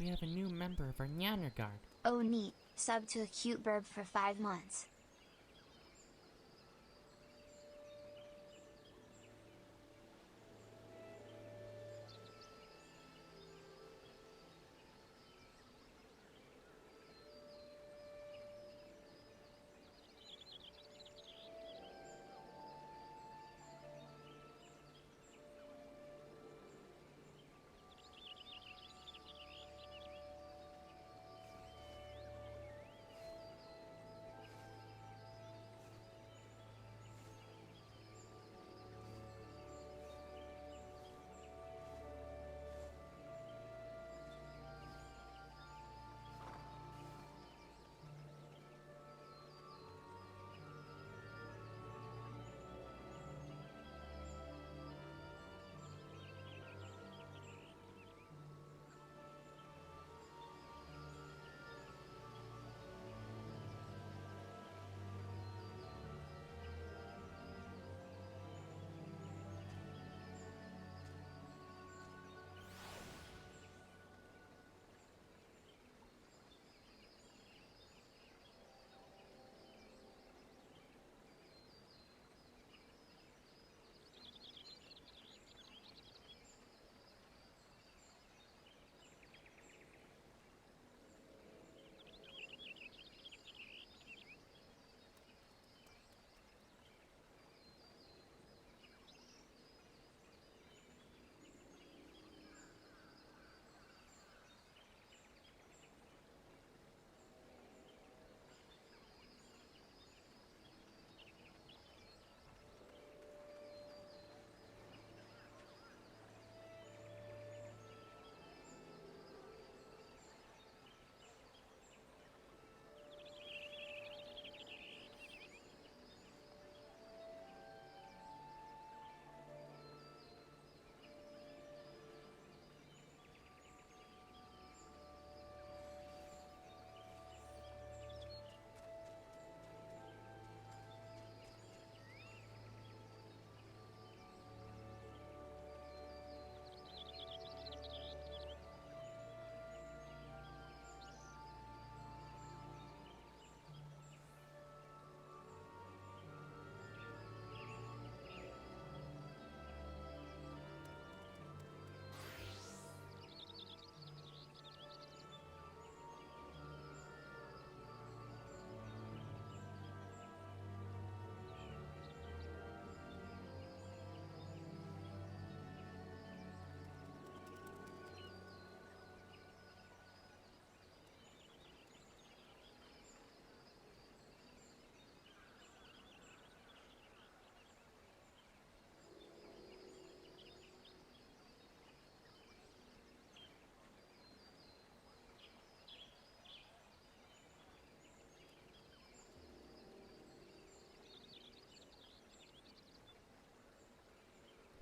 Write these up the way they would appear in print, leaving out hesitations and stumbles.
We have a new member of our Nyanner Guard. Oh neat, sub to a cute burb for 5 months.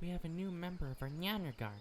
We have a new member of our Nyanner Guard.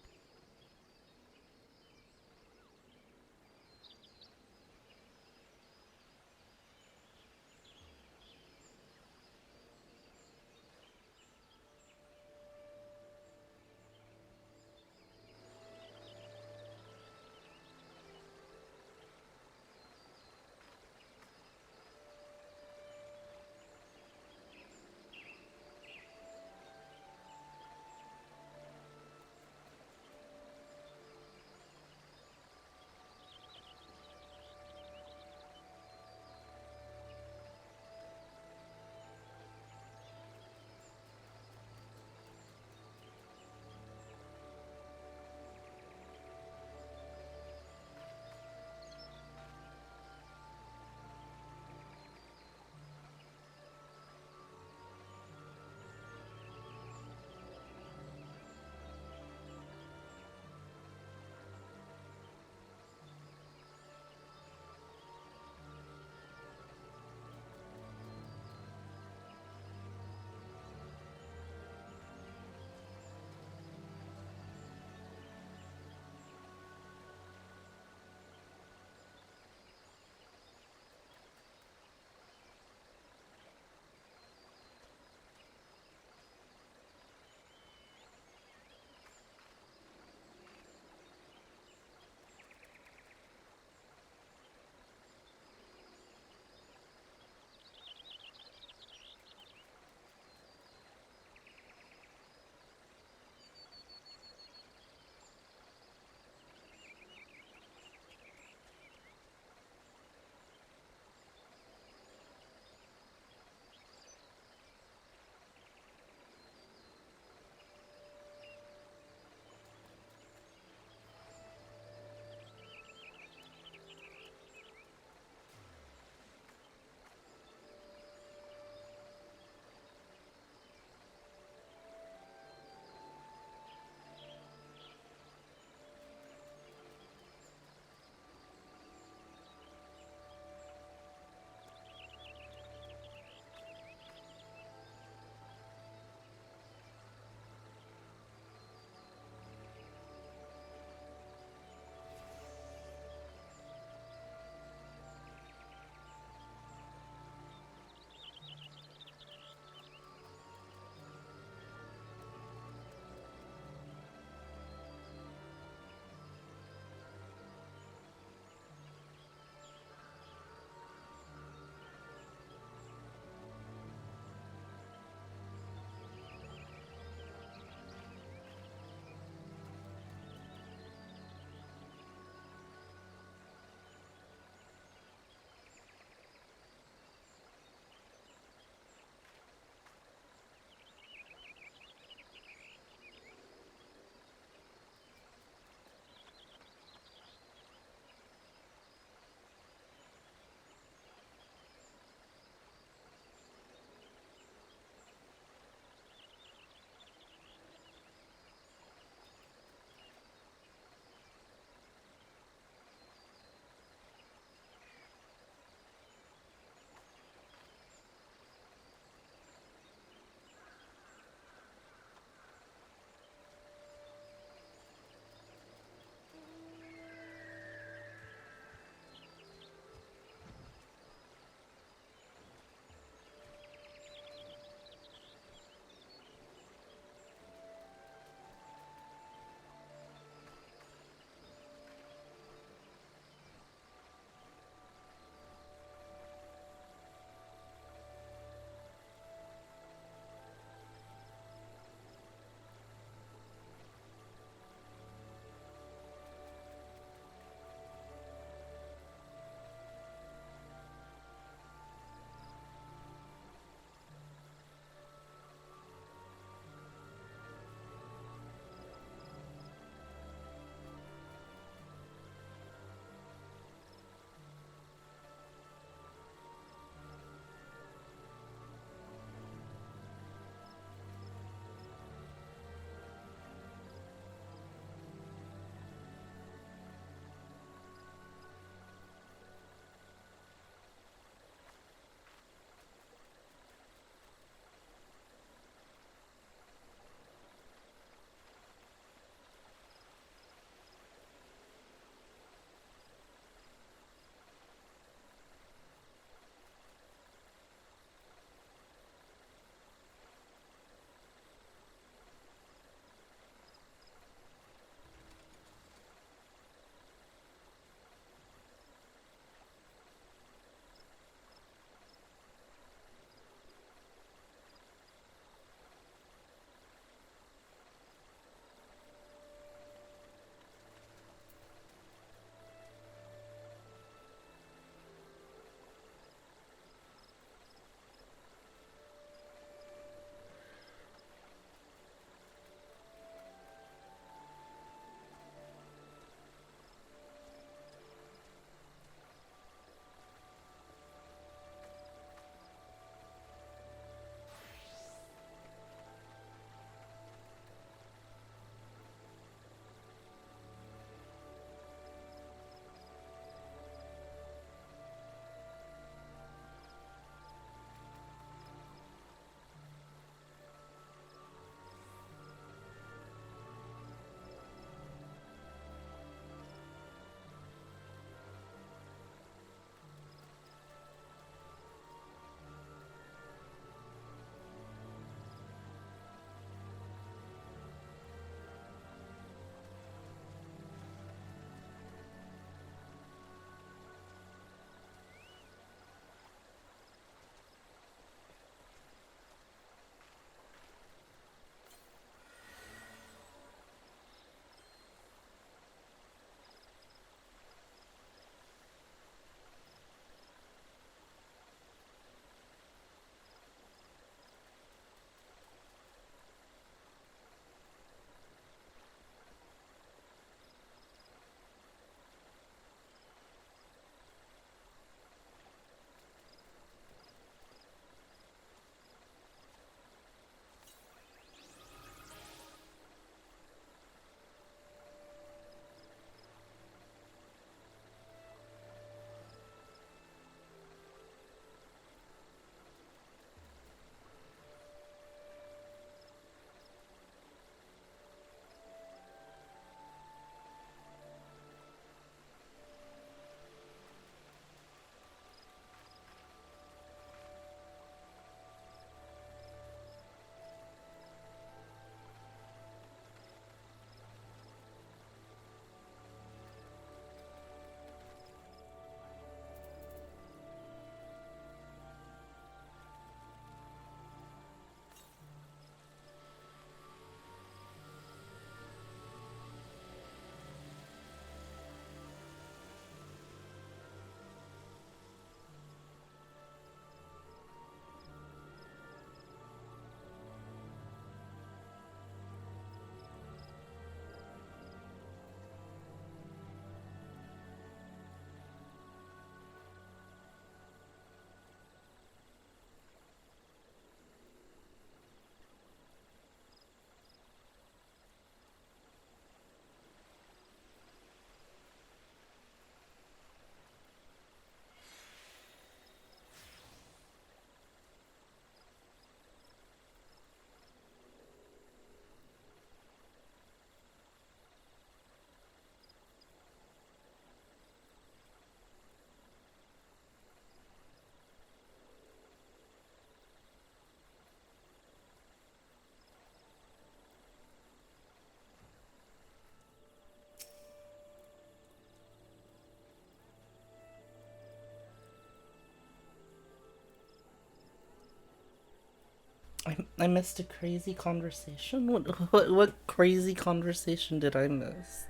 I missed a crazy conversation? What crazy conversation did I miss?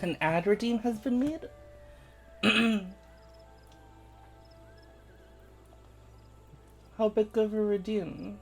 An ad redeem has been made? How big of a redeem?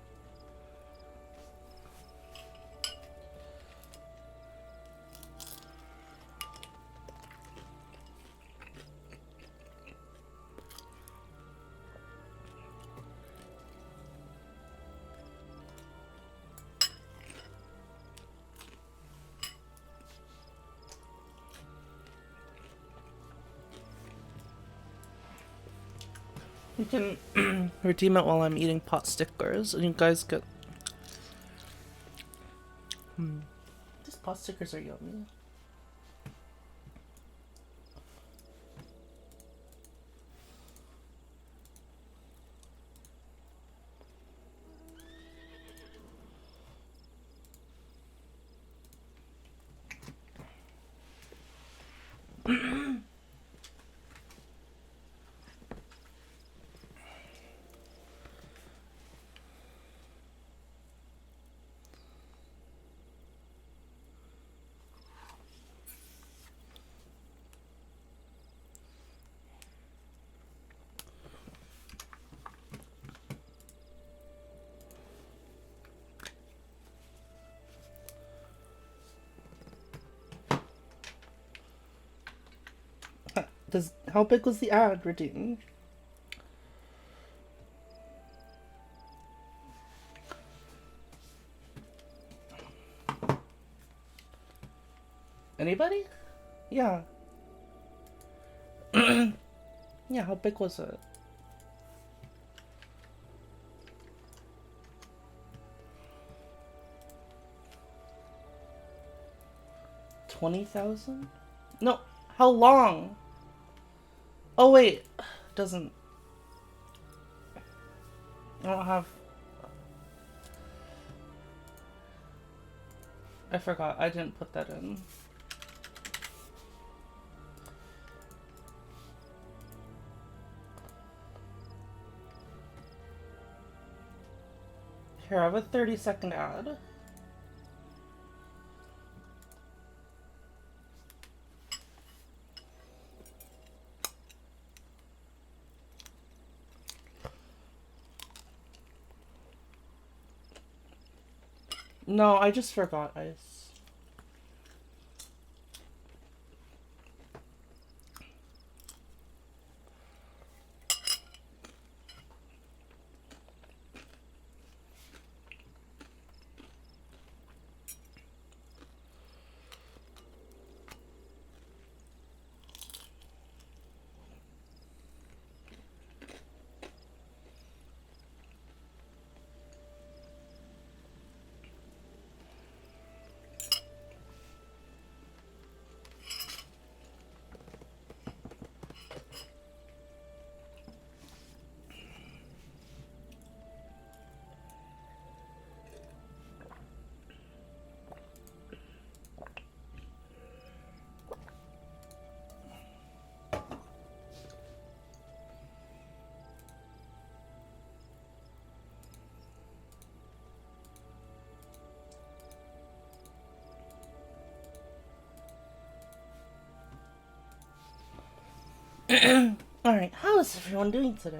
You can redeem it while I'm eating pot stickers, and you guys get. These pot stickers are yummy. How big was the ad redeem? Anybody? Yeah. Yeah, how big was it? 20,000? No, how long? Oh wait, doesn't. I don't have. I forgot, I didn't put that in. Here, I have a 30-second ad. No, I just forgot ice. Alright, how is everyone doing today?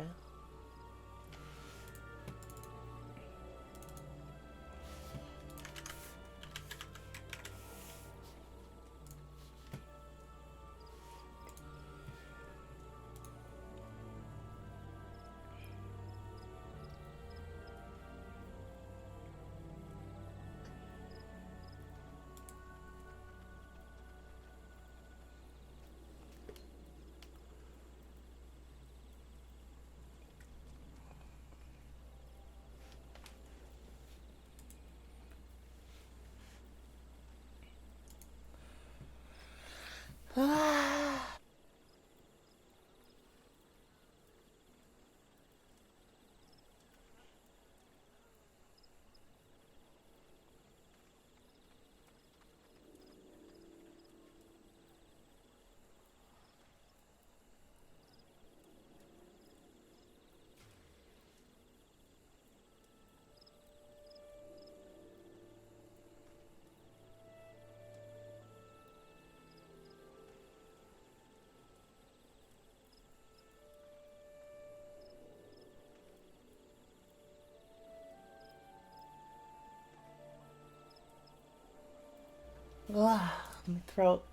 Ugh, my throat.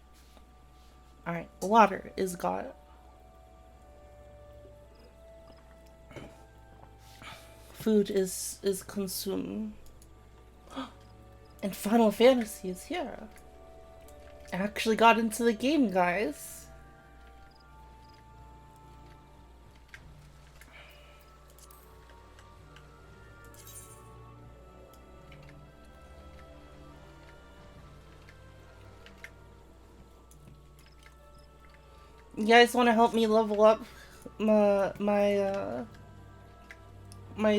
Alright, water is got. Food is consumed. And Final Fantasy is here. I actually got into the game, guys. You guys want to help me level up my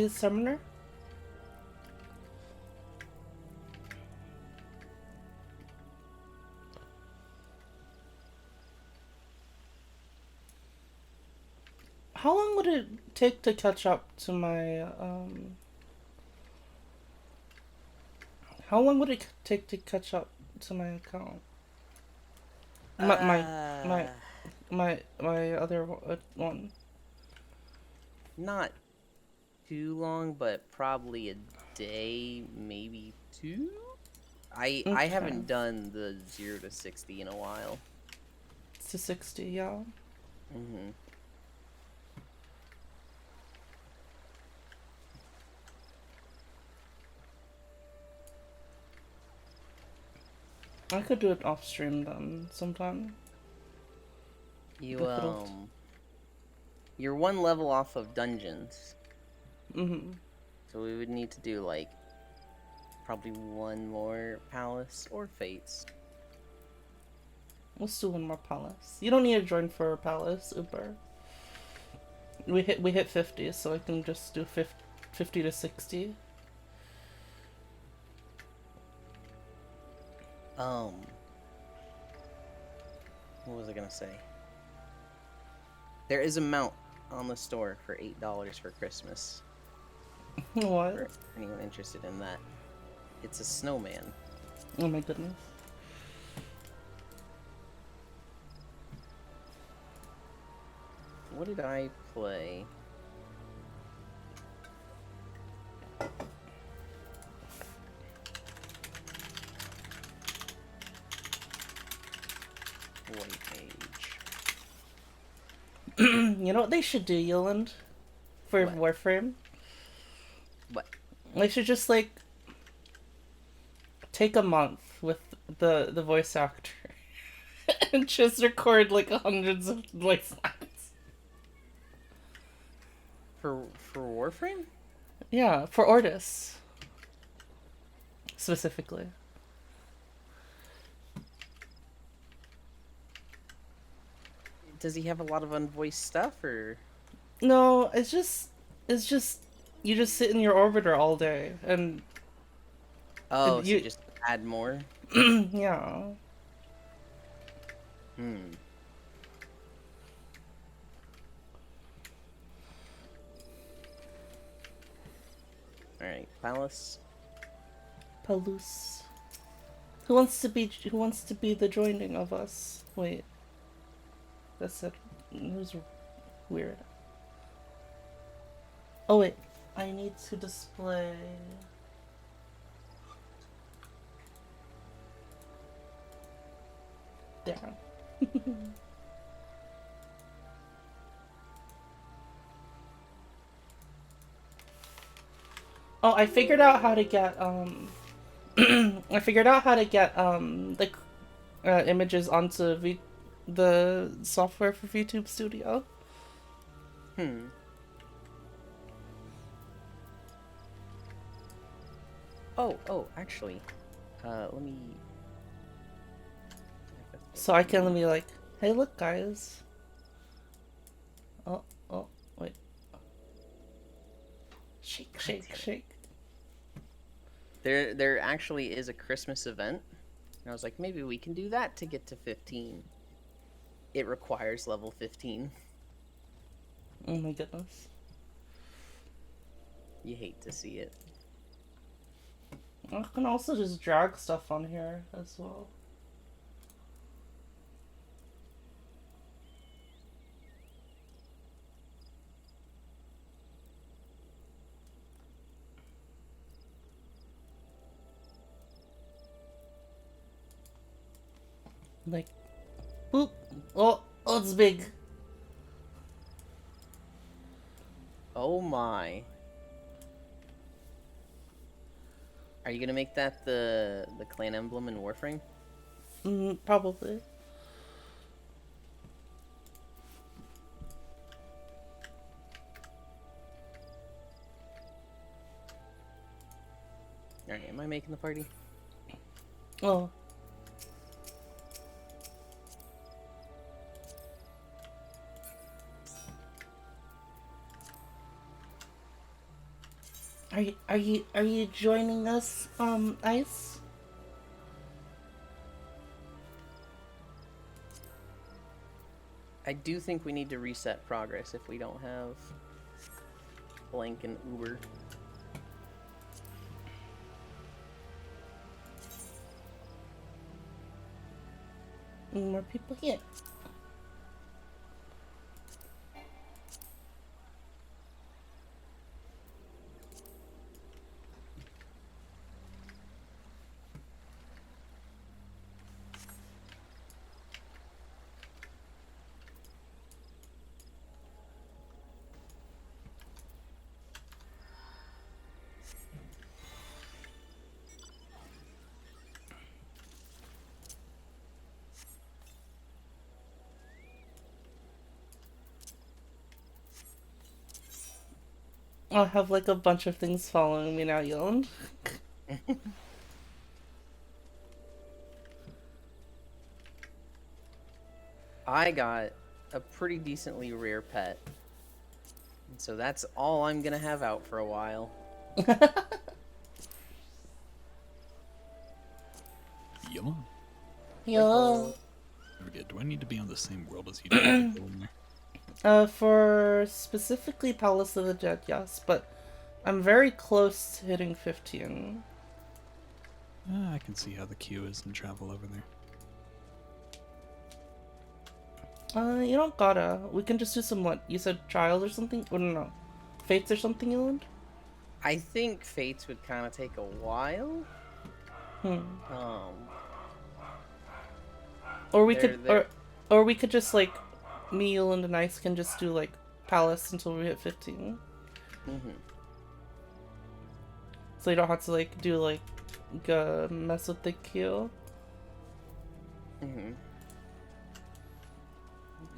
summoner? How long would it take to catch up to my How long would it take to catch up to my account? My my other one. Not too long, but probably a day, maybe two. I Okay. haven't done the 0 to 60 in a while. It's to 60, yeah. Mm-hmm. I could do it off stream then sometime. You're one level off of dungeons. Mm-hmm. So we would need to do like probably one more palace or fates. Let's do one more palace. You don't need to join for a palace, Uber. We hit 50, so I can just do 50 to 60. What was I gonna say? There is a mount on the store for $8 for Christmas. What? For anyone interested in that. It's a snowman. Oh my goodness. What did I play? White Mage. You know what they should do, Yoland? For What? Warframe? What? They should just, like, take a month with the voice actor and just record, like, hundreds of voice lines. For Warframe? Yeah, for Ortis. Specifically. Does he have a lot of unvoiced stuff, or? No, it's just you just sit in your orbiter all day and Oh, so you you just add more? yeah. Alright, palace. Palus. Who wants to be the joining of us? Wait. That's it. It was weird. Oh wait. I need to display there. Oh, I figured out how to get I figured out how to get the images onto the software for VTube Studio. Oh, actually, let me. So I can be like, hey, look, guys. Oh, wait. Shake, shake, shake. There actually is a Christmas event, and I was like, maybe we can do that to get to 15. It requires level 15. Oh my goodness. You hate to see it. I can also just drag stuff on here as well. Like, boop. Oh, it's big. Oh my. Are you gonna make that the clan emblem in Warframe? Probably. Alright, am I making the party? Oh. Are you joining us, Ice? I do think we need to reset progress if we don't have blank and Uber. More people here. I'll have like a bunch of things following me now, Yoland. I got a pretty decently rare pet. So that's all I'm gonna have out for a while. Yellow? Yo. I forget, do I need to be on the same world as you do? to go in there? For specifically Palace of the Dead, yes, but I'm very close to hitting 15. I can see how the queue is and travel over there. You don't gotta. We can just do some, what? You said trials or something? Oh, no. Fates or something, Yoland? I think Fates would kind of take a while. Or we They're- could, they're- or we could just, like, me, Yoland, and Ice can just do, like, Palace until we hit 15. So you don't have to, like, do, like, mess with the queue. Is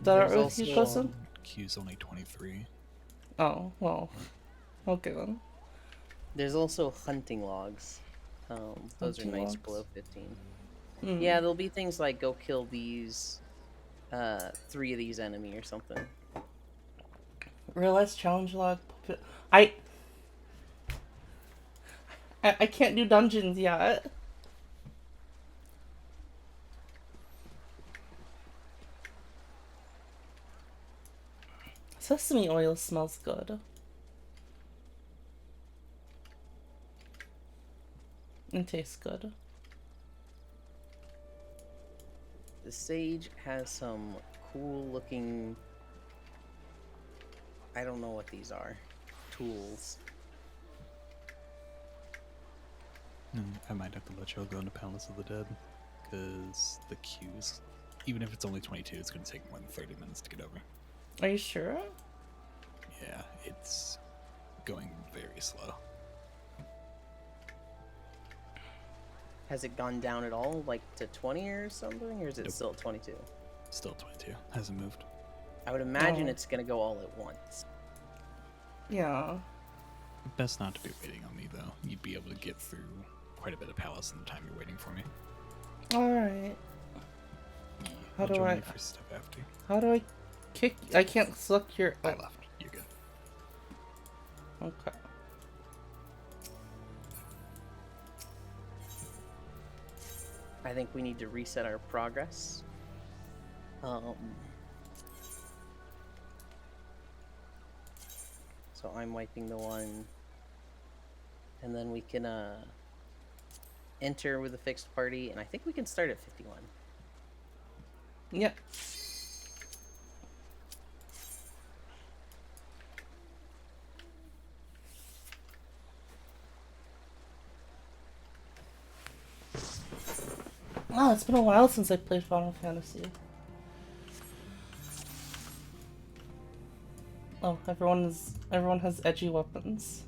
that There's alright with you, also- Kosen? Queue's only 23. Oh, well. Okay, then. There's also hunting logs. Those Hunting are nice logs. below 15. Hmm. Yeah, there'll be things like go kill these 3 of these enemy or something. Realize challenge log. I can't do dungeons yet. Sesame oil smells good. And tastes good. The sage has some cool looking, I don't know what these are, tools. I might have to let y'all go into Palace of the Dead, because the queues, even if it's only 22, it's going to take more than 30 minutes to get over. Are you sure? Yeah, it's going very slow. Has it gone down at all, like to 20 or something, or is it Nope. still at 22? Still 22. Hasn't moved. I would imagine Oh. it's gonna go all at once. Yeah. Best not to be waiting on me, though. You'd be able to get through quite a bit of Palace in the time you're waiting for me. Alright. How I'll do join I- you for stuff after. How do I kick? I can't select your. I left. You're good. Okay. I think we need to reset our progress. So I'm wiping the one, and then we can enter with a fixed party, and I think we can start at 51. Yep. Wow, it's been a while since I played Final Fantasy. Oh, everyone has edgy weapons.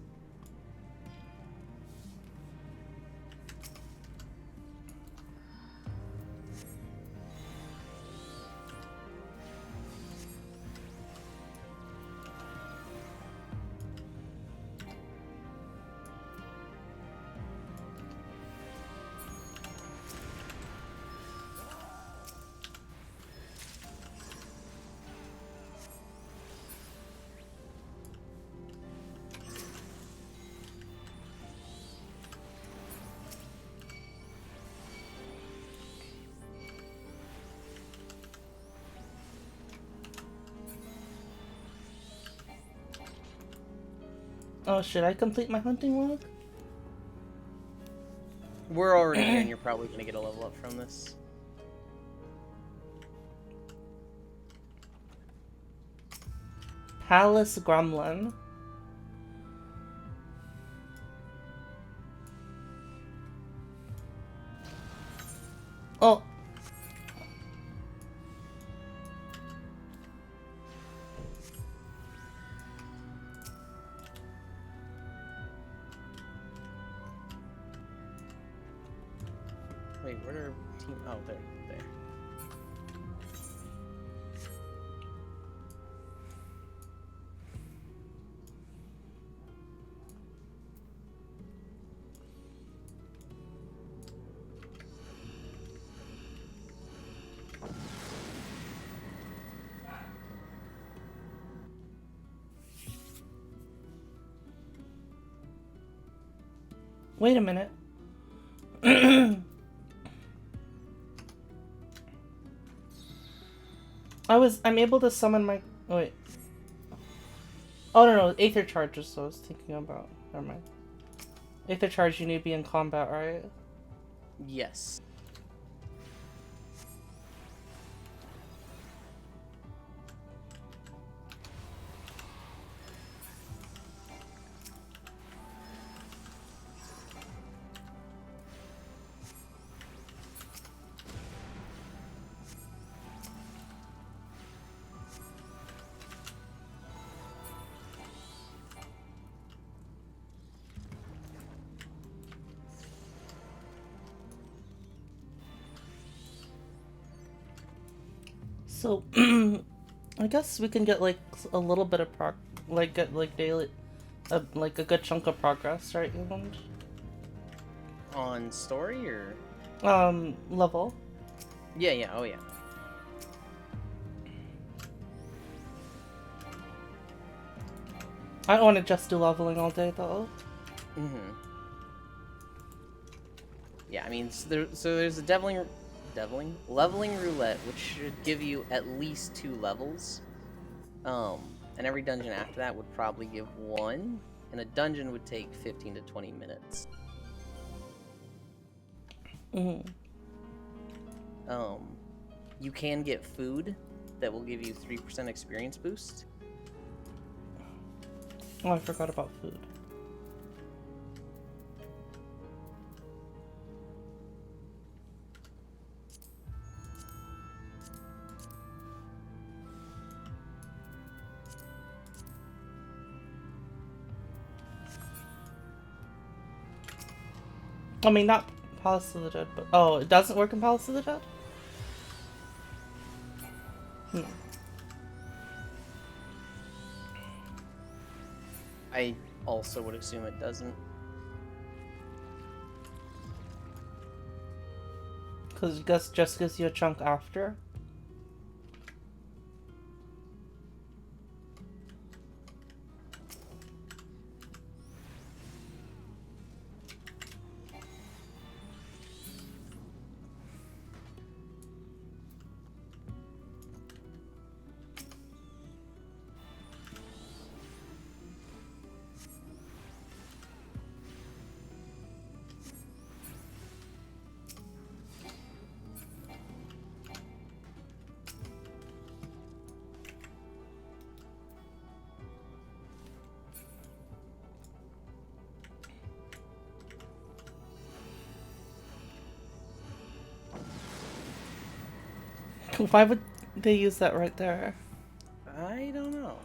Oh, should I complete my hunting log? We're already here, and you're probably gonna get a level up from this. Palace Gremlin. Oh. Wait, where are team? Oh, there. Wait a minute. I'm able to summon my, oh, wait. Oh no, Aether Charge is what I was thinking about. Never mind. Aether Charge, you need to be in combat, right? Yes. So, I guess we can get like a little bit of get like daily, like a good chunk of progress, right, Eland? On story or? Level. Yeah. Oh yeah. I don't want to just do leveling all day though. Mm-hmm. Yeah, I mean, so there's a leveling roulette, which should give you at least 2 levels. And every dungeon after that would probably give 1, and a dungeon would take 15 to 20 minutes. Mm-hmm. You can get food that will give you 3% experience boost. Oh, I forgot about food. I mean, not Palace of the Dead, but oh, it doesn't work in Palace of the Dead? Hmm. I also would assume it doesn't. Because Gus just gives you a chunk after? Why would they use that right there? I don't know.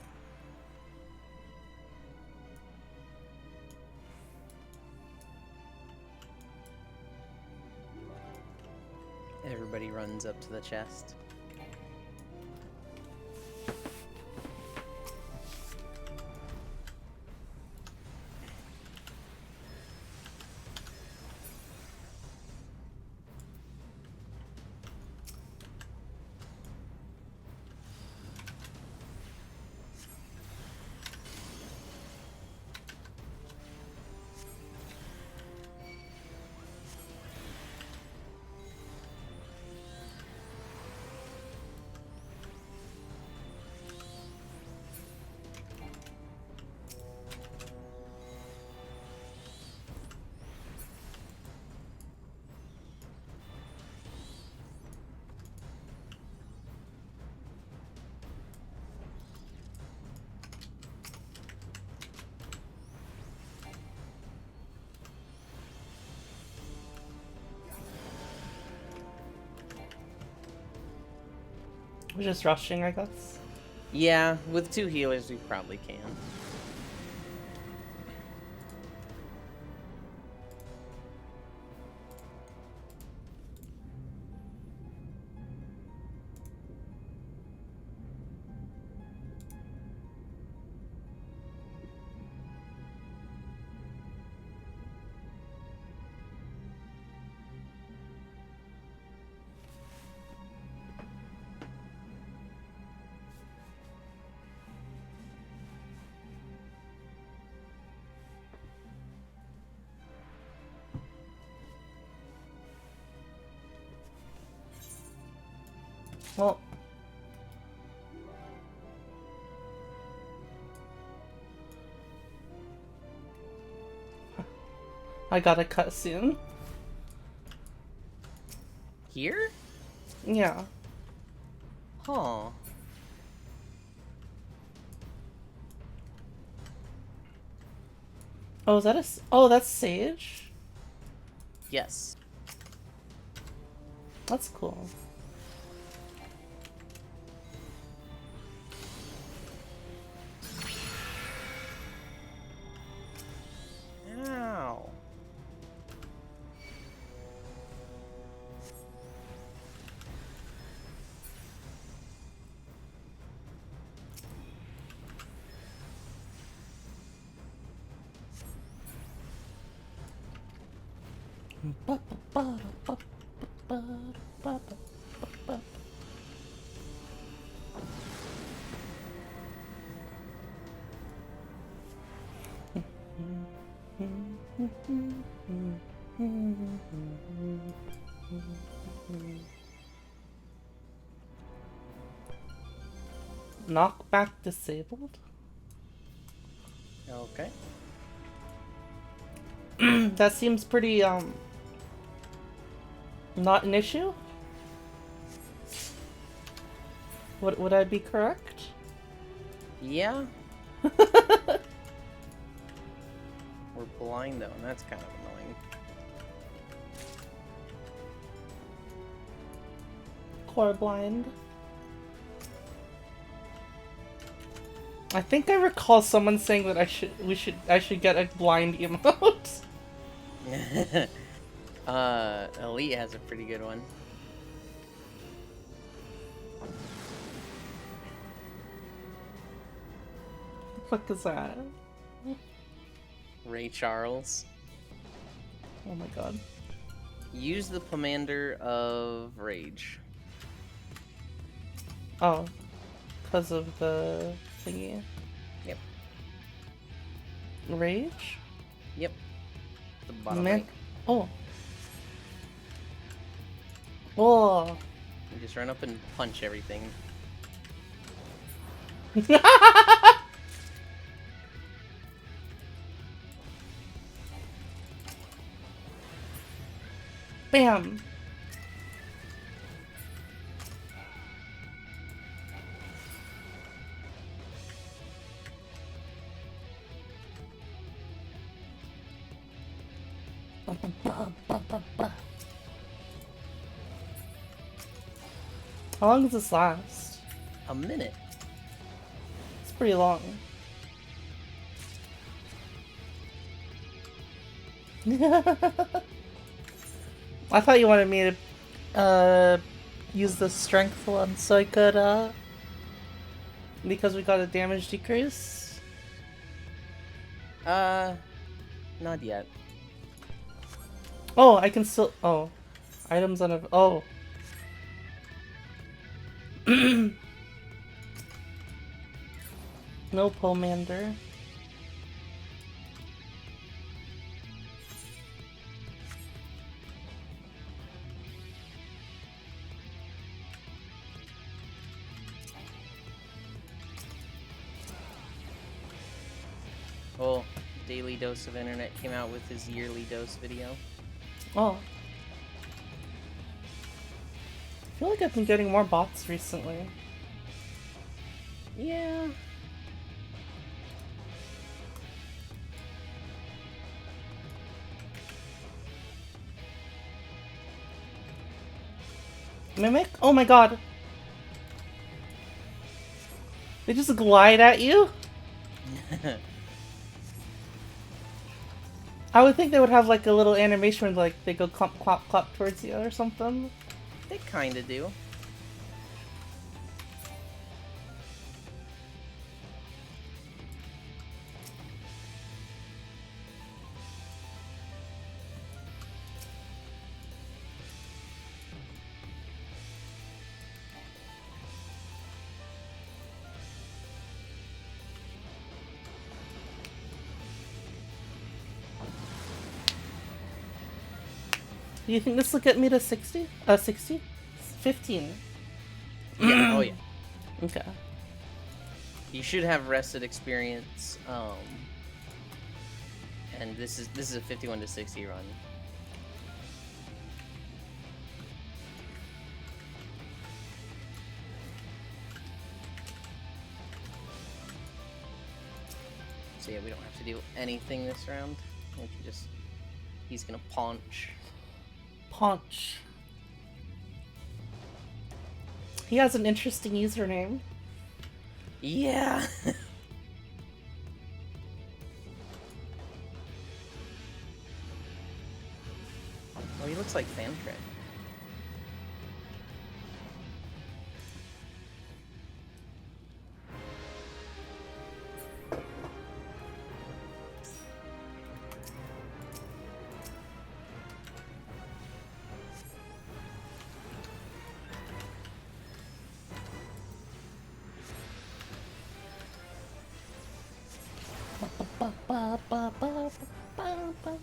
Everybody runs up to the chest. We're just rushing, I guess. Yeah, with 2 healers we probably can. Well, I got a cutscene. Here? Yeah. Huh. Oh, is that oh, that's Sage? Yes. That's cool. Ow. Knockback disabled? Okay. That seems pretty, not an issue? Would I be correct? Yeah. We're blind though, and that's kind of annoying. Core blind. I think I recall someone saying that I should get a blind emote. Elite has a pretty good one. What the fuck is that? Ray Charles. Oh my god. Use the Commander of Rage. Oh. Because of the thingy. Yep. Rage? Yep. The bottom Man. right. Oh. Oh. You just run up and punch everything. Bam. How long does this last? A minute. It's pretty long. I thought you wanted me to use the strength one so I could because we got a damage decrease. Not yet. Oh, I can still. Oh, items on a. Oh. No Pomander. Oh, Daily Dose of Internet came out with his yearly dose video. Oh. I feel like I've been getting more bots recently. Yeah. Mimic? Oh my god. They just glide at you? I would think they would have like a little animation where like they go clop clop clop towards you or something. They kinda do. Do you think this will get me to 60? 60? 15. Yeah, oh yeah. Okay. You should have rested experience, and this is a 51 to 60 run. So yeah, we don't have to do anything this round. We can just, he's gonna paunch. Paunch. He has an interesting username. Yeah. Oh, he looks like Famtrick. Ba, ba, ba, ba, ba, ba.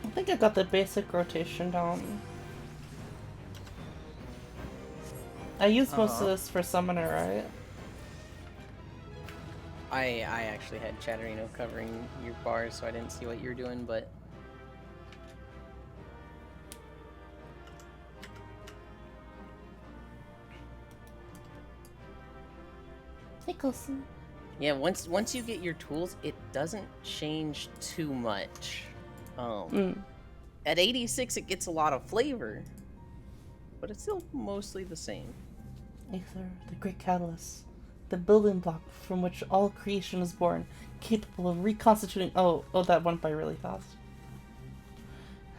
I think I got the basic rotation down. I used most of this for Summoner, right? I actually had Chatterino covering your bars, so I didn't see what you were doing, but Nicholson. yeah, once you get your tools, it doesn't change too much. At 86, it gets a lot of flavor, but it's still mostly the same. Aether, the great catalyst. The building block from which all creation is born, capable of reconstituting. Oh, that went by really fast.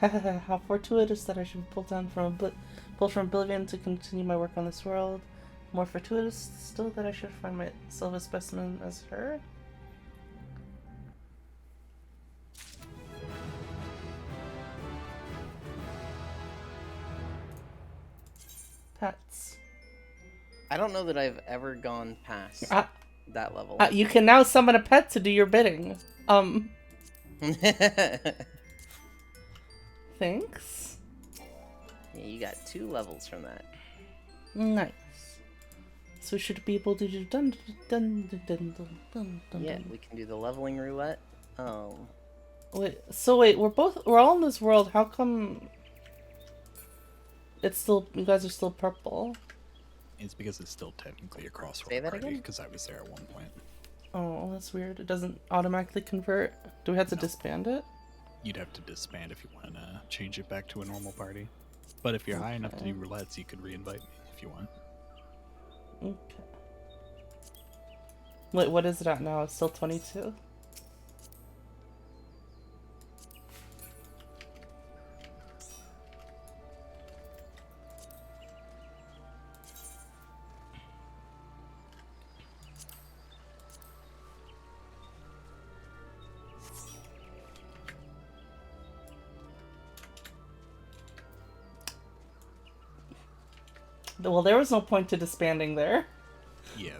How fortuitous that I should be pulled from oblivion to continue my work on this world. More fortuitous still that I should find myself a specimen as her. Pets. I don't know that I've ever gone past Uh, that level. You can now summon a pet to do your bidding. Thanks. Yeah, you got 2 levels from that. Nice. So should be able to do dun dun dun dun dun dun dun. Yeah, we can do the leveling roulette. Wait, we're all in this world. How come it's still, you guys are still purple? It's because it's still technically a crossroad Say that party, again? because I was there at one point. Oh, that's weird. It doesn't automatically convert. Do we have to disband it? You'd have to disband if you want to change it back to a normal party. But if you're high enough to do roulettes, you could reinvite me if you want. Okay. Wait, what is it at now? It's still 22? Well, there was no point to disbanding there. Yeah.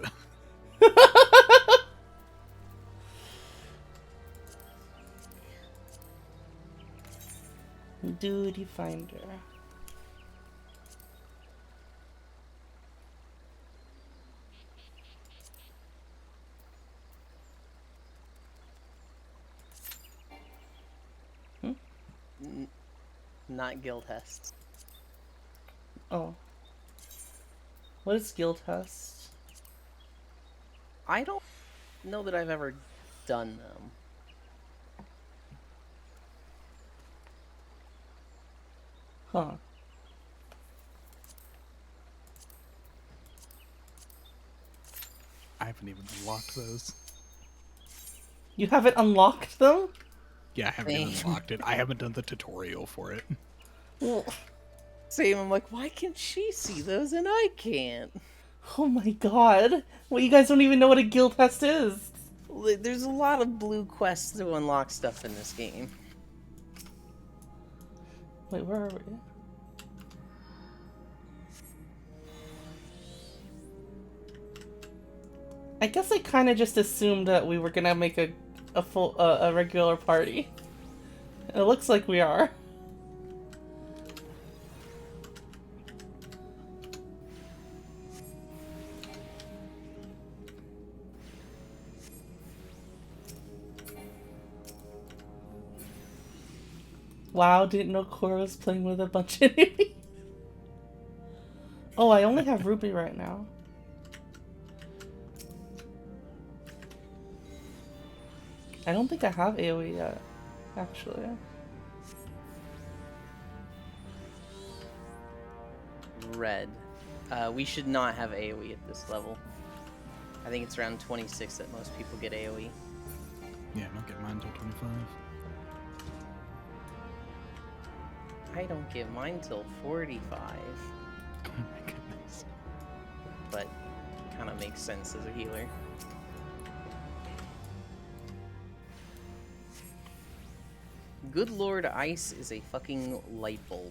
Duty finder. Not guild tests. Oh. What is skill test? I don't know that I've ever done them. Huh. I haven't even unlocked those. You haven't unlocked them? Yeah, I haven't even unlocked it. I haven't done the tutorial for it. Well, Same, I'm like, why can she see those and I can't? oh my god. Well, you guys don't even know what a guild test is. There's a lot of blue quests to unlock stuff in this game. Wait, where are we? I guess I kind of just assumed that we were gonna make a regular party. It looks like we are. Wow, didn't know Cora was playing with a bunch of enemies. Oh, I only have Ruby right now. I don't think I have AoE yet, actually. Red. We should not have AoE at this level. I think it's around 26 that most people get AoE. Yeah, I don't get mine until 25. I don't get mine till 45. Oh my goodness. But kind of makes sense as a healer. Good Lord, Ice is a fucking light bulb.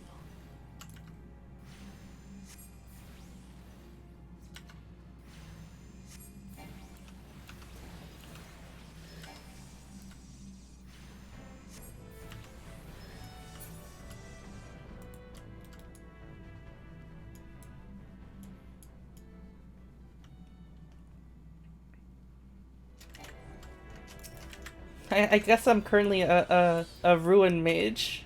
I guess I'm currently a ruin mage.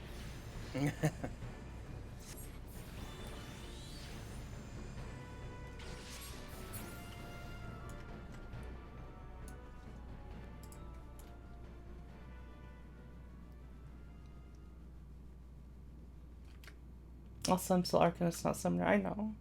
Also, I'm still Arcanist, not Summoner. I know.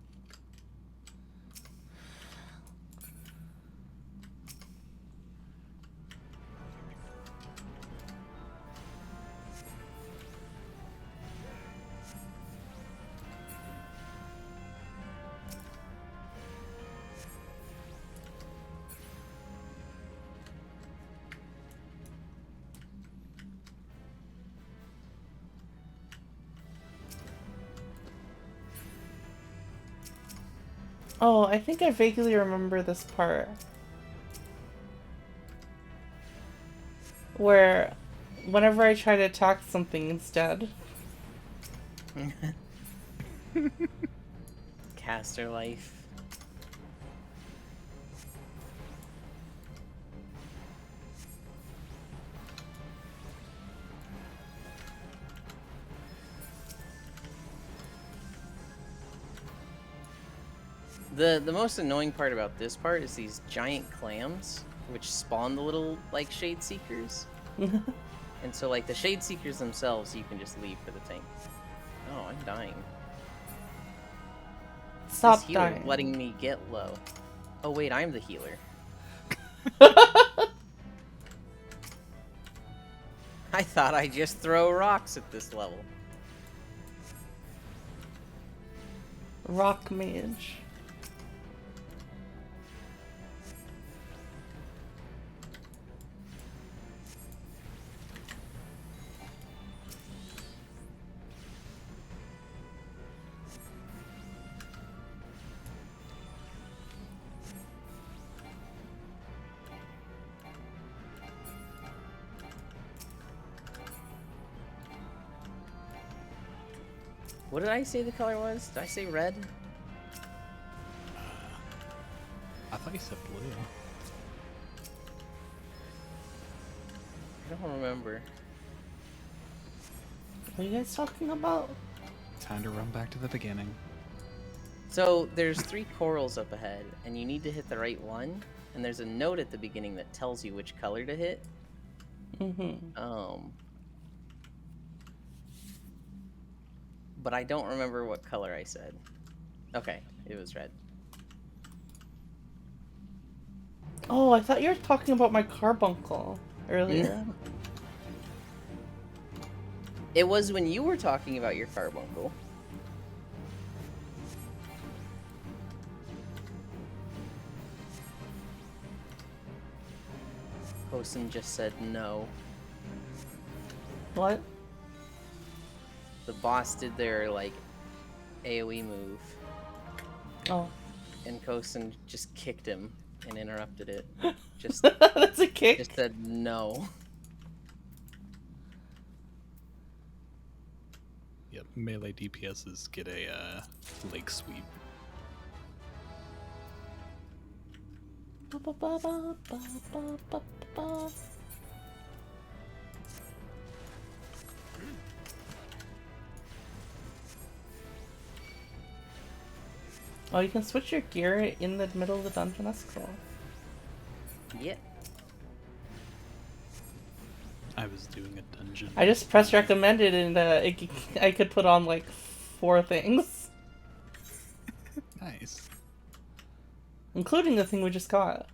Oh, I think I vaguely remember this part. Where whenever I try to attack something instead. Caster life. The most annoying part about this part is these giant clams, which spawn the little like shade seekers. And so like the shade seekers themselves, you can just leave for the tank. Oh, I'm dying. Stop This healer's dying. letting me get low. Oh wait, I'm the healer. I thought I just throw rocks at this level. Rock mage. What did I say the color was? Did I say red? I thought you said blue. I don't remember. What are you guys talking about? Time to run back to the beginning. So there's 3 corals up ahead, and you need to hit the right one. And there's a note at the beginning that tells you which color to hit. But I don't remember what color I said. Okay, it was red. Oh, I thought you were talking about my carbuncle earlier. It was when you were talking about your carbuncle. Hosen just said no. What? The boss did their, like, AoE move. Oh. And Kosen just kicked him and interrupted it. Just, That's a kick? just said no. Yep, melee DPSs get a lake sweep. Oh, you can switch your gear in the middle of the dungeon? That's cool. Yep. I was doing a dungeon. I just press recommended and I could put on like 4 things. Nice. Including the thing we just got.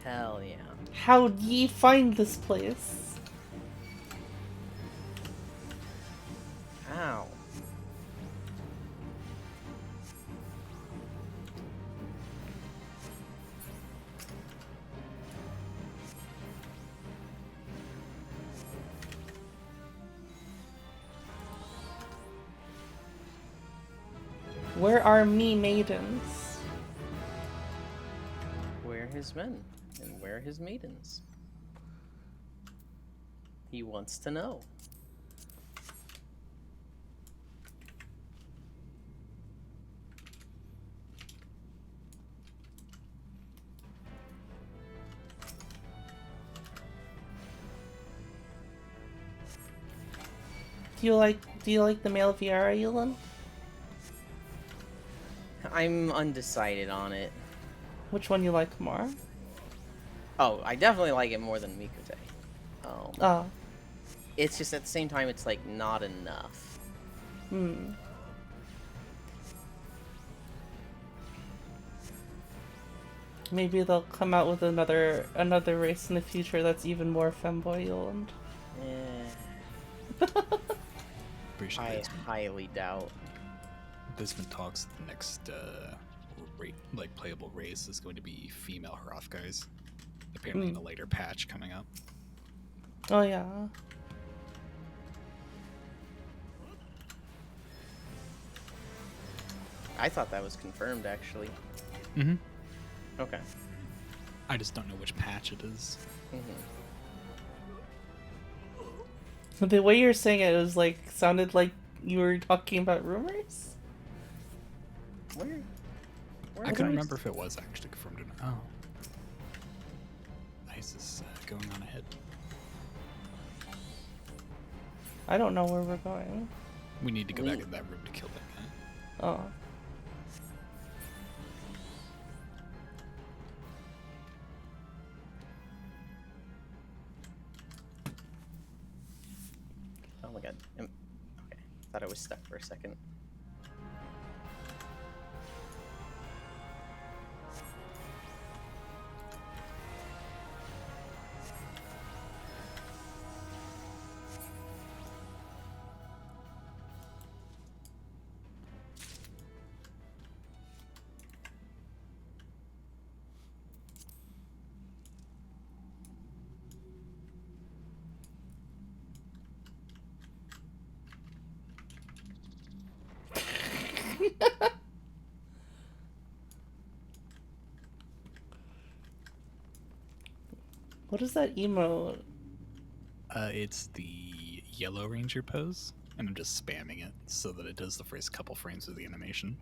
Hell yeah. How'd ye find this place? Ow. Where are me maidens? Where his men and where his maidens? He wants to know. Do you like the male Viera, Yulin? I'm undecided on it. Which one you like more? Oh, I definitely like it more than Mikute. Oh. It's just at the same time, it's like not enough. Maybe they'll come out with another race in the future that's even more femboy Yulin. Eh, Pretty sure I highly doubt. there's been talks the next playable race is going to be female Hrothgars. Apparently in a later patch coming up. Oh yeah. I thought that was confirmed, actually. Mm-hmm. Okay. I just don't know which patch it is. The way you were saying it was like sounded like you were talking about rumors. Where I couldn't remember if it was actually confirmed or not. Oh. Ice is going on ahead. I don't know where we're going. We need to go back in that room to kill that guy. Oh. Oh my god. Okay. Thought I was stuck for a second. What is that emote? It's the Yellow Ranger pose, and I'm just spamming it so that it does the first couple frames of the animation.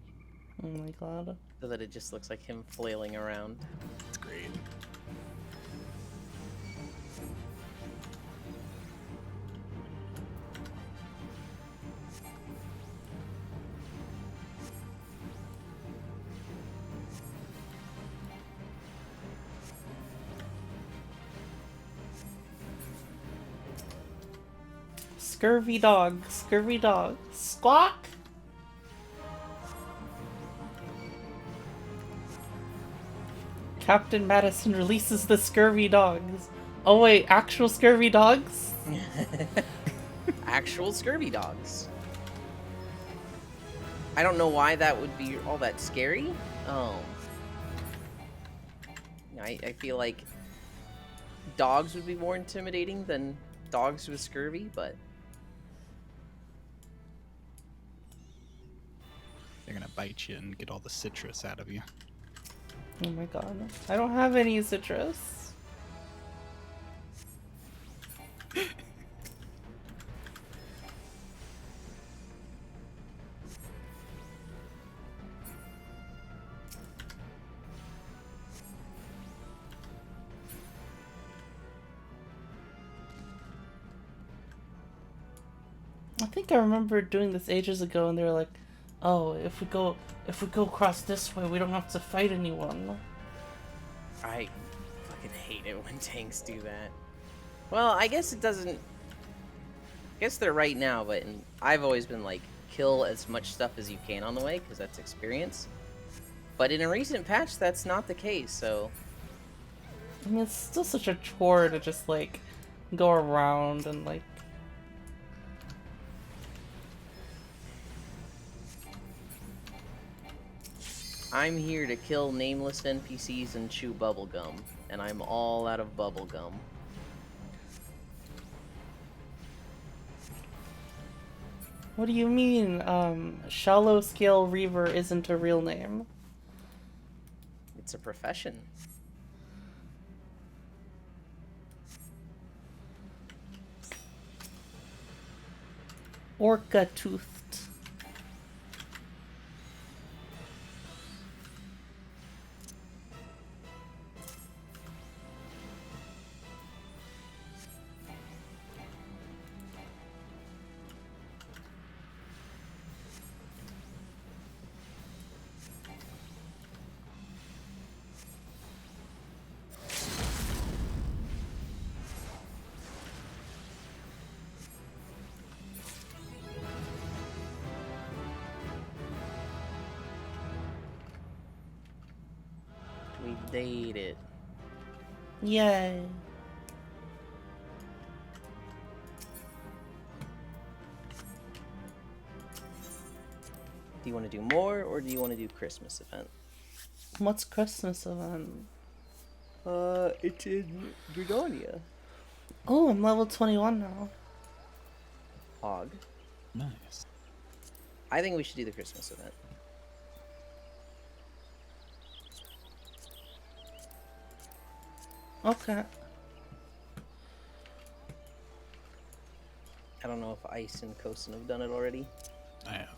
Oh my god. So that it just looks like him flailing around. It's great. Scurvy dog, scurvy dog. Squawk! Captain Madison releases the scurvy dogs. Oh wait, actual scurvy dogs? Actual scurvy dogs. I don't know why that would be all that scary. I feel like dogs would be more intimidating than dogs with scurvy, but They're gonna bite you and get all the citrus out of you. Oh my god. I don't have any citrus. I think I remember doing this ages ago and they were like, oh, if we go across this way, we don't have to fight anyone. I fucking hate it when tanks do that. Well, I guess it doesn't... I guess they're right now, but I've always been like, kill as much stuff as you can on the way, because that's experience. But in a recent patch, that's not the case, so... I mean, it's still such a chore to just, like, go around and, like... I'm here to kill nameless NPCs and chew bubblegum, and I'm all out of bubblegum. What do you mean, Shallow Scale Reaver isn't a real name? It's a profession. Orca Toothed. We dated. Yay. Do you want to do more, or do you want to do Christmas event? What's Christmas event? It's in Dragonia. Oh, I'm level 21 now. Hog. Nice. I think we should do the Christmas event. Okay. I don't know if Ice and Kosen have done it already. I have.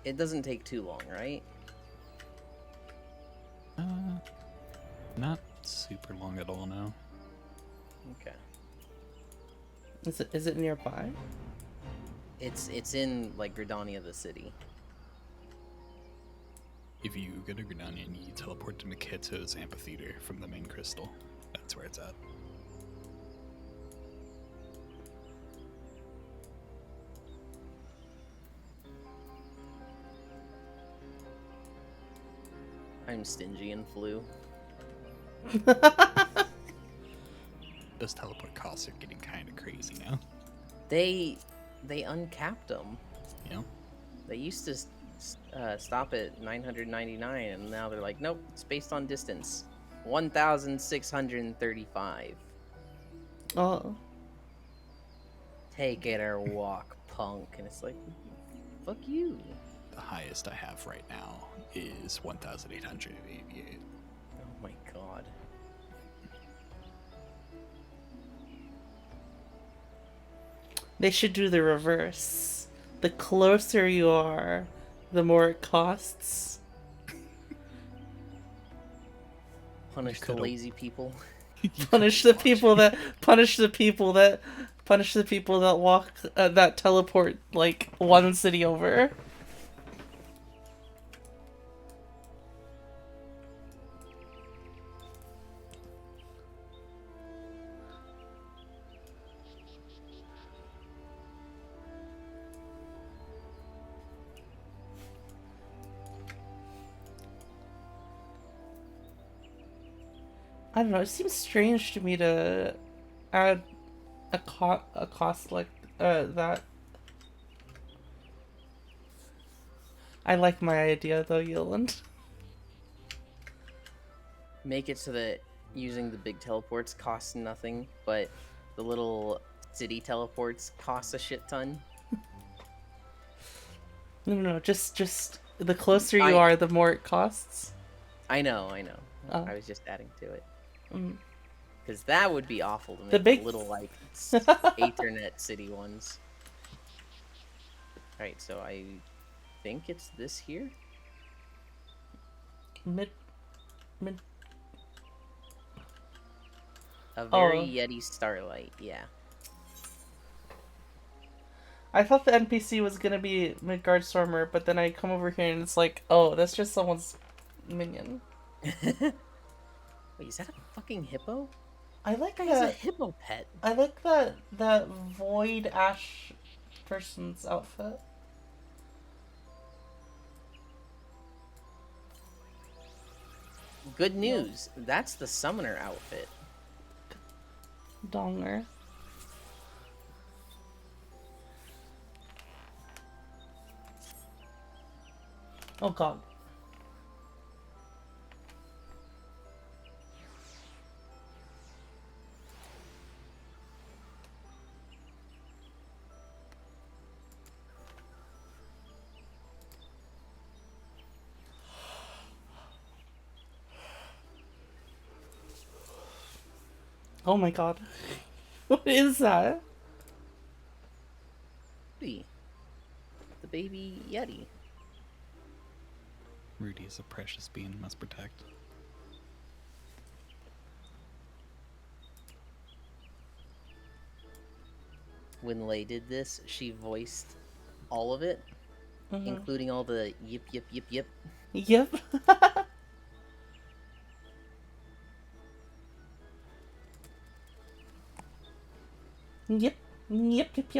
It doesn't take too long, right? Not super long at all now. Okay. Is it nearby? It's in like Gridania, the city. If you go to Gridania and you teleport to Niketo's amphitheater from the main crystal, that's where it's at. I'm stingy and flew. Those teleport costs are getting kind of crazy now. They uncapped them. You know? They used to stop at 999, and now they're like, nope, it's based on distance. 1,635. Oh. Take it or walk, punk. And it's like, fuck you. The highest I have right now is 1,888. Oh my god. They should do the reverse. The closer you are, the more it costs. Punish the lazy people. Punish the people that walk that teleport like one city over. I don't know. It seems strange to me to add a cost like that. I like my idea though, Yoland. Make it so that using the big teleports costs nothing, but the little city teleports cost a shit ton. No. Just the closer you are, the more it costs. I know. Oh. I was just adding to it. Mm. Because that would be awful to make The big- little, like, Ethernet city ones. Alright, so I think it's this here? Mid. A very Oh. Yeti Starlight, yeah. I thought the NPC was gonna be Midgard Stormer, but then I come over here and it's like, oh, that's just someone's minion. Wait, is that a fucking hippo? I like That guy's a that. hippo pet. I like that void ash person's outfit. Good news, that's the summoner outfit. Donger. Oh god. Oh my god. What is that? The baby Yeti. Rudy is a precious being, must protect. When Lei did this, she voiced all of it, including all the yip yip yip yip. Yep. Yep.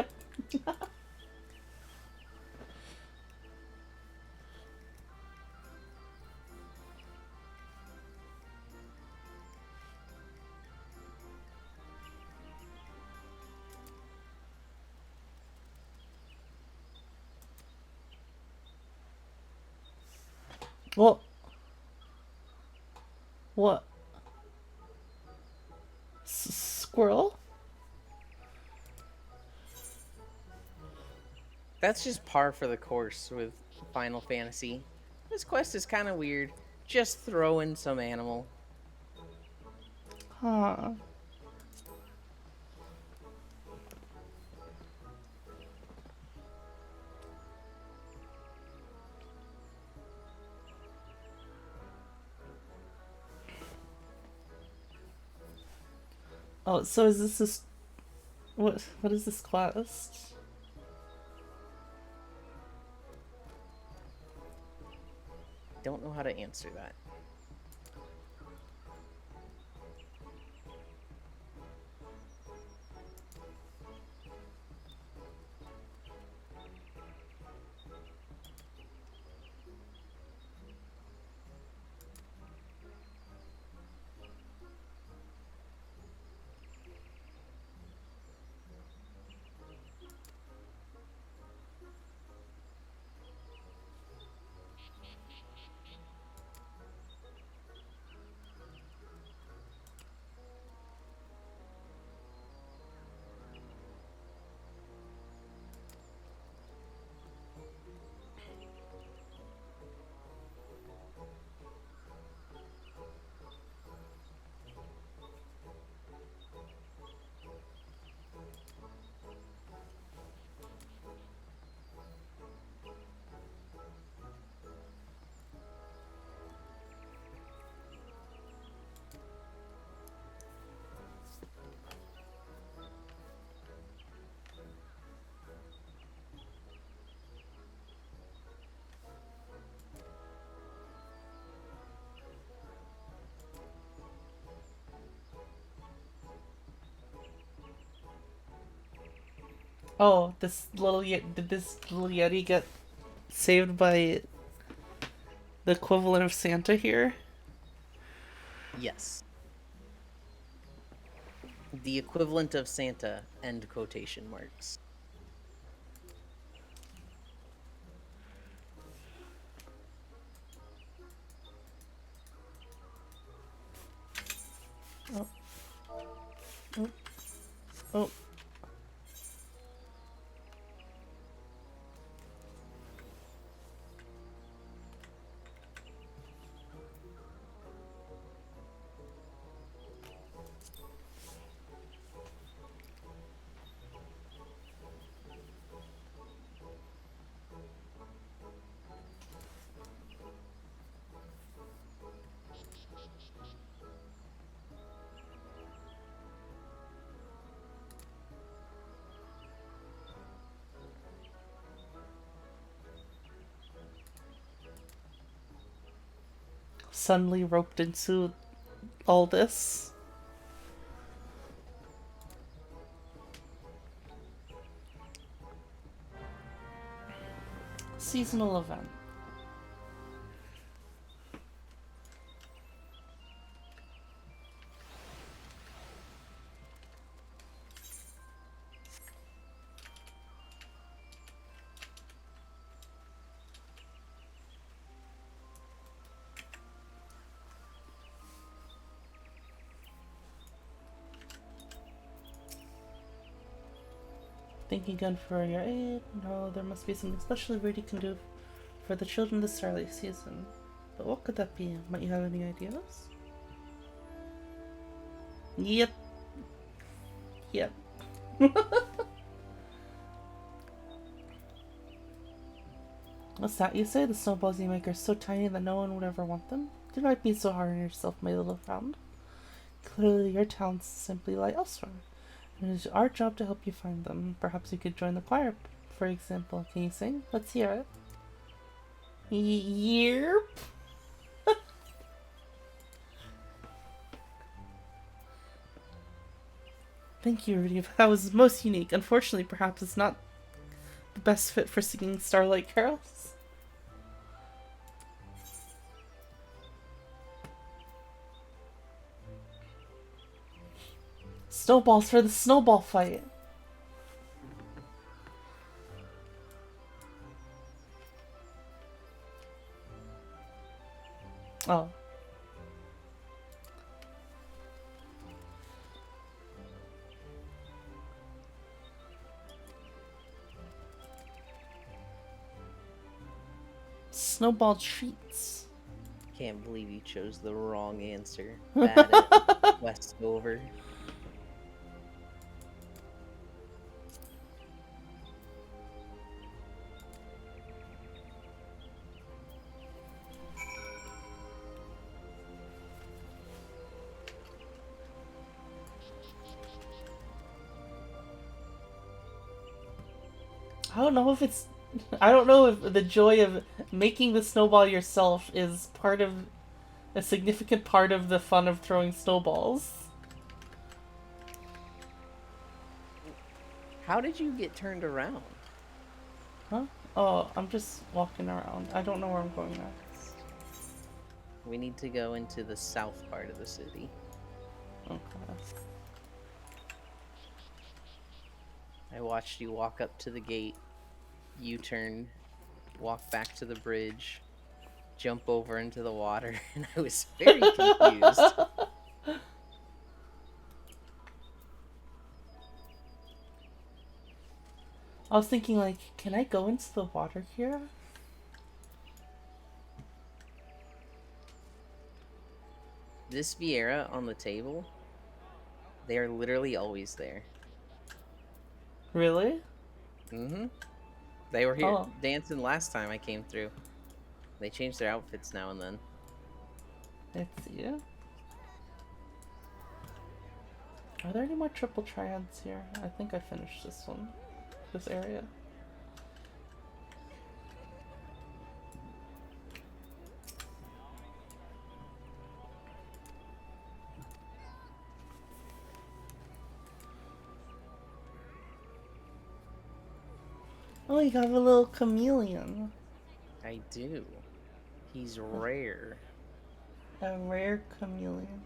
What? What? Squirrel? That's just par for the course with Final Fantasy. This quest is kind of weird. Just throw in some animal. Huh. Oh, so is this what is this quest? Don't know how to answer that. Oh, did this little yeti get saved by the equivalent of Santa here? Yes. The equivalent of Santa, end quotation marks. Oh. Oh. Oh. Suddenly roped into all this. Seasonal event. Thank you again for your aid. No, there must be something special Rudy can do for the children this starlight season. But what could that be? Might you have any ideas? Yep. Yep. What's that you say? The snowballs you make are so tiny that no one would ever want them? Do not be so hard on yourself, my little friend. Clearly your talents simply lie elsewhere. It is our job to help you find them. Perhaps you could join the choir, for example. Can you sing? Let's hear it. Yerp. Thank you, Rudy. That was most unique. Unfortunately, perhaps it's not the best fit for singing Starlight carols. Snowballs for the snowball fight. Oh. Snowball treats. Can't believe you chose the wrong answer. Bad at Westover. I don't know if it's. I don't know if the joy of making the snowball yourself is part of a significant part of the fun of throwing snowballs. How did you get turned around? Huh? Oh, I'm just walking around. I don't know where I'm going next. We need to go into the south part of the city. Okay. I watched you walk up to the gate, U-turn, walk back to the bridge, jump over into the water, and I was very confused. I was thinking, like, can I go into the water here? This Vieira on the table, they are literally always there. Really? Mm-hmm. They were here Oh. dancing last time I came through. They change their outfits now and then. Let's see. Are there any more triple triads here? I think I finished this one. This area. Oh, you got a little chameleon. I do. He's rare. A rare chameleon.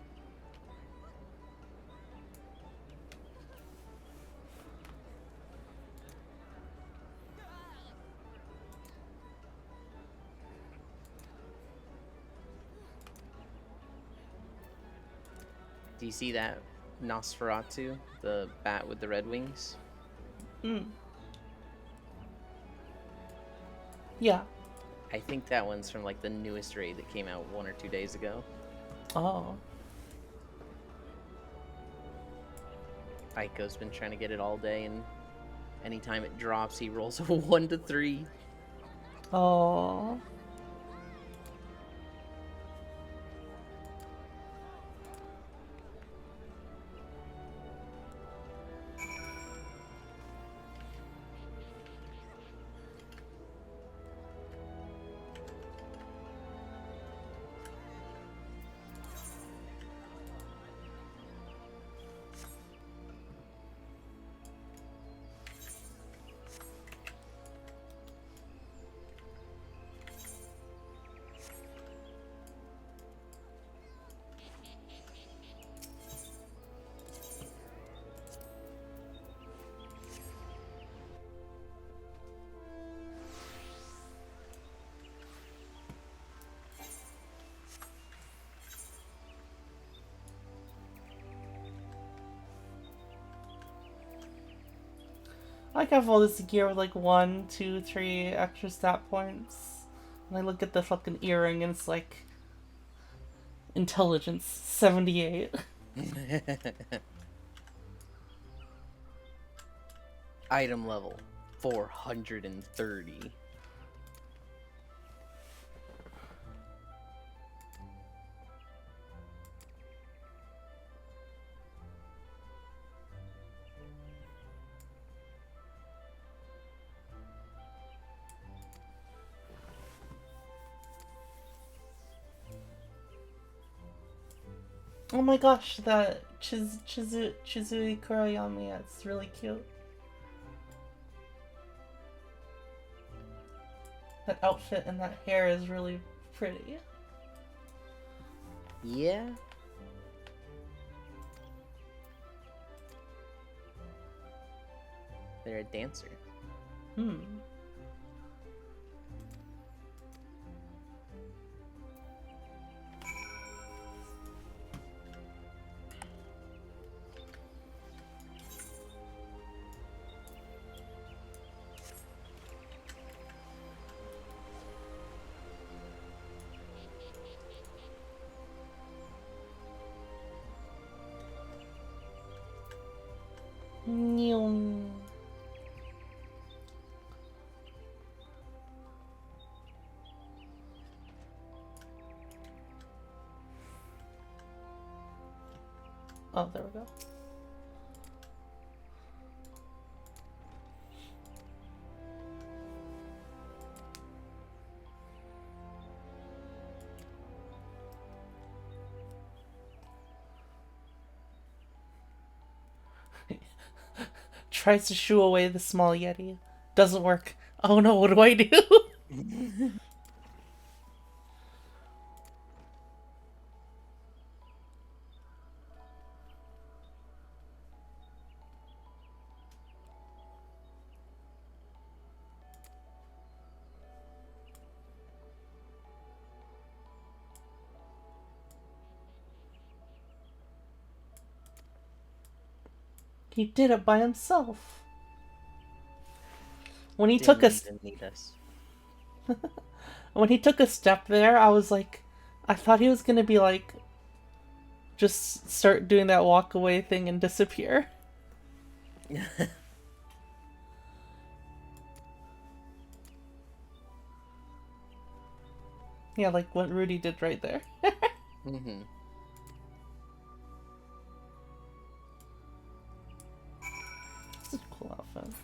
Do you see that Nosferatu, the bat with the red wings? Yeah. I think that one's from like the newest raid that came out 1 or 2 days ago. Oh. Aiko's been trying to get it all day, and anytime it drops, he rolls a 1 to 3. Oh. I like have all this gear with like 1, 2, 3 extra stat points. And I look at the fucking earring and it's like intelligence 78. Item level 430. Oh my gosh, that Chizui Kurayami, it's really cute. That outfit and that hair is really pretty. Yeah. They're a dancer. Oh, there we go. Tries to shoo away the small yeti. Doesn't work. Oh no, what do I do? He did it by himself. When he took a Didn't need us. when he took a step there, I was like, I thought he was gonna be like, just start doing that walk away thing and disappear. Yeah, like what Rudy did right there. Mm-hmm. This is a cool outfit.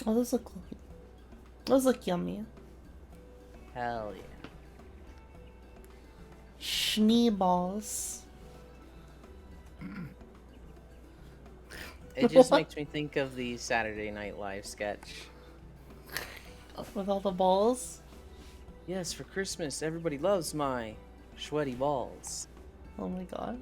Oh, those look yummy. Hell yeah. Schneeballs. It just makes me think of the Saturday Night Live sketch. With all the balls. Yes, for Christmas, everybody loves my sweaty balls. Oh my god.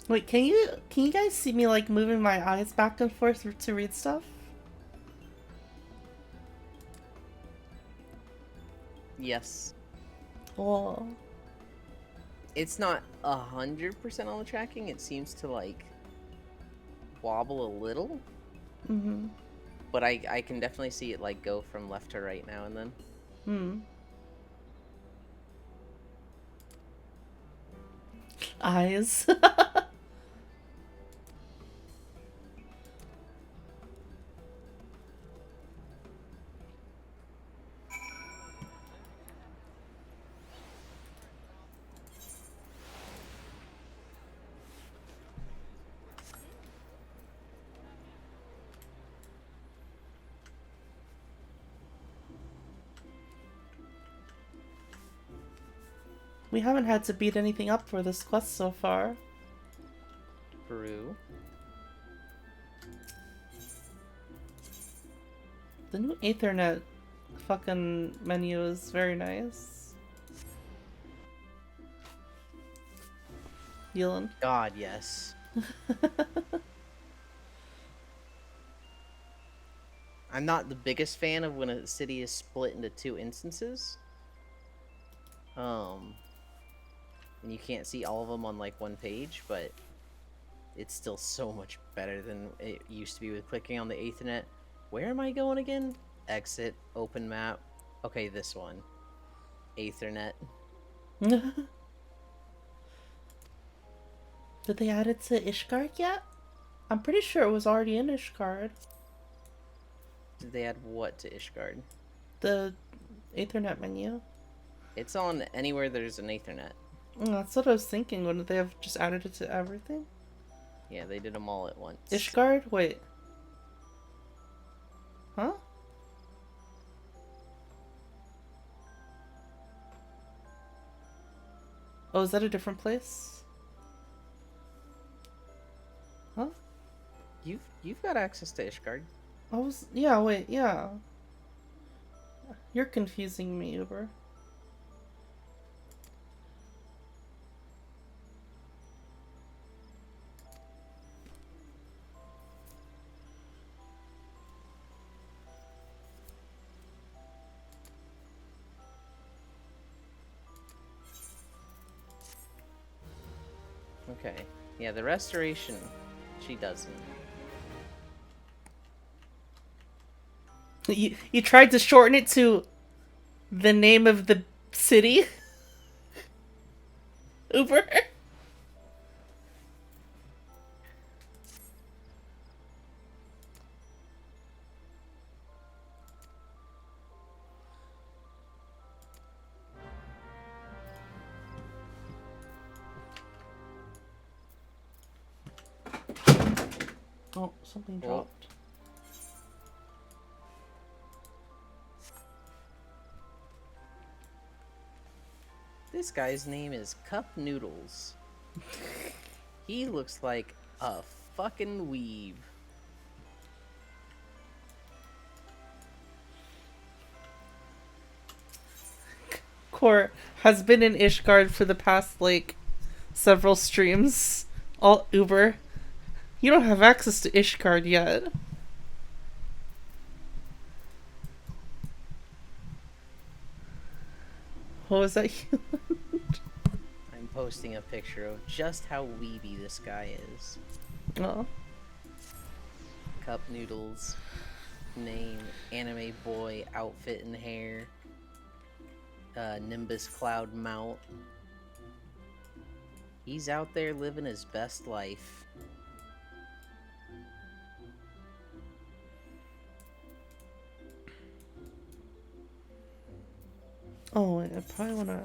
Wait, can you guys see me like moving my eyes back and forth to read stuff? Yes. Oh. It's not 100% on the tracking. It seems to like wobble a little. Mm-hmm. But I can definitely see it like go from left to right now and then. Hmm. Eyes. We haven't had to beat anything up for this quest so far. Brew. The new Ethernet fucking menu is very nice. Yulin. God, yes. I'm not the biggest fan of when a city is split into 2 instances. And you can't see all of them on like one page, but it's still so much better than it used to be with clicking on the Ethernet. Where am I going again? Exit, open map. Okay, this one. Ethernet. Did they add it to Ishgard yet? I'm pretty sure it was already in Ishgard. Did they add what to Ishgard? The Ethernet menu. It's on anywhere there's an Ethernet. That's what I was thinking. Wouldn't they have just added it to everything? Yeah, they did them all at once. Ishgard? Wait. Huh? Oh, is that a different place? Huh? You've got access to Ishgard. Yeah, wait, yeah. You're confusing me, Uber. Okay. Yeah, the restoration, she doesn't. You tried to shorten it to the name of the city? Uber? Oh, something Oh. dropped. This guy's name is Cup Noodles. He looks like a fucking weeb. Core has been in Ishgard for the past, like, several streams. All Uber. You don't have access to Ishgard yet. What was that? I'm posting a picture of just how weeby this guy is. Oh. Cup Noodles. Name, anime boy, outfit and hair. Nimbus Cloud mount. He's out there living his best life. Oh, wait, I probably wanna...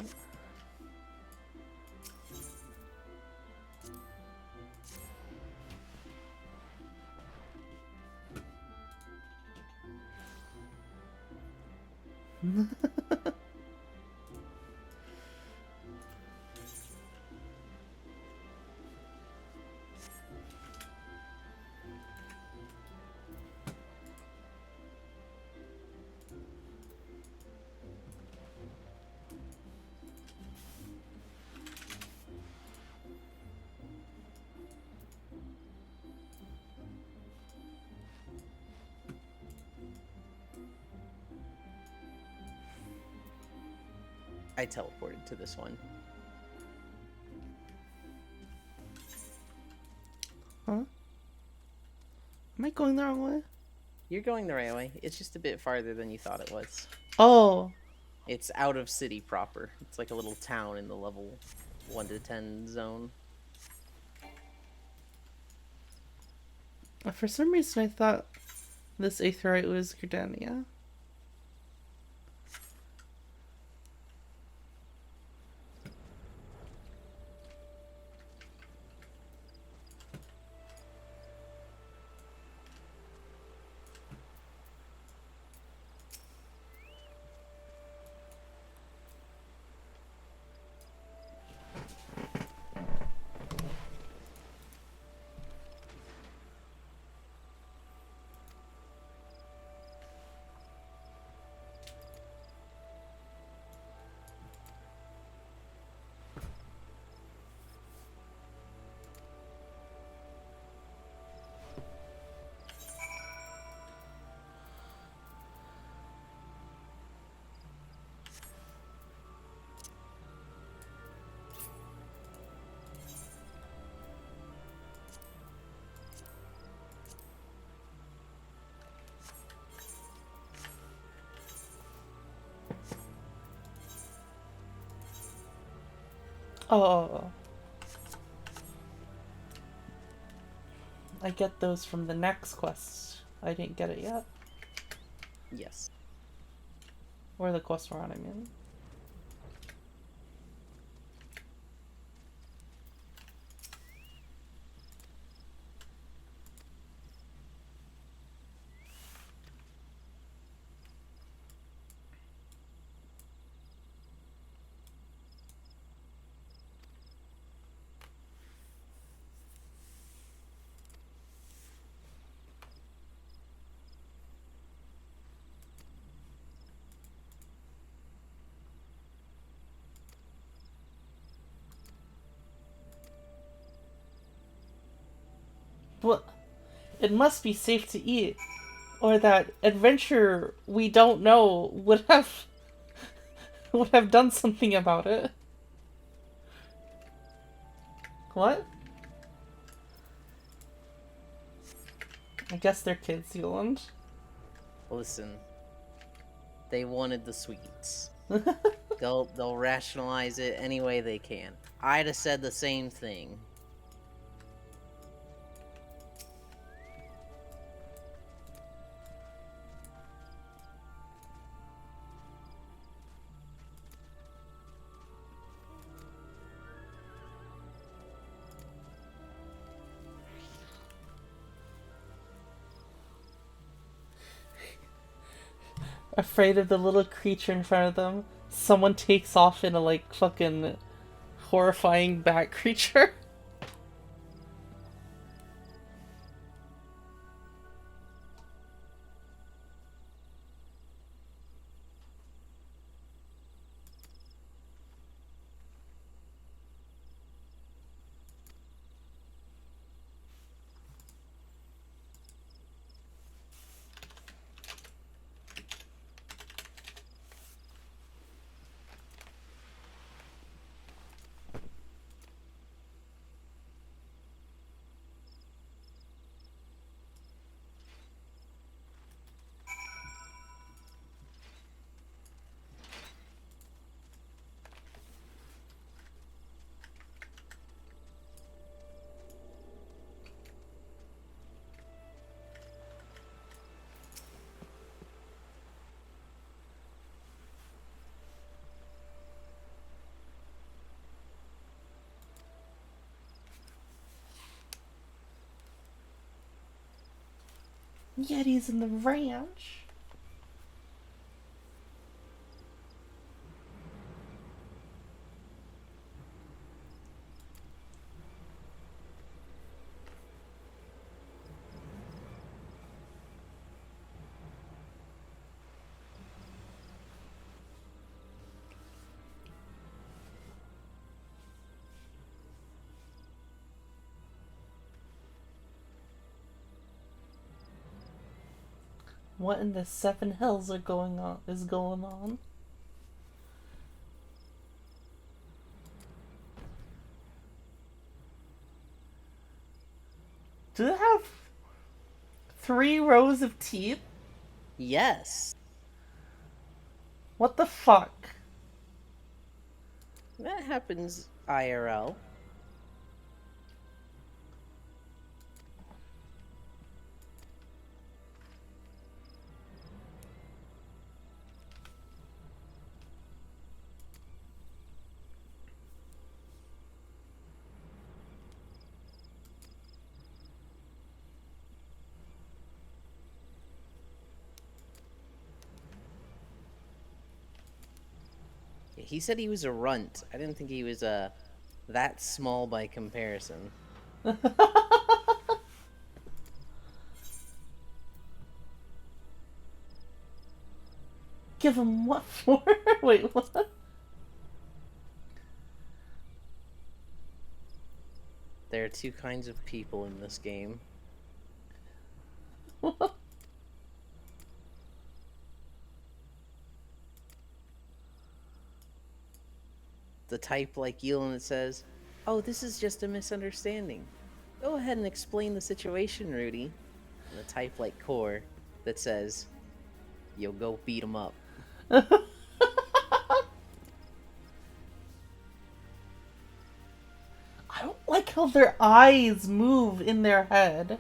I teleported to this one. Huh? Am I going the wrong way? You're going the right way. It's just a bit farther than you thought it was. Oh. It's out of city proper. It's like a little town in the level 1 to 10 zone. For some reason I thought this Aetheryte was Gridania. Oh. I get those from the next quest. I didn't get it yet. Yes. Or the quest we're on, I mean. Well, it must be safe to eat. Or that adventure we don't know would have done something about it. What? I guess they're kids, Zealand. Listen, they wanted the sweets. They'll rationalize it any way they can. I'd have said the same thing. Afraid of the little creature in front of them. Someone takes off in a, like, fucking horrifying bat creature. Yetis in the ranch. What in the Seven Hills is going on? Do they have 3 rows of teeth? Yes. What the fuck? That happens IRL. He said he was a runt. I didn't think he was that small by comparison. Give him what for? Wait, what? There are 2 kinds of people in this game. What? The type like Elon that says, "Oh, this is just a misunderstanding. Go ahead and explain the situation, Rudy." And the type like Core that says, "Yo, go beat him up." like how their eyes move in their head.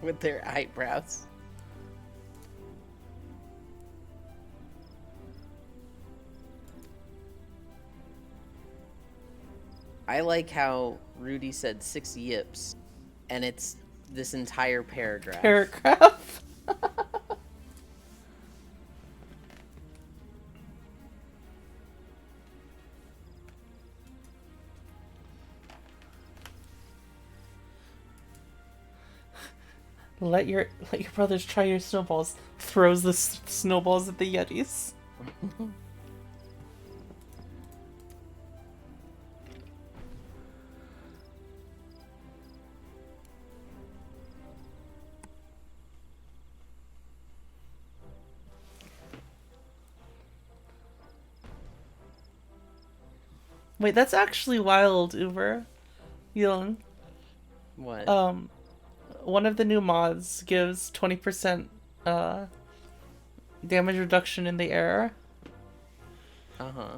With their eyebrows. I like how Rudy said 6 yips, and it's this entire paragraph. Paragraph. Let your brothers try your snowballs. Throws the snowballs at the Yetis. Wait, that's actually wild, Uber. Young. What? One of the new mods gives 20% damage reduction in the air. Uh-huh.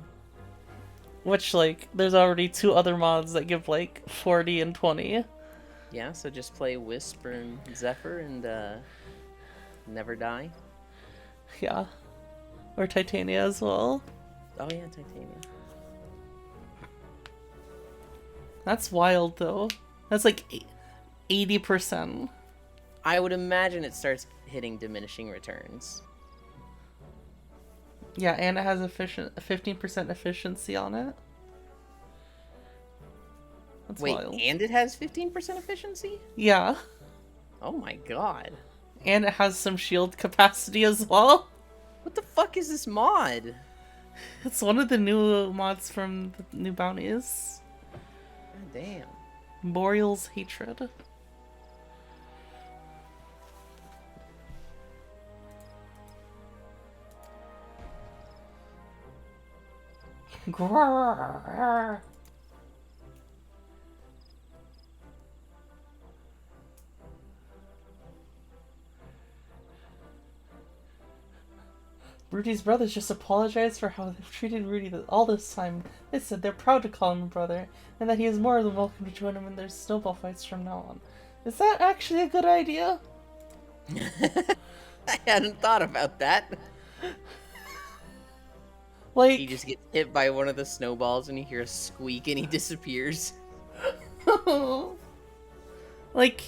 Which, like, there's already 2 other mods that give, like, 40 and 20. Yeah, so just play Whisper and Zephyr and never die. Yeah. Or Titania as well. Oh yeah, Titania. That's wild, though. That's like 80%. I would imagine it starts hitting diminishing returns. Yeah, and it has 15% efficiency on it. That's Wait, wild. and it has 15% efficiency? Yeah. Oh my god. And it has some shield capacity as well. What the fuck is this mod? It's one of the new mods from the new bounties. God damn. Boreal's Hatred. Grrr. Rudy's brothers just apologized for how they've treated Rudy all this time. They said they're proud to call him a brother, and that he is more than welcome to join them in their snowball fights from now on. Is that actually a good idea? I hadn't thought about that. Like, He just gets hit by one of the snowballs and you hear a squeak and he disappears. like,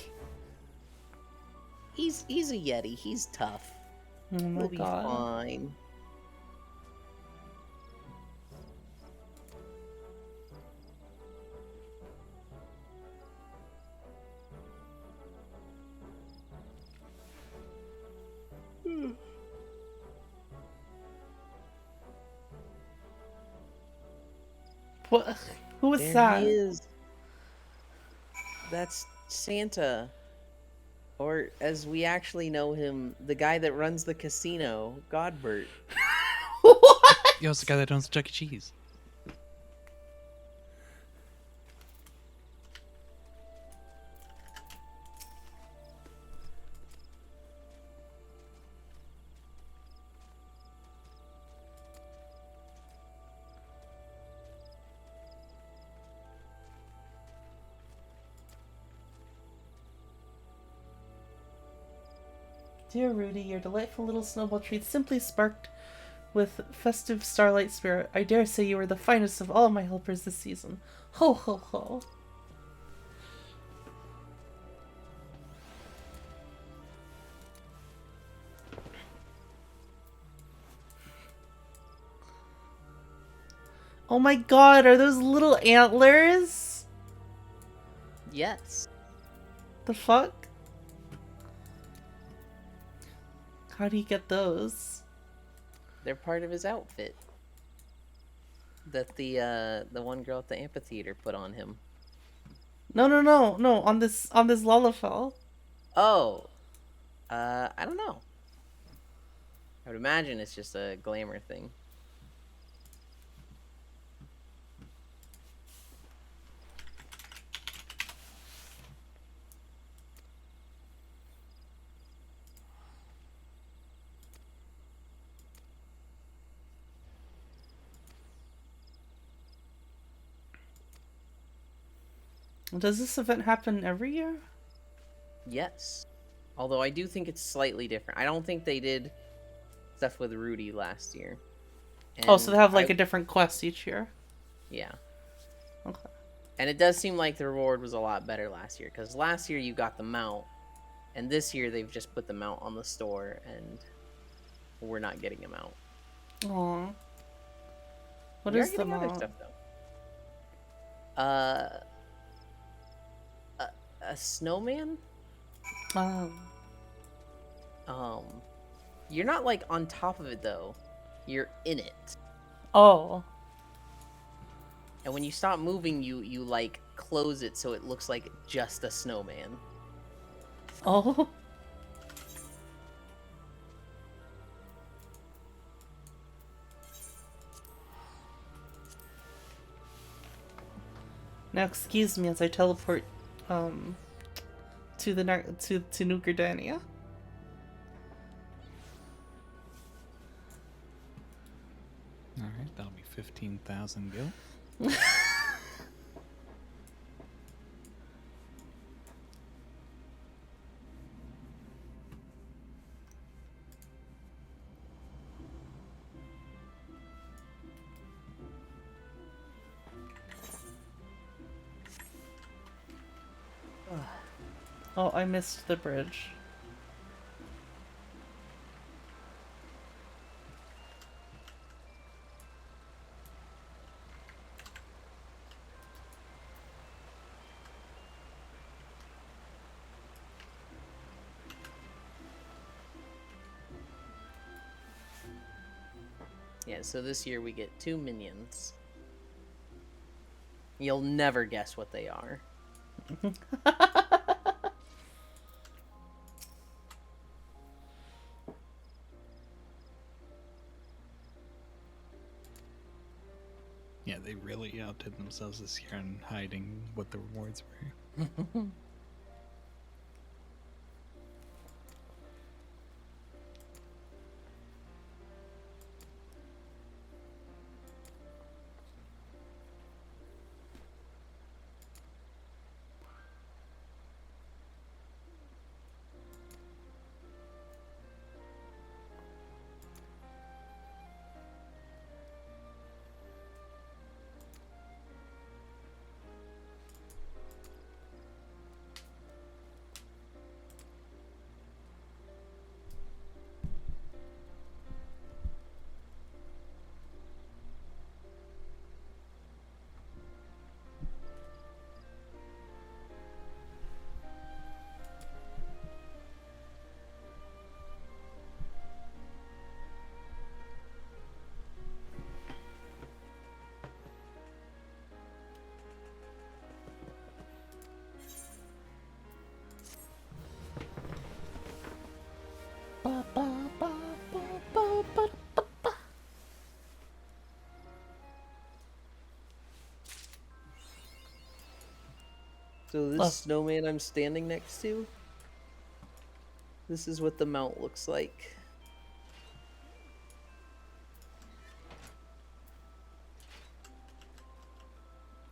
He's a Yeti. He's tough. oh my He'll be god. fine. What? Who was There that? he is. That's Santa. Or, as we actually know him, the guy that runs the casino, Godbert. What? Yo, it's the guy that owns Chuck E. Cheese. Dear Rudy, your delightful little snowball treat simply sparked with festive starlight spirit. I dare say you are the finest of all my helpers this season. Ho ho ho. Oh my god, are those little antlers? Yes. The fuck? How do you get those? They're part of his outfit. That the one girl at the amphitheater put on him. No, on this Lalafell. Oh. I don't know. I would imagine it's just a glamour thing. Does this event happen every year? Yes. Although I do think it's slightly different. I don't think they did stuff with Rudy last year. Oh, so they have like I- a different quest each year. Yeah. Okay. And it does seem like the reward was a lot better last year, because last year you got the mount, and this year they've just put the mount on the store, and we're not getting a mount. Aw. What We are is the getting other mount? stuff though. A snowman. Um. You're not like on top of it though. You're in it. Oh. And when you stop moving, you like close it so it looks like just a snowman. Oh. Now excuse me as I teleport to New Gridania. Alright, that'll be 15,000 gil. Oh, I missed the bridge. Yeah, so this year we get 2 minions. You'll never guess what they are. Yeah, they really outdid themselves this year in hiding what the rewards were. Ba, ba, ba, ba, ba, ba, ba, ba. So this Oh. snowman I'm standing next to, this is what the mount looks like.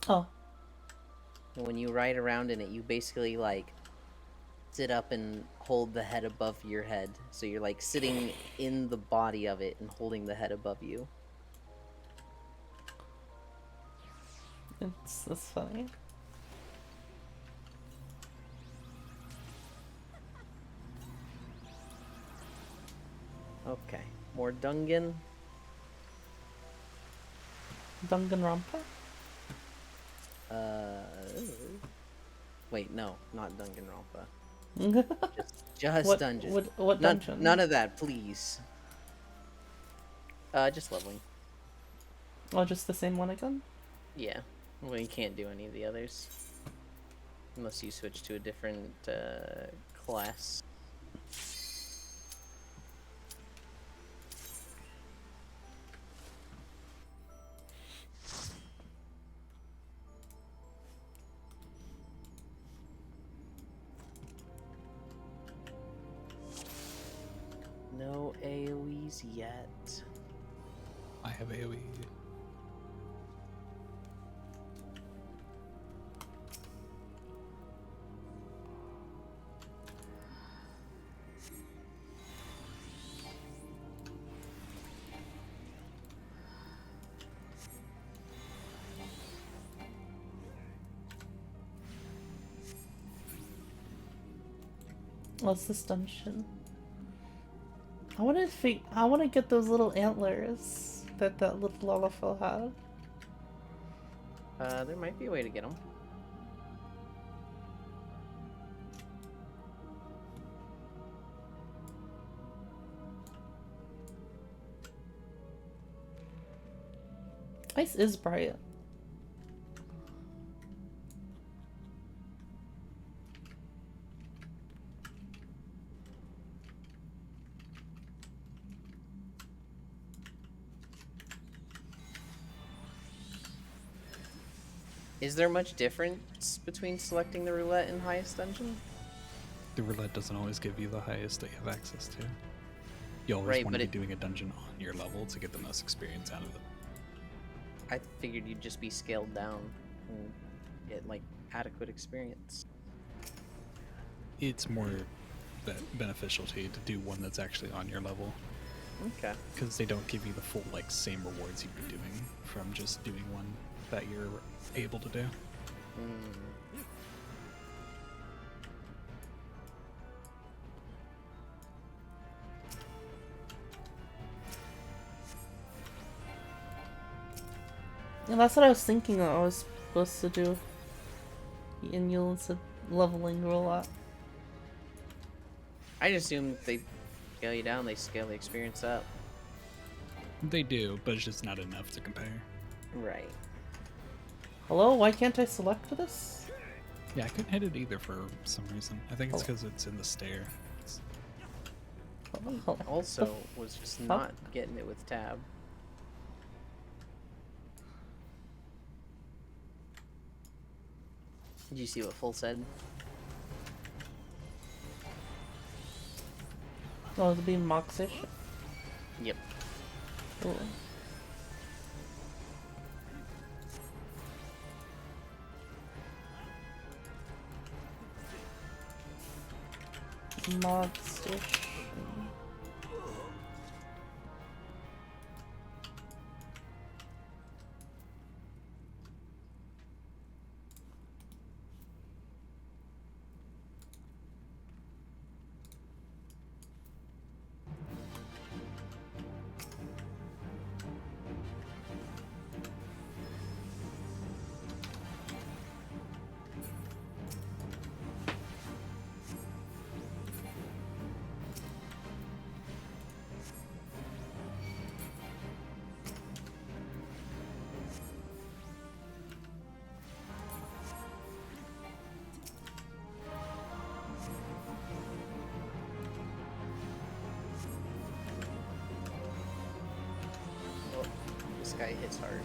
Oh. And when you ride around in it, you basically like sit up and hold the head above your head. So you're like sitting in the body of it and holding the head above you. That's funny. Okay, more Dungan. Danganronpa? Wait, no, not Danganronpa. Just What dungeon. what dungeon? None of that, please. Just leveling. Oh, just the same one again? Yeah, well, you can't do any of the others unless you switch to a different class. No AoEs yet. I have AoE. What's this dungeon? I want to get those little antlers that little Lalafell had. There might be a way to get them. Ice is bright. Is there much difference between selecting the roulette and highest dungeon? The roulette doesn't always give you the highest that you have access to. You always Right, want to but be doing a dungeon on your level to get the most experience out of it. I figured you'd just be scaled down and get like adequate experience. It's more beneficial to you to do one that's actually on your level, Okay. because they don't give you the full like same rewards you'd be doing from just doing one that you're able to do. Mm. And that's what I was thinking that I was supposed to do. And you'll said leveling roulette. I just assume if they scale you down, they scale the experience up. They do, but it's just not enough to compare. Right. Hello? Why can't I select this? Yeah, I couldn't hit it either for some reason. I think it's Oh. because it's in the stair. Oh, Also, was just not getting it with tab. Did you see what Full said? oh, it's being moxish. Yep. Cool. Moxish. Oh, this guy hits hard.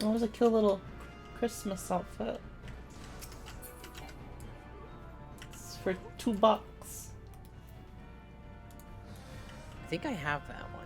Oh, it was a cute little Christmas outfit. It's for $2. I think I have that one.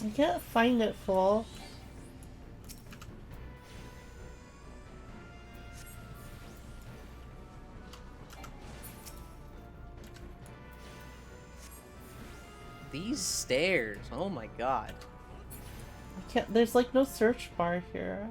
I can't find it full. These stairs. Oh my god. I can't. There's like no search bar here.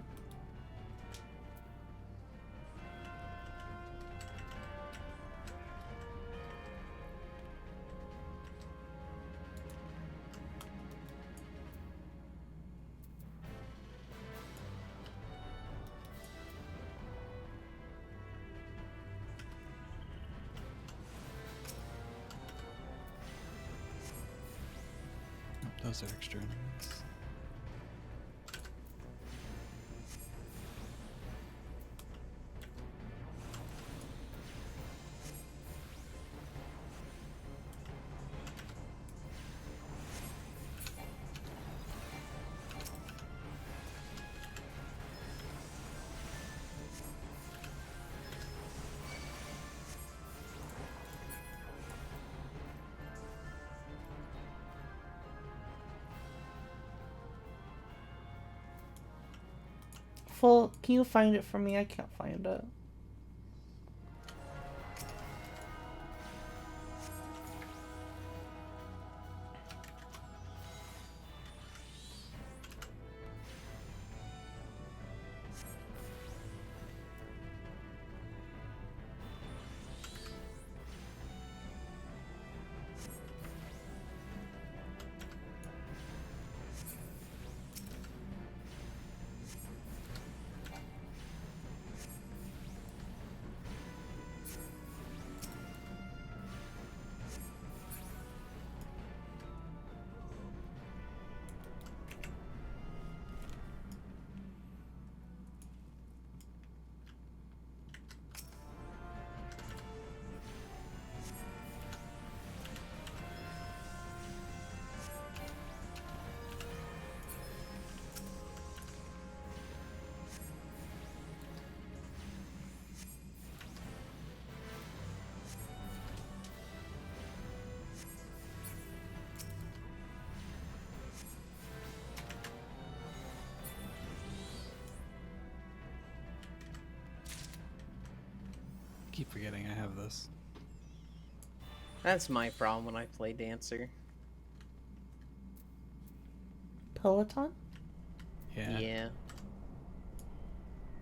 Oh, those are extra enemies. Full. Can you find it for me? I can't find it. Keep forgetting I have this. That's my problem when I play Dancer. Peloton? Yeah. Yeah.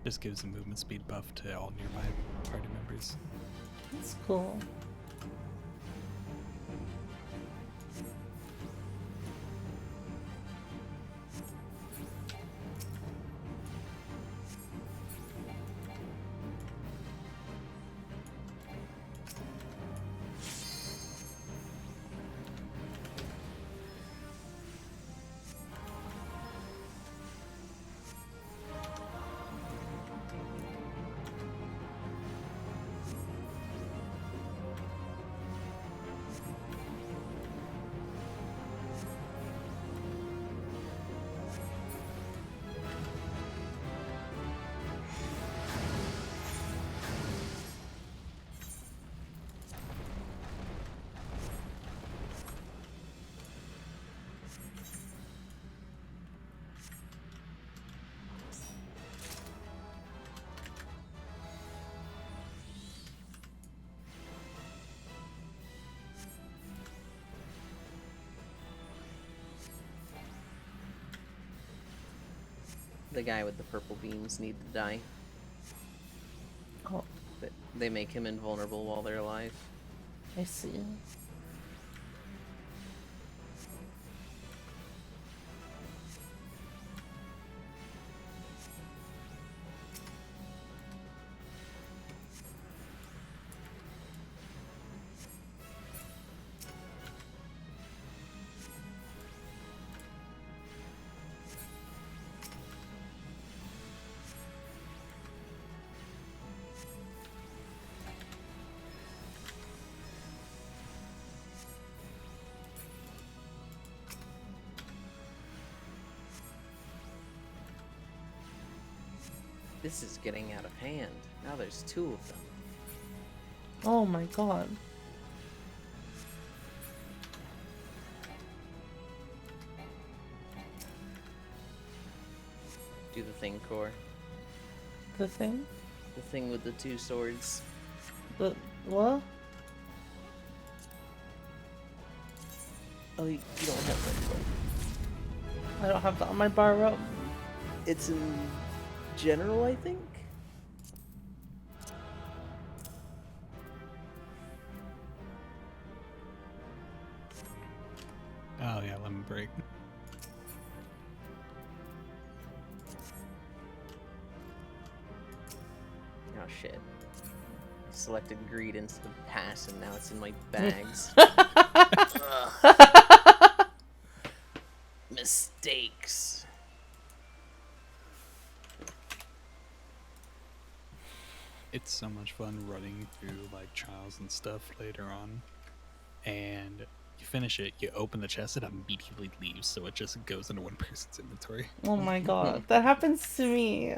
Just gives a movement speed buff to all nearby party members. That's cool. The guy with the purple beams need to die. Oh, They make him invulnerable while they're alive. I see. This is getting out of hand. Now there's 2 of them. Oh my god. thing core. The thing? The thing with the 2 swords. The what? Oh, you don't have that core. I don't have that on my bar up. It's in general, I think? Oh yeah, lemon break. Oh shit. Selected greed instead of pass, and now it's in my bags. Ugh. Mistakes. It's so much fun running through like trials and stuff later on, and you finish it, you open the chest, it immediately leaves, so it just goes into one person's inventory. Oh my god, that happens to me.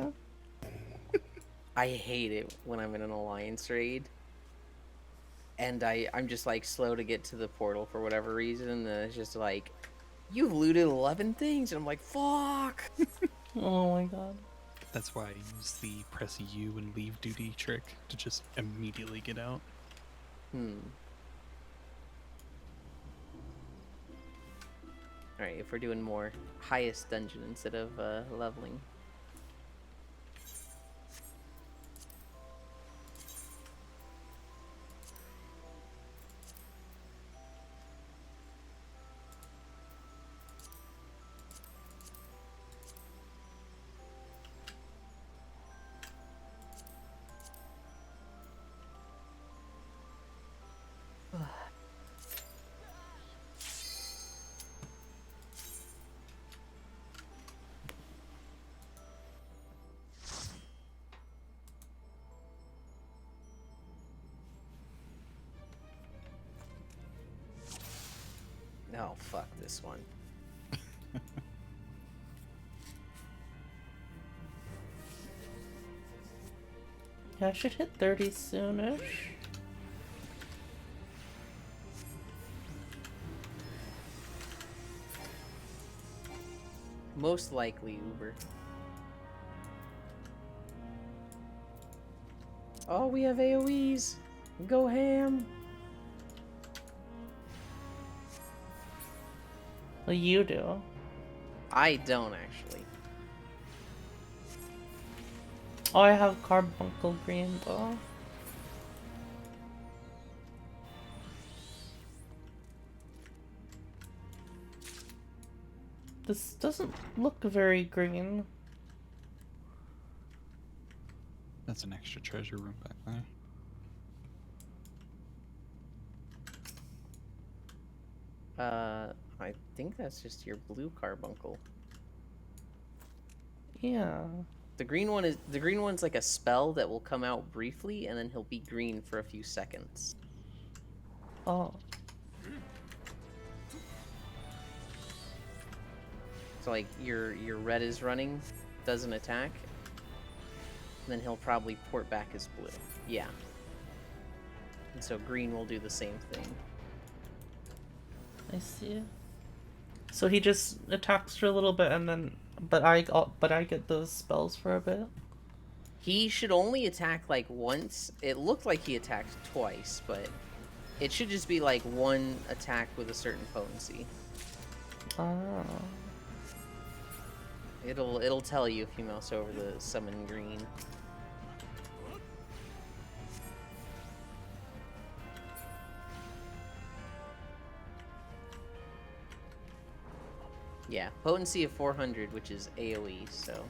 I hate it when I'm in an alliance raid and I'm just like slow to get to the portal for whatever reason, and it's just like, you've looted 11 things, and I'm like, fuck. Oh my god. That's why I use the press U and leave duty trick to just immediately get out. Alright, if we're doing more highest dungeon instead of leveling. Oh, fuck this one. Yeah, I should hit 30 soonish. Most likely Uber. Oh, we have AoEs. Go ham. Well, you do. I don't actually. Oh, I have carbuncle green though. This doesn't look very green. That's an extra treasure room back there. I think that's just your blue carbuncle. Yeah. The green one's like a spell that will come out briefly, and then he'll be green for a few seconds. Oh. So like your red is running, does an attack, and then he'll probably port back as blue. Yeah. And so green will do the same thing. I see. So he just attacks for a little bit and then, but I get those spells for a bit. He should only attack like once. It looked like he attacked twice, but it should just be like one attack with a certain potency. Oh. It'll tell you if you mouse over the summon green. Yeah, potency of 400, which is AoE, so.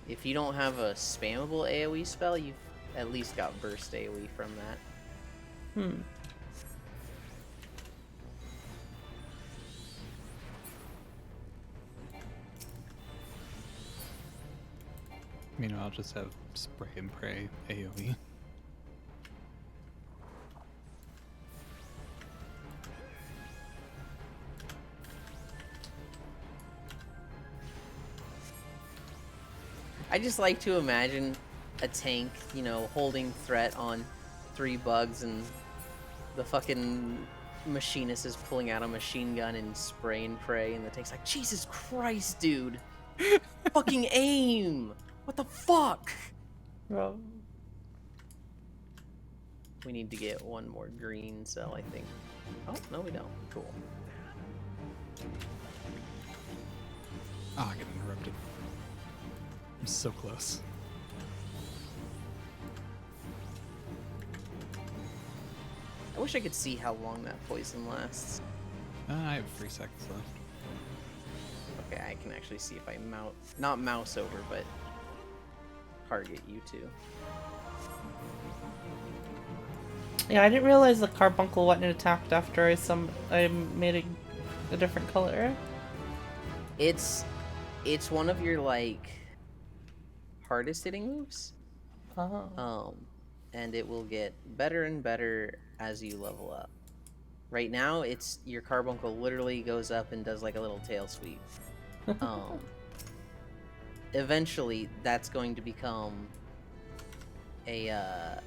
If you don't have a spammable AoE spell, you've at least got burst AoE from that. Meanwhile, I'll just have spray and pray AoE. I just like to imagine a tank, you know, holding threat on 3 bugs and The fucking machinist is pulling out a machine gun and spray and pray, and the tank's like, Jesus Christ, dude! Fucking aim! What the fuck? Bro. We need to get one more green cell, I think. Oh, no we don't. Cool. Oh, I got interrupted. I'm so close. I wish I could see how long that poison lasts. I have 3 seconds left. Okay, I can actually see if I not mouse over, but target you two. Yeah, I didn't realize the carbuncle went and attacked after I made a different color. It's one of your like hardest hitting moves. Oh. And it will get better and better as you level up. Right now, it's your carbuncle literally goes up and does like a little tail sweep. Eventually, that's going to become a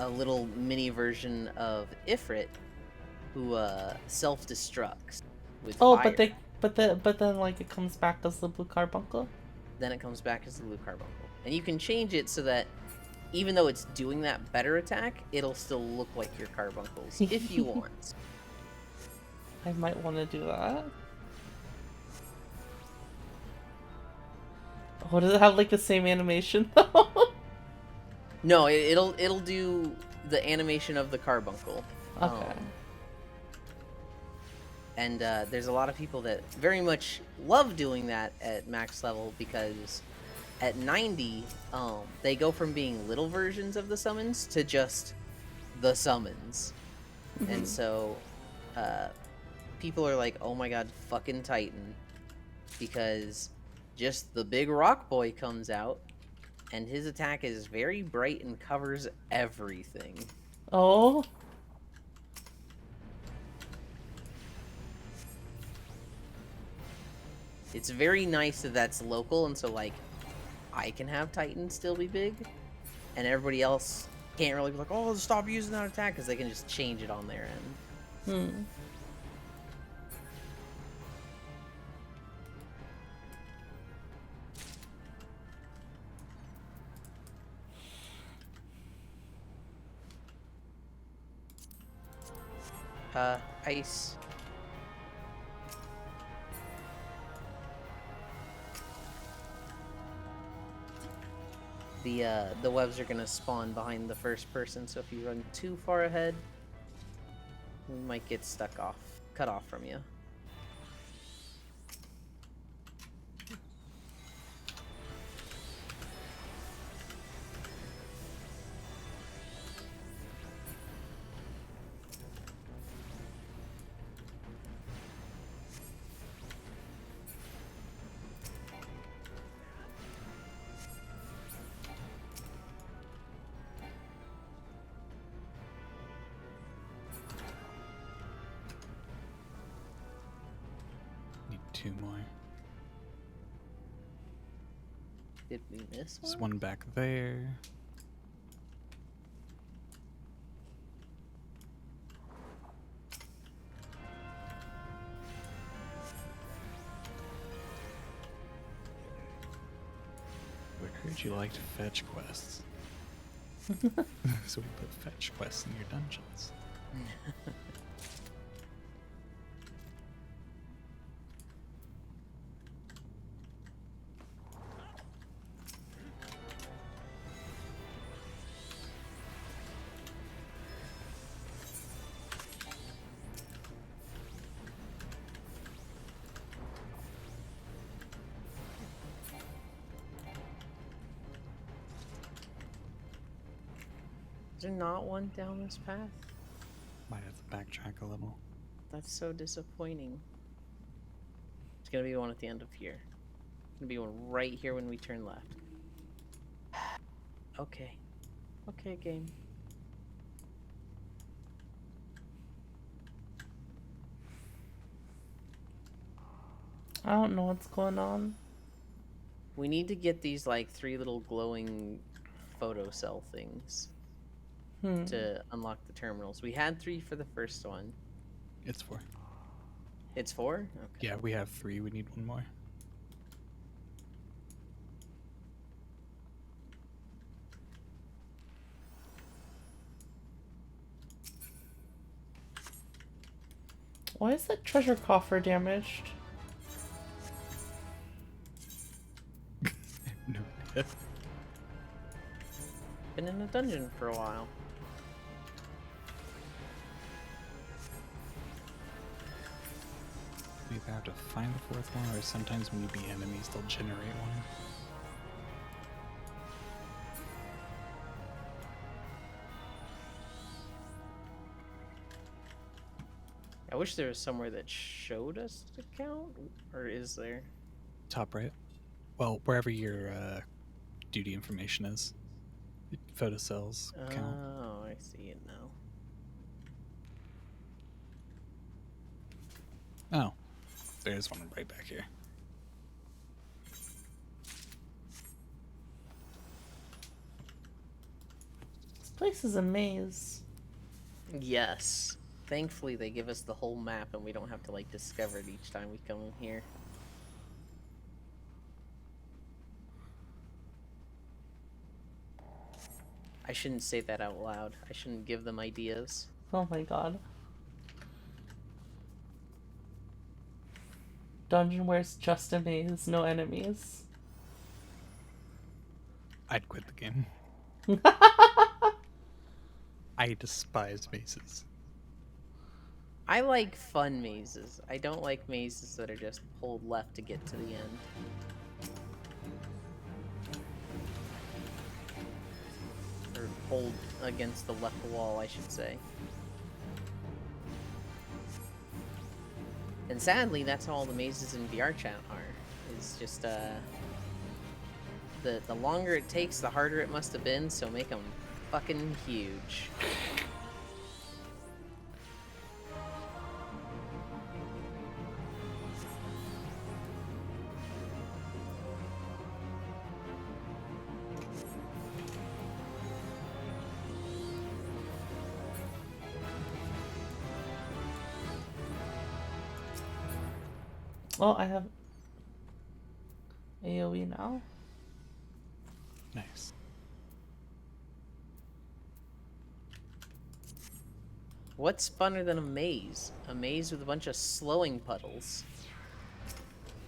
little mini version of Ifrit, who self-destructs with fire. but then like it comes back as the blue carbuncle. Then it comes back as the blue carbuncle, and you can change it so that even though it's doing that better attack, it'll still look like your carbuncles if you want. I might want to do that. Oh, does it have like the same animation though? No, it'll do the animation of the carbuncle. Okay. And there's a lot of people that very much love doing that at max level because at 90, they go from being little versions of the summons to just the summons. Mm-hmm. And so people are like, oh my god, fucking Titan. Because just the big rock boy comes out, and his attack is very bright and covers everything. Oh. It's very nice that that's local, and so like I can have Titan still be big, and everybody else can't really be like, oh, stop using that attack, because they can just change it on their end. Ice. The webs are gonna spawn behind the first person, so if you run too far ahead, we might get cut off from you. Need 2 more. Did we miss There's one? one back there. I heard you like to fetch quests. So we put fetch quests in your dungeons. Is there not one down this path? Might have to backtrack a little. That's so disappointing. There's gonna be one at the end of here. Gonna be one right here when we turn left. Okay. Okay, game. I don't know what's going on. We need to get these like 3 little glowing photo cell things. to unlock the terminals. We had 3 for the first one. It's 4. It's 4? Okay. Yeah, we have 3. We need 1 more. Why is that treasure coffer damaged? No. idea. Been in a dungeon for a while. We either have to find the 4th one, or sometimes when you beat enemies, they'll generate one. I wish there was somewhere that showed us the count, or is there? Top right. Well, wherever your duty information is. Photocells count. Oh, I see it now. Oh, there's one right back here. This place is a maze. Yes. Thankfully, they give us the whole map and we don't have to, like, discover it each time we come in here. I shouldn't say that out loud. I shouldn't give them ideas. Oh my god. Dungeon where it's just a maze, no enemies. I'd quit the game. I despise mazes. I like fun mazes. I don't like mazes that are just pulled left to get to the end. Or pulled against the left wall, I should say. And sadly, that's how all the mazes in VR chat are. Is just, the longer it takes, the harder it must have been, so make them fucking huge. Oh, I have AoE now. Nice. What's funner than a maze? A maze with a bunch of slowing puddles.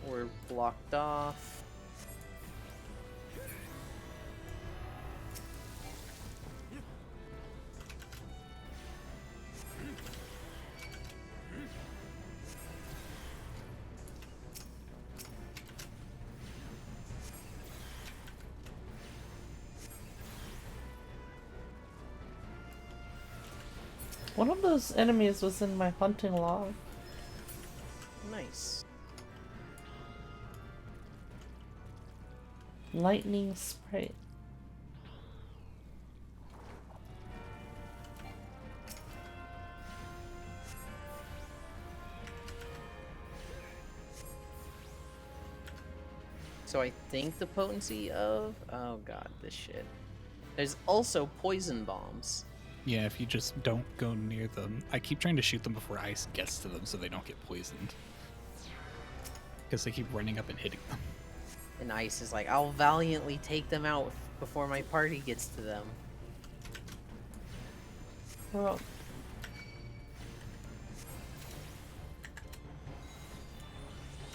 We're blocked off. One of those enemies was in my hunting log. Nice. Lightning sprite. So I think the potency of... Oh god, this shit. There's also poison bombs. Yeah, if you just don't go near them. I keep trying to shoot them before ice gets to them so they don't get poisoned. Because they keep running up and hitting them. And Ice is like, I'll valiantly take them out before my party gets to them. Well,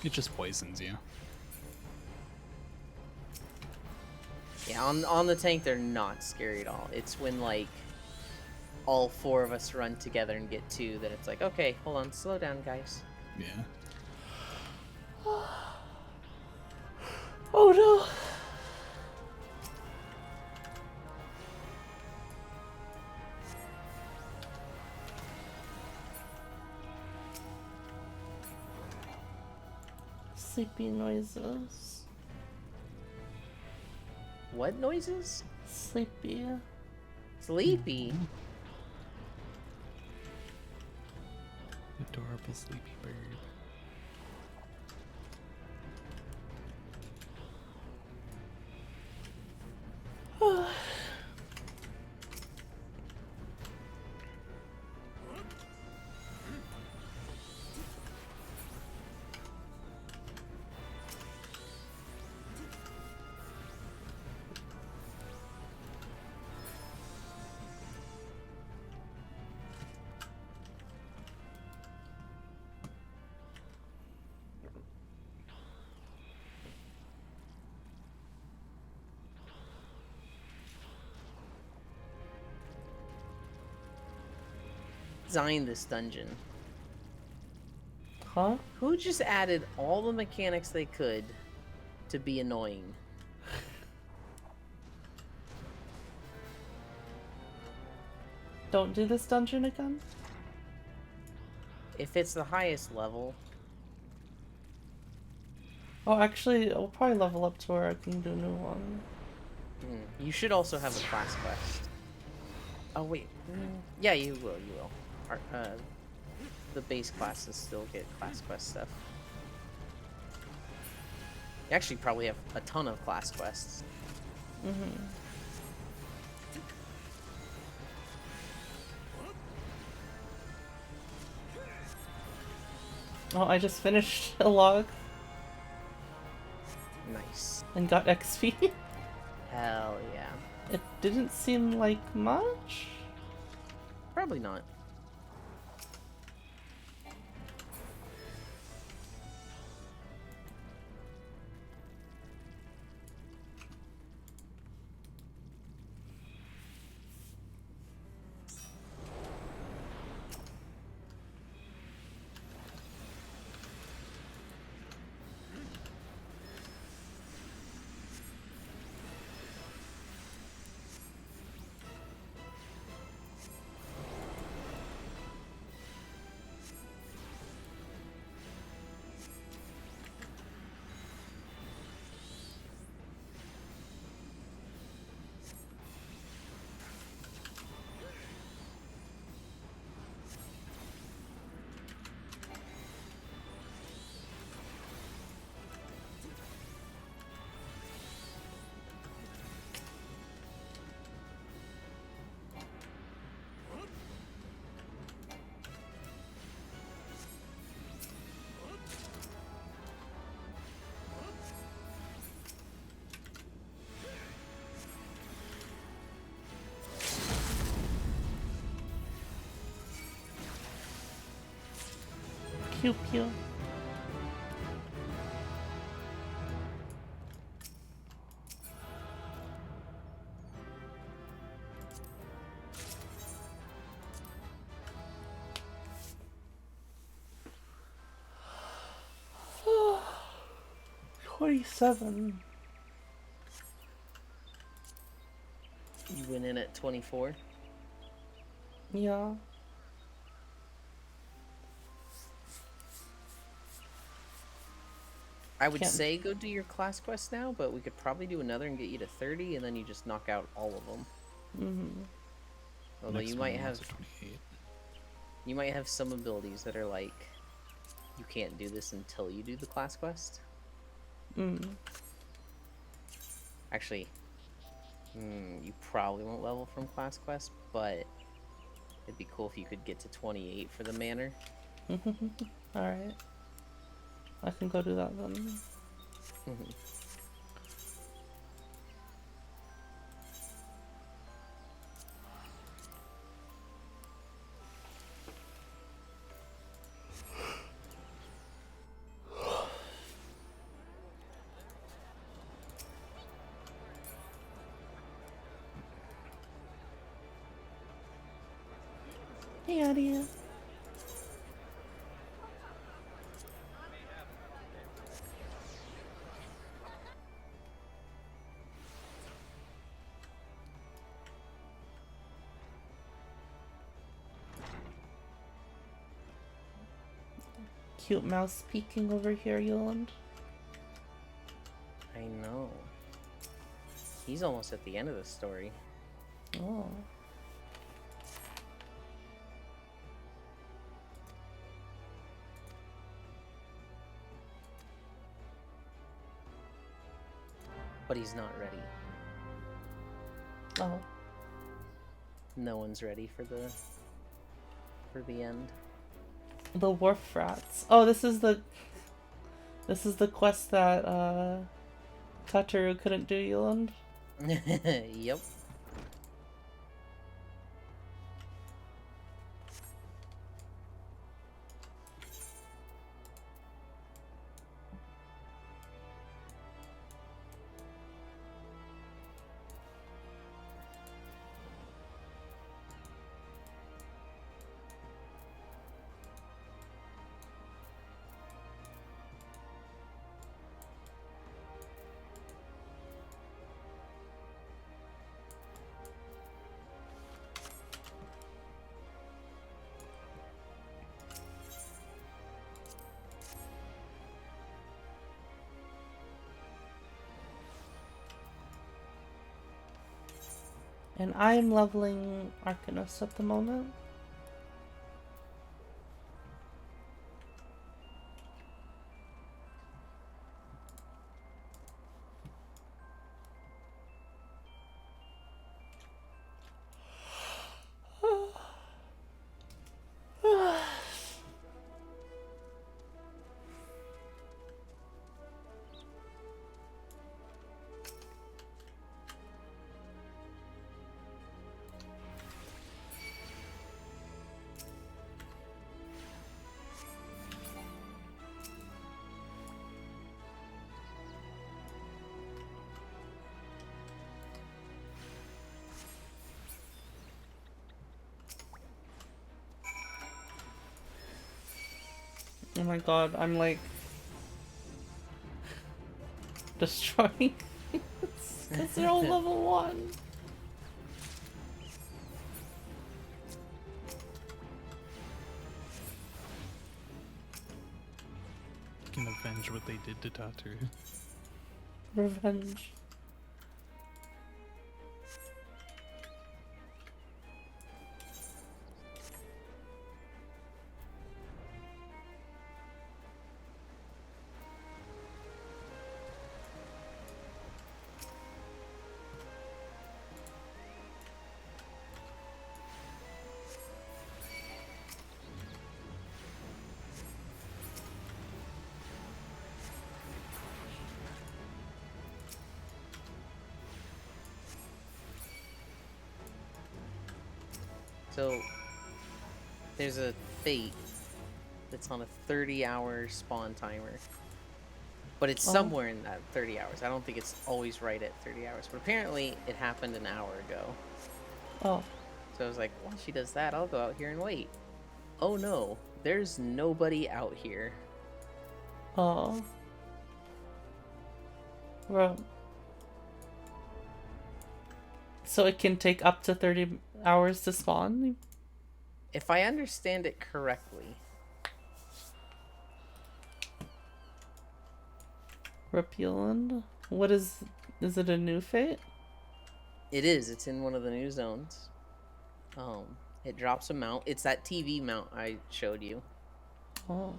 It just poisons you. Yeah, on the tank, they're not scary at all. It's when, like, all 4 of us run together and get 2 that it's like, okay, hold on, slow down, guys. Yeah. oh no! Sleepy noises. What noises? Sleepy. Sleepy. Adorable sleepy bird. designed this dungeon? Huh? Who just added all the mechanics they could to be annoying? Don't do this dungeon again? If it's the highest level, Oh, actually, we'll probably level up to where I can do a new one. you should also have a class quest. Oh wait, yeah, you will. You will. The base classes still get class quest stuff. You actually probably have a ton of class quests. Oh, I just finished a log Nice. and got XP. Hell yeah. It didn't seem like much. Probably not. Pew pew. Oh, 27. You went in at 24. Yeah. I would Can't- say go do your class quest now, but we could probably do another and get you to 30, and then you just knock out all of them. Although Next you one might wants have a 28. you might have some abilities that are like you can't do this until you do the class quest. Actually, you probably won't level from class quest, but it'd be cool if you could get to 28 for the manor. Alright. I can go do that then. Hey, Adia. Cute mouse peeking over here, Yoland. I know. He's almost at the end of the story. Oh. But he's not ready. Oh. No one's ready for the end. The wharf rats. Oh, this is the quest that Tataru couldn't do, Yoland. Yep. And I'm leveling Arcanist at the moment. Oh my god, I'm like destroying things because they're all level 1. Can avenge what they did to Tatu. Revenge. So, there's a fate that's on a 30-hour spawn timer. But it's somewhere in that 30 hours. I don't think it's always right at 30 hours. But apparently, it happened an hour ago. Oh. So I was like, while she does that, I'll go out here and wait. Oh no, there's nobody out here. Oh. Well. So it can take up to 30 hours to spawn? If I understand it correctly. Repealand? What is it a new fate? It is. It's in one of the new zones. It drops a mount. It's that TV mount I showed you. Oh.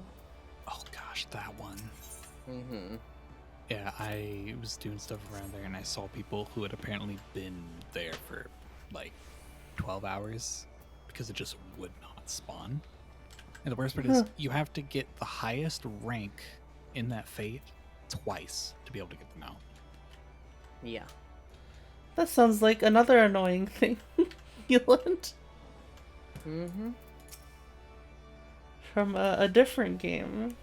Oh gosh, that one. Mm-hmm. Yeah, I was doing stuff around there and I saw people who had apparently been there for like 12 hours because it just would not spawn. And the worst part is you have to get the highest rank in that fate twice to be able to get them out. Yeah. That sounds like another annoying thing you learned. Mm-hmm. From a different game.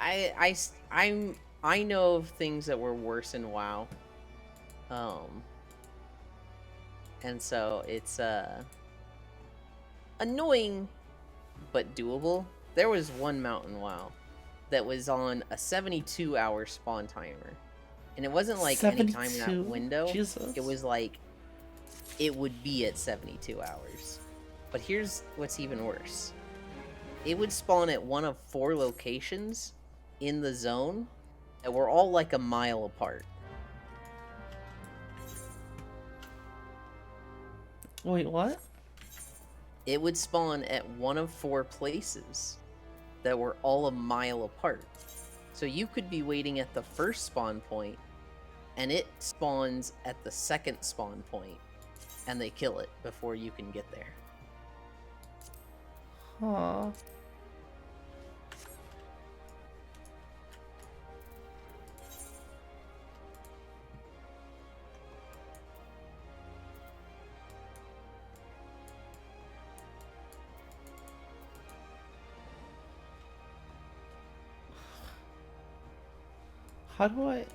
I know of things that were worse in WoW. And so it's annoying but doable. There was one mountain WoW that was on a 72-hour spawn timer. And it wasn't like any time in that 72? window. Jesus. It was like it would be at 72 hours. But here's what's even worse. It would spawn at one of 4 locations in the zone that were all like a mile apart. Wait, what? It would spawn at one of 4 places that were all a mile apart. So you could be waiting at the first spawn point, and it spawns at the second spawn point, and they kill it before you can get there. Huh. How do I...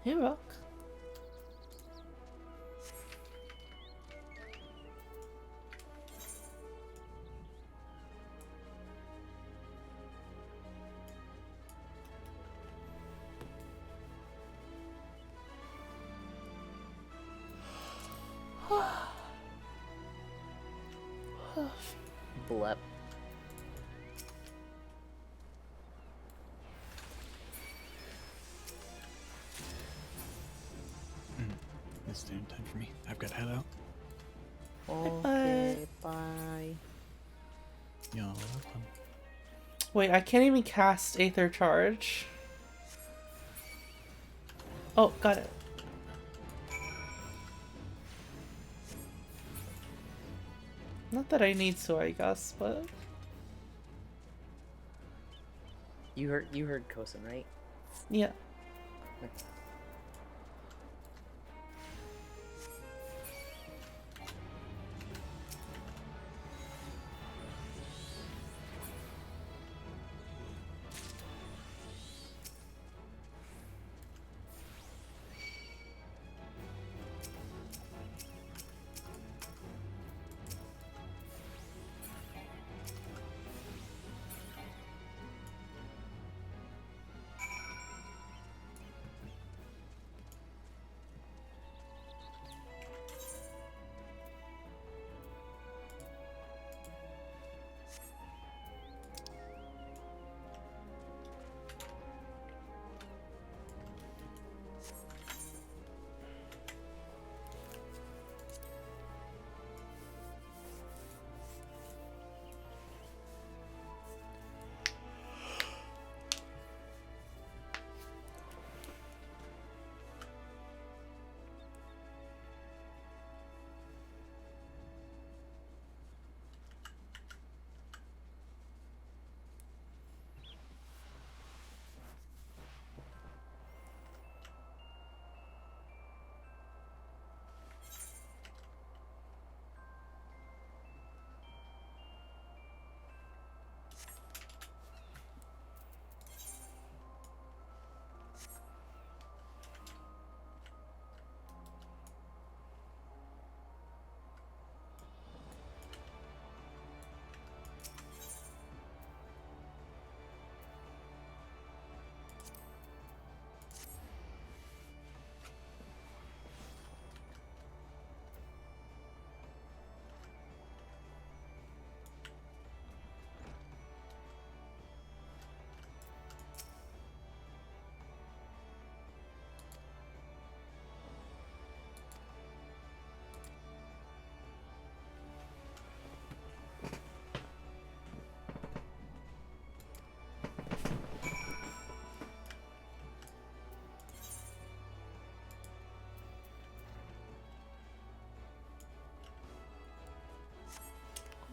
Hey, Rock. Blep. It's dinner time for me. I've got to head out. Okay, bye. Y'all have fun. Wait, I can't even cast Aether Charge. Oh, got it. Not that I need to, I guess, but... You heard Kosen, right? Yeah.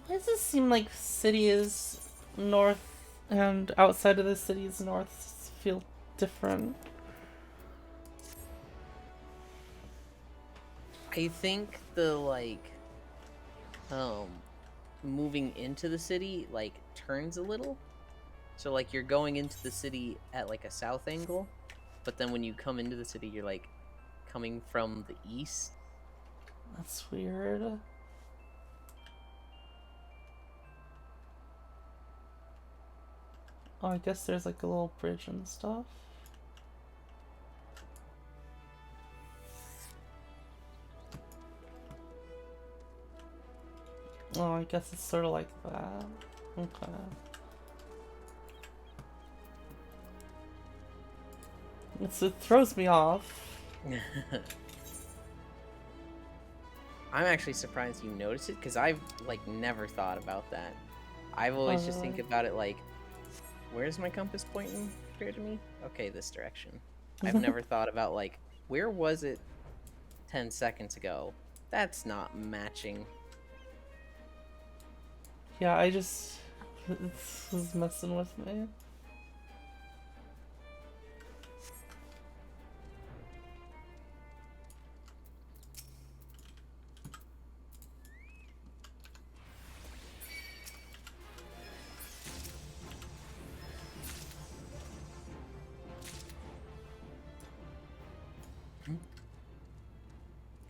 Why does it seem like city is north and outside of the city's north feel different? I think the moving into the city turns a little. So like you're going into the city at like a south angle, but then when you come into the city you're like coming from the east. That's weird. Oh, I guess there's like a little bridge and stuff. Oh, I guess it's sort of like that. Okay. It throws me off. I'm actually surprised you noticed it because I've never thought about that. I've always just think about it like, where's my compass pointing compared to me? Okay, this direction. I've never thought about like, where was it 10 seconds ago? That's not matching. Yeah, this is messing with me.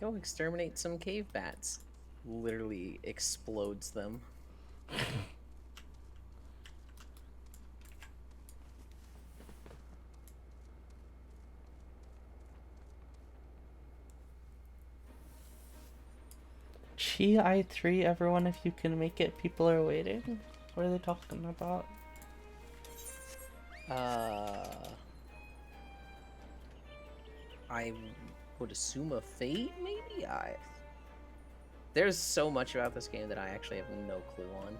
oh, exterminate some cave bats. Literally explodes them. Chi I3, everyone, if you can make it, people are waiting. What are they talking about? I would assume a fate, maybe? There's so much about this game that I actually have no clue on.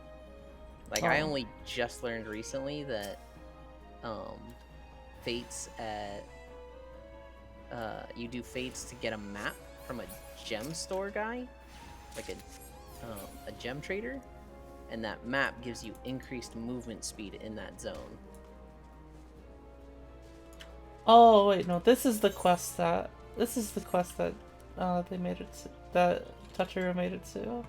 Like, I Oh. only just learned recently that, fates at, you do fates to get a map from a gem store guy, like a gem trader, and that map gives you increased movement speed in that zone. Oh wait, no. This is the quest that they made it to, that Toucher made it to.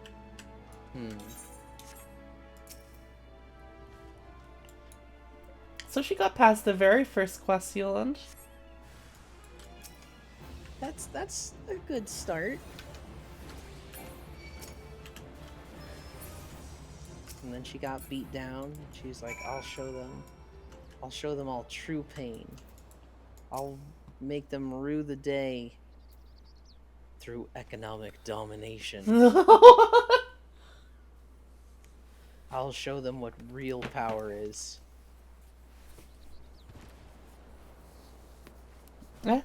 So she got past the very first quest, Yoland. That's a good start. And then she got beat down. She's like, I'll show them all true pain. I'll make them rue the day through economic domination. I'll show them what real power is. Eh?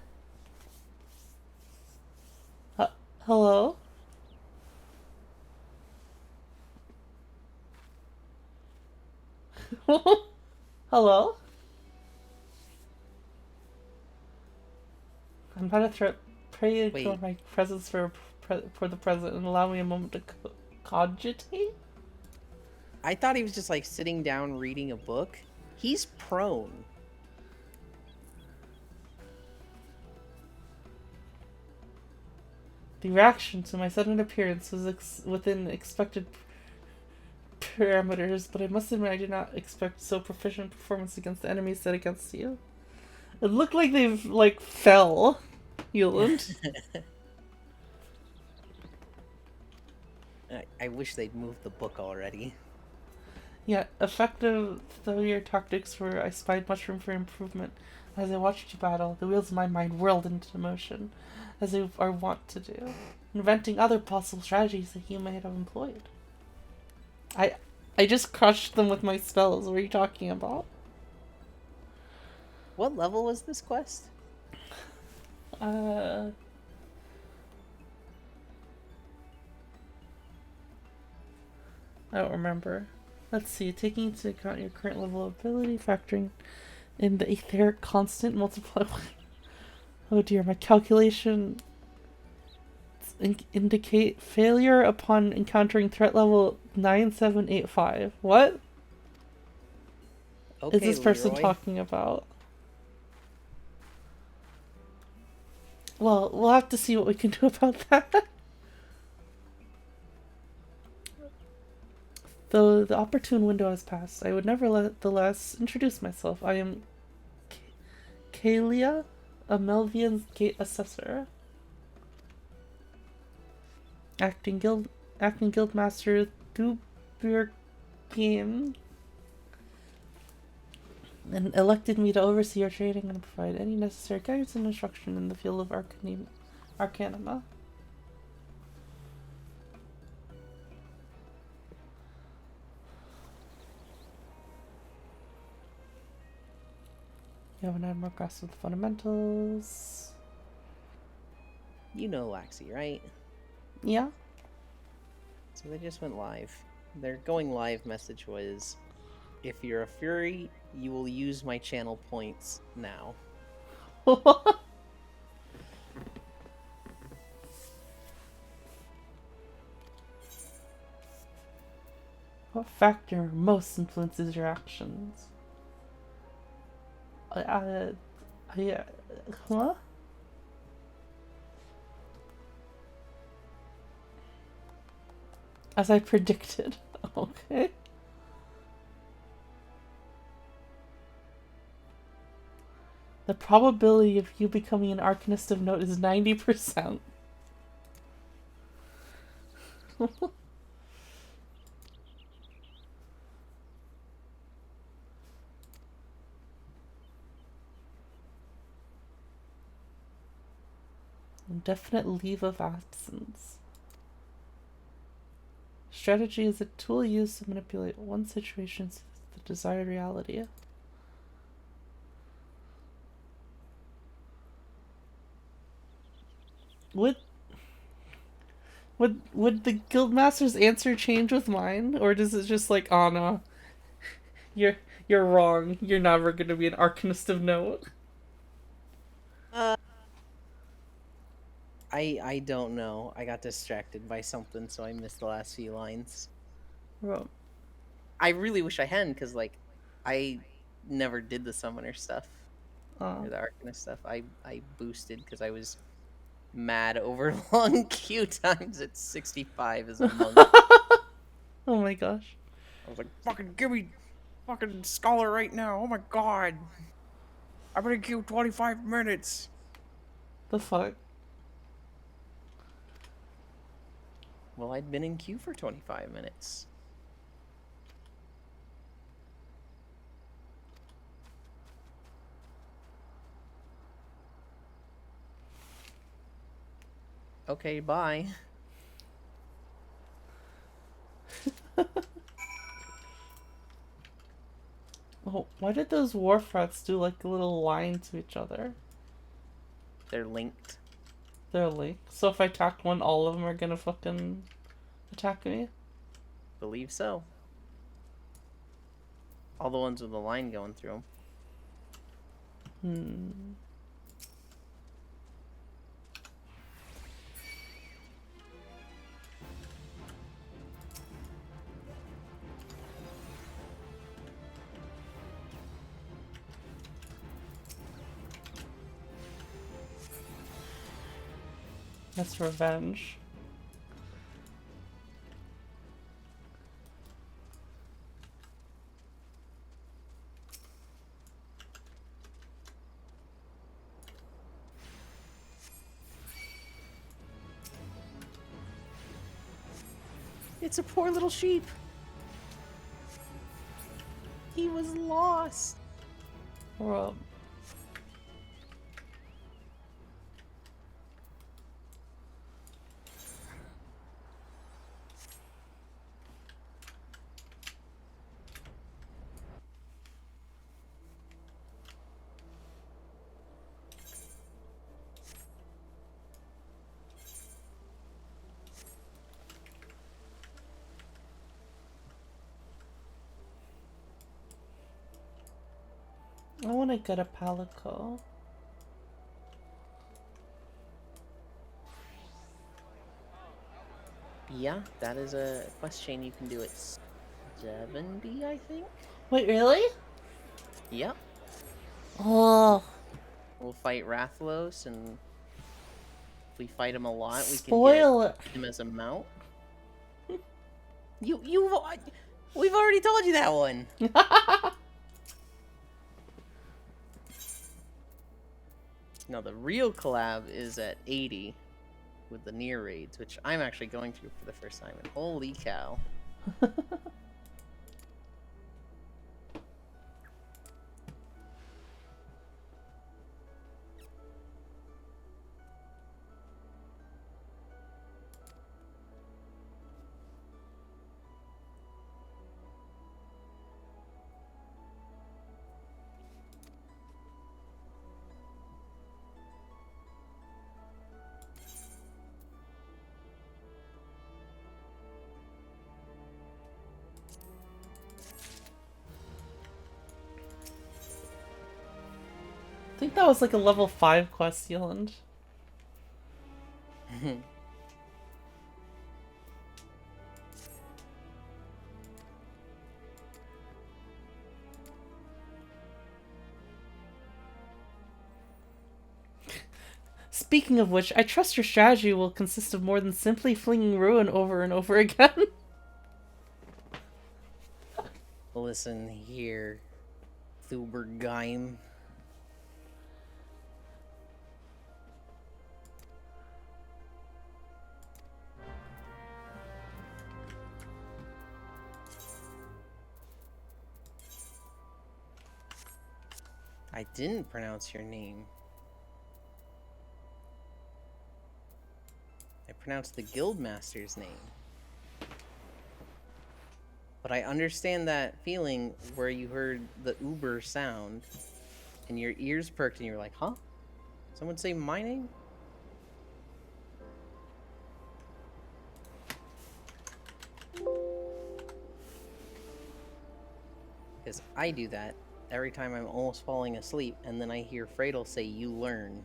Hello? Hello? I'm about to pray for my presence for the present and allow me a moment to cogitate? I thought he was just like sitting down reading a book. He's prone. The reaction to my sudden appearance was within expected parameters, but I must admit I did not expect so proficient performance against the enemies set against you. It looked like they've, like, fell, Euland. I wish they'd moved the book already. Yet, effective though your tactics were, I spied much room for improvement. As I watched you battle, the wheels of my mind whirled into motion, as they are wont to do, inventing other possible strategies that you might have employed. I just crushed them with my spells. What are you talking about? What level was this quest? I don't remember. Let's see. Taking into account your current level of ability, factoring in the etheric constant multiply. Oh dear, my calculations indicate failure upon encountering threat level 9785. What Okay, is this person Leroy. talking about? Well, we'll have to see what we can do about that. Though the opportune window has passed, I would nevertheless introduce myself. I am Kalia, a Melvian Gate Assessor. Acting Guildmaster Thubir Game, and elected me to oversee your training and provide any necessary guidance and instruction in the field of Arcanima. You haven't had more grasp of the fundamentals. You know Laxi, right? Yeah? So they just went live. Their going live message was, if you're a Fury, you will use my channel points now. What factor most influences your actions? Huh? As I predicted. Okay. The probability of you becoming an Arcanist of note is 90%. Indefinite leave of absence. Strategy is a tool used to manipulate one situation to the desired reality. Would would the guildmaster's answer change with mine, or does it just like, oh no, you're you're wrong. You're never gonna be an arcanist of note. I don't know. I got distracted by something, so I missed the last few lines. Well, I really wish I hadn't, because like I never did the summoner stuff or the arcanist stuff. I boosted because I was mad over long queue times at 65 as a monk. oh my gosh. I was like, fucking give me fucking scholar right now. Oh my god. I've been in queue 25 minutes. The fuck? Well, I'd been in queue for 25 minutes. Okay, bye. Oh, why did those wharf rats do like a little line to each other? They're linked. They're linked. So if I attack one, all of them are gonna fucking attack me? Believe so. All the ones with the line going through them. That's revenge. It's a poor little sheep. He was lost. Well, I want to get a palico. Yeah, that is a quest chain you can do at 70, I think. Wait, really? Yep. Oh, We'll fight Rathlos, and if we fight him a lot, we spoil can get him as a mount. We've already told you that one. it. No, the real collab is at 80 with the near raids, which I'm actually going through for the first time. And holy cow. I think that was like a level 5 quest, Yeland. Speaking of which, I trust your strategy will consist of more than simply flinging ruin over and over again. Listen here, Thubergeim. I didn't pronounce your name. I pronounced the Guildmaster's name. But I understand that feeling where you heard the Uber sound and your ears perked and you were like, huh? Someone say my name? Because I do that every time I'm almost falling asleep and then I hear Freydel say, you learn.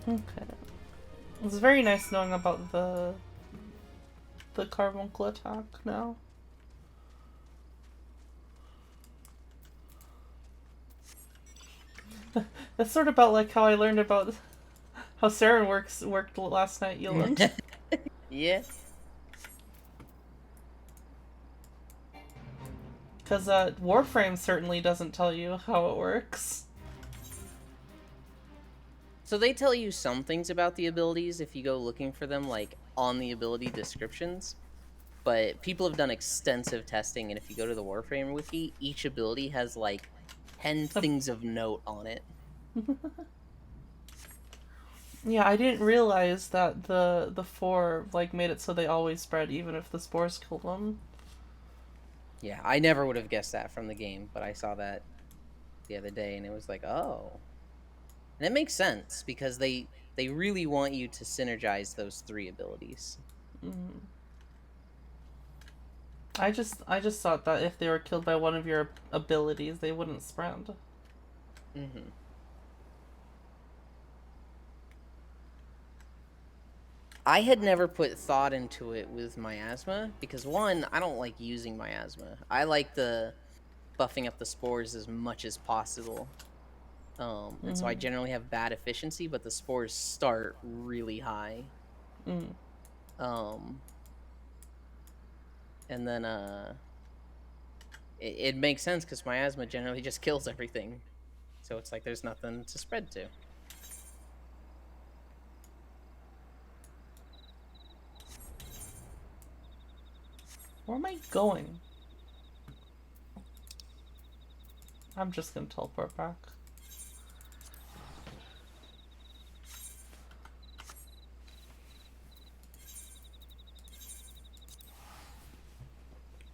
Okay. It's very nice knowing about the carbuncle attack now. That's sort of about like how I learned about how Saren worked last night, Yoland. Yeah. Because Warframe certainly doesn't tell you how it works. So they tell you some things about the abilities if you go looking for them, like, on the ability descriptions. But people have done extensive testing, and if you go to the Warframe wiki, each ability has, like, 10 things of note on it. Yeah, I didn't realize that the four like made it so they always spread even if the spores killed them. Yeah, I never would have guessed that from the game, but I saw that the other day, and it was like, oh. And it makes sense, because they really want you to synergize those 3 abilities. Mm. I just thought that if they were killed by one of your abilities, they wouldn't spread. Mm-hmm. I had never put thought into it with miasma, because one, I don't like using miasma. I like the buffing up the spores as much as possible. And so I generally have bad efficiency, but the spores start really high. Mm. And then it makes sense because miasma generally just kills everything. So it's like there's nothing to spread to. Where am I going? I'm just gonna teleport back.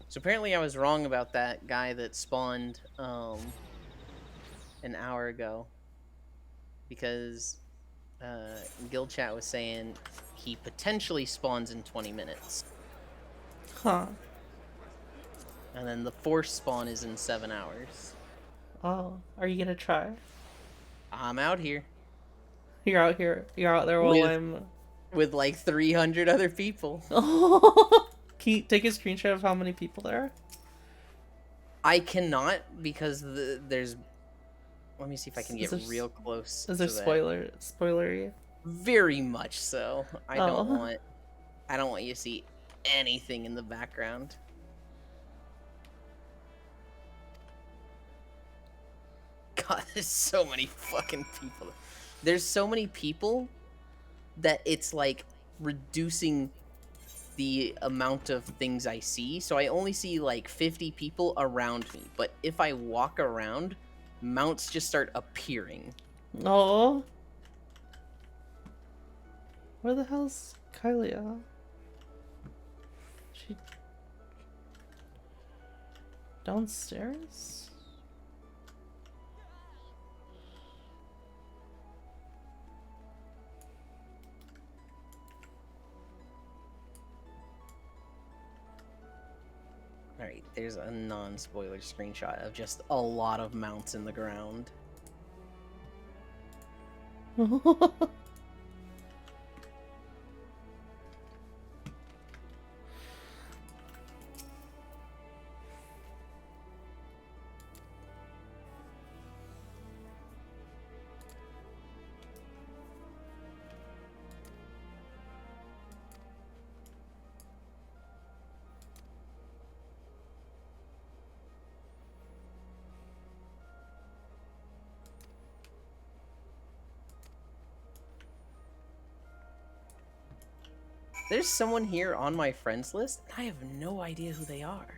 So apparently I was wrong about that guy that spawned an hour ago. Because Guild Chat was saying he potentially spawns in 20 minutes. Huh. And then the force spawn is in 7 hours. Oh, are you gonna try? I'm out here. You're out here. You're out there while I'm. With like 300 other people. Can you take a screenshot of how many people there are? I cannot because there's. Let me see if I can get real close. Is there spoilery? Very much so. I don't want you to see anything in the background. God, there's so many fucking people. There's so many people that it's like reducing the amount of things I see. So I only see like 50 people around me. But if I walk around, mounts just start appearing. Oh. Where the hell's Kylia? She downstairs? Alright, there's a non-spoiler screenshot of just a lot of mounts in the ground. There's someone here on my friends list, and I have no idea who they are.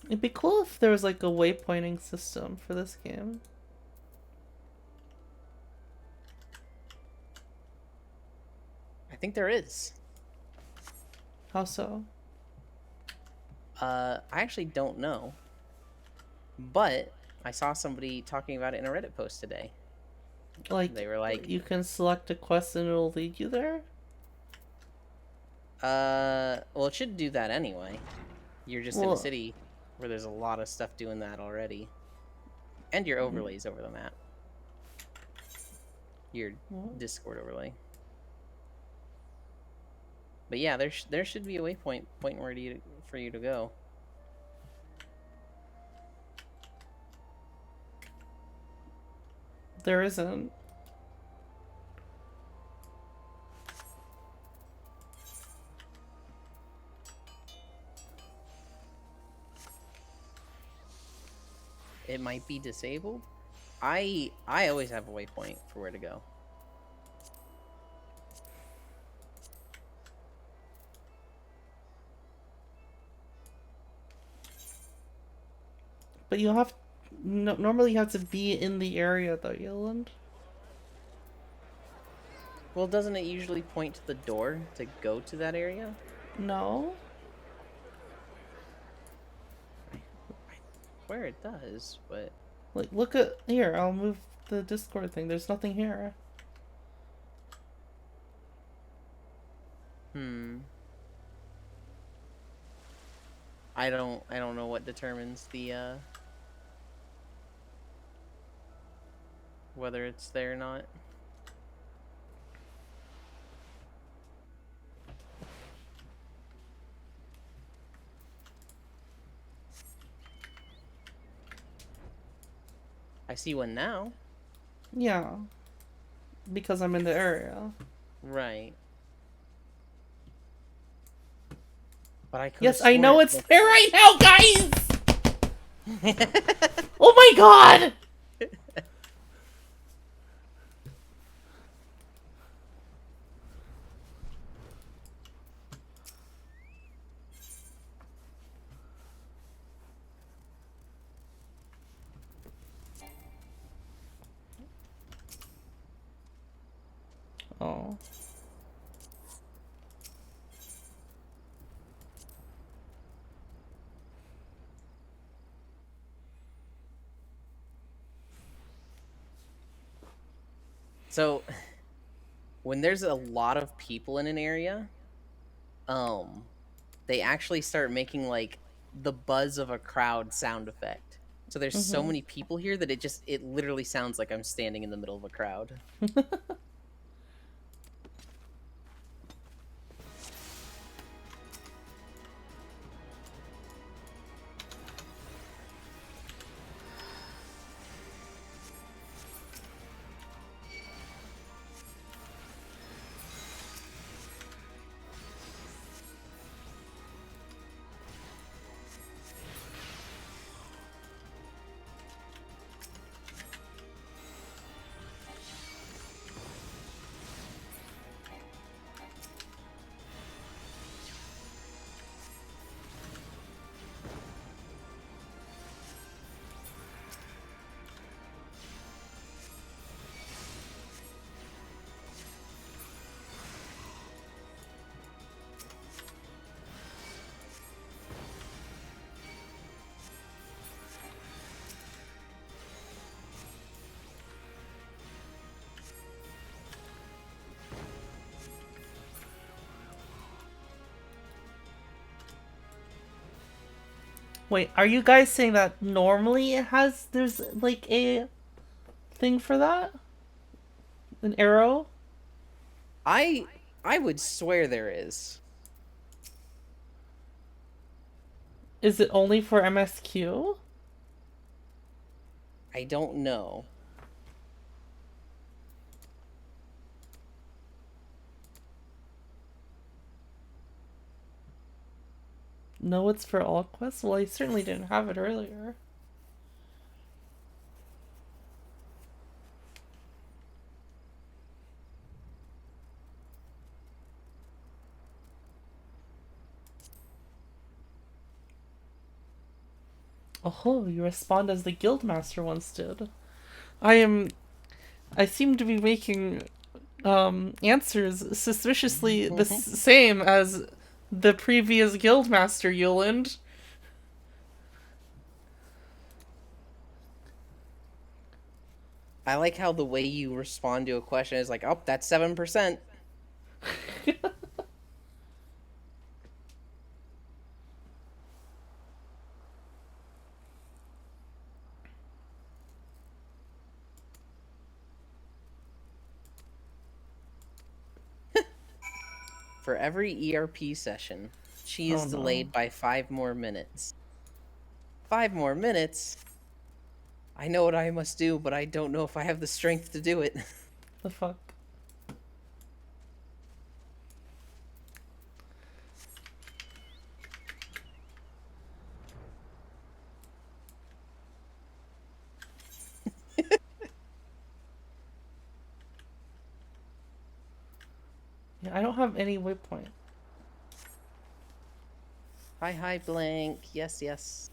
It'd be cool if there was like a waypointing system for this game. I think there is. How so? I actually don't know. But I saw somebody talking about it in a Reddit post today. Like, They were like, you can select a quest and it'll lead you there? well, it should do that anyway. You're just in Well- a city where there's a lot of stuff doing that already. And your overlays over the map. Your What? Discord overlay. But yeah, there should be a waypoint where for you to go. There isn't. It might be disabled. I always have a waypoint for where to go. But you have... No, normally you have to be in the area though, Yoland. Well, doesn't it usually point to the door to go to that area? No? Where it does, but Like, look at... Here, I'll move the Discord thing. There's nothing here. I don't know what determines the whether it's there or not. I see one now. Yeah. Because I'm in the area. Right. But I Yes, I know it's there right now, guys! there. Oh my god! Oh. So, when there's a lot of people in an area, they actually start making like the buzz of a crowd sound effect. So there's so many people here that it literally sounds like I'm standing in the middle of a crowd. Wait, are you guys saying that normally there's like a thing for that? An arrow? I would swear there is. Is it only for MSQ? I don't know. No, it's for all quests? Well, I certainly didn't have it earlier. Oh, you respond as the guildmaster once did. I seem to be making answers suspiciously the same as the previous guildmaster, Yuland. I like how the way you respond to a question is like, oh, that's 7%. For every ERP session, she is delayed by 5 more minutes. 5 more minutes? I know what I must do, but I don't know if I have the strength to do it. The fuck? Yeah, I don't have any waypoint. Hi, blank. Yes, yes.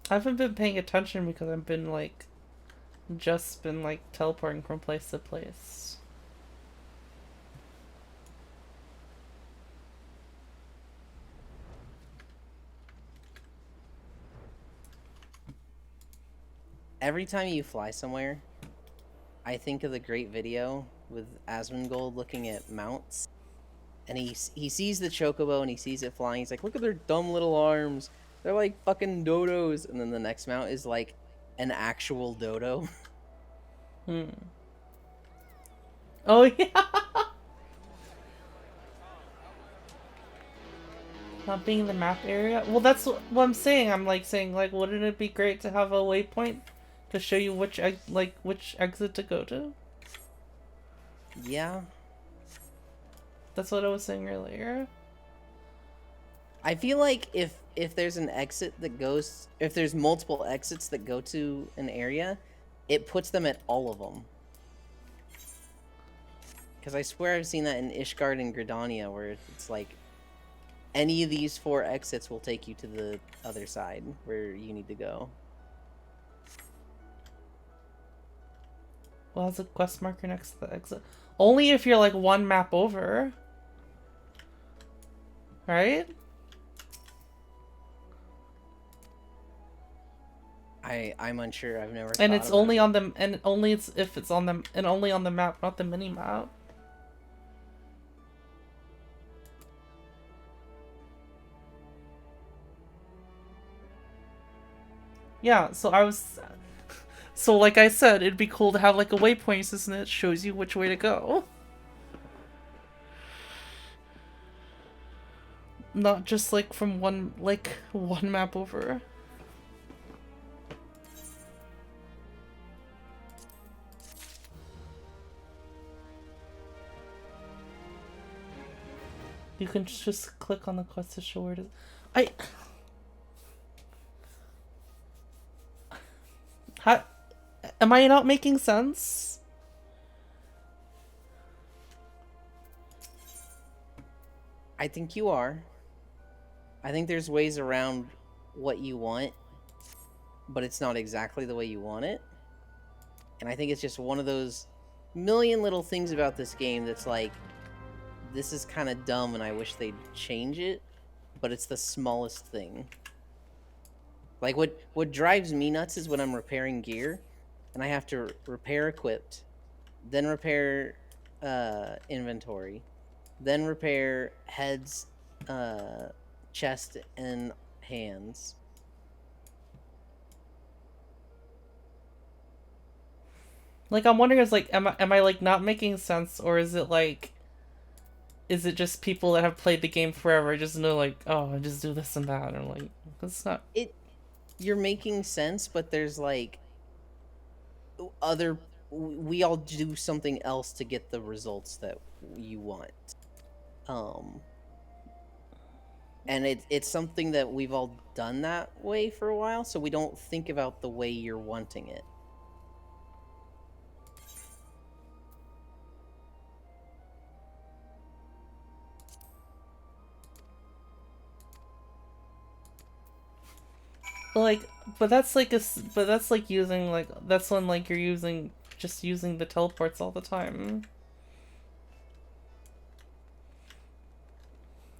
I haven't been paying attention because I've been like just been like teleporting from place to place. Every time you fly somewhere, I think of the great video with Asmongold looking at mounts. And he sees the chocobo and he sees it flying. He's like, look at their dumb little arms. They're like fucking dodos. And then the next mount is like an actual dodo. Hmm. Oh yeah. Not being in the map area? Well, that's what I'm saying. I'm like saying like, wouldn't it be great to have a waypoint to show you which which exit to go to? Yeah. That's what I was saying earlier. I feel like if there's an exit that goes, if there's multiple exits that go to an area, it puts them at all of them. Because I swear I've seen that in Ishgard and Gridania, where it's like, any of these 4 exits will take you to the other side where you need to go. Well, has a quest marker next to the exit. Only if you're like 1 map over. Right? I'm unsure. I've never. And it's only on the and only it's if it's on the and only on the map, not the mini map. Yeah, so so like I said, it'd be cool to have like a waypoint system that shows you which way to go. Not just like from one map over. You can just click on the quest to show where it is. How am I not making sense? I think you are. I think there's ways around what you want, but it's not exactly the way you want it. And I think it's just one of those million little things about this game that's like, this is kind of dumb and I wish they'd change it, but it's the smallest thing. Like what drives me nuts is when I'm repairing gear and I have to repair equipped, then repair inventory, then repair heads, chest and hands. Like, I'm wondering, is like, am I like not making sense, or is it like, is it just people that have played the game forever just know like, oh, I just do this and that, or like, it's not. You're making sense, but there's like other. We all do something else to get the results that you want. Um, and it's something that we've all done that way for a while, so we don't think about the way you're wanting it. Like, but that's like but that's like using like, that's when like you're just using the teleports all the time.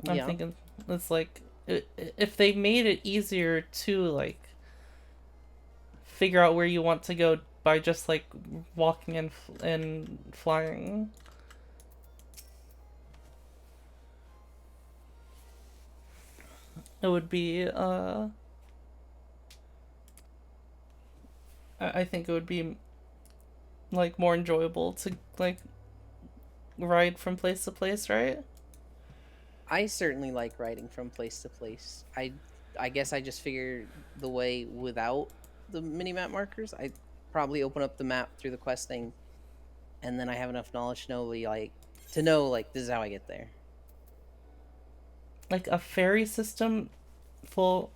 I'm Yeah. thinking it's like, if they made it easier to like figure out where you want to go by just like walking and flying. It would be I think it would be like more enjoyable to like ride from place to place, right? I certainly like riding from place to place. I guess I just figured the way without the mini-map markers. I probably open up the map through the questing, and then I have enough knowledge to know like this is how I get there. Like a ferry system full.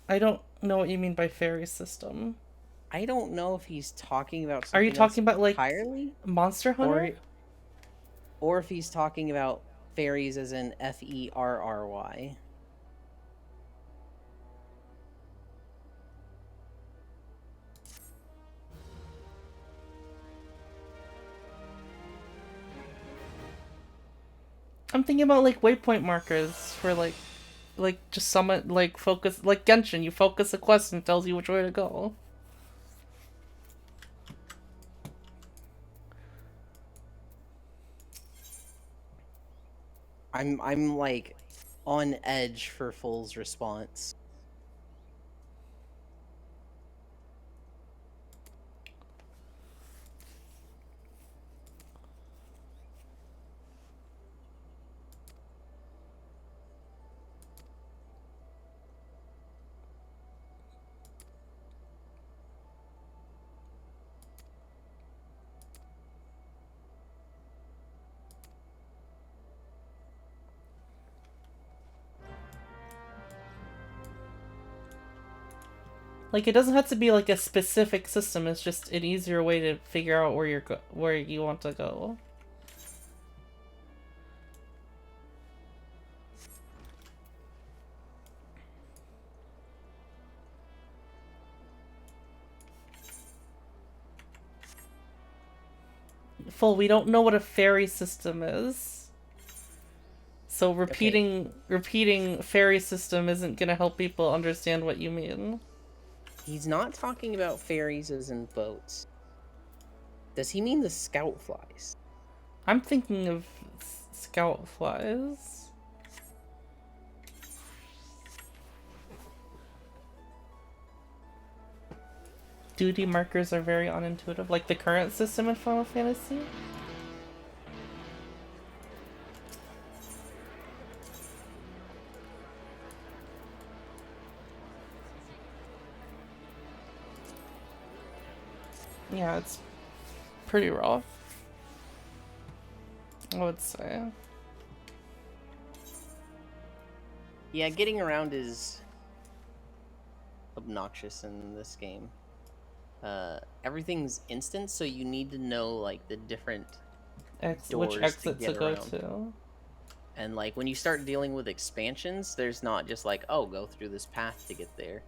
I don't know what you mean by ferry system. I don't know if he's talking about Are you something else talking about like entirely, Monster Hunter? or if he's talking about fairies as in Ferry. I'm thinking about like waypoint markers for like just summon, like focus, like Genshin. You focus a quest and it tells you which way to go. I'm like on edge for Full's response. Like, it doesn't have to be like a specific system. It's just an easier way to figure out where you want to go. Full, we don't know what a ferry system is. So repeating ferry system isn't gonna help people understand what you mean. He's not talking about ferries as in boats. Does he mean the scout flies? I'm thinking of scout flies. Duty markers are very unintuitive, like the current system in Final Fantasy. Yeah, it's pretty rough, I would say. Yeah, getting around is obnoxious in this game. Everything's instant, so you need to know like the different doors Which exit to go around. to. And like when you start dealing with expansions, there's not just like, oh, go through this path to get there.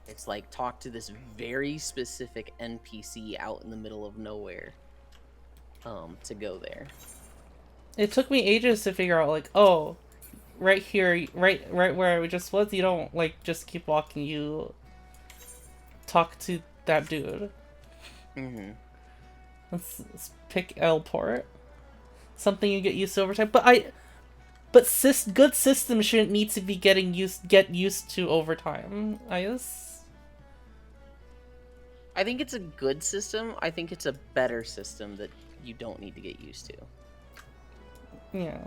It's like talk to this very specific NPC out in the middle of nowhere to go there. It took me ages to figure out, like, oh, right here, right where I just was, you don't, like, just keep walking, you talk to that dude. Mm-hmm. Let's pick L port. something you get used to over time. But good systems shouldn't need to be get used to over time. I guess. I think it's a good system. I think it's a better system that you don't need to get used to. Yeah.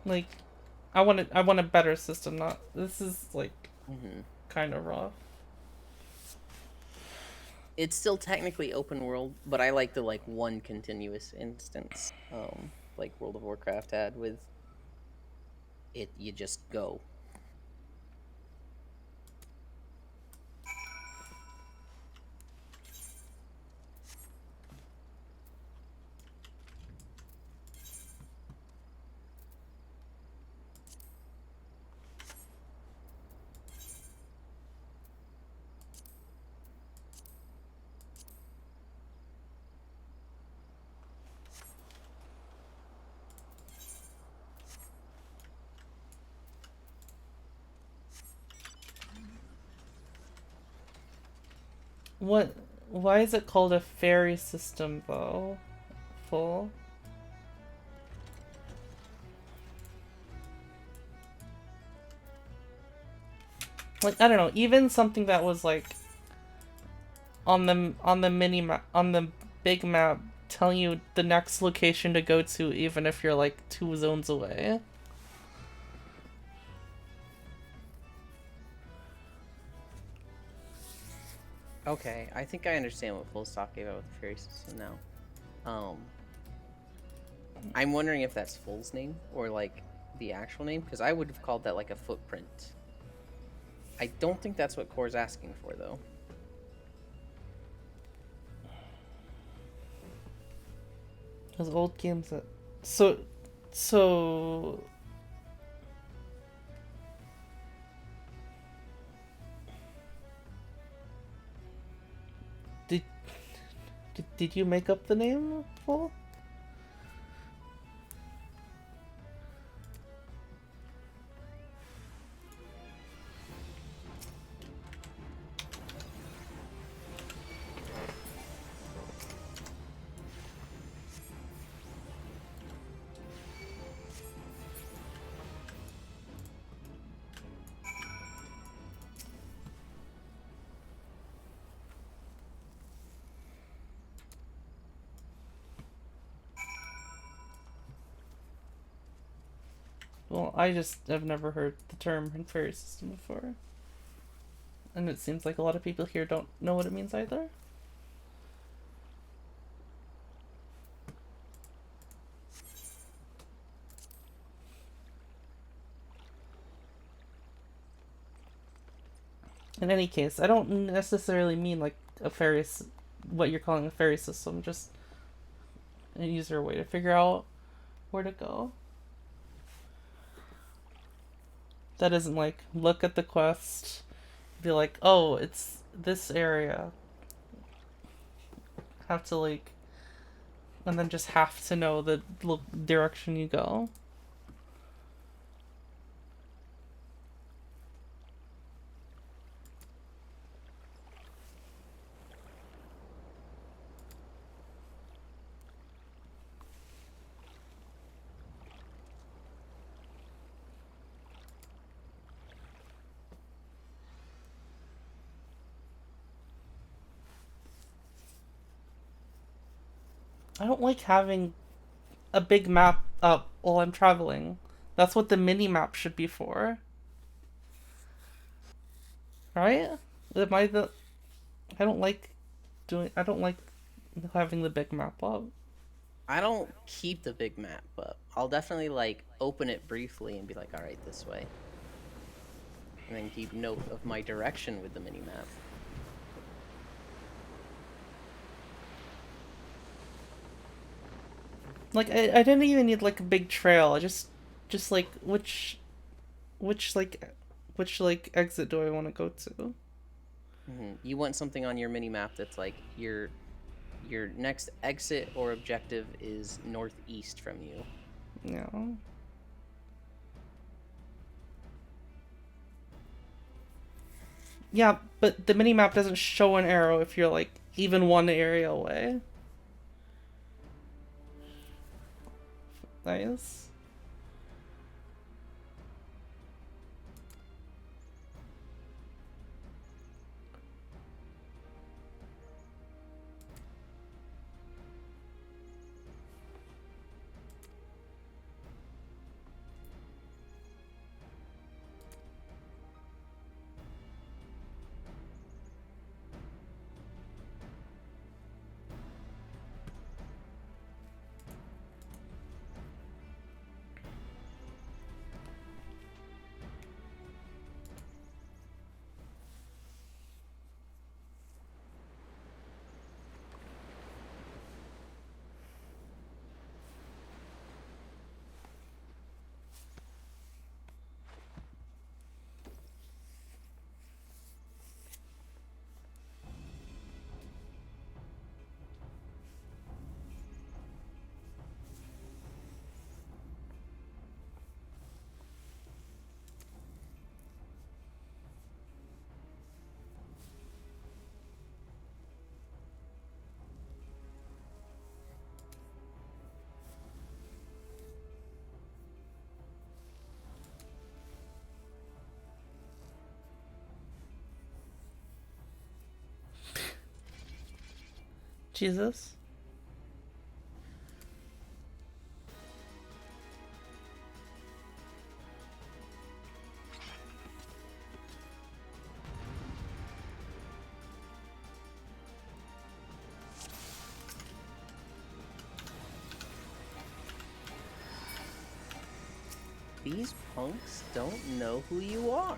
Like, I want a better system. Not this is like kind of rough. It's still technically open world, but I like the like one continuous instance, like World of Warcraft had with it. You just go. What? Why is it called a fairy system though? Full. Like, I don't know. Even something that was like on the mini map, on the big map, telling you the next location to go to, even if you're like 2 zones away. Okay, I think I understand what Full's talking about with the fairy system now. I'm wondering if that's Full's name or like the actual name, because I would have called that like a footprint. I don't think that's what Core's asking for though. Those old games that so did you make up the name, Full? Well, I just have never heard the term fairy system before. And it seems like a lot of people here don't know what it means either. In any case, I don't necessarily mean like what you're calling a fairy system, just an easier way to figure out where to go. That isn't like, look at the quest, be like, oh, it's this area. Have to like, and then just have to know the direction you go. I don't like having a big map up while I'm traveling. That's what the mini map should be for. Right? Am I the... I don't like having the big map up. I don't keep the big map up. I'll definitely like open it briefly and be like, all right, this way. And then keep note of my direction with the mini map. Like, I didn't even need like a big trail. I just like which exit do I want to go to? You want something on your mini map that's like your next exit or objective is northeast from you. Yeah. Yeah, but the mini map doesn't show an arrow if you're like even one area away. Nice. Jesus. These punks don't know who you are.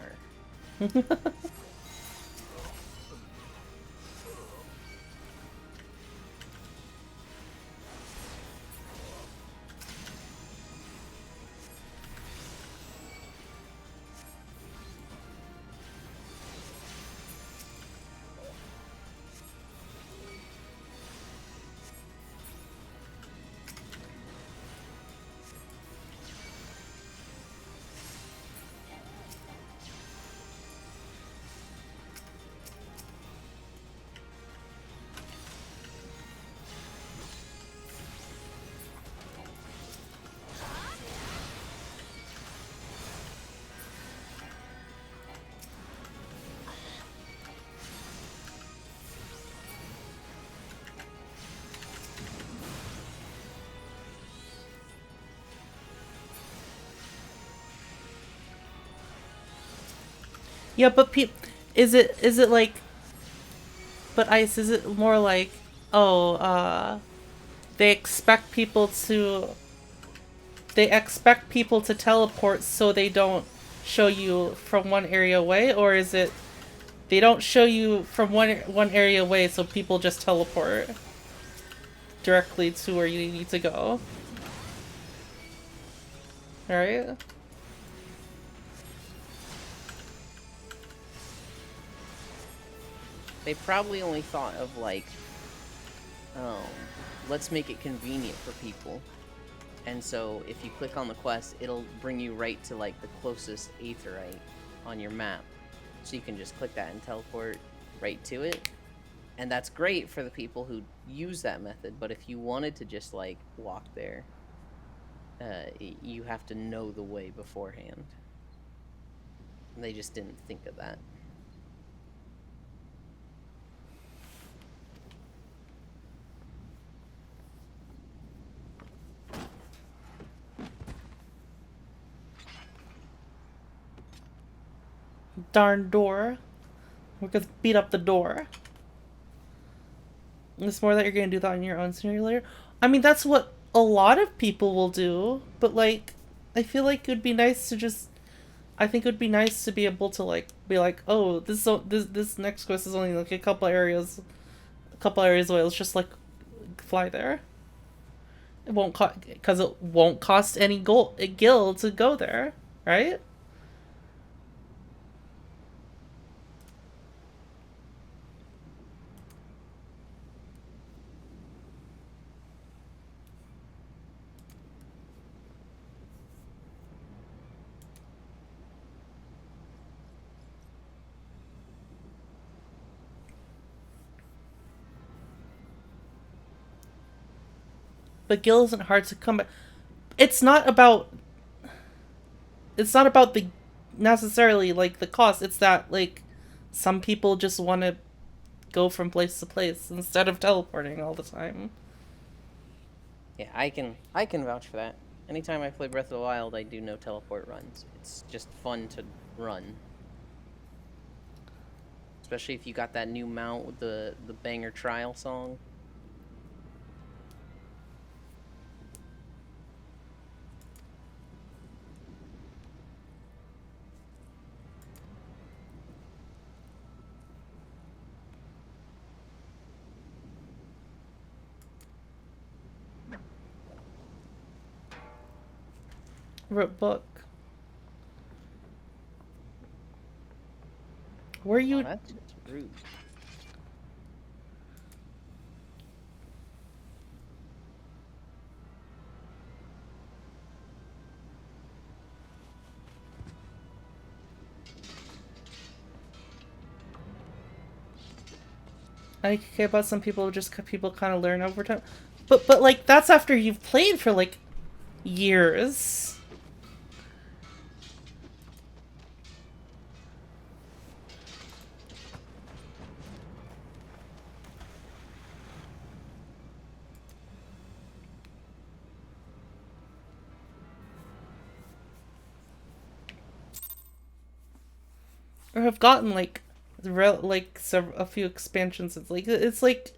Yeah, but is it like, but Ice, is it more like, oh, they expect people to teleport so they don't show you from one area away, or is it they don't show you from one area away so people just teleport directly to where you need to go? Alright? They probably only thought of like, let's make it convenient for people. And so if you click on the quest, it'll bring you right to like the closest aetheryte on your map. So you can just click that and teleport right to it. And that's great for the people who use that method. But if you wanted to just like walk there, you have to know the way beforehand. And they just didn't think of that. Darn door. We're gonna beat up the door. It's more that you're gonna do that on your own sooner or later. I mean, that's what a lot of people will do, but like, I feel like it would be nice to just. I think it would be nice to be able to like be like, oh, this next quest is only like a couple areas away. Let's just like fly there. It won't cost because it won't cost any gil to go there, right? But gil isn't hard to come by. it's not about the necessarily like the cost. It's that like some people just want to go from place to place instead of teleporting all the time. Yeah, I can vouch for that. Anytime I play Breath of the Wild, I do no teleport runs. It's just fun to run. Especially if you got that new mount with the banger trial song. Wrote book. Where you? Oh, that's just rude. I care about some people. Just people kind of learn over time, but like that's after you've played for like years. Or have gotten like a few expansions. It's like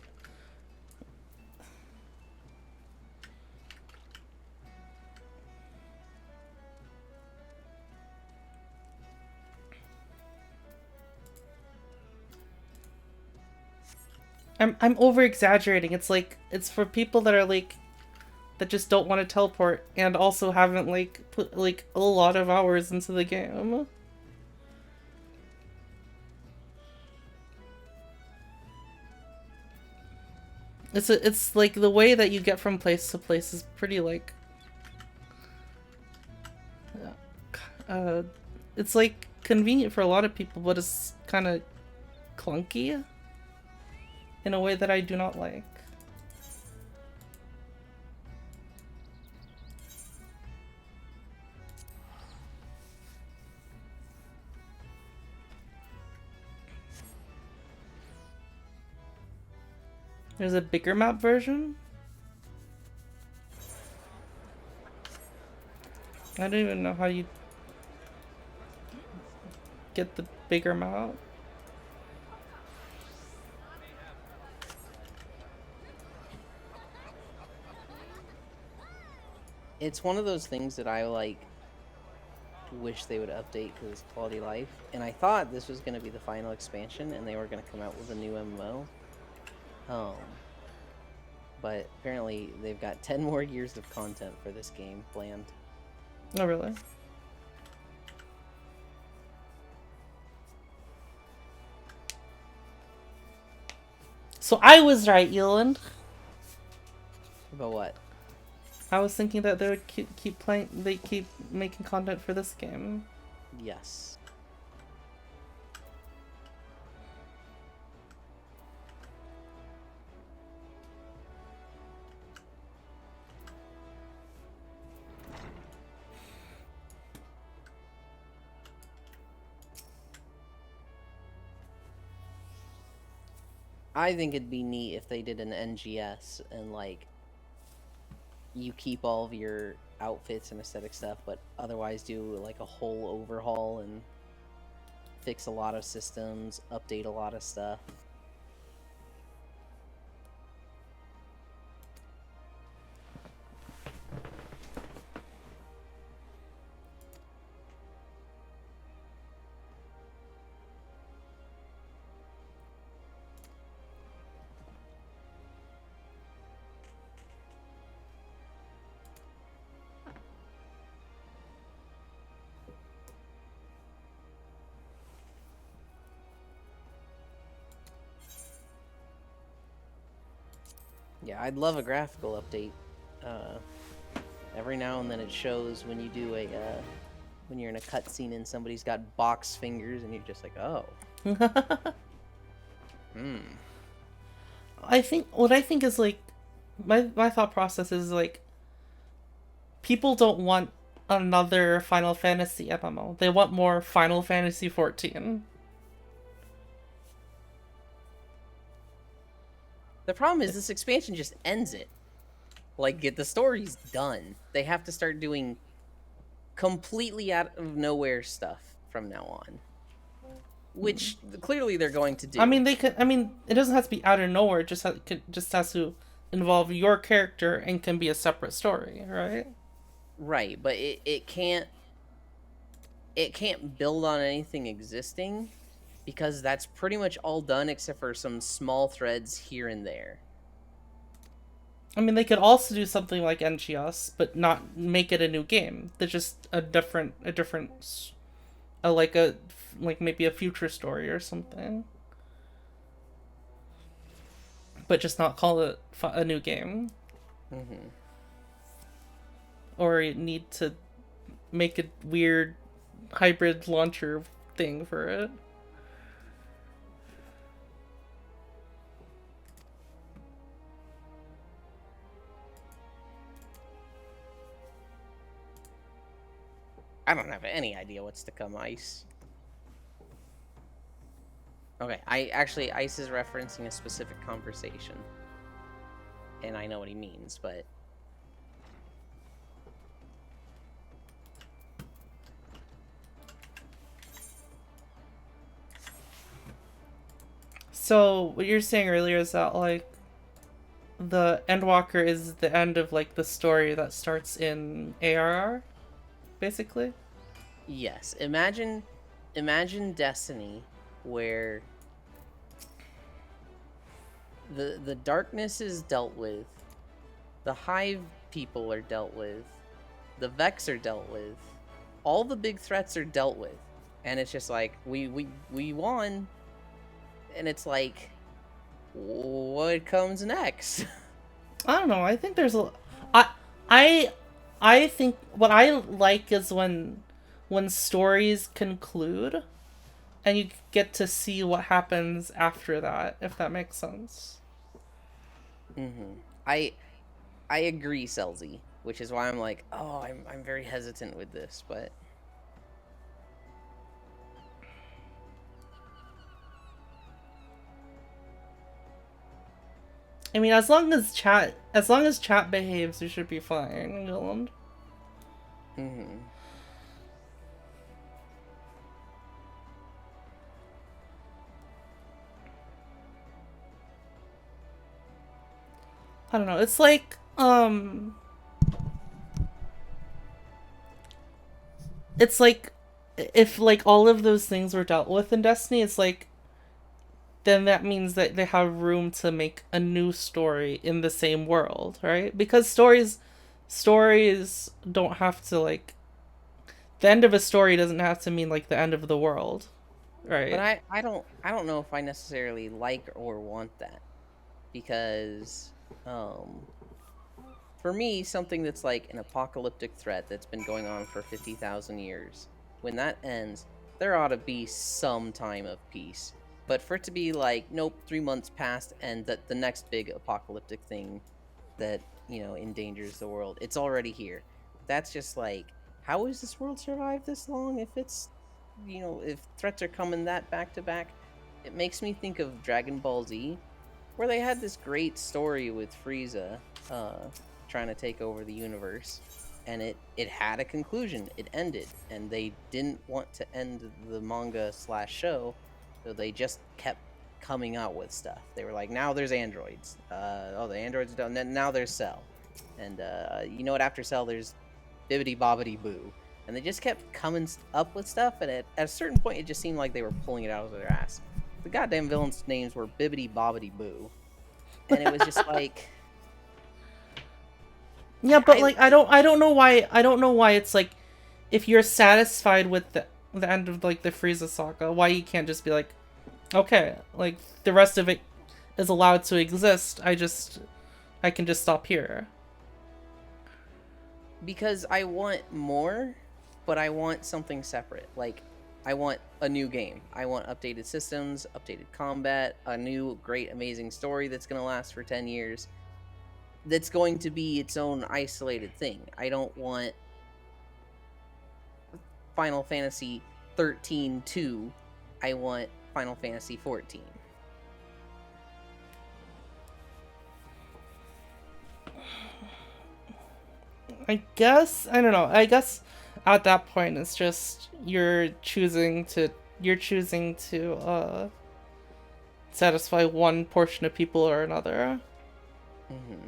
I'm over exaggerating. It's like it's for people that are like that just don't want to teleport and also haven't like put like a lot of hours into the game. It's like the way that you get from place to place is pretty like it's like convenient for a lot of people, but it's kind of clunky in a way that I do not like. There's a bigger map version? I don't even know how you get the bigger map. It's one of those things that I like wish they would update because it's quality of life. And I thought this was going to be the final expansion and they were going to come out with a new MMO. But apparently they've got 10 more years of content for this game planned. Oh, really? So I was right, Eland. About what? I was thinking that they would keep playing, they keep making content for this game. Yes. I think it'd be neat if they did an NGS and like you keep all of your outfits and aesthetic stuff, but otherwise do like a whole overhaul and fix a lot of systems, update a lot of stuff. Yeah, I'd love a graphical update. Every now and then it shows when you do a, when you're in a cutscene and somebody's got box fingers and you're just like, oh. I think, what I think is like, my thought process is like, people don't want another Final Fantasy MMO. They want more Final Fantasy 14. The problem is this expansion just ends it. Like, the story's done. They have to start doing completely out of nowhere stuff from now on. Which, clearly, they're going to do. I mean, they could. I mean, it doesn't have to be out of nowhere. It just has to involve your character and can be a separate story, right? Right, but it can't build on anything existing, because that's pretty much all done except for some small threads here and there. I mean, they could also do something like NGS, but not make it a new game. They're just like maybe a future story or something. But just not call it a new game. Mm-hmm. Or you need to make a weird hybrid launcher thing for it. I don't have any idea what's to come, Ice. Okay, Ice is referencing a specific conversation. And I know what he means, but... So, what you're saying earlier is that, like, the Endwalker is the end of, like, the story that starts in ARR? Basically? Yes. Imagine Destiny, where the darkness is dealt with, the Hive people are dealt with, the Vex are dealt with, all the big threats are dealt with, and it's just like we won, and it's like, what comes next? I don't know. I think there's a... I think what I like is when stories conclude and you get to see what happens after that, if that makes sense. Mm-hmm. I agree, Selzy, which is why I'm like, oh, I'm very hesitant with this, but... I mean, as long as chat behaves, you should be fine, Gilland. Mm-hmm. I don't know. It's like, if like all of those things were dealt with in Destiny, it's like, then that means that they have room to make a new story in the same world, right? Because stories don't have to, like, the end of a story doesn't have to mean like the end of the world, right? But I don't know if I necessarily like or want that, because for me, something that's like an apocalyptic threat that's been going on for 50,000 years, when that ends, there ought to be some time of peace. But for it to be like, nope, 3 months passed, and that the next big apocalyptic thing that, endangers the world, it's already here. That's just like, how has this world survived this long if it's, if threats are coming that back to back? It makes me think of Dragon Ball Z, where they had this great story with Frieza trying to take over the universe, and it had a conclusion. It ended, and they didn't want to end the manga/show, so they just kept coming out with stuff. They were like, now there's androids. The androids are done. Now there's Cell. And you know what? After Cell, there's Bibbidi Bobbidi Boo. And they just kept coming up with stuff, and at a certain point, it just seemed like they were pulling it out of their ass. The goddamn villains' names were Bibbidi Bobbidi Boo. And it was just like... Yeah, but like, I don't know why it's like, if you're satisfied with the end of like the Frieza saga, why you can't just be like, okay, like the rest of it is allowed to exist, I can just stop here. Because I want more, but I want something separate. Like, I want a new game. I want updated systems, updated combat, a new great amazing story that's going to last for 10 years. that's going to be its own isolated thing. I don't want Final Fantasy 13 2. I want Final Fantasy 14. I guess I don't know. I guess at that point it's just you're choosing to satisfy one portion of people or another. Mm-hmm.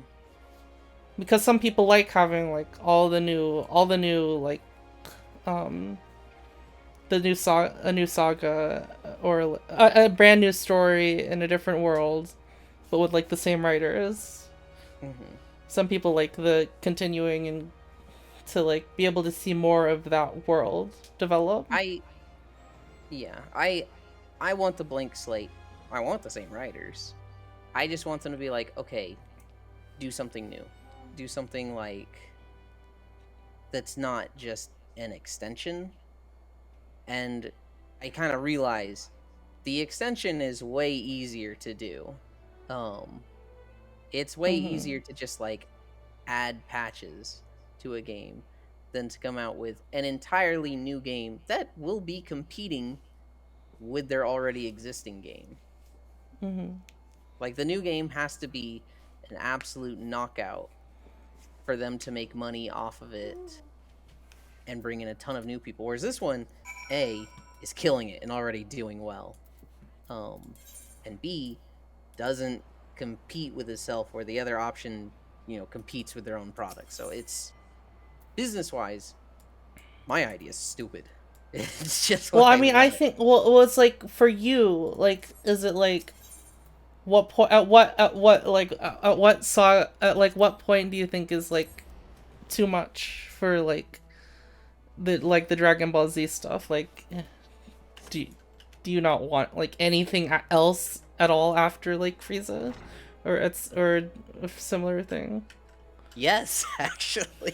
Because some people like having like all the new like a new saga or a brand new story in a different world, but with like the same writers. Mm-hmm. Some people like the continuing and to like be able to see more of that world develop. I want the blank slate. I want the same writers. I just want them to be like, okay, do something new. Do something like that's not just an extension. And I kind of realize the extension is way easier to do. It's way easier to just like add patches to a game than to come out with an entirely new game that will be competing with their already existing game. Like the new game has to be an absolute knockout for them to make money off of it and bring in a ton of new people. Whereas this one, A, is killing it and already doing well. And B, doesn't compete with itself where the other option, competes with their own product. So it's, business-wise, my idea is stupid. It's just well, I mean, I think it's like for you, like, is it like what point at what point do you think is like too much for like the Dragon Ball Z stuff? Like, do you not want like anything else at all after like Frieza, or a similar thing? Yes, actually.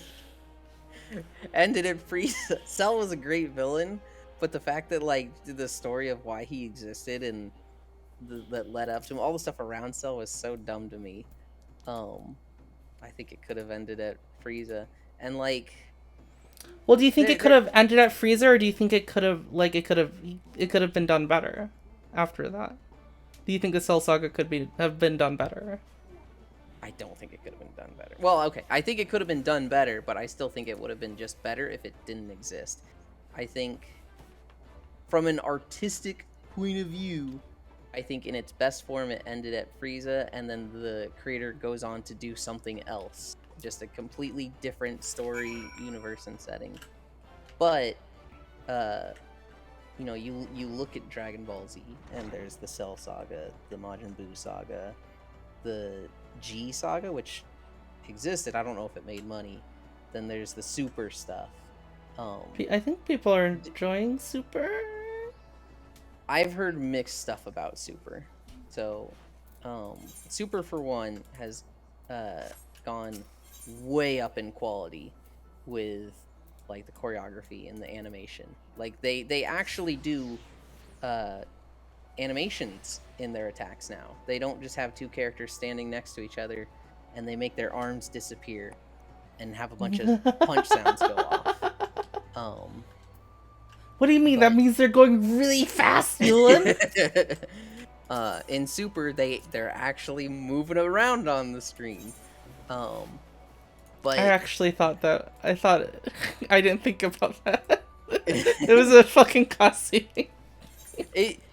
Ended at Frieza. Cell was a great villain, but the fact that like the story of why he existed and that led up to him, all the stuff around Cell was so dumb to me. I think it could have ended at Frieza, and like. Well, do you think it could have ended at Frieza, or do you think it could have been done better after that? Do you think the Cell Saga could have been done better? I don't think it could have been done better. Well, okay, I think it could have been done better, but I still think it would have been just better if it didn't exist. I think, from an artistic point of view, I think in its best form it ended at Frieza, and then the creator goes on to do something else. Just a completely different story, universe, and setting. But, you look at Dragon Ball Z, and there's the Cell Saga, the Majin Buu Saga, the G Saga, which existed. I don't know if it made money. Then there's the Super stuff. I think people are enjoying Super. I've heard mixed stuff about Super. So, Super for one has gone way up in quality with like the choreography and the animation. Like they actually do animations in their attacks now. They don't just have two characters standing next to each other and they make their arms disappear and have a bunch of punch sounds go off. What do you mean? That means they're going really fast, Dylan. In Super, they're actually moving around on the screen. But I actually thought that. I didn't think about that. It was a fucking costume.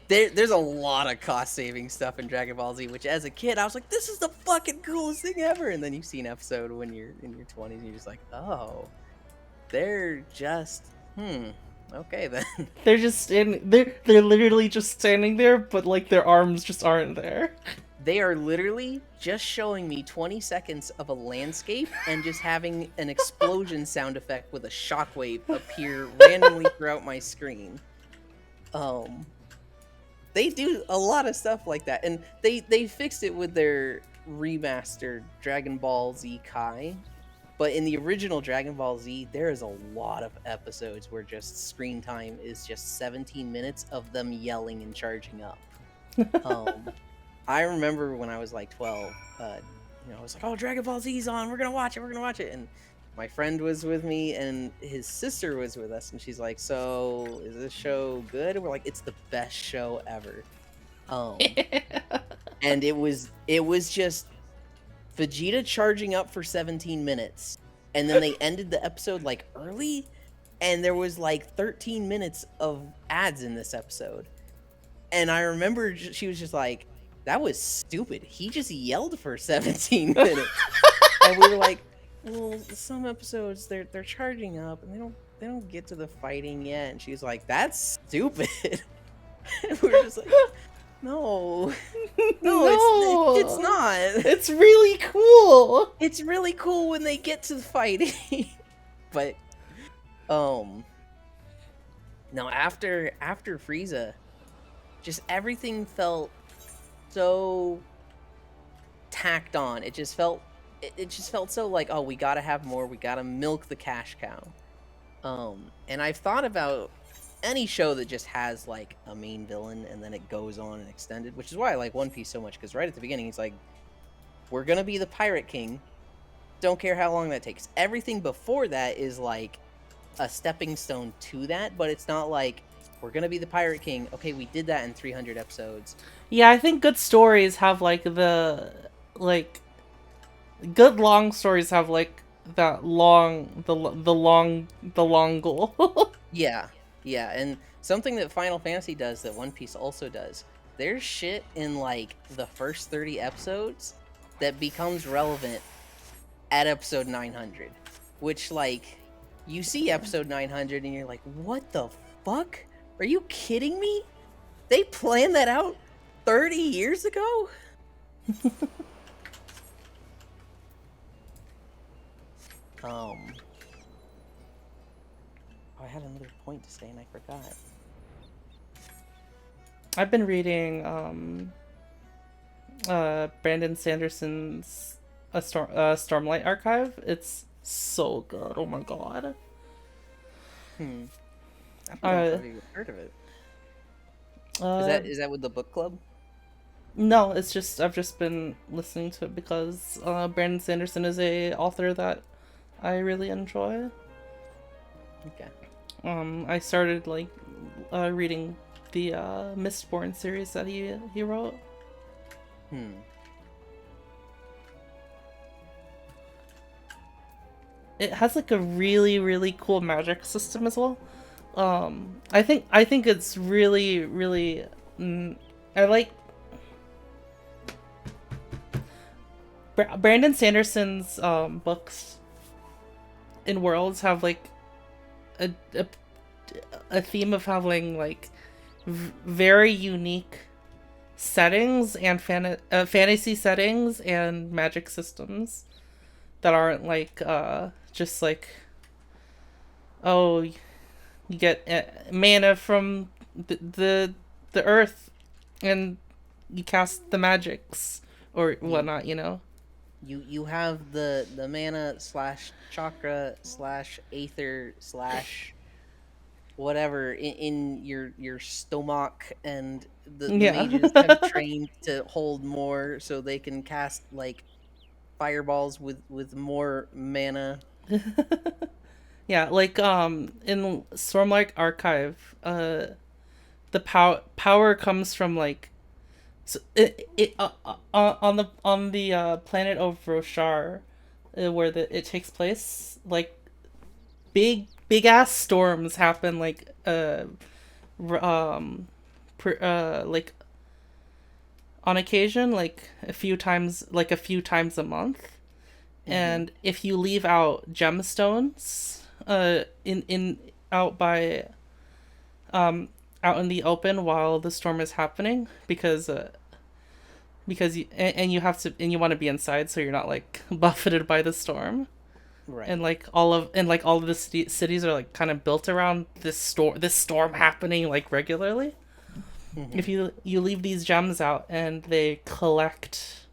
There's a lot of cost-saving stuff in Dragon Ball Z, which as a kid, I was like, this is the fucking coolest thing ever! And then you see an episode when you're in your 20s, and you're just like, oh, they're just, okay then. They're just standing, they're literally just standing there, but like their arms just aren't there. They are literally just showing me 20 seconds of a landscape and just having an explosion sound effect with a shockwave appear randomly throughout my screen. They do a lot of stuff like that, and they fixed it with their remastered Dragon Ball Z Kai. But in the original Dragon Ball Z, there is a lot of episodes where just screen time is just 17 minutes of them yelling and charging up. I remember when I was like 12, I was like, "Oh, Dragon Ball Z's on. We're gonna watch it. We're gonna watch it." And my friend was with me, and his sister was with us, and she's like, "So, is this show good?" And we're like, "It's the best show ever." Um, and it was just Vegeta charging up for 17 minutes, and then they ended the episode like early, and there was like 13 minutes of ads in this episode. And I remember she was just like, "That was stupid. He just yelled for 17 minutes." And we were like, "Well, some episodes they're charging up and they don't get to the fighting yet." And she's like, "That's stupid." And we were just like, "No, no, it's not. It's really cool. It's really cool when they get to the fighting." But no, after Frieza, just everything felt so tacked on. It just felt so like, oh, we gotta have more. We gotta milk the cash cow. And I've thought about any show that just has like a main villain and then it goes on and extended, which is why I like One Piece so much, because right at the beginning he's like, "We're gonna be the Pirate King. Don't care how long that takes." Everything before that is like a stepping stone to that, but it's not like, "We're gonna be the Pirate King. Okay, we did that in 300 episodes." Yeah, I think good stories have good long stories have like that the long goal. Yeah, yeah, and something that Final Fantasy does that One Piece also does. There's shit in like the first 30 episodes that becomes relevant at episode 900, which like you see episode 900 and you're like, "What the fuck? Are you kidding me? They planned that out 30 years ago?" I had another point to say and I forgot. I've been reading Brandon Sanderson's Stormlight Archive. It's so good. Oh my god. I don't know if I've even heard of it. Is that with the book club? No, it's just I've just been listening to it because Brandon Sanderson is a author that I really enjoy. Okay. I started like reading the Mistborn series that he wrote. It has like a really, really cool magic system as well. I think it's really, really. I like Brandon Sanderson's books in Worlds have like a theme of having like very unique settings and fantasy settings and magic systems that aren't like just like, oh, you get mana from the earth and you cast the magics or whatnot, you know. You have the mana / chakra / aether / whatever in your stomach, and the mages have trained to hold more so they can cast like fireballs with more mana. Yeah, like in Stormlight Archive, the power comes from like, so on the planet of Roshar, where it takes place, like big ass storms happen like like on occasion, like a few times a month. And if you leave out gemstones in out by out in the open while the storm is happening, because you have to, and you want to be inside so you're not like buffeted by the storm. Right. And like all of the cities are like kind of built around this storm happening like regularly. If you leave these gems out and they collect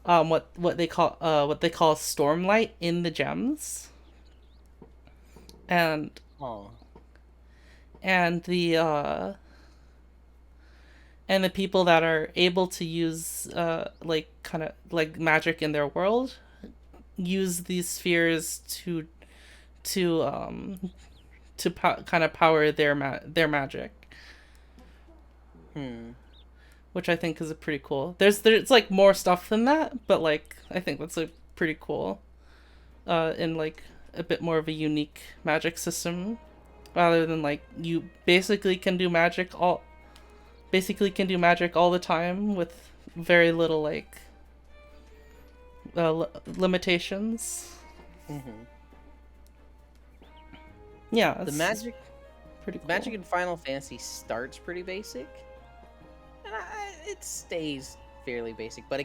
what they call stormlight in the gems, and the and the people that are able to use like kind of like magic in their world use these spheres to kind of power their magic, which I think is a pretty cool. There's like more stuff than that, but like I think that's a pretty cool, in like a bit more of a unique magic system, rather than like you basically can do magic all the time with very little like limitations. Yeah, The it's magic pretty cool. Magic in Final Fantasy starts pretty basic, and it stays fairly basic, but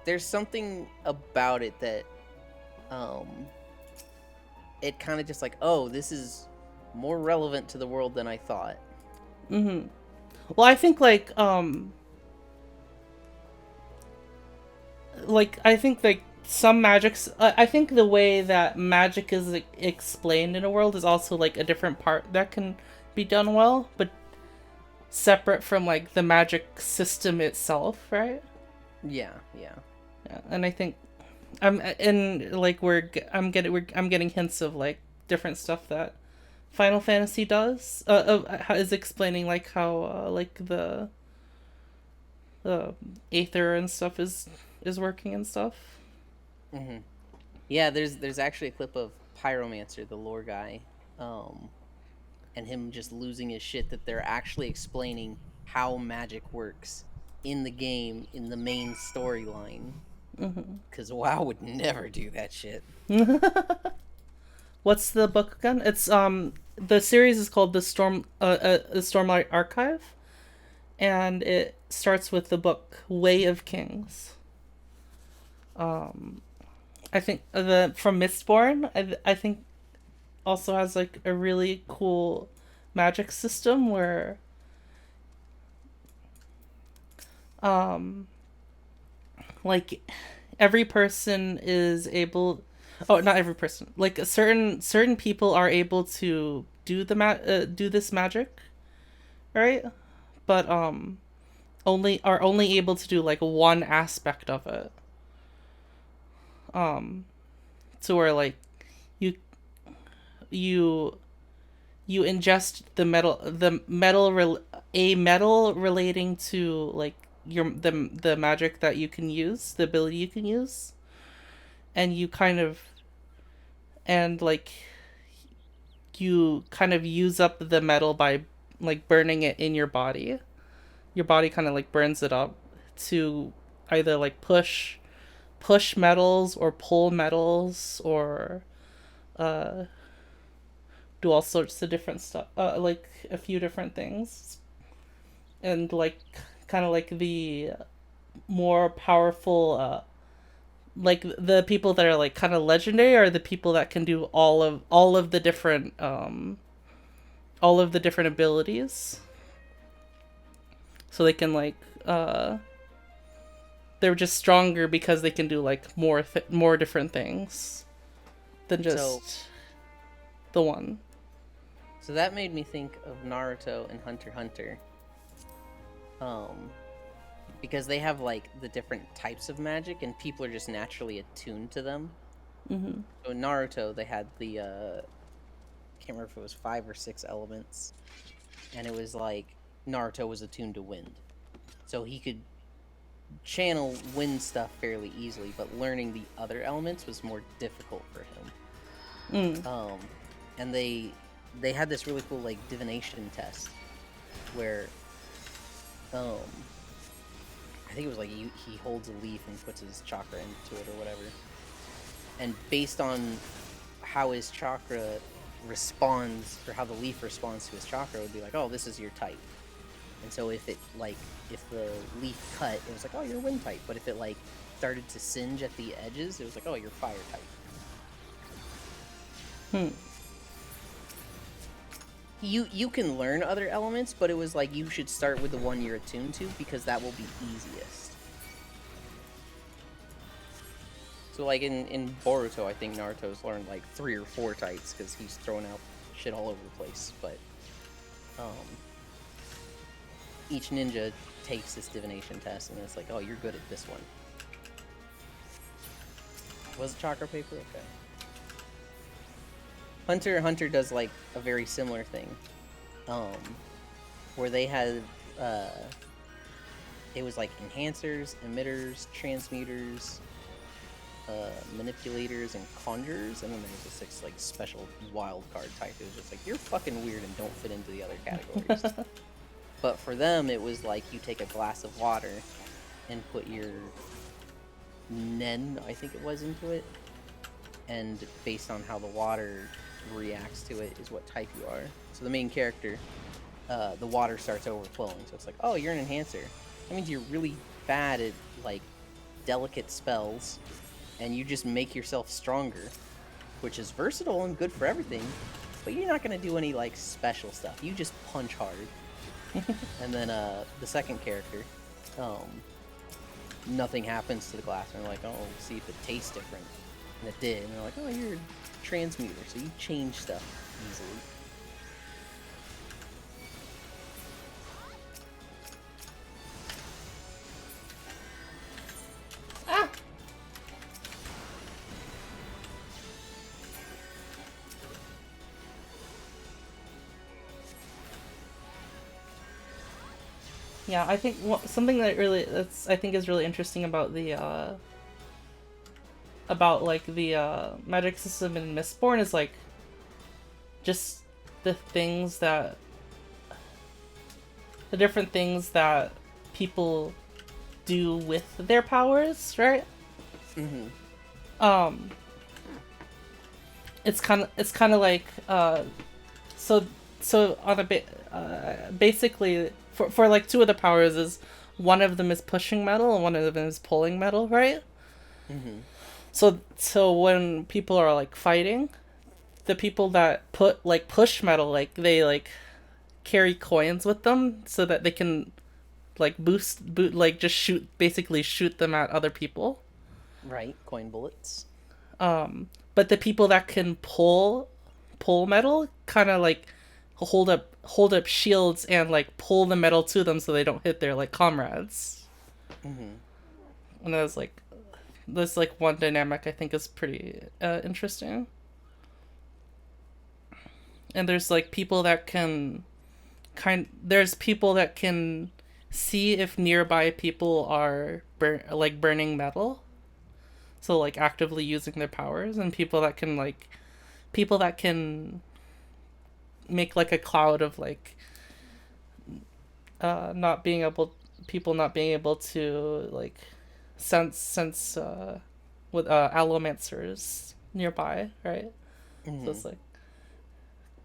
there's something about it that, it kind of just like, oh, this is more relevant to the world than I thought. Mm-hmm. Well, I think like some magics. I think the way that magic is like, explained in a world is also like a different part that can be done well, but separate from like the magic system itself, right? Yeah. Yeah, and I think I'm getting hints of like different stuff that Final Fantasy does. Is explaining like how like the Aether and stuff is working and stuff. Yeah, there's actually a clip of Pyromancer, the lore guy, and him just losing his shit that they're actually explaining how magic works in the game in the main storyline. Because WoW would never do that shit. What's the book again? It's the series is called the Stormlight Archive, and it starts with the book Way of Kings. I think from Mistborn, I think also has like a really cool magic system where like every person is able, oh, not every person, like certain people are able to do do this magic, right? But only able to do like one aspect of it. So where like you ingest a metal relating to like the magic that you can use, the ability you can use, and you kind of use up the metal by like burning it in your body. Your body kind of like burns it up to either like push metals or pull metals or do all sorts of different stuff, like a few different things, and like kind of like the more powerful like the people that are like kind of legendary are the people that can do all of the different abilities, so they can like they're just stronger because they can do like more different things than just the one. So that made me think of Naruto and Hunter x Hunter. Because they have like the different types of magic and people are just naturally attuned to them. So in Naruto they had the can't remember if it was 5 or 6 elements, and it was like Naruto was attuned to wind, so he could channel wind stuff fairly easily, but learning the other elements was more difficult for him. And they had this really cool like divination test where I think it was like he holds a leaf and puts his chakra into it or whatever, and based on how his chakra responds, or how the leaf responds to his chakra, it would be like, oh, this is your type. And so if the leaf cut, it was like, oh, you're wind type. But if it like started to singe at the edges, it was like, oh, you're fire type. You can learn other elements, but it was like you should start with the one you're attuned to because that will be easiest. So like in Boruto, I think Naruto's learned like 3 or 4 types because he's throwing out shit all over the place. But each ninja takes this divination test, and it's like, oh, you're good at this one. Was it chalk or paper? Okay. Hunter x Hunter does like a very similar thing, where they had it was like enhancers, emitters, transmuters, manipulators, and conjurers, and then there's a 6 like special wild card type. It was just like, you're fucking weird and don't fit into the other categories. But for them, it was like you take a glass of water and put your Nen, I think it was, into it, and based on how the water reacts to it is what type you are. So the main character, the water starts overflowing, so it's like, oh, you're an enhancer. That means you're really bad at like delicate spells, and you just make yourself stronger, which is versatile and good for everything, but you're not going to do any like special stuff. You just punch hard. And then the second character, nothing happens to the glass, and they're like, oh, see if it tastes different. And it did, and they're like, oh, you're a transmuter, so you change stuff easily. Yeah, I think something that I think is really interesting about the magic system in Mistborn is like just the different things that people do with their powers, right? Mm-hmm. It's kind of like so on a bit basically for like 2 of the powers is one of them is pushing metal and one of them is pulling metal, right? Mm-hmm. So when people are like fighting, the people that push metal, like they like carry coins with them so that they can like like just shoot them at other people. Right, coin bullets. But the people that can pull metal kind of like hold up shields and like pull the metal to them so they don't hit their like comrades. Mm-hmm. And that's like one dynamic I think is pretty interesting. And there's like people that can see if nearby people are burning metal, so like actively using their powers, and people that can make like a cloud of like not being able to like sense with allomancers nearby, right? Mm-hmm. So it's like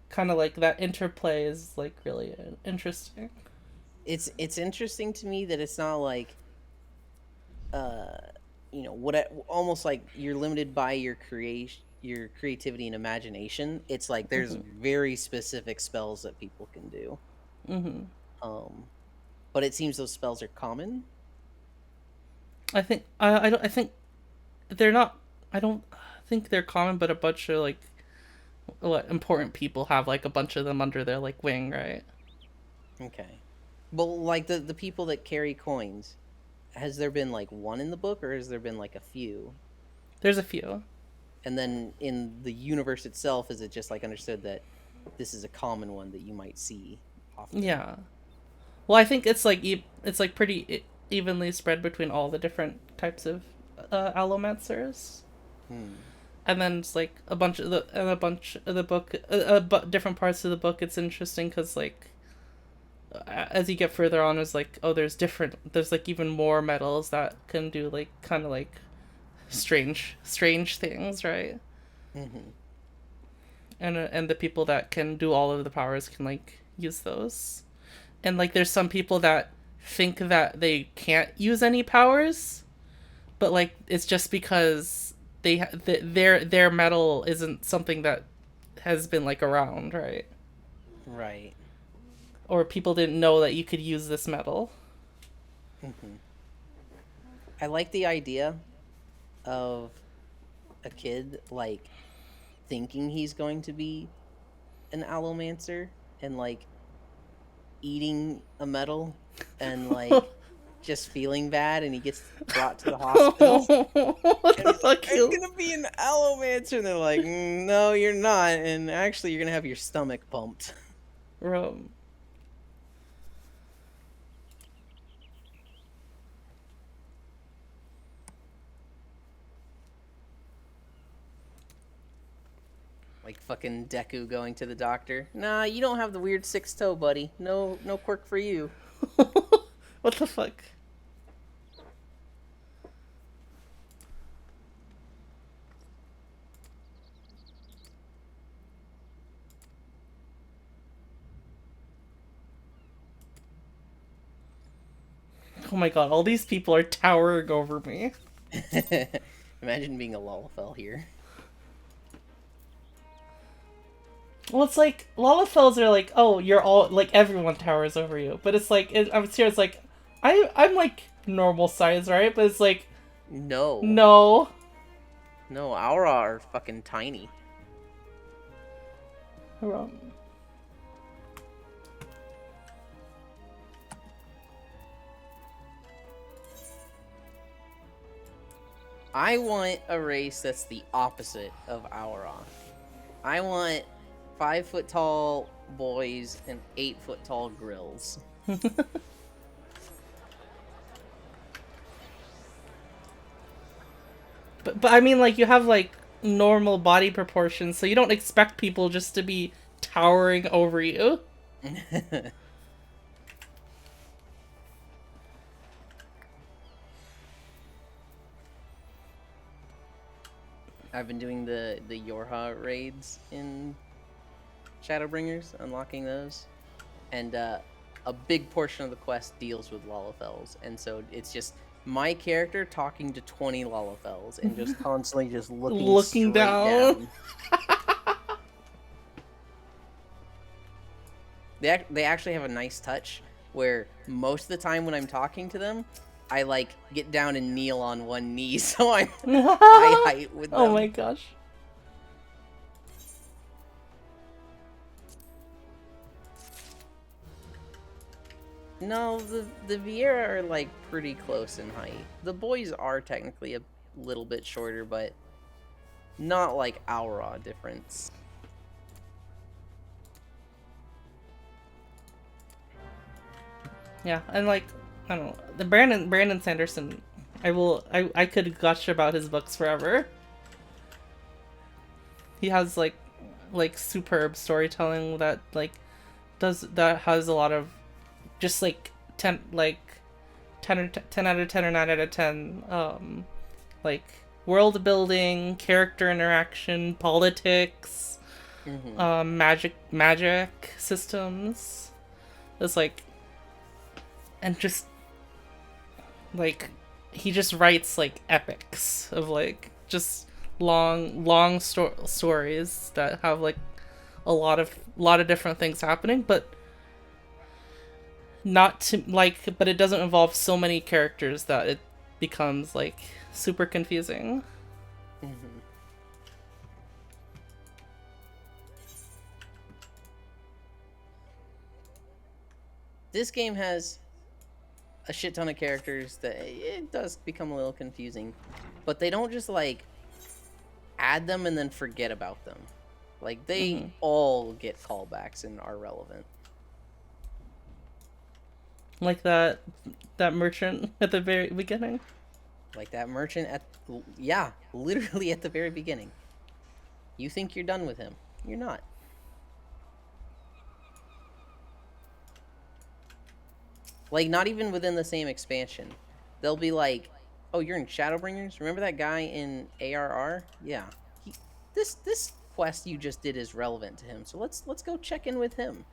kind of like that interplay is like really interesting. It's interesting to me that it's not like almost like you're limited by your creativity and imagination. It's like there's very specific spells that people can do. Mm-hmm. But it seems those spells are common. I think I think they're not. I don't think they're common, but a bunch of like important people have like a bunch of them under their like wing, right? Okay. Well, like the people that carry coins, has there been like one in the book, or has there been like a few? There's a few. And then in the universe itself, is it just like understood that this is a common one that you might see often? Yeah. Well, I think it's like pretty evenly spread between all the different types of allomancers. And then it's like a bunch of the book, different parts of the book. It's interesting because like as you get further on, it's like, oh, there's like even more metals that can do like kind of like strange things, right? Mm-hmm. And the people that can do all of the powers can like use those. And like there's some people that think that they can't use any powers, but like it's just because their metal isn't something that has been like around, right? Right. Or people didn't know that you could use this metal. Mm-hmm. I like the idea of a kid like thinking he's going to be an allomancer and like eating a medal and like just feeling bad, and he gets brought to the hospital. What And the he's like, fuck? I'm gonna be an allomancer, and they're like, no, you're not, and actually, you're gonna have your stomach pumped. Bro. Like fucking Deku going to the doctor. Nah, you don't have the weird 6th toe, buddy. No quirk for you. What the fuck? Oh my god, all these people are towering over me. Imagine being a Lalafell here. Well, it's like, Lalafels are like, oh, you're all, like, everyone towers over you. But it's like, I'm serious, like, I'm like, normal size, right? But it's like, No. no. No, Aura are fucking tiny. I want a race that's the opposite of Aura. I want 5-foot tall boys and 8-foot tall grills. But I mean, like, you have, like, normal body proportions, so you don't expect people just to be towering over you. I've been doing the Yorha raids in Shadowbringers, unlocking those. And a big portion of the quest deals with Lalafels. And so it's just my character talking to 20 Lalafels and just constantly just looking straight down. They actually have a nice touch where most of the time when I'm talking to them, I like get down and kneel on one knee so I'm eye height with them. Oh my gosh. No, the Vieira are like pretty close in height. The boys are technically a little bit shorter, but not like Aura difference. Yeah, and like, I don't know, the Brandon Sanderson, I could gush about his books forever. He has like superb storytelling that has a lot of just like 10 out of 10 or 9 out of 10 like world building, character interaction, politics, magic systems. It's like, and just like he just writes like epics of like just long stories that have like a lot of different things happening, but not to like, but it doesn't involve so many characters that it becomes like super confusing. This game has a shit ton of characters that it does become a little confusing, but they don't just like add them and then forget about them. Like they all get callbacks and are relevant. Like that merchant at the very beginning. Like that merchant literally at the very beginning. You think you're done with him. You're not. Like, not even within the same expansion. They'll be like, oh, you're in Shadowbringers? Remember that guy in ARR? Yeah. This quest you just did is relevant to him, so let's go check in with him.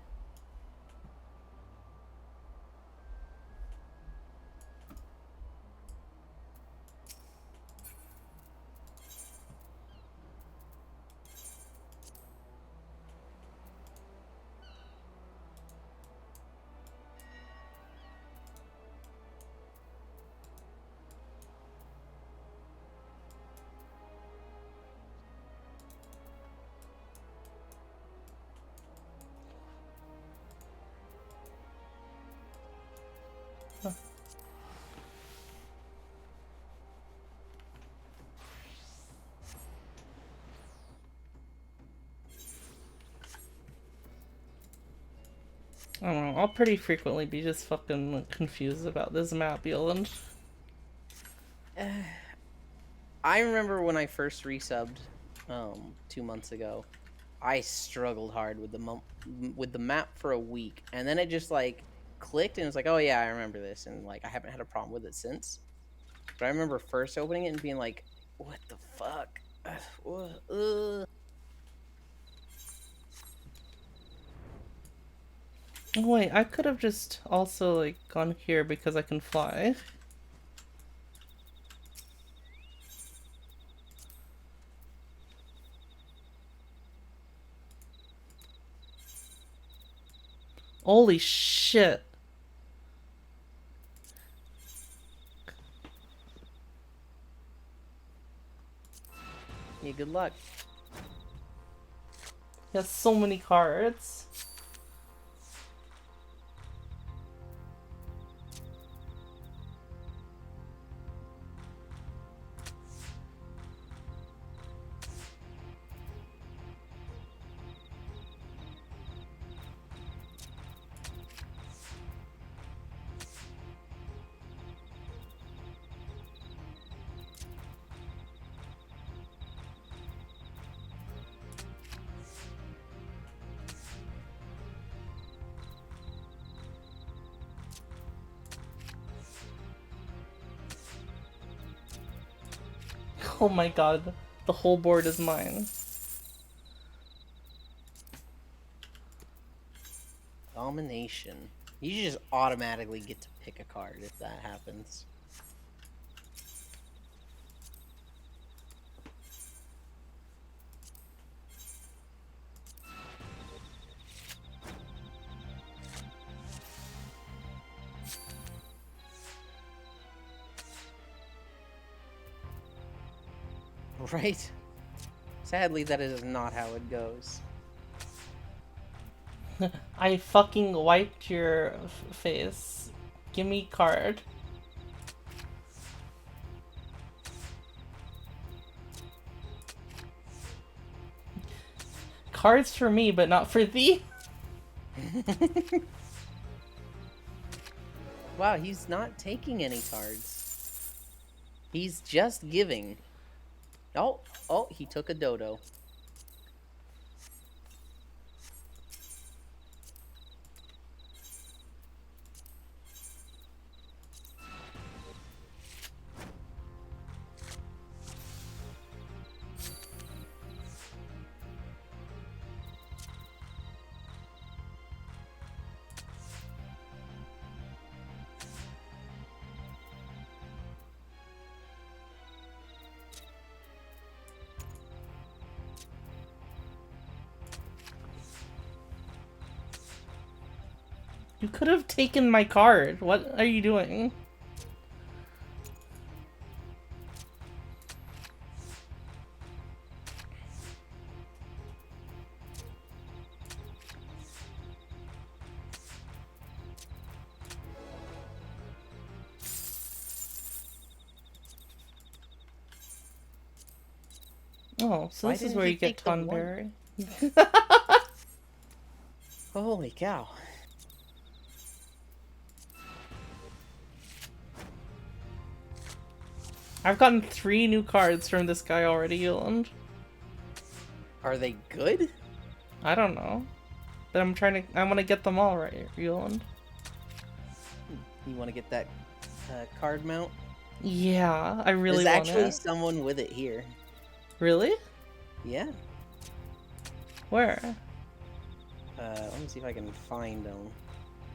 I don't know, I'll pretty frequently be just fucking confused about this map, Yoland. I remember when I first resubbed 2 months ago, I struggled hard with the map for a week, and then it just like clicked, and it's like, oh yeah, I remember this, and like I haven't had a problem with it since. But I remember first opening it and being like, what the fuck? Ugh. Oh wait, I could have just also like gone here because I can fly. Holy shit. Yeah, good luck. He has so many cards. Oh my god, the whole board is mine. Domination. You just automatically get to pick a card if that happens. Right? Sadly, that is not how it goes. I fucking wiped your face. Give me card. Cards for me, but not for thee? Wow, he's not taking any cards. He's just giving. Oh, he took a dodo. You could have taken my card. What are you doing? Oh, so Why this is didn't where he you get take the one? Tonberry. Holy cow. I've gotten 3 new cards from this guy already, Yoland. Are they good? I don't know. But I want to get them all right, Yoland. You want to get that card mount? Yeah, I really There's want actually it. someone with it here. Really? Yeah. Where? Let me see if I can find them.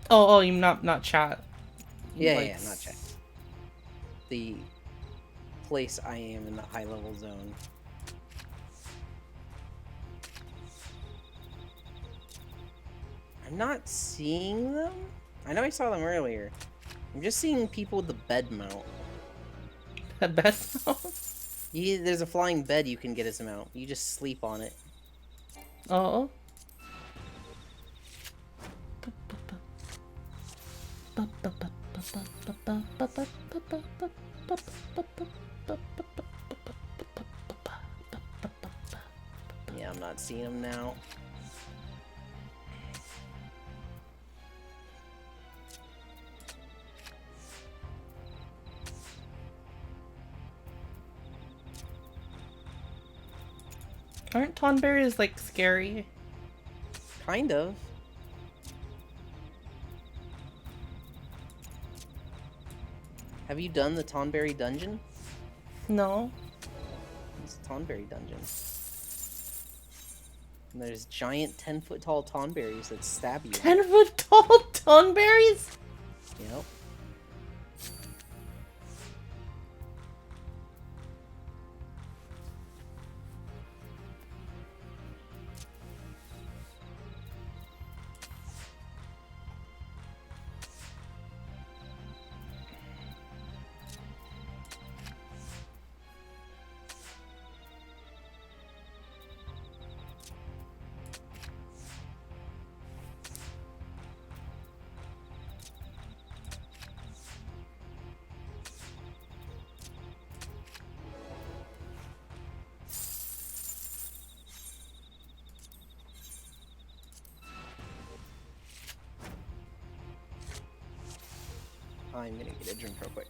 Oh, you not chat. You, Yeah, like, yeah, not check. The place I am in the high level zone. I'm not seeing them. I know I saw them earlier. I'm just seeing people with the bed mount. A bed now? There's a flying bed you can get as a mount. You just sleep on it. Oh. Yeah, I'm not seeing them now. Aren't tonberries like scary? Kind of. Have you done the Tonberry dungeon? No. It's a Tonberry dungeon. And there's giant 10-foot tall Tonberries that stab you. 10-foot tall tonberries? Yep. I'm gonna get a drink real quick.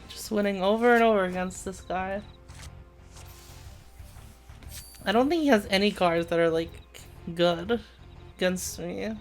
Just winning over and over against this guy. I don't think he has any cards that are like good against me.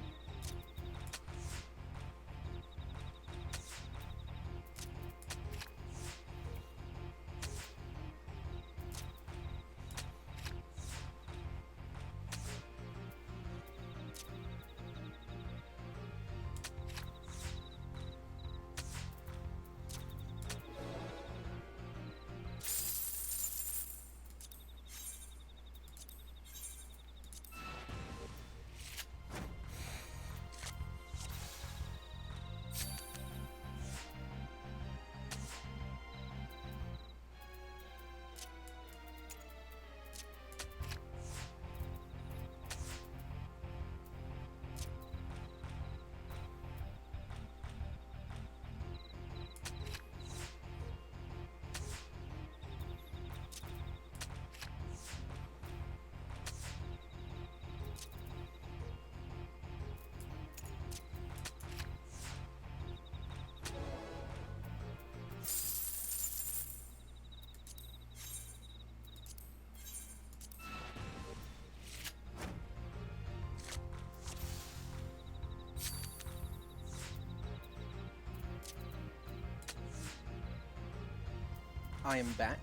I am back.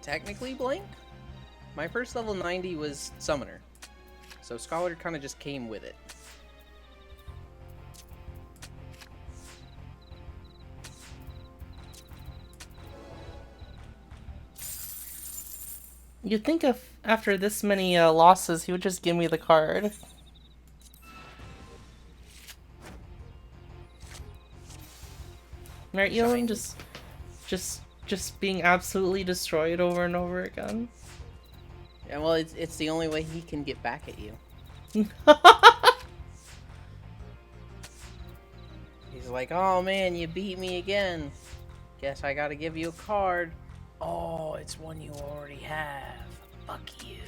Technically blank. My first level 90 was Summoner. So Scholar kind of just came with it. You'd think if after this many losses, he would just give me the card. Right, Elon? Just being absolutely destroyed over and over again. Yeah, well, it's the only way he can get back at you. He's like, oh man, you beat me again. Guess I gotta give you a card. Oh, it's one you already have. Fuck you.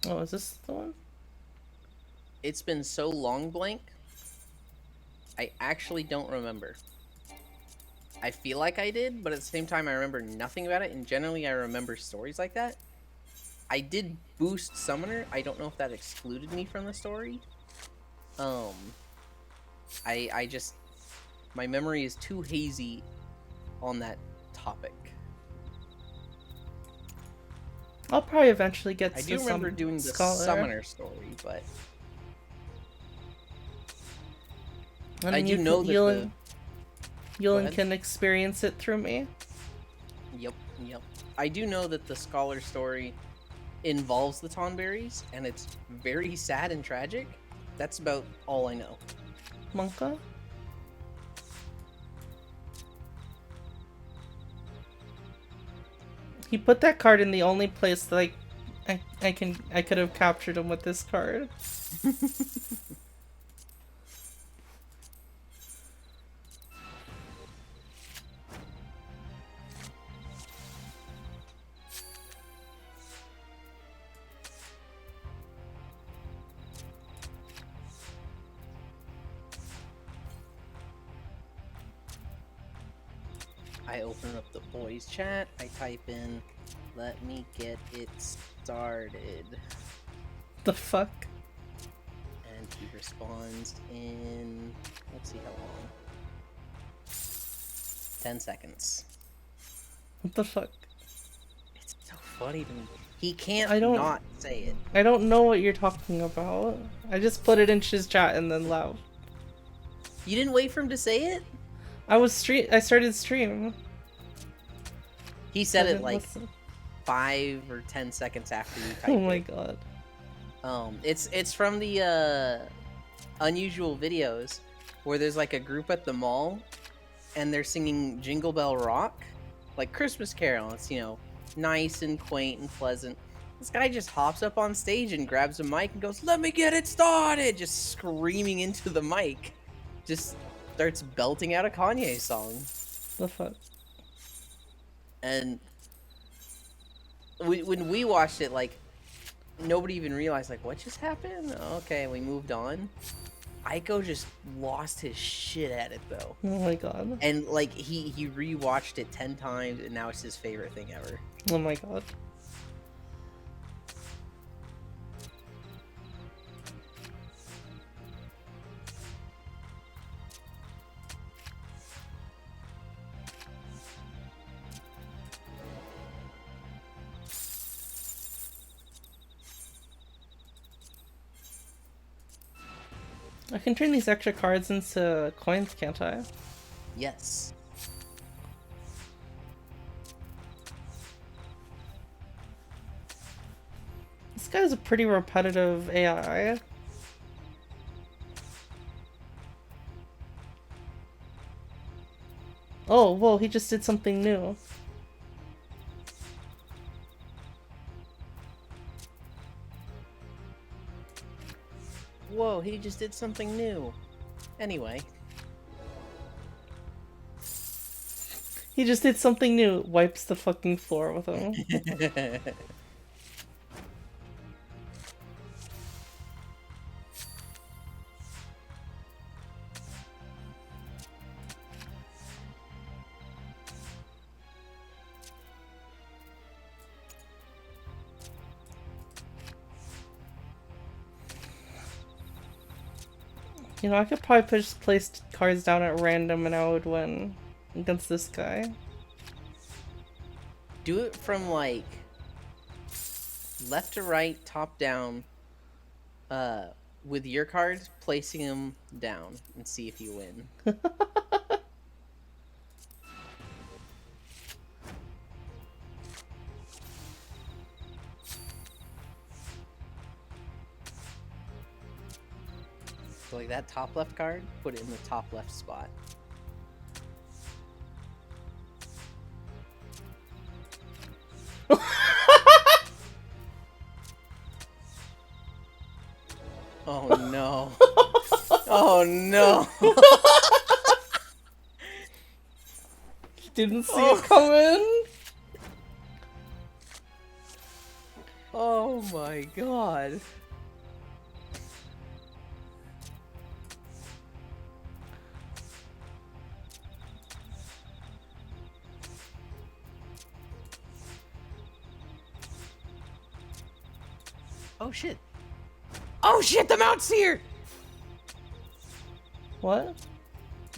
Oh, is this the one? It's been so long, blank. I actually don't remember. I feel like I did, but at the same time, I remember nothing about it, and generally, I remember stories like that. I did boost Summoner. I don't know if that excluded me from the story. I just... My memory is too hazy on that topic. I'll probably eventually get to I do remember some doing the Scholar. Summoner story, but... And I do know that Yulin can experience it through me. Yep. I do know that the Scholar story involves the Tonberries, and it's very sad and tragic. That's about all I know. Monka? He put that card in the only place that I could have captured him with this card. I open up the boys chat, I type in, let me get it started. The fuck? And he responds in, let's see how long. 10 seconds. What the fuck? It's so funny to me. He can't not say it. I don't know what you're talking about. I just put it in his chat and then left. You didn't wait for him to say it? I started stream. He said it didn't like listen. 5 or 10 seconds after you typed Oh my it. god. It's from the unusual videos where there's like a group at the mall and they're singing Jingle Bell Rock, like Christmas Carol. It's, you know, nice and quaint and pleasant. This guy just hops up on stage and grabs a mic and goes, "Let me get it started!" Just screaming into the mic. Just starts belting out a Kanye song. The fuck? And when we watched it, like, nobody even realized, like, what just happened? Okay, we moved on. Aiko just lost his shit at it, though. Oh my god. And, like, he rewatched it 10 times, and now it's his favorite thing ever. Oh my god. I can turn these extra cards into coins, can't I? Yes. This guy's a pretty repetitive AI. Oh, whoa, he just did something new. Whoa, he just did something new. Anyway. He just did something new. Wipes the fucking floor with him. You know, I could probably just place cards down at random and I would win against this guy. Do it from, like, left to right, top down, with your cards, placing them down, and see if you win. So, like, that top left card, put it in the top left spot. Oh no. Oh no. Didn't see it coming. Oh my god. Oh shit. Oh shit, the mount's here! What?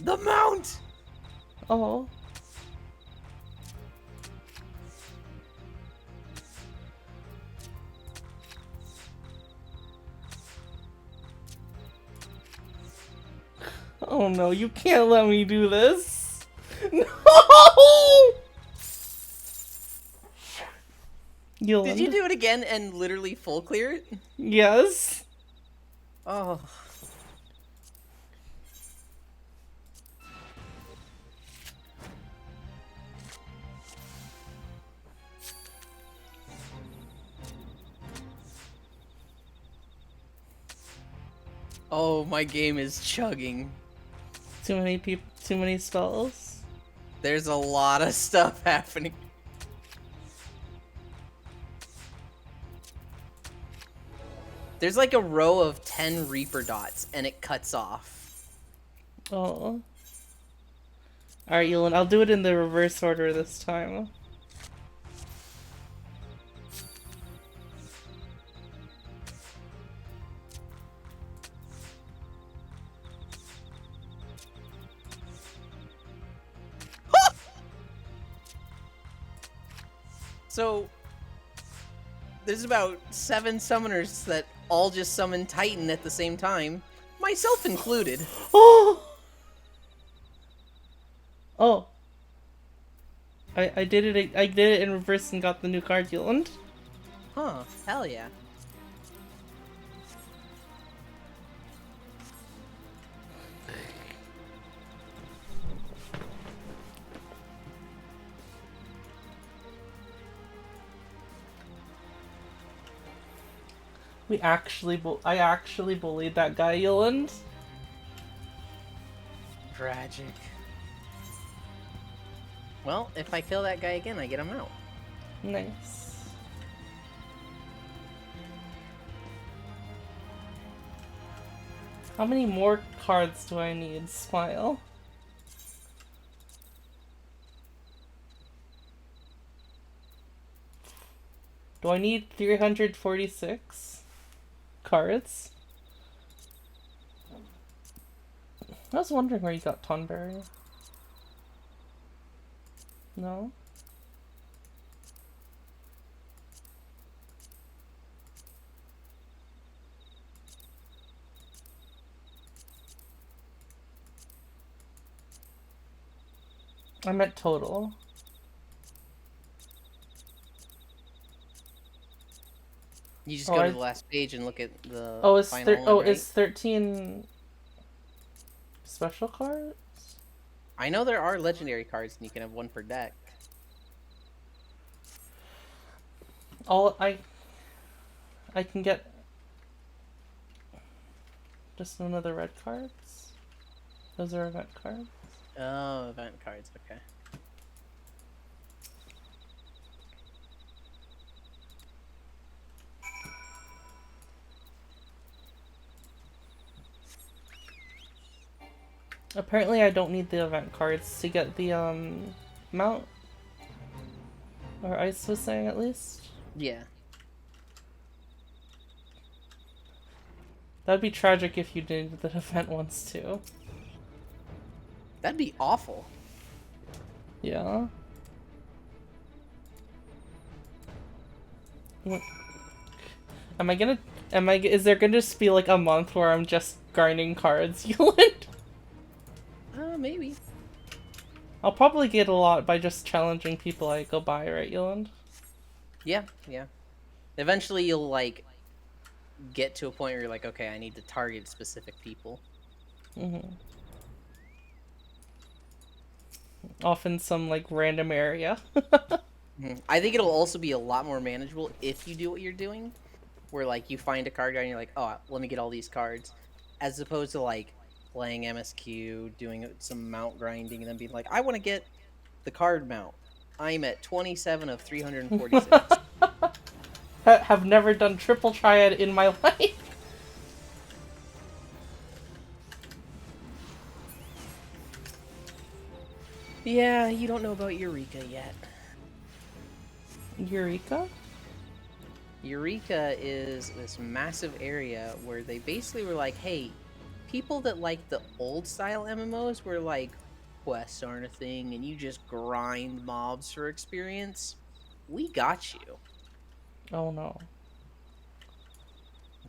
The mount! Oh. Oh no, you can't let me do this. No! Yoland. Did you do it again and literally full clear it? Yes. Oh. Oh, my game is chugging. Too many people. Too many spells. There's a lot of stuff happening. There's like a row of 10 Reaper dots, and it cuts off. Oh. Alright, Yoland, I'll do it in the reverse order this time. So, there's about 7 summoners that all just summon Titan at the same time, myself included. Oh! Oh. I did it. I did it in reverse and got the new card, Yoland. Huh, hell yeah. I actually bullied that guy, Yoland. Tragic. Well, if I kill that guy again, I get him out. Nice. How many more cards do I need? Smile. Do I need 346 cards? I was wondering where you got Tonberry. No? I meant total. You just go to the last page and look at the Is 13 special cards? I know there are legendary cards and you can have one per deck. I can get just another red cards. Those are event cards. Oh, event cards, okay. Apparently I don't need the event cards to get the mount. Or Ice was saying at least. Yeah. That'd be tragic if you did the event ones too. That'd be awful. Yeah. Is there gonna just be like a month where I'm just grinding cards, Yoland? Maybe. I'll probably get a lot by just challenging people I go by, right, Yoland? Yeah, yeah. Eventually you'll, like, get to a point where you're like, okay, I need to target specific people. Mm-hmm. Often some, like, random area. I think it'll also be a lot more manageable if you do what you're doing. Where, like, you find a card guy and you're like, oh, let me get all these cards. As opposed to, like, playing MSQ, doing some mount grinding, and then being like, I want to get the card mount. I'm at 27 of 346. Have never done triple triad in my life. Yeah, you don't know about Eureka yet. Eureka? Eureka is this massive area where they basically were like, hey, people that like the old style MMOs where like quests aren't a thing and you just grind mobs for experience, we got you. Oh no.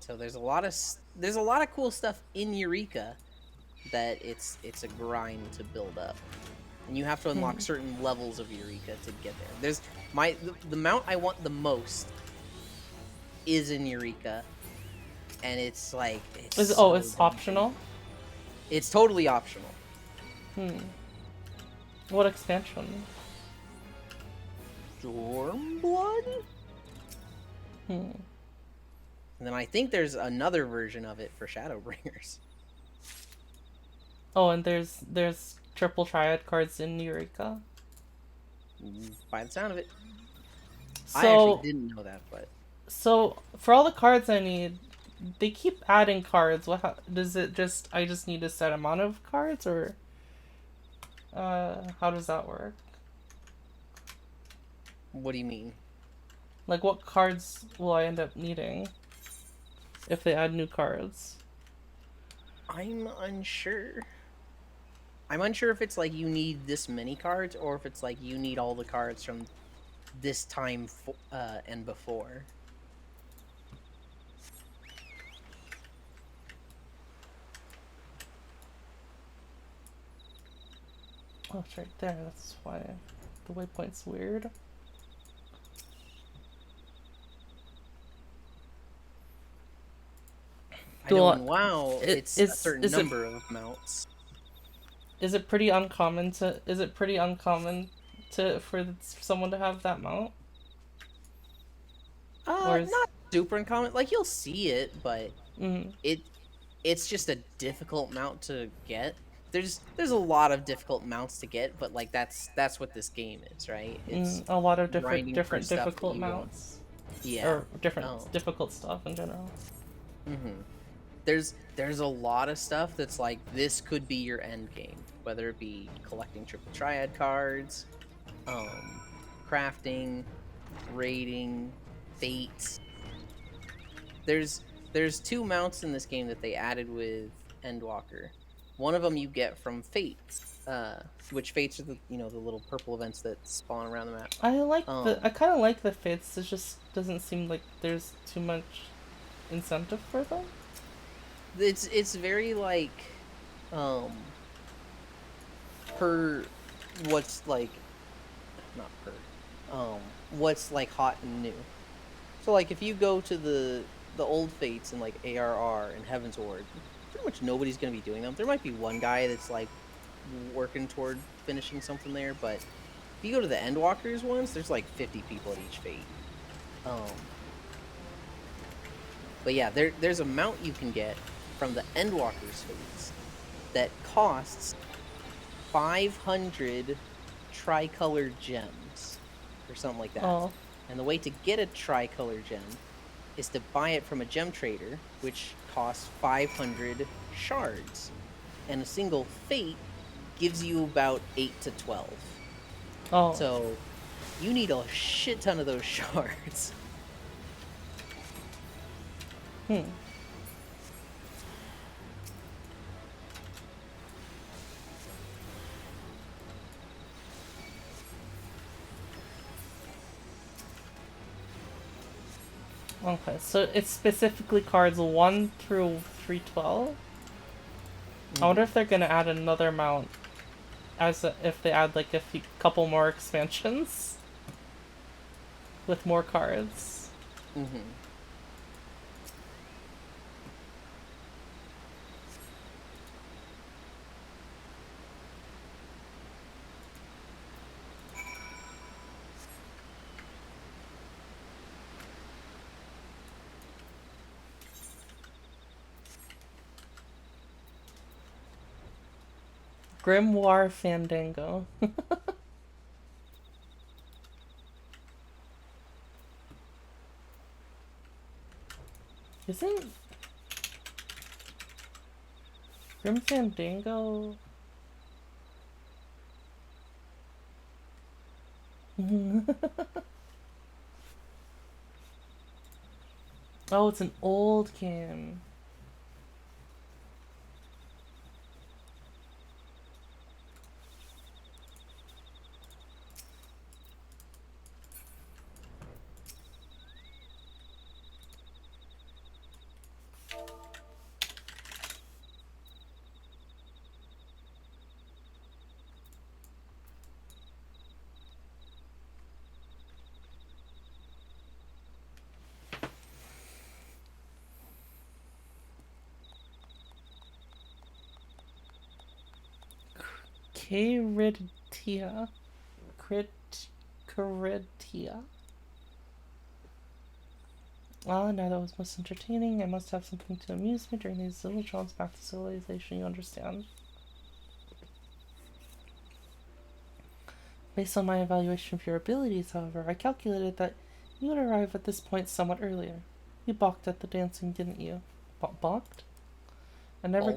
So there's a lot of cool stuff in Eureka that it's a grind to build up. and you have to unlock certain levels of Eureka to get there. There's the mount I want the most is in Eureka, and it's like Is so it's optional? It's totally optional. What expansion? Stormblood? And then I think there's another version of it for Shadowbringers. Oh, and there's triple triad cards in Eureka. By the sound of it. So, I actually didn't know that, but so for all the cards I need, they keep adding cards. Does it just I just need a set amount of cards, or how does that work? what do you mean? Like, what cards will I end up needing if they add new cards? I'm unsure. I'm unsure if it's like you need this many cards, or if it's like you need all the cards from this time and before. Oh, it's right there. That's why the waypoint's weird. I know in WoW, it's a certain is number of mounts. Is it pretty uncommon to? Is it pretty uncommon for someone to have that mount? Not super uncommon. Like, you'll see it, but it's just a difficult mount to get. There's a lot of difficult mounts to get, but like that's what this game is, right? It's a lot of grinding for different stuff that difficult you mounts. want. Yeah. Or different difficult stuff in general. There's a lot of stuff that's like, this could be your end game, whether it be collecting triple triad cards, crafting, raiding, fates. There's two mounts in this game that they added with Endwalker. One of them you get from fates, which fates are the the little purple events that spawn around the map. I kind of like the fates. It just doesn't seem like there's too much incentive for them. It's very like per what's like not per what's like hot and new. So like if you go to the old fates in like ARR and Heavensward, pretty much nobody's gonna be doing them. There might be one guy that's like working toward finishing something there, but if you go to the Endwalkers ones, there's like 50 people at each fate. But yeah, there's a mount you can get from the Endwalkers fates that costs 500 tricolor gems or something like that. Oh. And the way to get a tricolor gem is to buy it from a gem trader, which costs 500 shards. And a single fate gives you about 8 to 12. Oh. So you need a shit ton of those shards. Okay, so it's specifically cards 1 through 312. I wonder if they're gonna add another mount, if they add like couple more expansions with more cards. Grimoire Fandango. Isn't Grim Fandango? Oh, it's an old game. Caritia. Caritia. Well, now that was most entertaining. I must have something to amuse me during these little jaunt back to civilization, you understand. Based on my evaluation of your abilities, however, I calculated that you would arrive at this point somewhat earlier. You balked at the dancing, didn't you? Balked? I never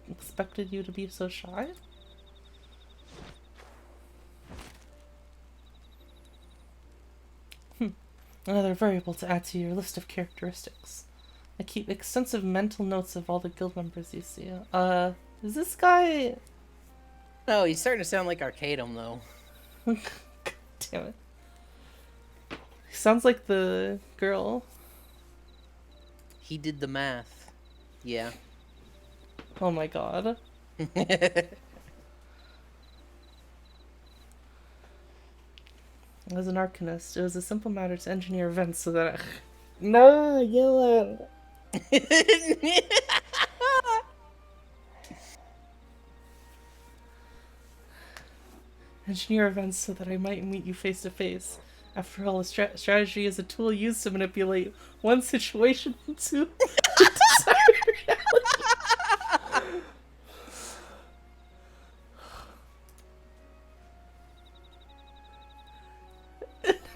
expected you to be so shy. Another variable to add to your list of characteristics. I keep extensive mental notes of all the guild members you see. Is this guy... Oh, he's starting to sound like Arcadum, though. God damn it. He sounds like the girl. He did the math. Yeah. Oh my god. As an arcanist, it was a simple matter to engineer events so that I... No, Gillen! Engineer events so that I might meet you face to face. After all, a strategy is a tool used to manipulate one situation into desired reality.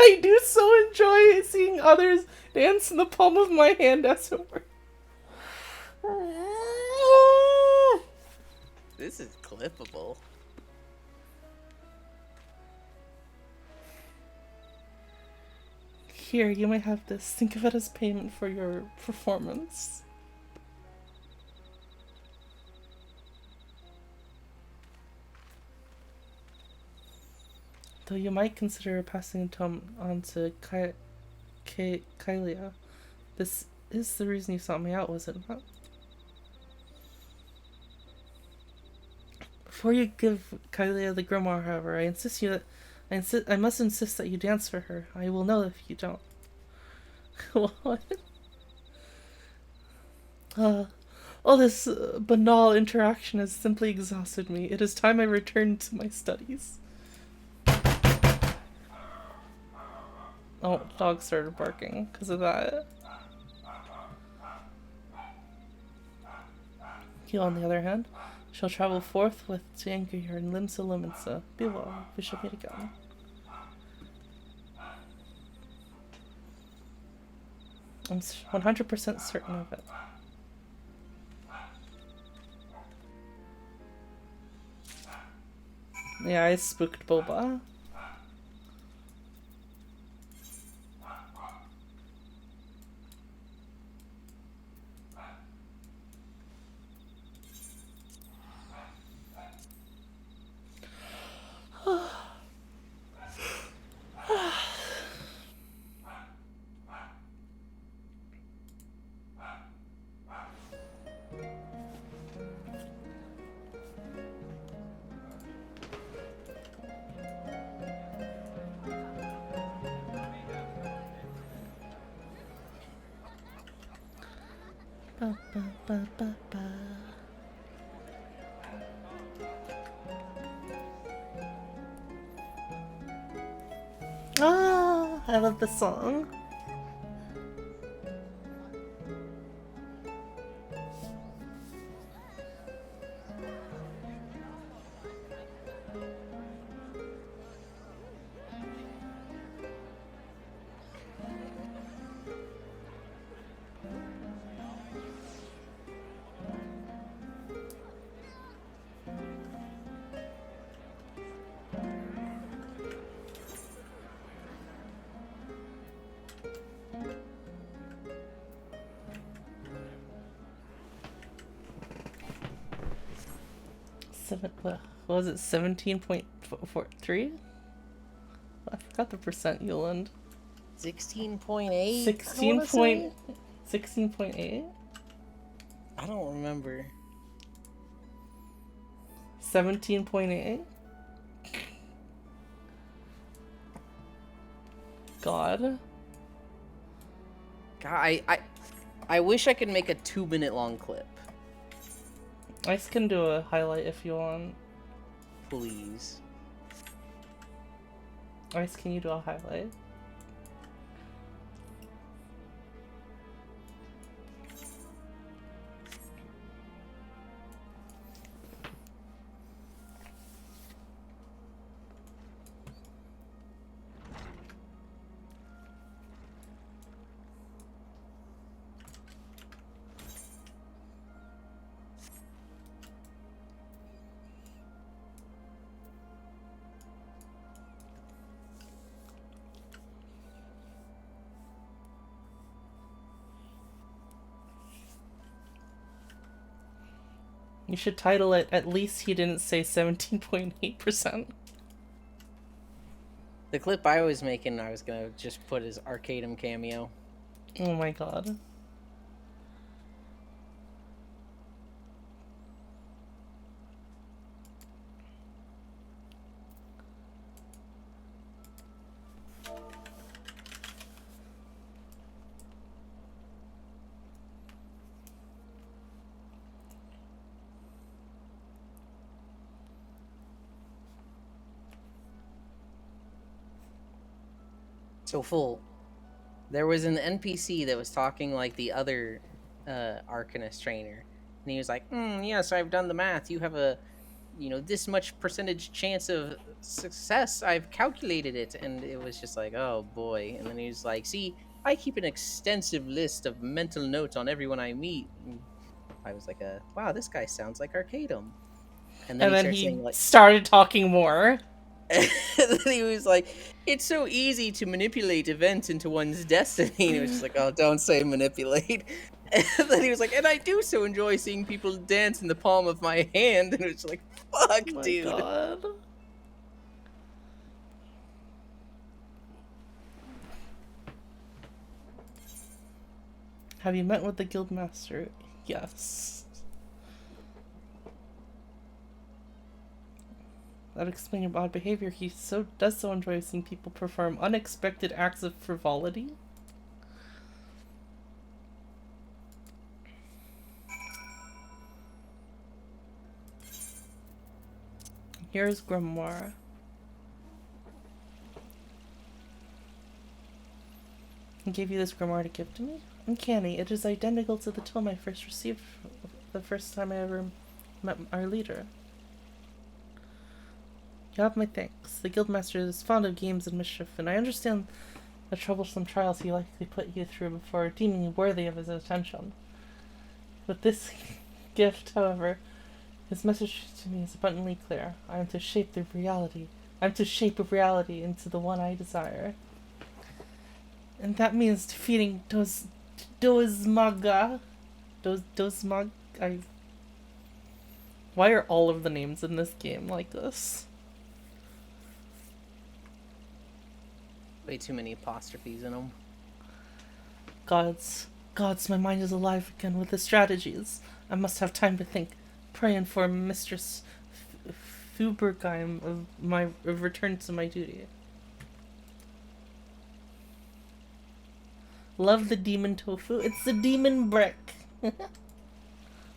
I do so enjoy seeing others dance in the palm of my hand, as it were. This is clippable. Here, you may have this. Think of it as payment for your performance. Though you might consider passing it on to Kylia. This is the reason you sought me out, was it not? Before you give Kylia the grimoire, however, I must insist that you dance for her. I will know if you don't. What? All this banal interaction has simply exhausted me. It is time I returned to my studies. Oh, dog started barking because of that. You, on the other hand, shall travel forthwith to anchor here in Limsa Limensa. Be well, we shall meet again. I'm 100% certain of it. Yeah, I spooked Boba. Ba, ba, ba, ba, ba. Ah, I love this song. What was it? 17.43? I forgot the percent, Yoland. 16.8? 16.8? I don't remember. 17.8? God. God, I wish I could make a 2-minute long clip. Ice can do a highlight if you want. Please. Ice, can you do a highlight? You should title it, "At least he didn't say 17.8%. The clip I was making, I was gonna just put as Arcadum cameo. Oh my god. So full. There was an NPC that was talking like the other Arcanist trainer, and he was like, "Yes, I've done the math. You have a, this much percentage chance of success. I've calculated it," and it was just like, "Oh boy!" And then he was like, "See, I keep an extensive list of mental notes on everyone I meet." And I was like, "Wow, this guy sounds like Arcadum." And then And he then started he saying like. started talking more. And then he was like, "It's so easy to manipulate events into one's destiny." And he was just like, "Oh, don't say manipulate." And then he was like, "And I do so enjoy seeing people dance in the palm of my hand." And it was like, "Fuck, Oh my dude." god. Have you met with the guildmaster? Yes. That explains your odd behavior. He does so enjoy seeing people perform unexpected acts of frivolity. Here's Grimoire. He gave you this grimoire to give to me? Uncanny. It is identical to the tome I first received the first time I ever met our leader. You have my thanks. The guildmaster is fond of games and mischief, and I understand the troublesome trials he likely put you through before deeming you worthy of his attention. With this gift, however, his message to me is abundantly clear. I am to shape reality into the one I desire. And that means defeating Dozmag. Why are all of the names in this game like this? Way too many apostrophes in them. Gods, my mind is alive again with the strategies. I must have time to think. Pray and for Mistress Fubergheim of return to my duty. Love the demon tofu. It's the demon brick.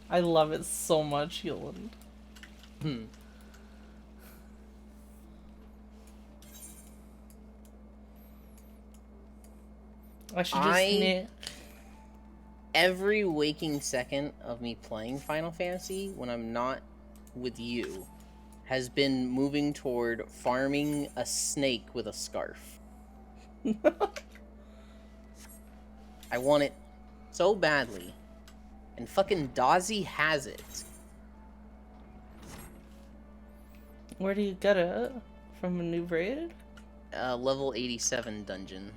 I love it so much, Yoland. I should just every waking second of me playing Final Fantasy when I'm not with you has been moving toward farming a snake with a scarf. I want it so badly. And fucking Dazzy has it. Where do you get it? From a new raid? Level 87 dungeon.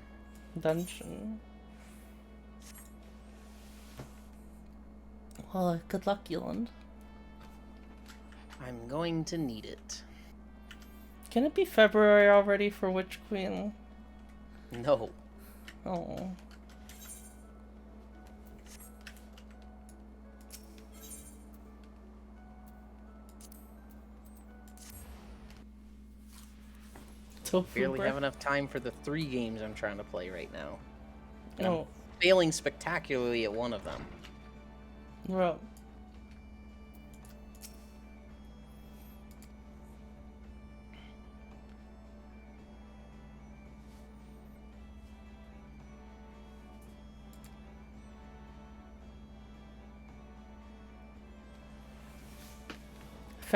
Well, good luck, Yoland. I'm going to need it. Can it be February already for Witch Queen? No. Oh. Barely have enough time for the 3 games I'm trying to play right now. And No. I'm failing spectacularly at one of them. Well.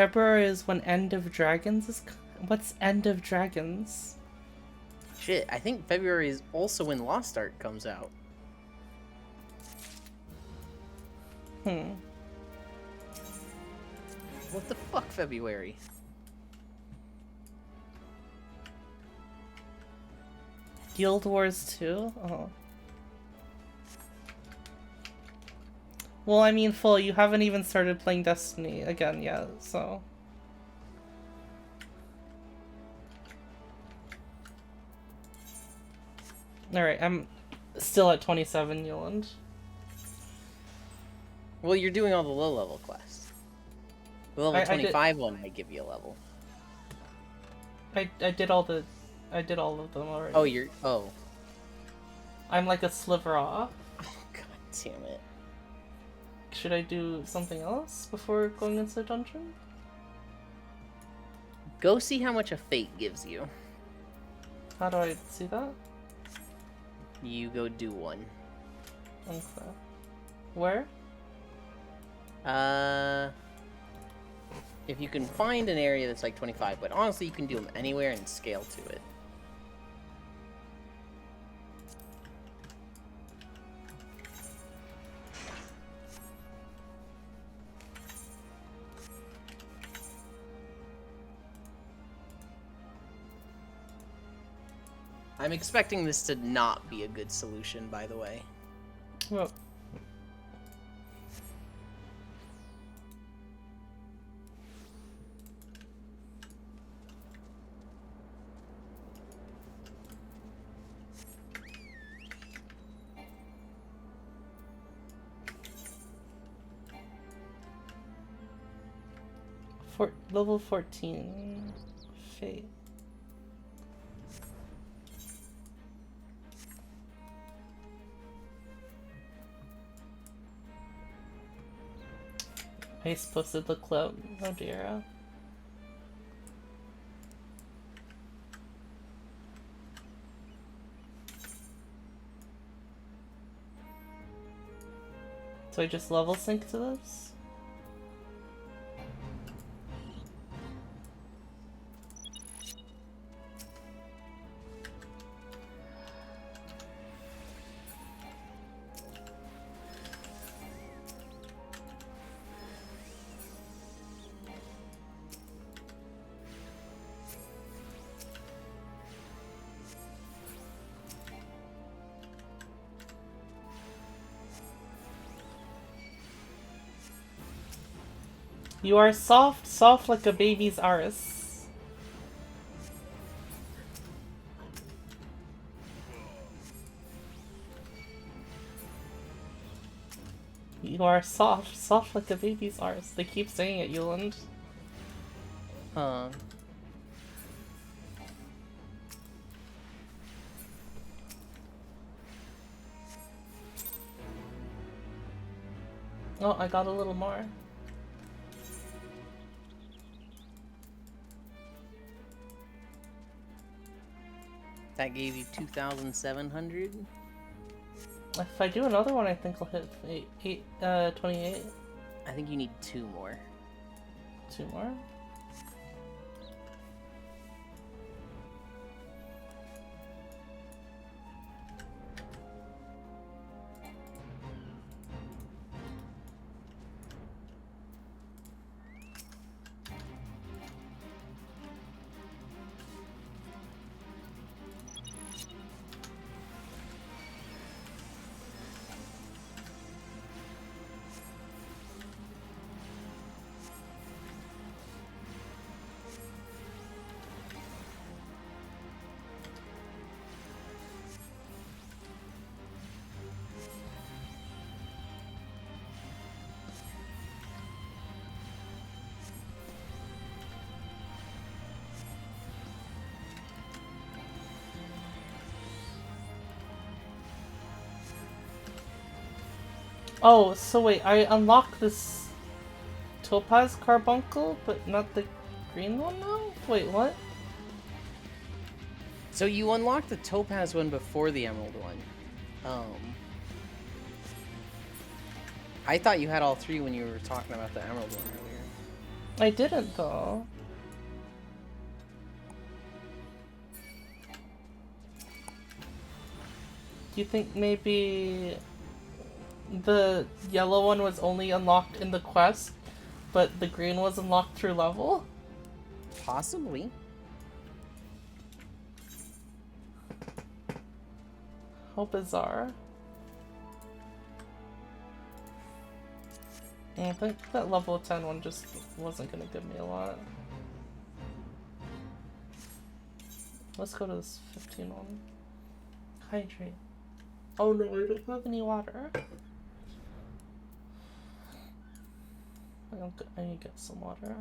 February is when End of Dragons is. What's End of Dragons? Shit, I think February is also when Lost Ark comes out. What the fuck, February? Guild Wars 2? Oh. Well, I mean, Full, you haven't even started playing Destiny again yet, so... Alright, I'm still at 27, Yoland. Well, you're doing all the low-level quests. The level I 25 one might give you a level. I did all the... I did all of them already. Oh, you're... Oh. I'm like a sliver off. Oh, god damn it. Should I do something else before going into the dungeon? Go see how much a fate gives you. How do I see that? You go do one. Okay. Where? If you can find an area that's like 25, but honestly you can do them anywhere and scale to it. I'm expecting this to not be a good solution, by the way. Well... Level 14. Fate. I posted the clip. Oh dear. So I just level sync to this? You are soft, soft like a baby's arse. You are soft, soft like a baby's arse. They keep saying it, Yuland. Huh. Oh, I got a little more. That gave you 2,700. If I do another one, I think I'll hit 28. I think you need 2 more. 2 more? Oh, so wait, I unlocked this Topaz Carbuncle, but not the green one now? Wait, what? So you unlocked the Topaz one before the Emerald one. I thought you had all 3 when you were talking about the Emerald one earlier. I didn't though. Do you think maybe the yellow one was only unlocked in the quest, but the green was unlocked through level? Possibly. How bizarre. I think that level 10 one just wasn't gonna give me a lot. Let's go to this 15 one. Hydrate. Oh no, I don't have any water. I need to get some water.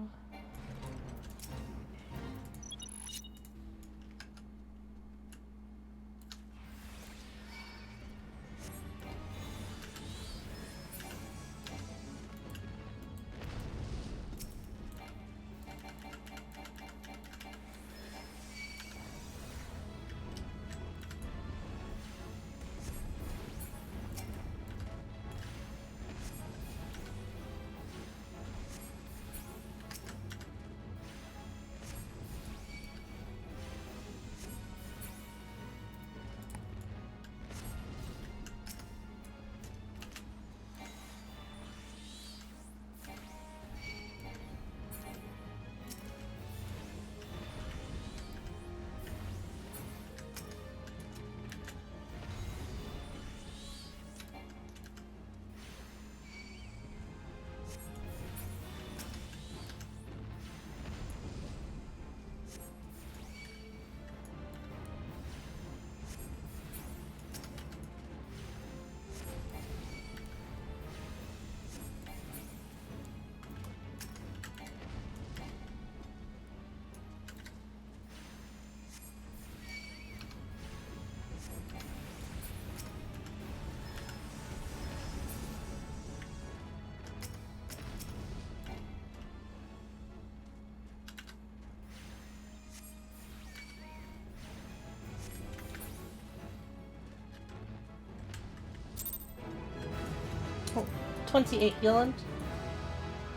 Oh, 28 Yoland.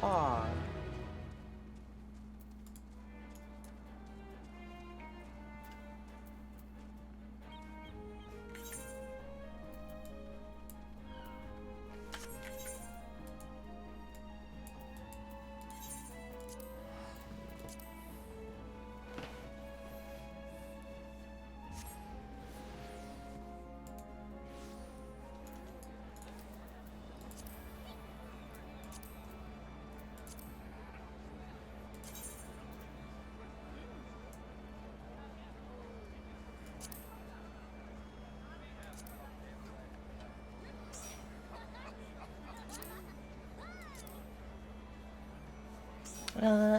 Ah.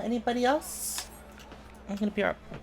Anybody else? I'm gonna be right back.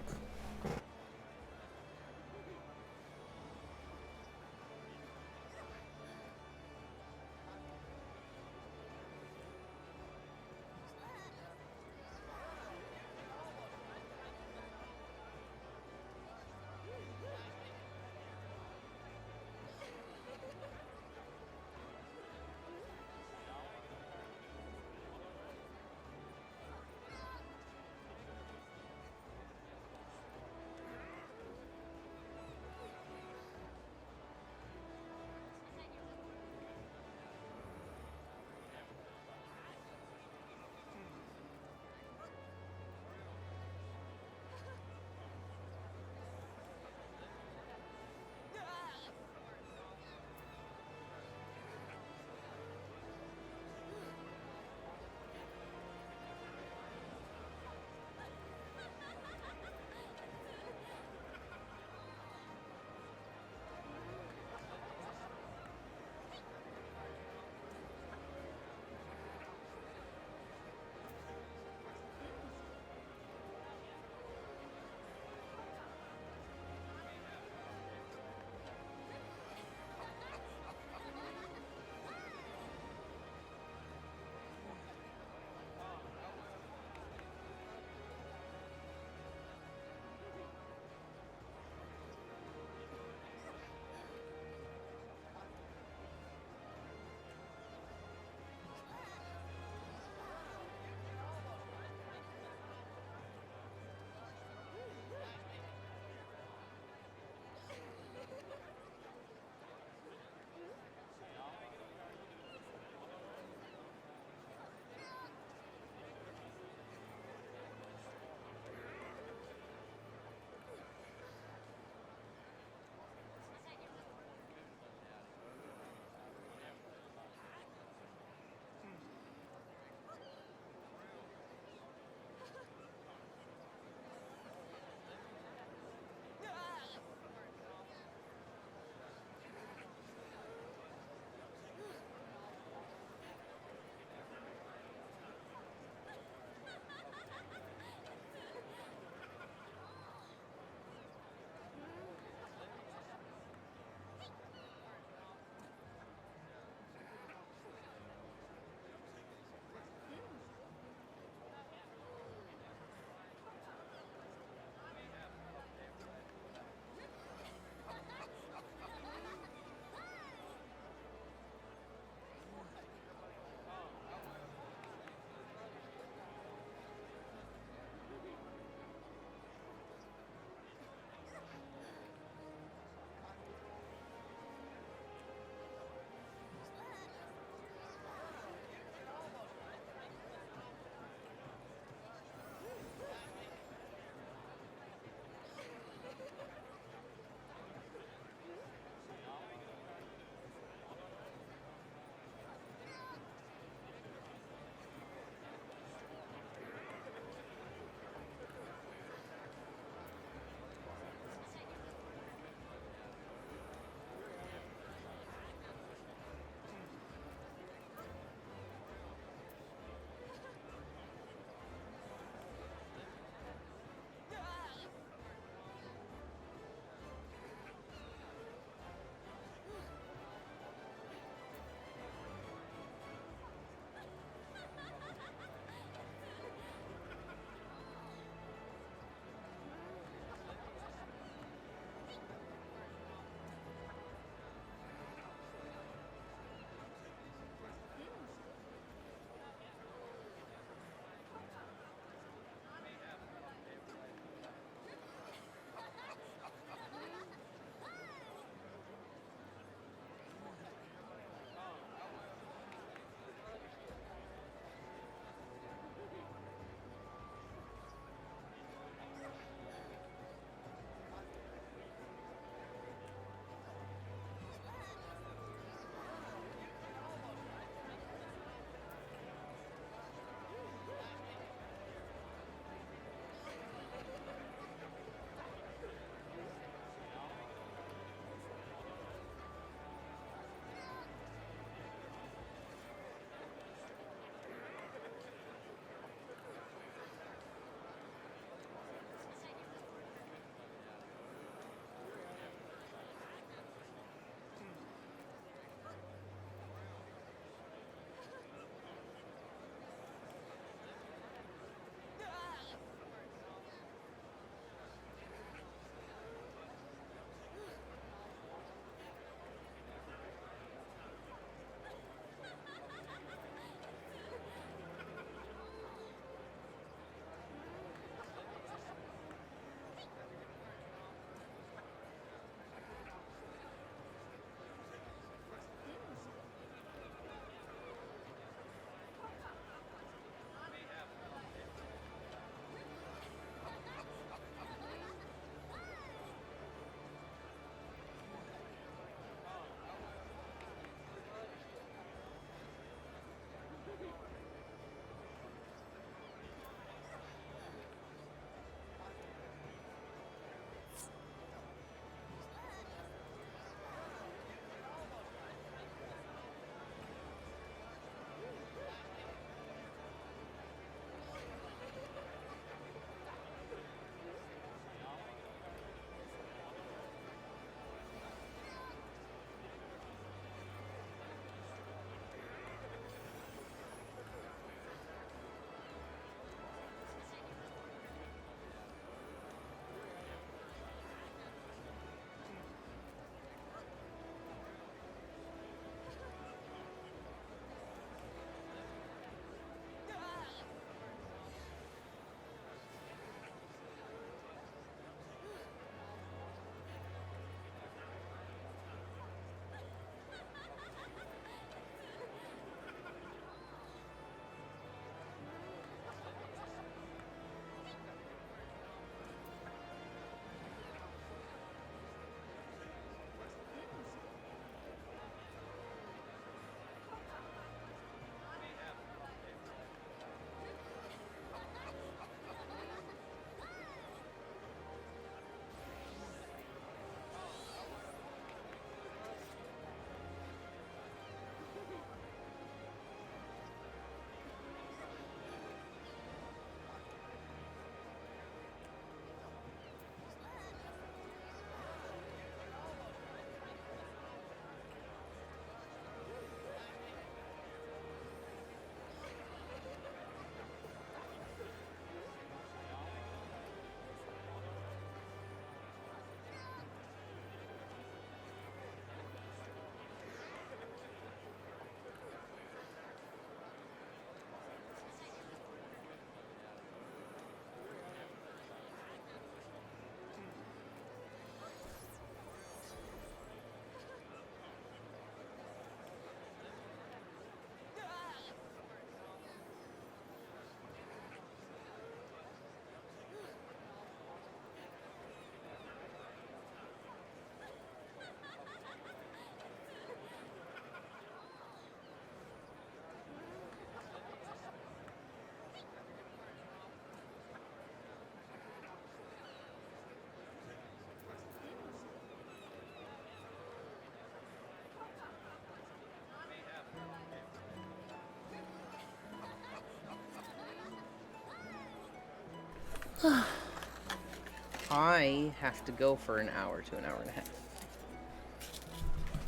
I have to go for an hour to an hour and a half.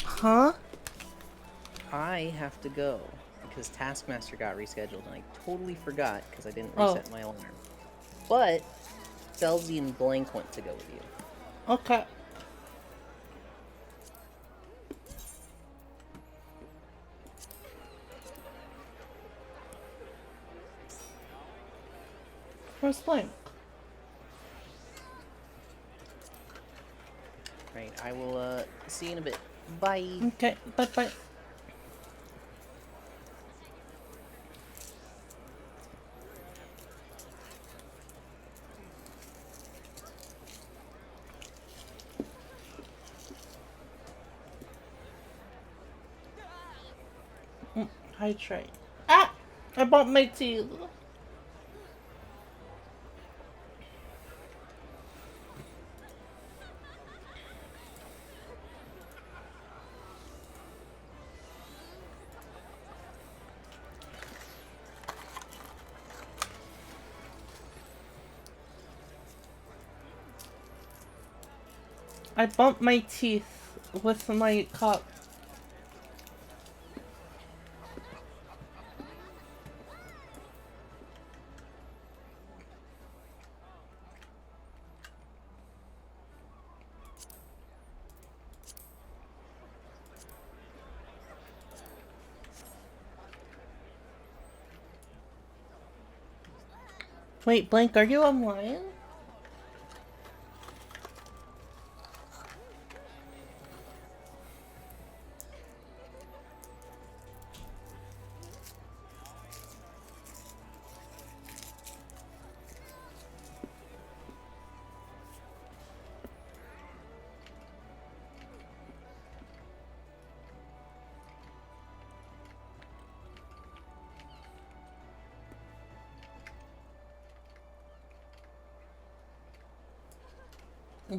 Huh? I have to go because Taskmaster got rescheduled and I totally forgot because I didn't Oh. reset my alarm. But Selzy and Blank went to go with you. Okay. Where's Blank? Right, I will see you in a bit. Bye. Okay, bye-bye. Hydrate. Ah! I bumped my teeth. I bumped my teeth with my cup. Wait, Blank, are you online?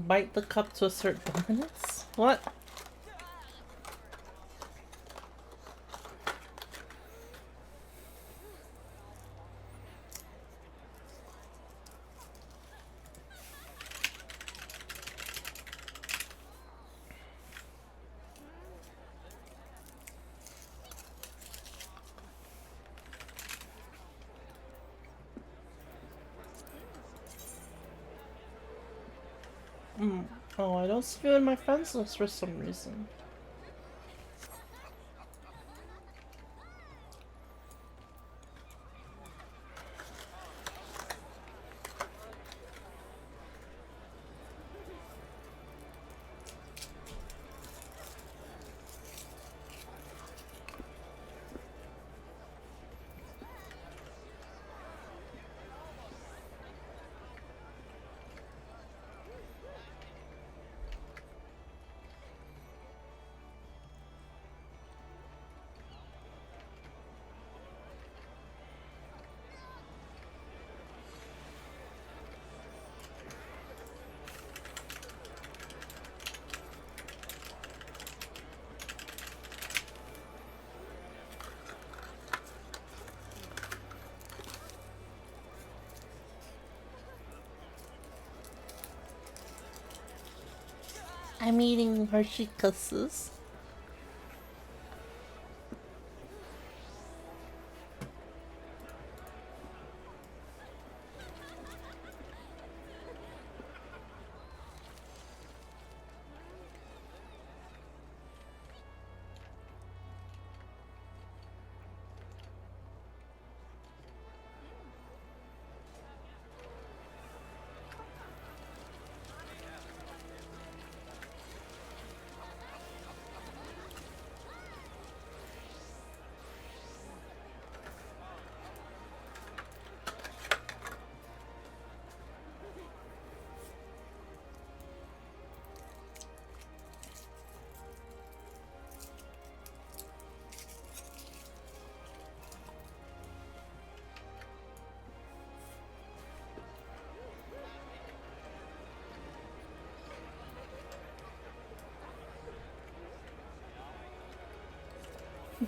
Bite the cup to assert dominance? What? Oh, I don't see you in my friends list for some reason. I'm eating Hershey Kisses.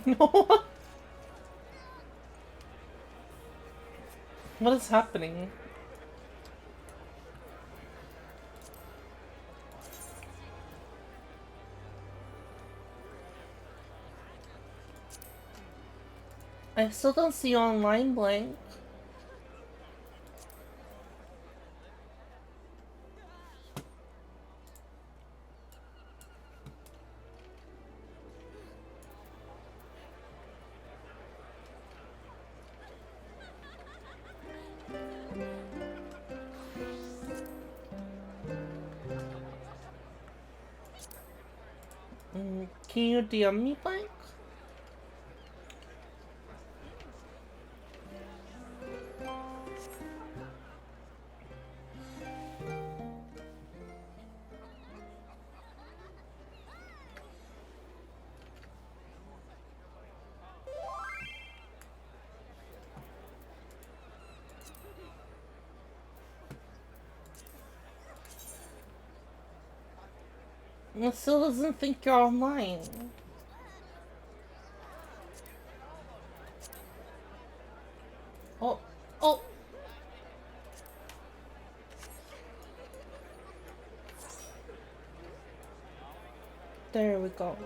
No. What is happening? I still don't see you online, Blank. Can you DM me, Blank? It still doesn't think you're online. Oh, oh. There we go.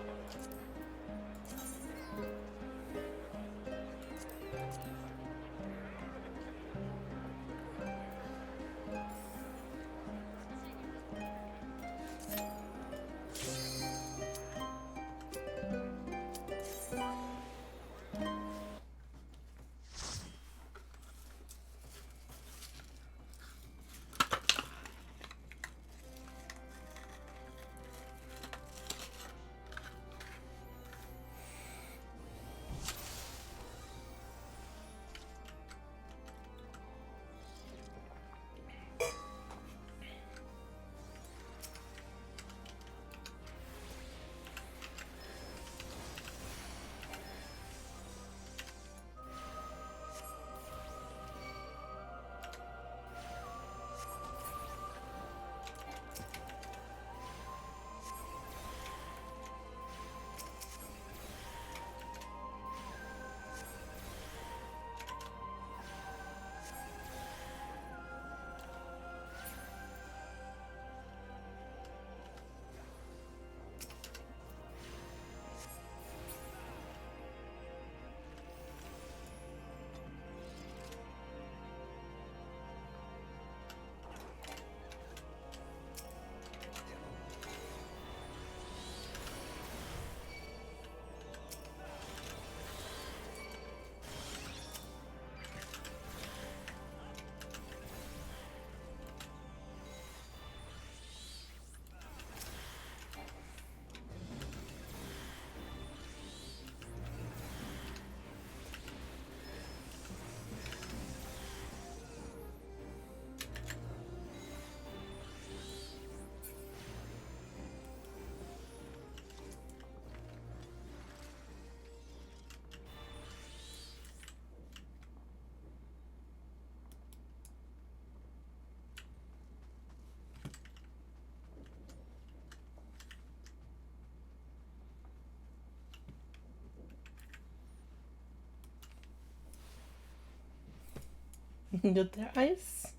Good there, Ice.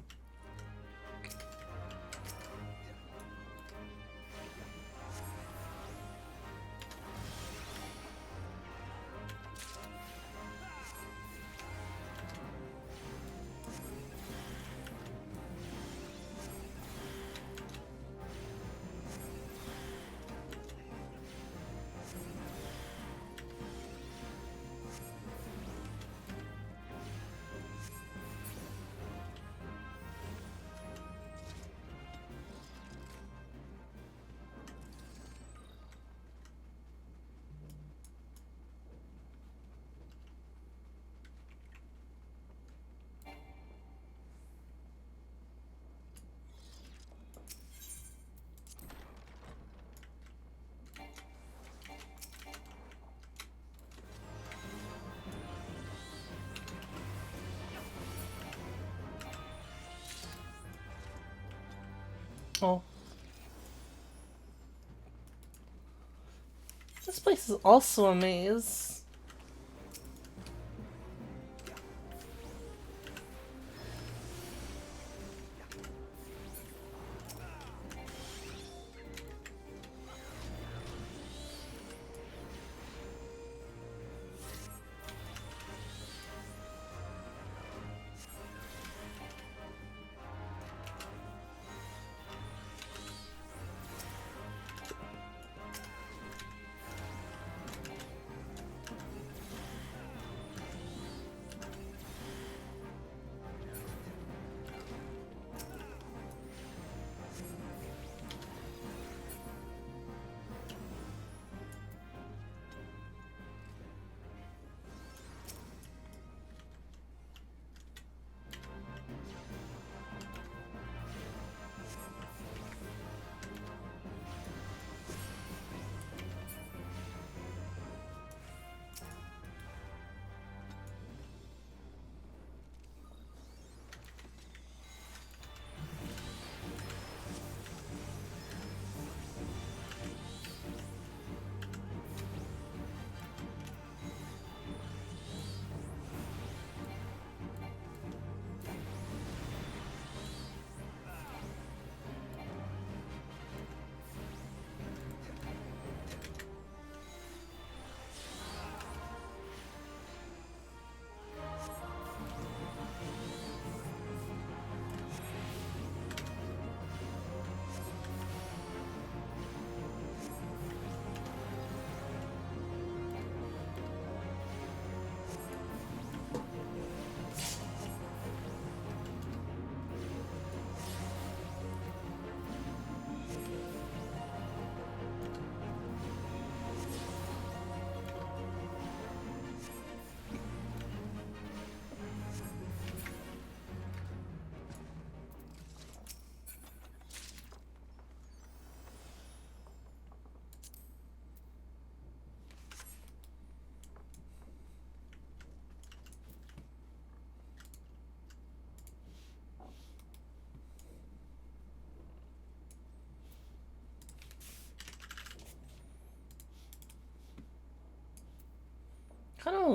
Oh. This place is also a maze.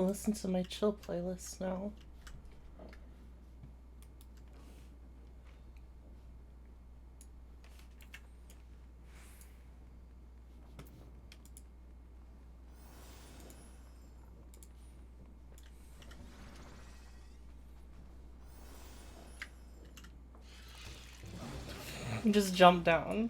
listen to my chill playlist now. Just jump down.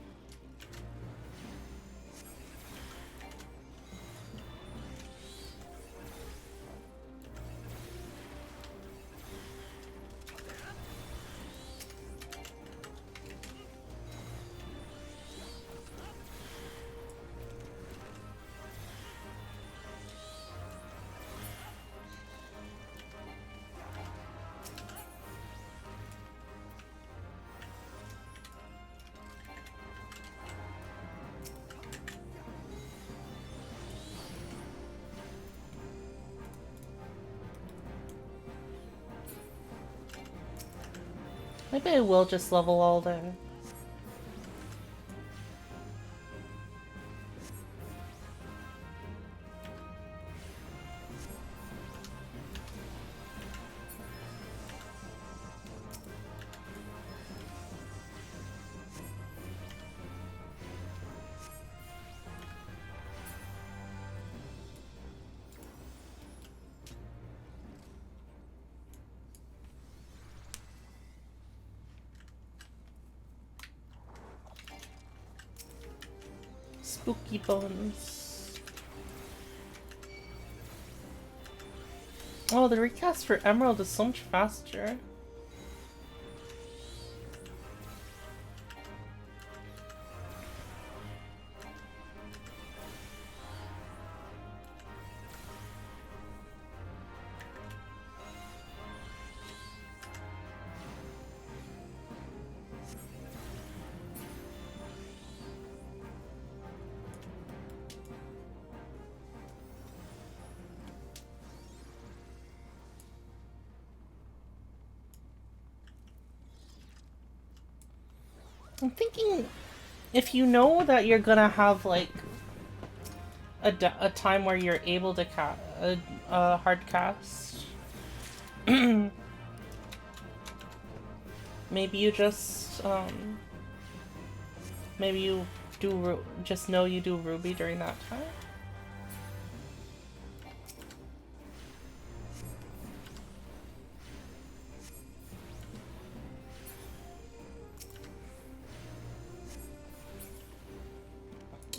Maybe I will just level all day. Spooky bones. Oh, the recast for Emerald is so much faster. I'm thinking if you know that you're gonna have like a time where you're able to hard cast, maybe you just maybe you do just know you do Ruby during that time.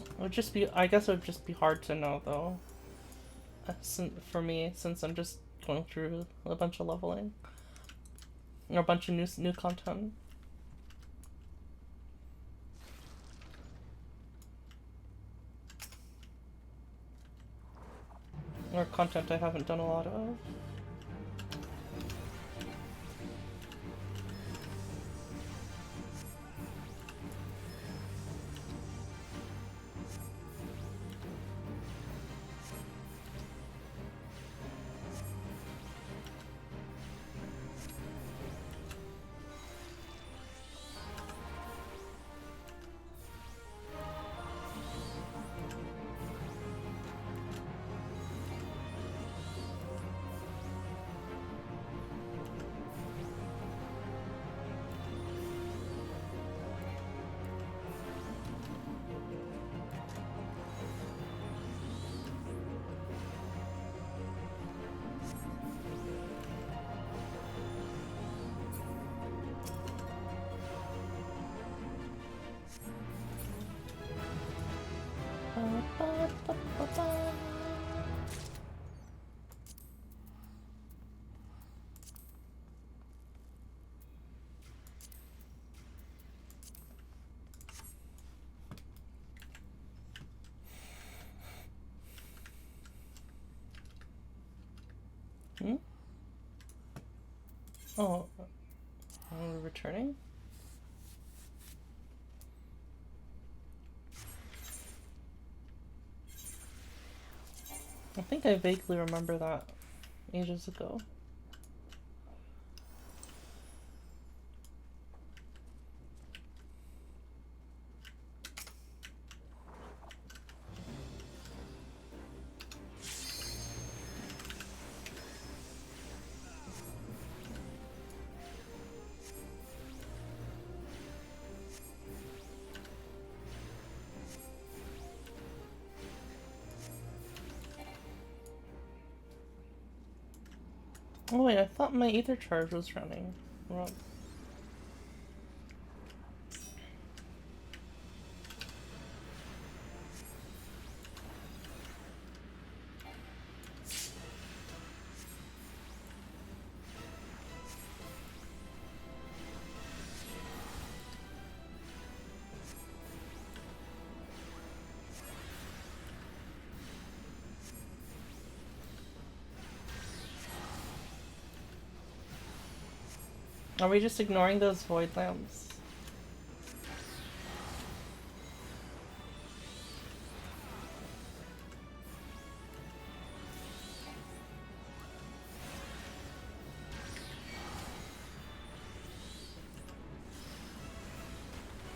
It would just be, I guess it would just be hard to know though. For me, since I'm just going through a bunch of leveling. Or a bunch of new content. Or content I haven't done a lot of. Hmm? Oh, are we returning? I think I vaguely remember that ages ago. Oh wait, I thought my ether charge was running. Wrong. Are we just ignoring those void lamps?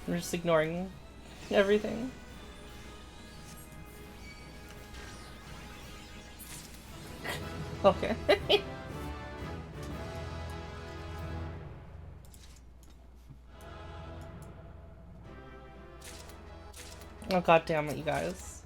We're just ignoring everything. Okay. Oh god damn it, you guys.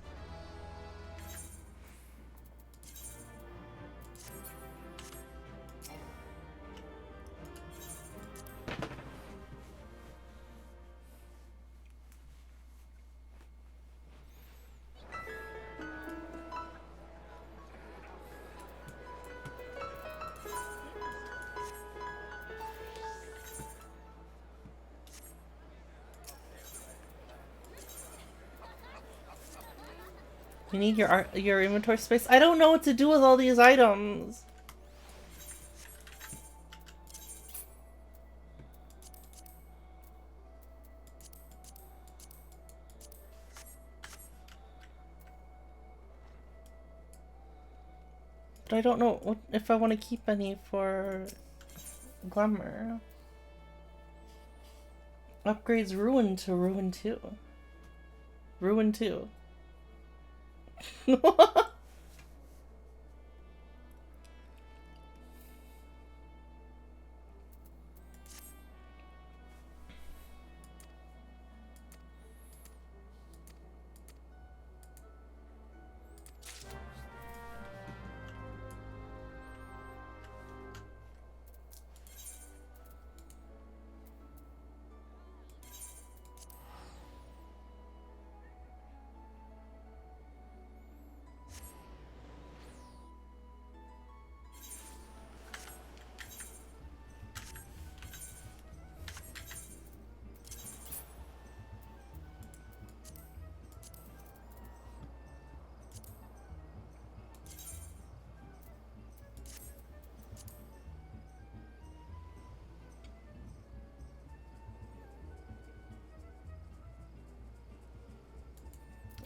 You need your inventory space. I don't know what to do with all these items. But I don't know what if I want to keep any for Glamour. Upgrades Ruin to Ruin 2. Ruin 2.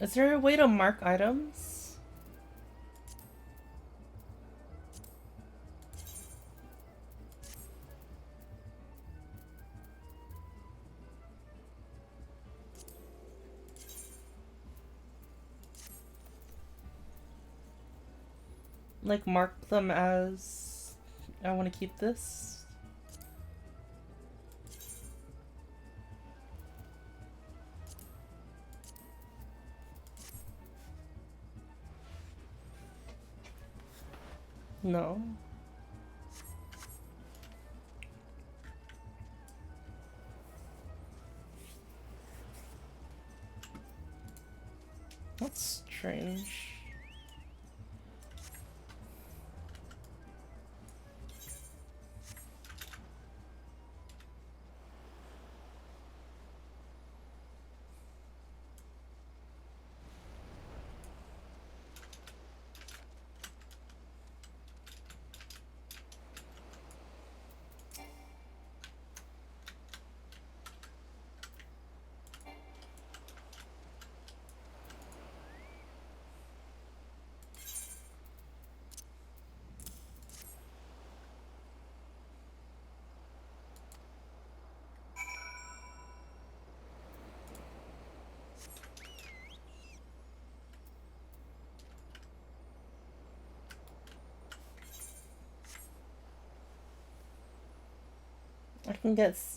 Is there a way to mark items? Like mark them as I want to keep this? No. That's strange.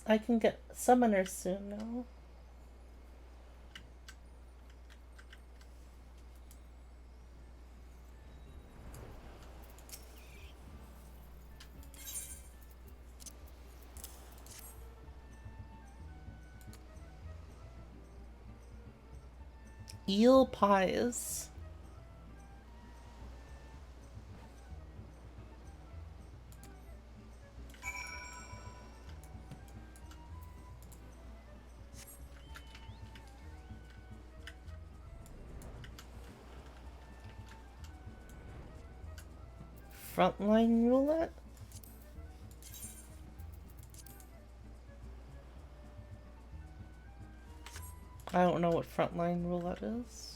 I can get summoners soon now. Eel pies. Frontline roulette? I don't know what frontline roulette is.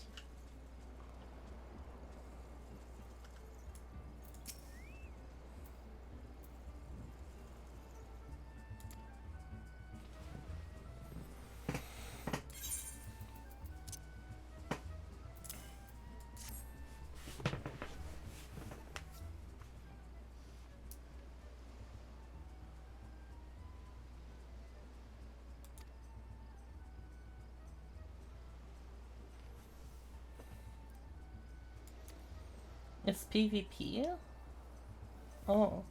It's PvP? Oh.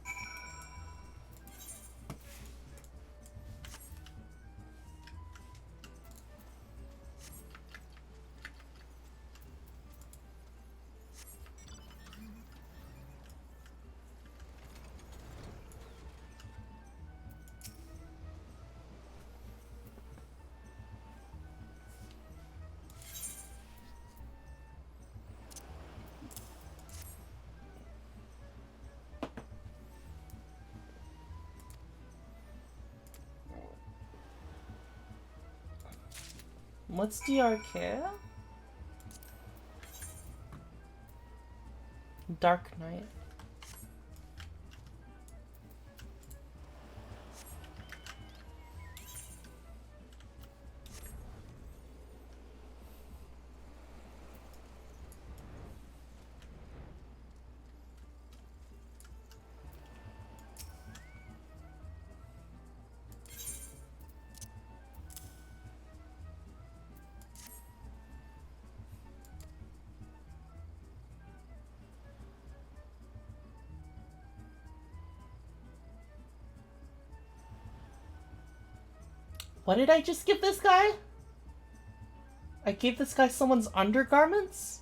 What's DRK? Dark Knight. What did I just give this guy? I gave this guy someone's undergarments?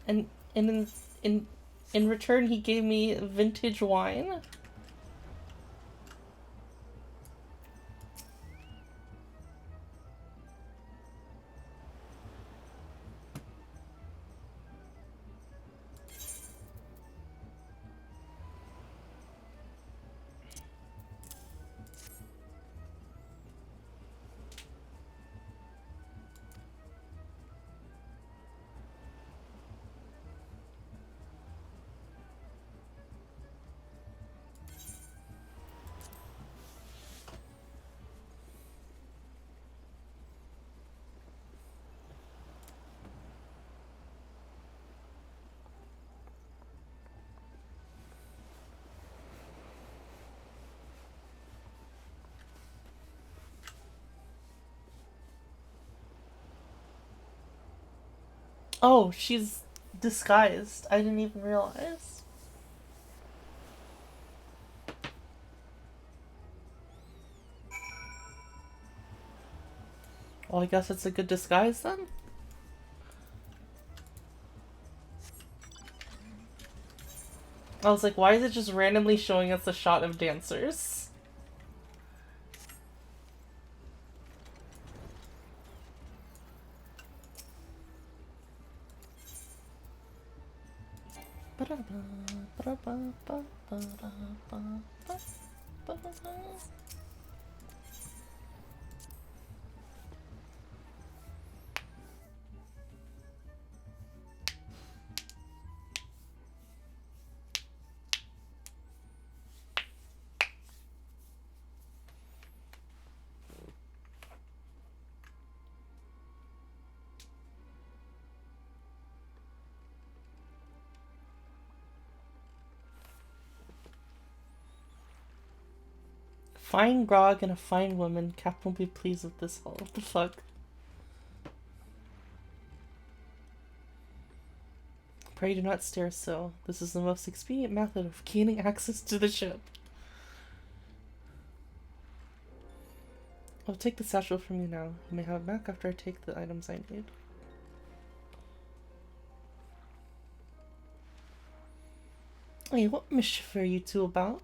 And in return he gave me vintage wine? Oh, she's disguised. I didn't even realize. Well, I guess it's a good disguise then. I was like, why is it just randomly showing us a shot of dancers? Fine grog and a fine woman. Captain will be pleased with this all. What the fuck? Pray do not stare so. This is the most expedient method of gaining access to the ship. I'll take the satchel from you now. You may have it back after I take the items I need. Hey, what mischief are you two about?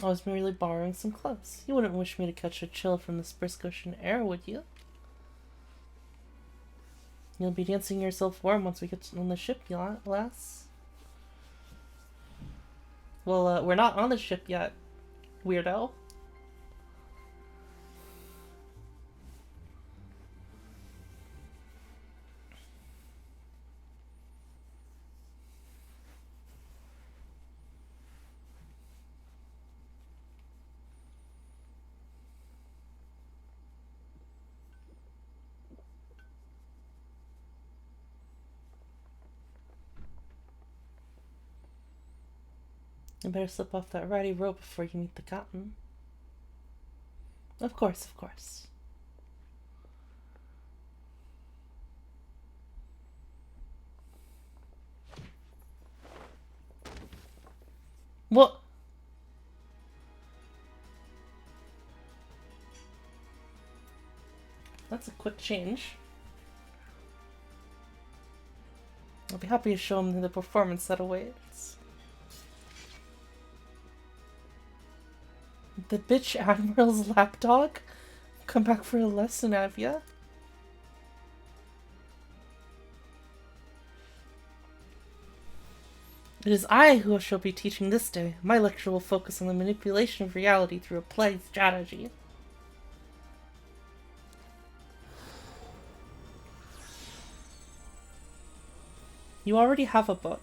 I was merely borrowing some clothes. You wouldn't wish me to catch a chill from this brisk ocean air, would you? You'll be dancing yourself warm once we get on the ship, lass. Well, we're not on the ship yet, weirdo. You better slip off that ratty rope before you meet the cotton. Of course, of course. What? That's a quick change. I'll be happy to show him the performance that awaits. The bitch Admiral's lapdog? Come back for a lesson, have ya? It is I who shall be teaching this day. My lecture will focus on the manipulation of reality through a play strategy. You already have a book.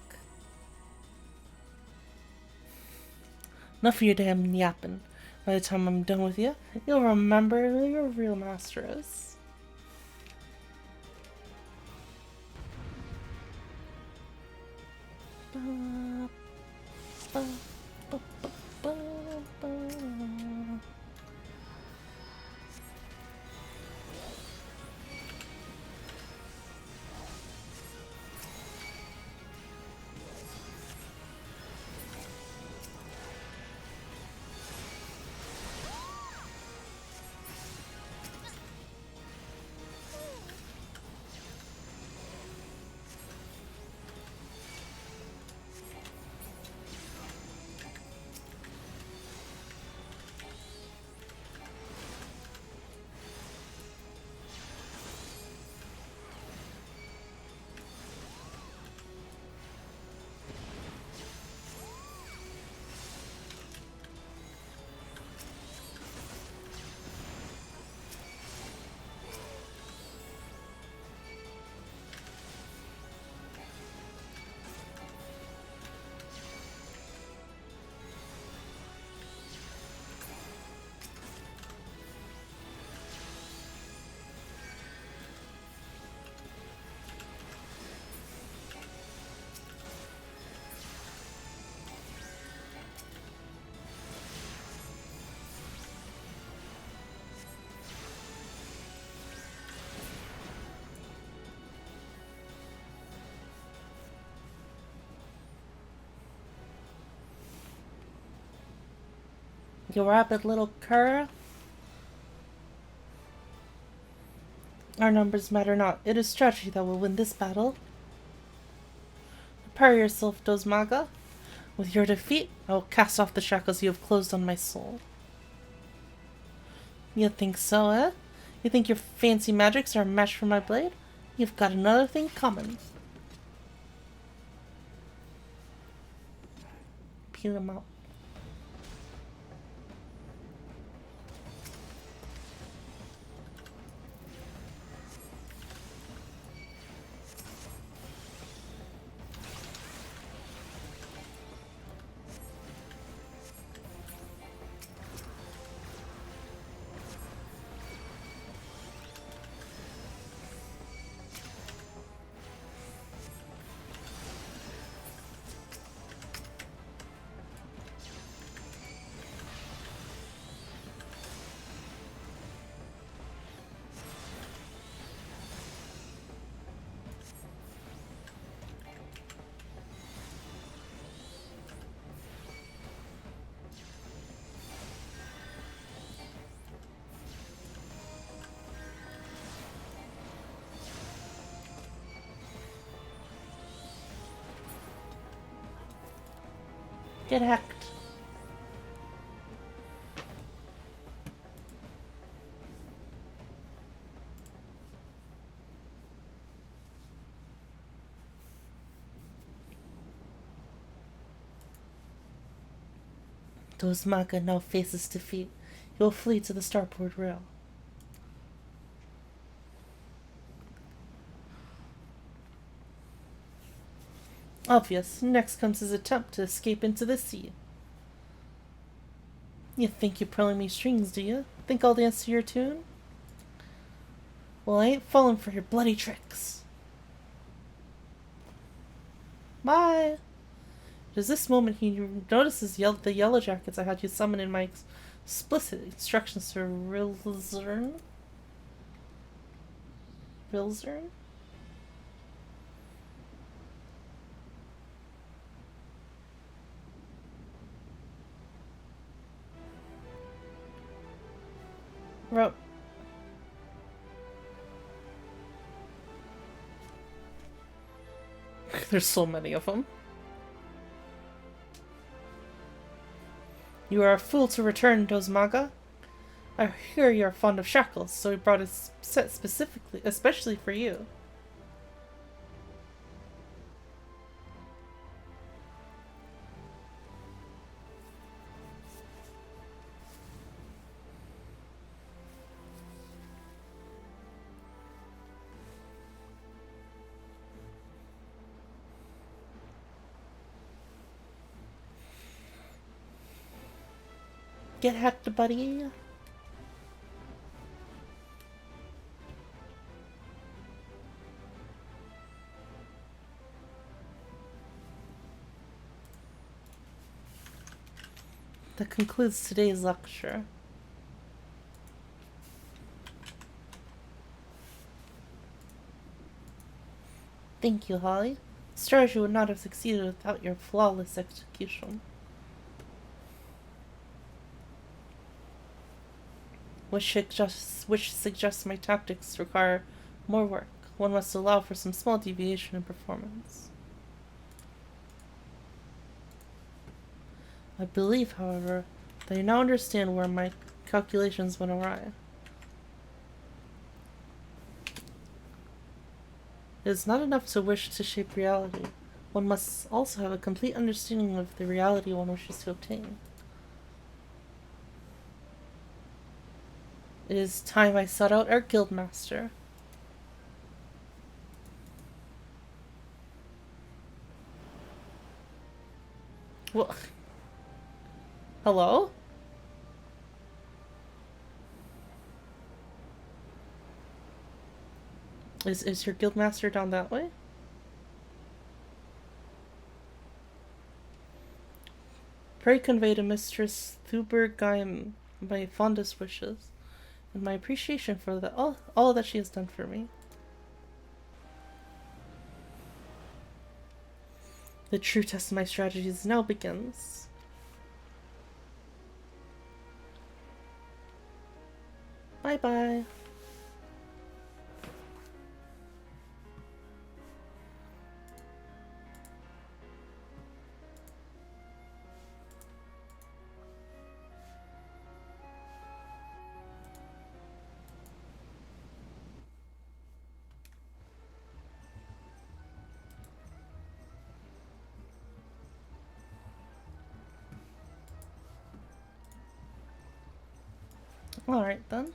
Enough of your damn yapping. By the time I'm done with you, you'll remember who your real master is. You rabid little cur. Our numbers matter not. It is strategy that will win this battle. Prepare yourself, Dozmaga. With your defeat, I will cast off the shackles you have closed on my soul. You think so, eh? You think your fancy magics are a match for my blade? You've got another thing coming. Peel him out. Get hacked. Those Maga now faces defeat. He will flee to the starboard rail. Obvious. Next comes his attempt to escape into the sea. You think you're pulling me strings, do you? Think I'll dance to your tune? Well, I ain't falling for your bloody tricks. Bye! It is this moment he notices the yellow jackets I had you summon in my explicit instructions to Rilzern? Rilzern? There's so many of them. You are a fool to return, Dozmaga. I hear you are fond of shackles, so we brought a set especially for you. Get hacked, buddy. That concludes today's lecture. Thank you, Holly. Strategy would not have succeeded without your flawless execution. Which suggests my tactics require more work. One must allow for some small deviation in performance. I believe, however, that I now understand where my calculations went awry. It is not enough to wish to shape reality. One must also have a complete understanding of the reality one wishes to obtain. It is time I sought out our guildmaster. Well, hello? Is your guildmaster down that way? Pray convey to Mistress Thubergeim my fondest wishes and my appreciation for all that she has done for me. The true test of my strategies now begins. Bye-bye. Alright then.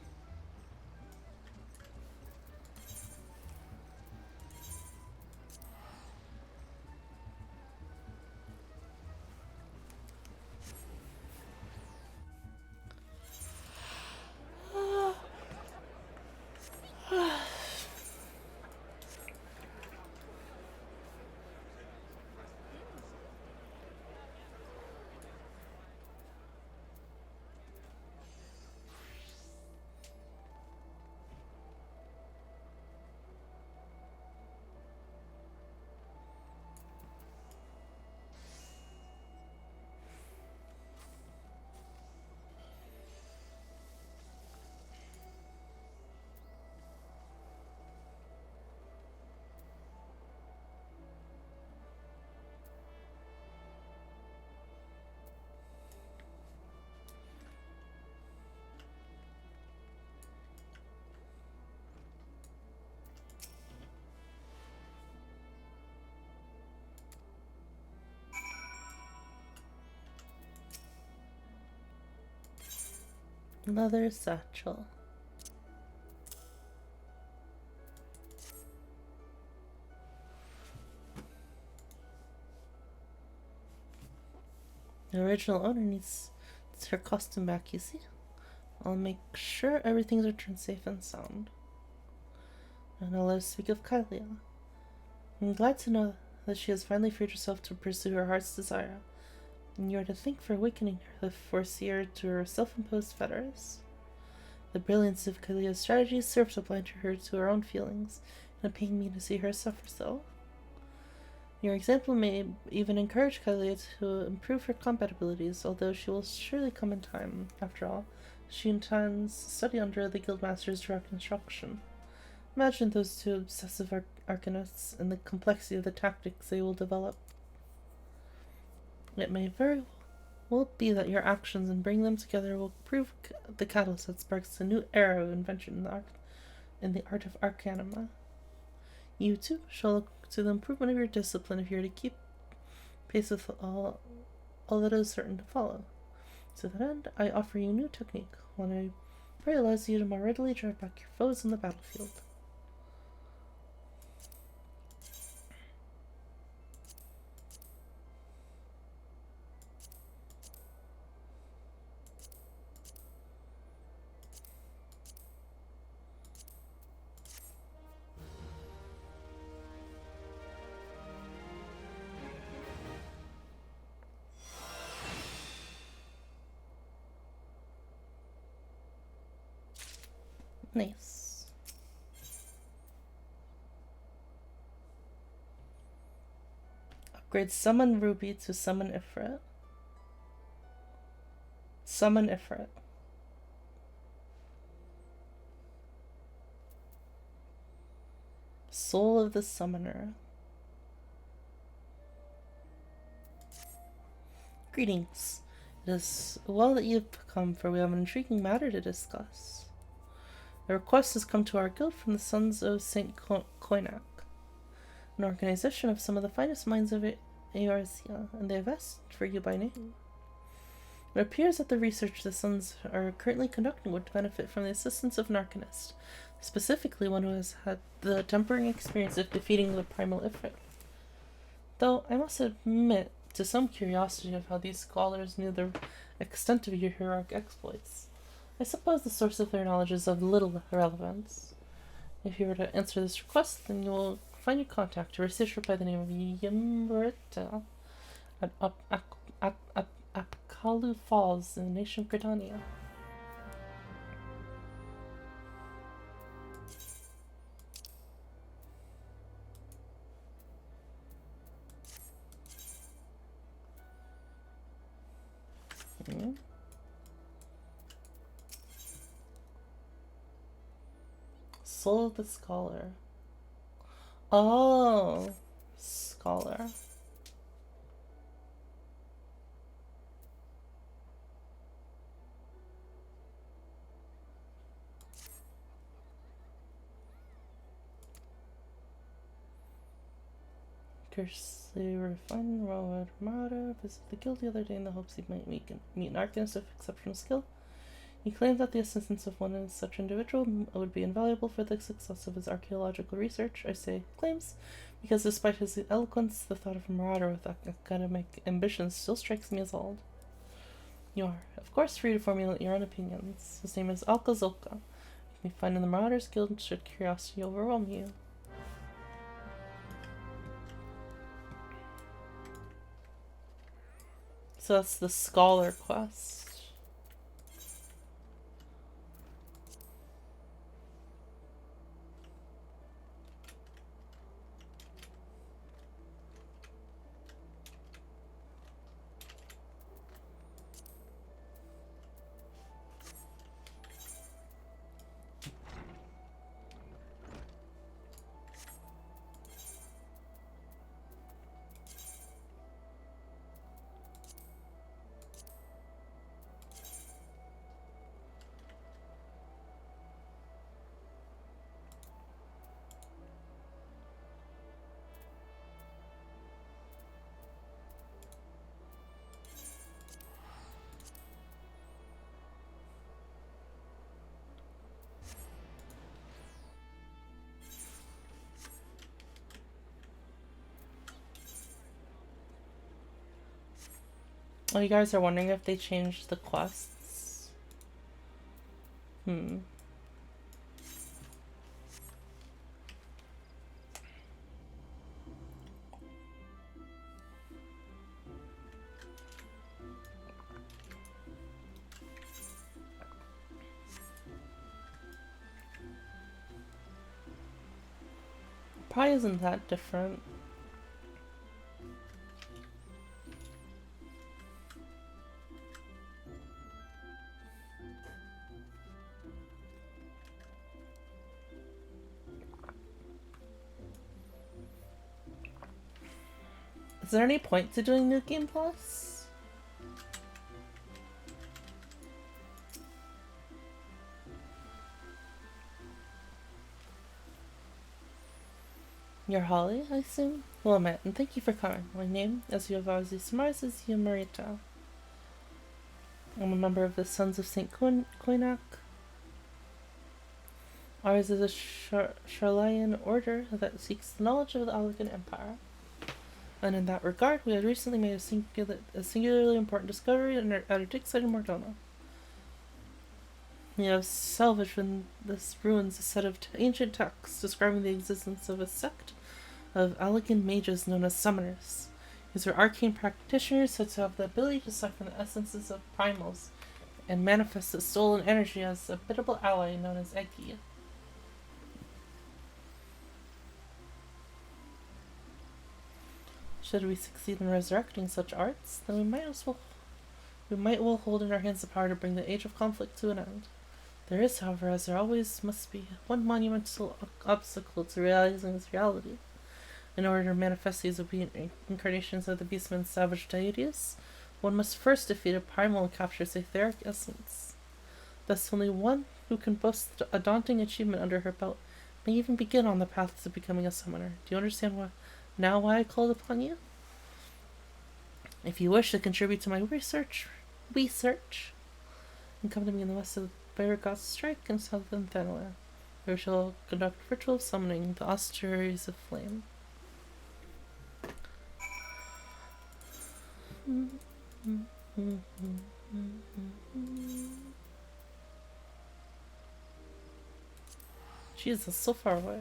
Leather satchel. The original owner needs her costume back, you see. I'll make sure everything's returned safe and sound. And now let us speak of Kylia. I'm glad to know that she has finally freed herself to pursue her heart's desire. And you are to thank for awakening her, the foreseer to her self-imposed fetters. The brilliance of Kylia's strategies served to blind her to her own feelings, and it pained me to see her suffer so. Your example may even encourage Kylia to improve her combat abilities, although she will surely come in time. After all, she intends to study under the Guildmaster's direct instruction. Imagine those two obsessive arcanists and the complexity of the tactics they will develop. It may very well be that your actions in bringing them together will prove the catalyst that sparks a new era of invention in the art of Arcanima. You, too, shall look to the improvement of your discipline if you are to keep pace with all that is certain to follow. To that end, I offer you a new technique, one I pray allows you to more readily drive back your foes on the battlefield. Nice. Upgrade Summon Ruby to Summon Ifrit. Summon Ifrit. Soul of the Summoner. Greetings. It is well that you have come, for we have an intriguing matter to discuss. A request has come to our guild from the Sons of St. Koinak, an organization of some of the finest minds of Eorzea, and they have asked for you by name. It appears that the research the Sons are currently conducting would benefit from the assistance of an arcanist, specifically one who has had the tempering experience of defeating the primal Ifrit. Though I must admit to some curiosity of how these scholars knew the extent of your heroic exploits. I suppose the source of their knowledge is of little relevance. If you were to answer this request, then you will find your contact, a researcher by the name of Yimbrita at Apkalu Falls in the nation of Gridania. Soul of the Scholar. Oh, Scholar. Curiously refined railroad marauder visited the guild the other day in the hopes he might meet an arcanist of exceptional skill. He claimed that the assistance of one such individual would be invaluable for the success of his archaeological research. I say claims, because despite his eloquence, the thought of a marauder with academic ambitions still strikes me as odd. You are, of course, free to formulate your own opinions. His name is Alkazolka. You may find in the Marauders Guild should curiosity overwhelm you. So that's the Scholar quest. Oh, you guys are wondering if they changed the quests? Probably isn't that different. Is there any point to doing New Game Plus? You're Holly, I assume? Well met, and thank you for coming. My name, as you have obviously surmised, is Yumarita. I'm a member of the Sons of St. Koinak. Ours is a Charlayan order that seeks the knowledge of the Alakan Empire. And in that regard, we had recently made a singularly important discovery at our dig site in Mordona. We have salvaged from this ruins a set of ancient texts describing the existence of a sect of Alakan mages known as summoners. These are arcane practitioners said to have the ability to suck from the essences of primals and manifest the soul and energy as a biddable ally known as Eki. Should we succeed in resurrecting such arts, then we might well hold in our hands the power to bring the age of conflict to an end. There is, however, as there always must be, one monumental obstacle to realizing this reality. In order to manifest these obedient incarnations of the beastman's savage deities, one must first defeat a primal and capture its etheric essence. Thus, only one who can boast a daunting achievement under her belt may even begin on the path to becoming a summoner. Do you understand why I called upon you? If you wish to contribute to my research, and come to me in the west of the Baragos Strike and southern Thanaware, where we shall conduct ritual summoning the Austeries of Flame. Jesus, so far away.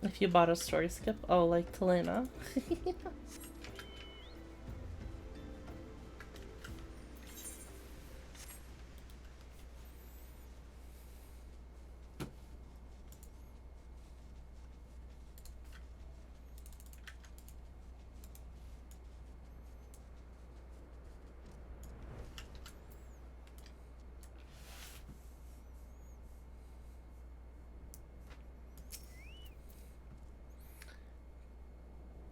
If you bought a story skip, oh, like Talena.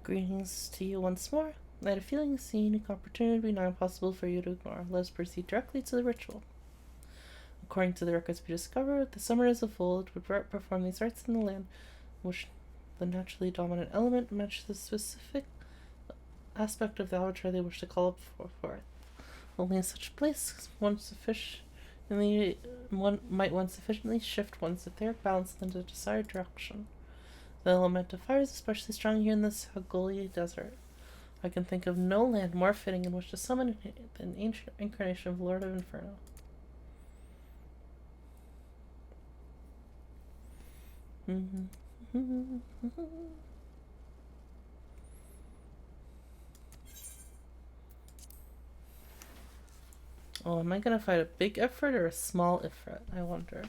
Greetings to you once more. I had a feeling this unique opportunity would be not impossible for you to ignore. Let us proceed directly to the ritual. According to the records we discovered, the summoners of old would perform these rites in the land which the naturally dominant element matched the specific aspect of the avatar they wish to call up forth. Only in such a place one might sufficiently shift one's etheric balance in the desired direction. The element of fire is especially strong here in this Hagoli desert. I can think of no land more fitting in which to summon an ancient incarnation of Lord of Inferno. Oh, am I gonna fight a big Ifrit or a small Ifrit? I wonder.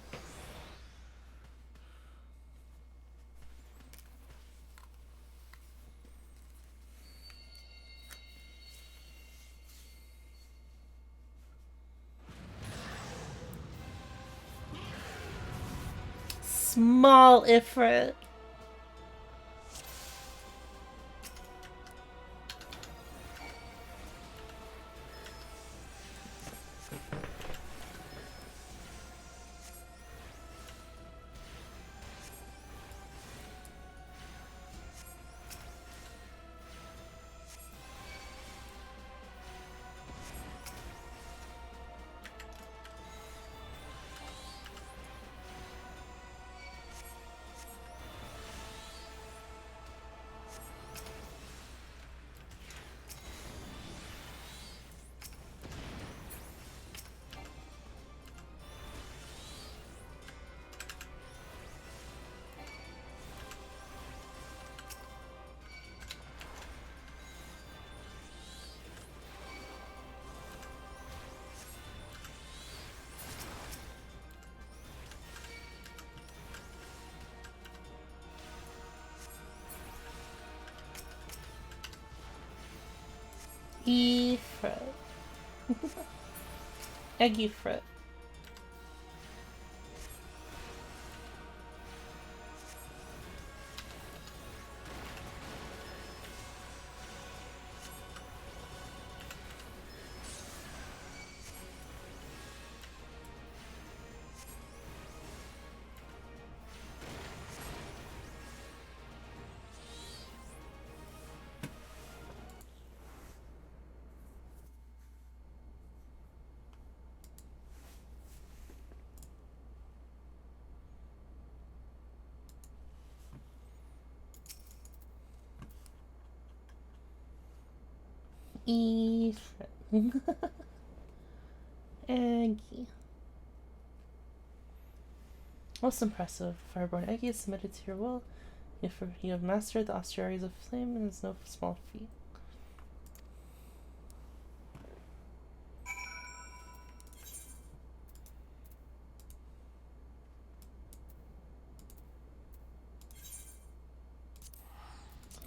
Small Ifrit. E fruit. Eggy fruit. E fruit. Eggy. Most impressive. Fireborn Eggy is submitted to your will. You have mastered the austerities of flame, and it's no small feat.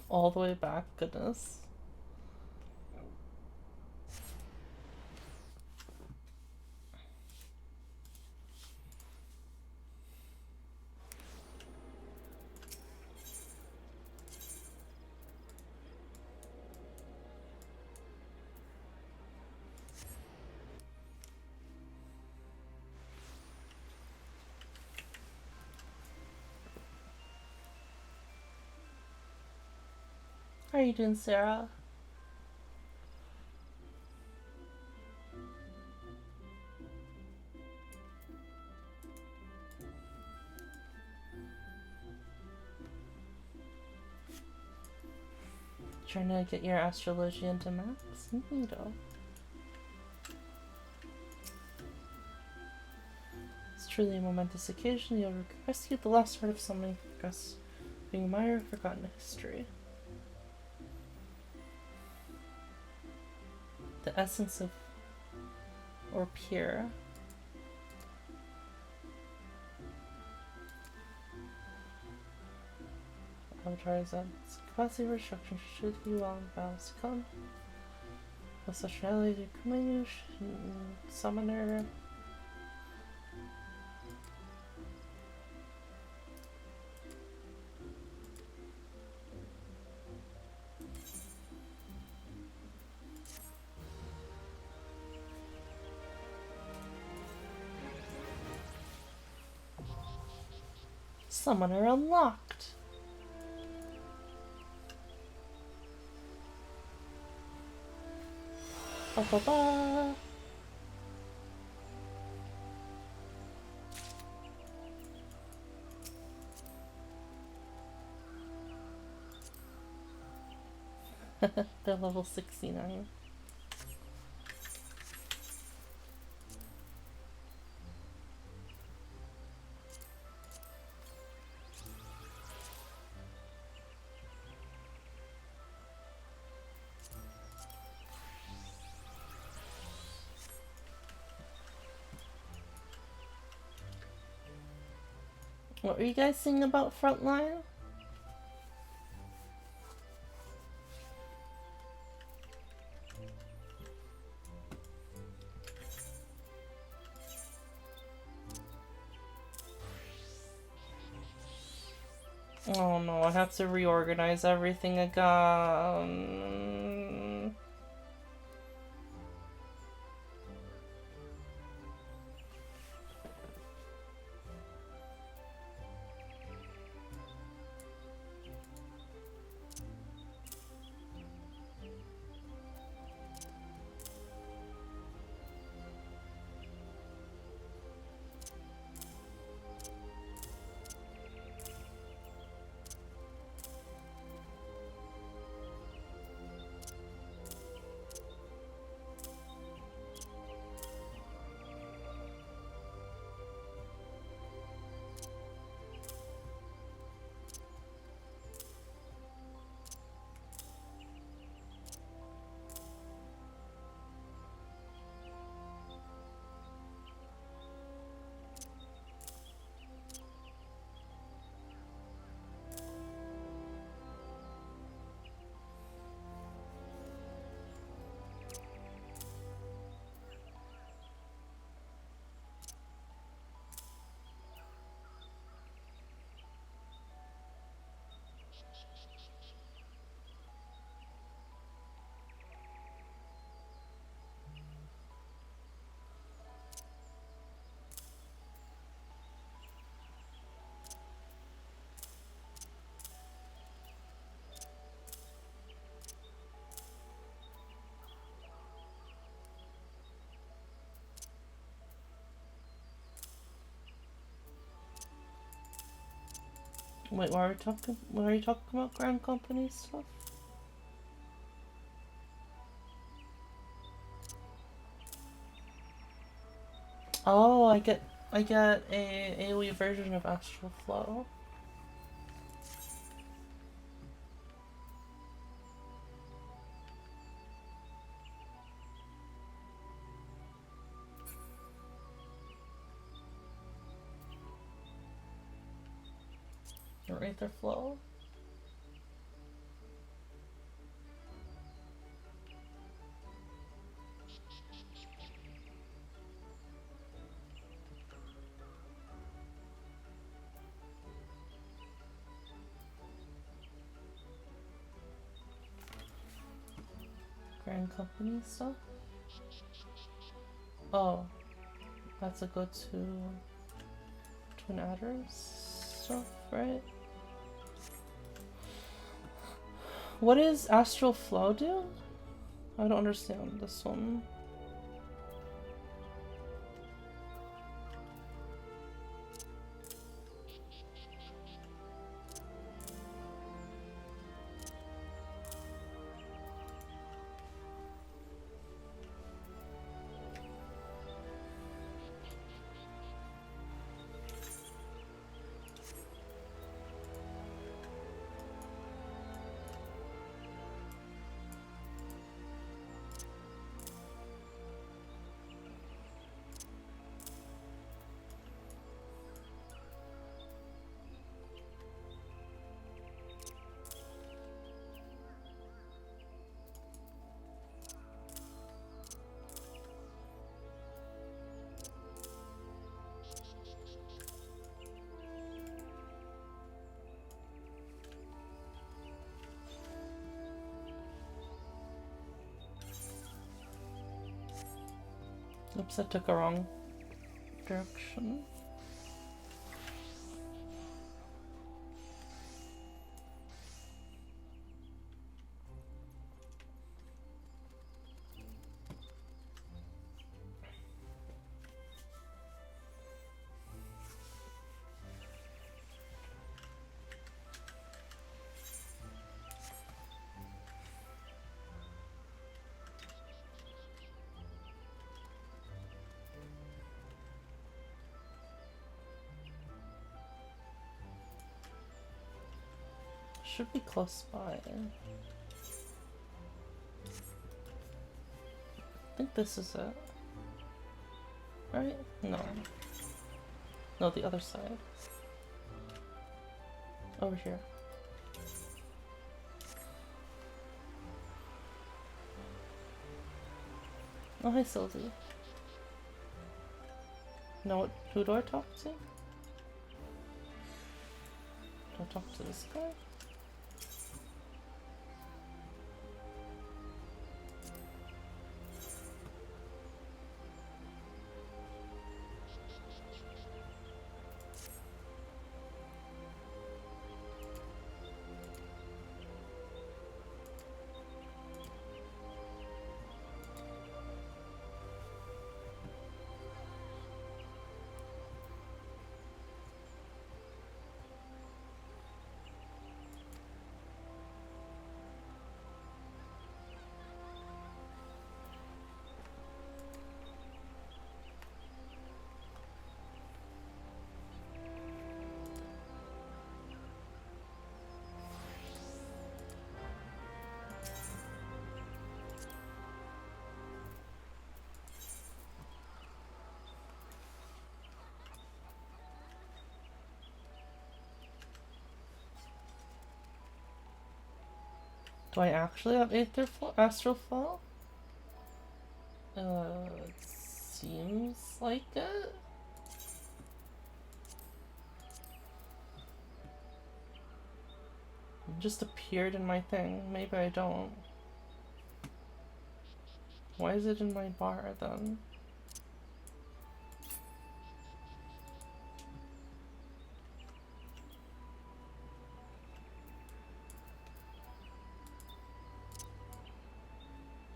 All the way back, goodness. How are you doing, Sarah? Trying to get your astrology into max? Neato. It's truly a momentous occasion. You'll rescue the lost heart of so many progress, being a mire of forgotten history. The essence of, or pure. Avatars and capacity restriction should be well in battles to come. With such an ally, Kumayu, Summoner. Summoner unlocked. Ba ba ba. They're level 69. What were you guys saying about Frontline? Oh no, I have to reorganize everything again. Wait, why are you talking about Grand Company stuff? Oh, I get a AoE version of Astral Flow. Or Aether Flow. Grand Company stuff? Oh, that's a go to Twin Adders stuff, right? What does Astral Flow do? I don't understand this one. Oops, I took a wrong direction. Should be close by. I think this is it. Right? No. No, the other side. Over here. Oh, hi, Sylvie. No, who do I talk to? Do I talk to this guy? Do I actually have Astral Flow? It seems like it. It just appeared in my thing. Maybe I don't. Why is it in my bar then?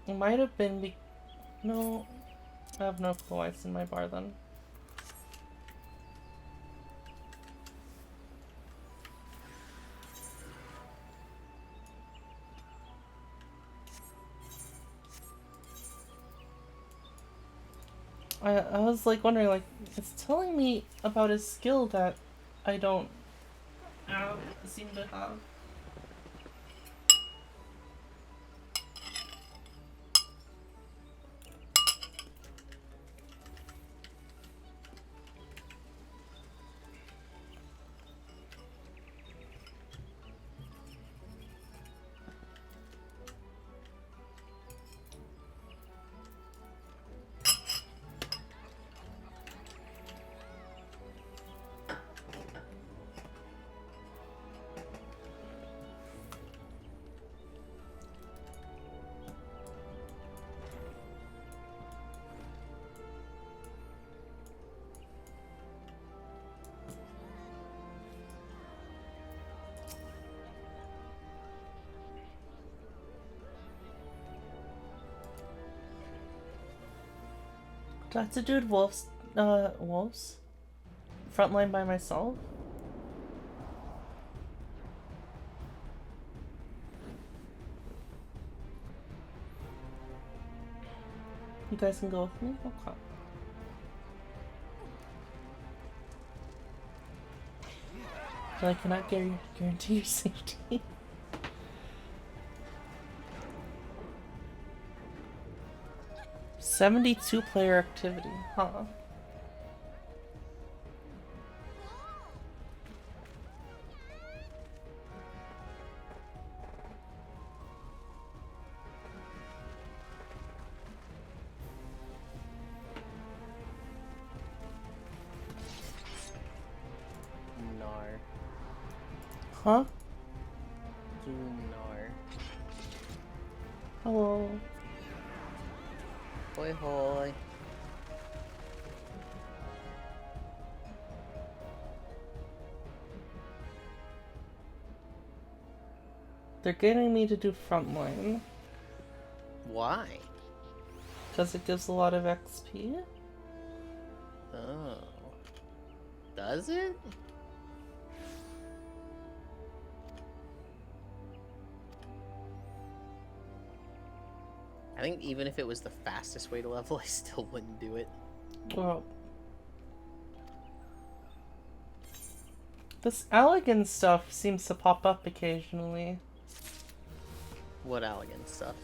It might have been no, I have no clue why it's in my bar then. I was like wondering, like, it's telling me about a skill that I don't seem to have. Do I have to do it wolves? Frontline by myself? You guys can go with me? Okay. But I cannot guarantee your safety. $72 player activity, huh? Nar. Huh? Nar. Hello. Hoi hoi. They're getting me to do frontline Why? because it gives a lot of XP. Oh. Does it? I think even if it was the fastest way to level, I still wouldn't do it. Well, this Allegan stuff seems to pop up occasionally. What Allegan stuff?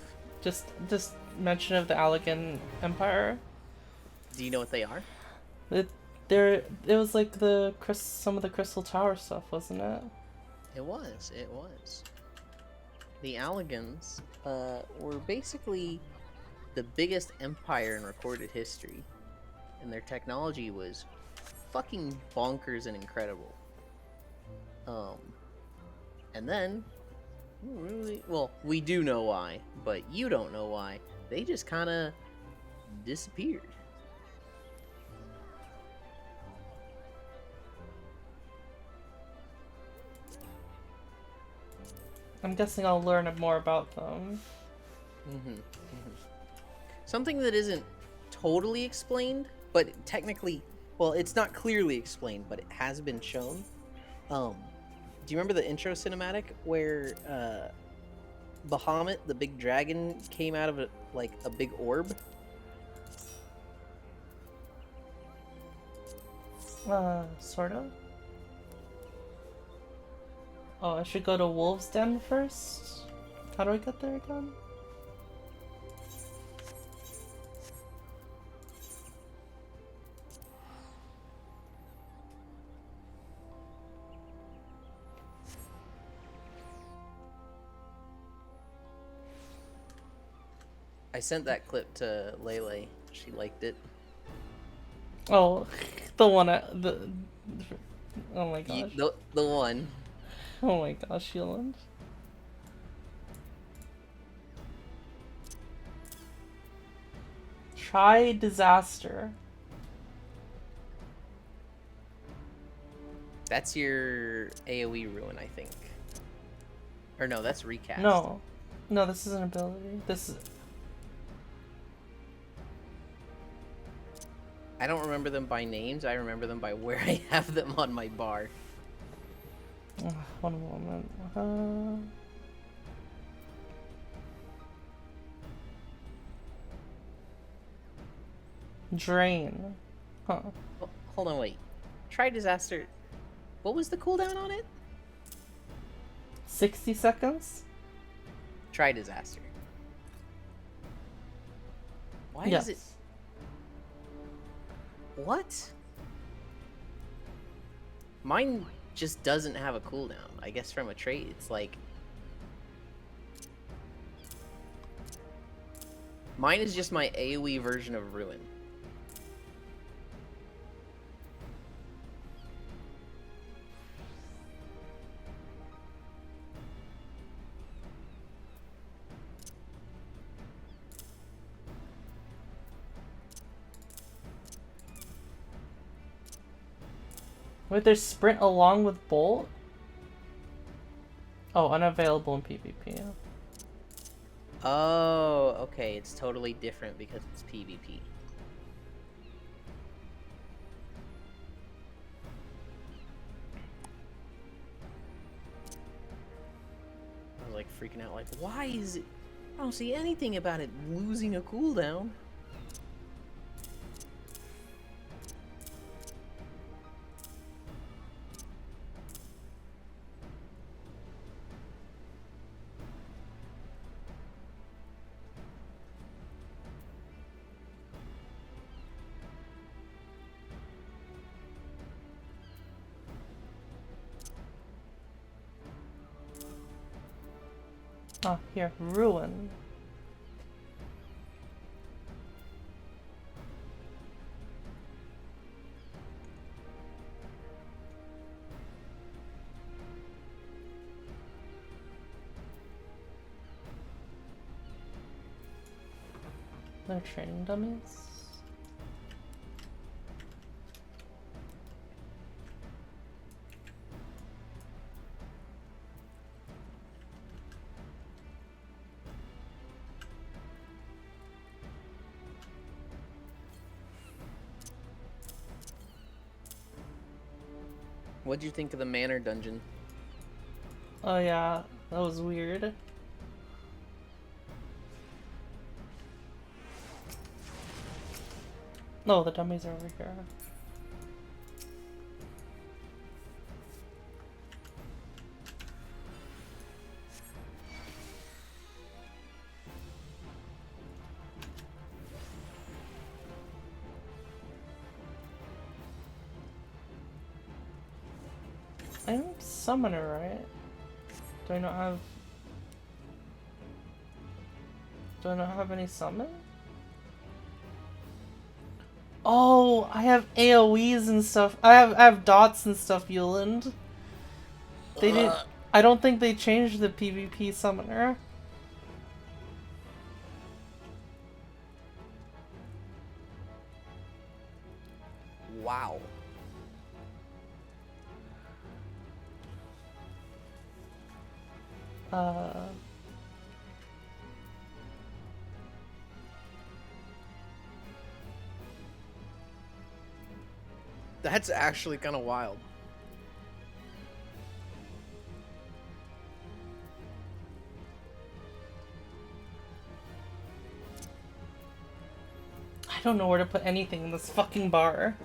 Just mention of the Allegan Empire. Do you know what they are? It was like some of the Crystal Tower stuff, wasn't it? It was. It was. The Allegans were basically the biggest empire in recorded history, and their technology was fucking bonkers and incredible. And then, really, well, we do know why, but you don't know why. They just kind of disappeared. I'm guessing I'll learn more about them. Something that isn't totally explained, but technically, well, it's not clearly explained, but it has been shown. Do you remember the intro cinematic where Bahamut, the big dragon, came out of a big orb? Sort of. Oh, I should go to Wolf's Den first? How do I get there again? I sent that clip to Lele. She liked it. Oh, the one oh my gosh. The one. Oh my gosh, Yoland. Try disaster. That's your AoE ruin, I think. Or no, that's recast. No. No, this is an ability. This is... I don't remember them by names. I remember them by where I have them on my bar. One moment. Drain. Huh. Oh, hold on, wait. Try disaster. What was the cooldown on it? 60 seconds? Try disaster. Why Yes. is it? What? Mine just doesn't have a cooldown. I guess from a trait, it's like... Mine is just my AoE version of Ruin. Wait, there's sprint along with bolt? Oh, unavailable in PvP. Oh, okay. It's totally different because it's PvP. I was like freaking out, like, why is it? I don't see anything about it losing a cooldown. Ah, here, ruin. They're training dummies. What'd you think of the Manor dungeon? Oh yeah, that was weird. No, the dummies are over here. I'm summoner, right? Do I not have... Do I not have any summon? Oh, I have AoEs and stuff. I have dots and stuff, Yuland. They didn't... I don't think they changed the PvP summoner. Wow. That's actually kind of wild. I don't know where to put anything in this fucking bar.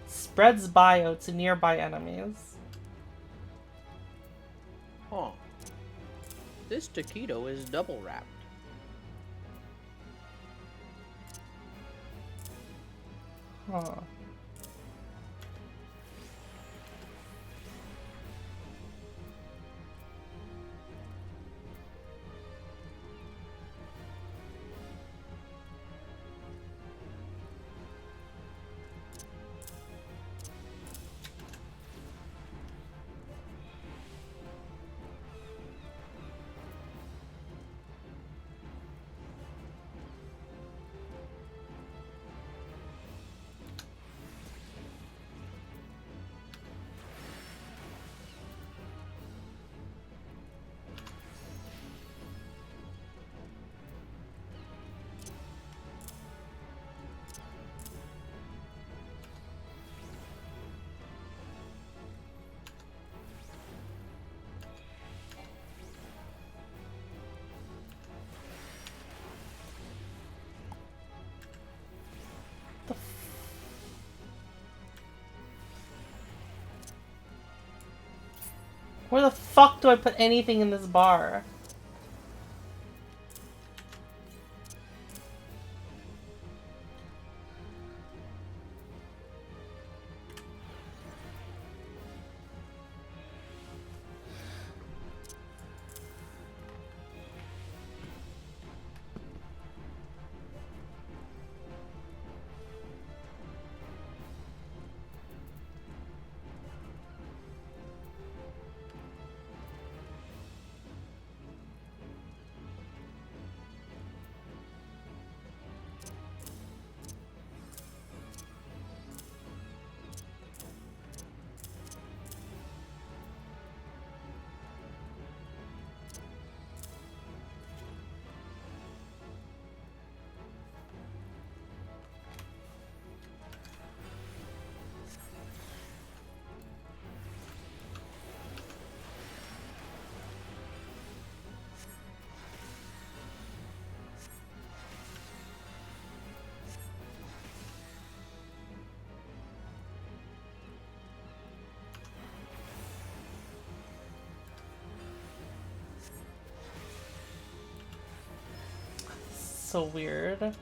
Spreads bio to nearby enemies. Huh. This taquito is double wrapped. Huh. Where the fuck do I put anything in this bar? So weird.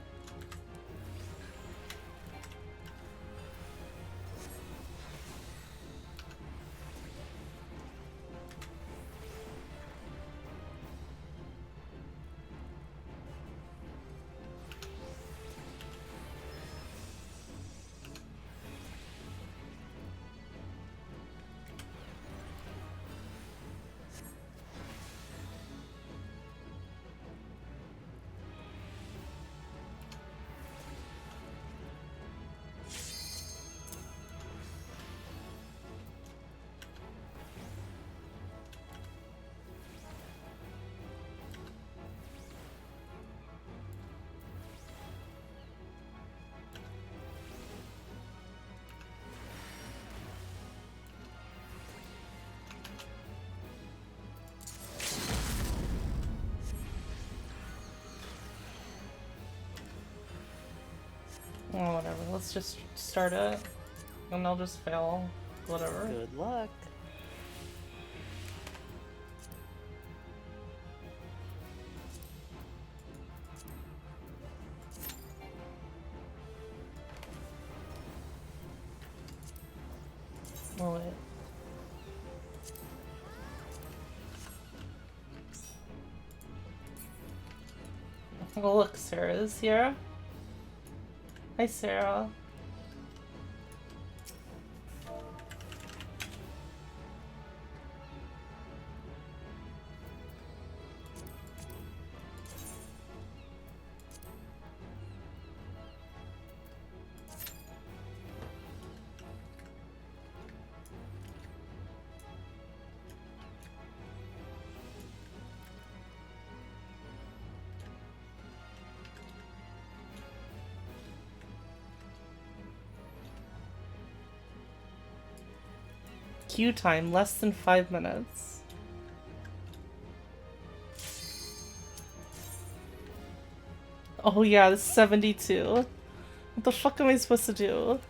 Oh, whatever. Let's just start it. And I'll just fail. Whatever. Good luck. Oh, wait. Oh, look, Sarah is here. Hi, Sarah. Queue time, less than 5 minutes. Oh yeah, this is 72. What the fuck am I supposed to do?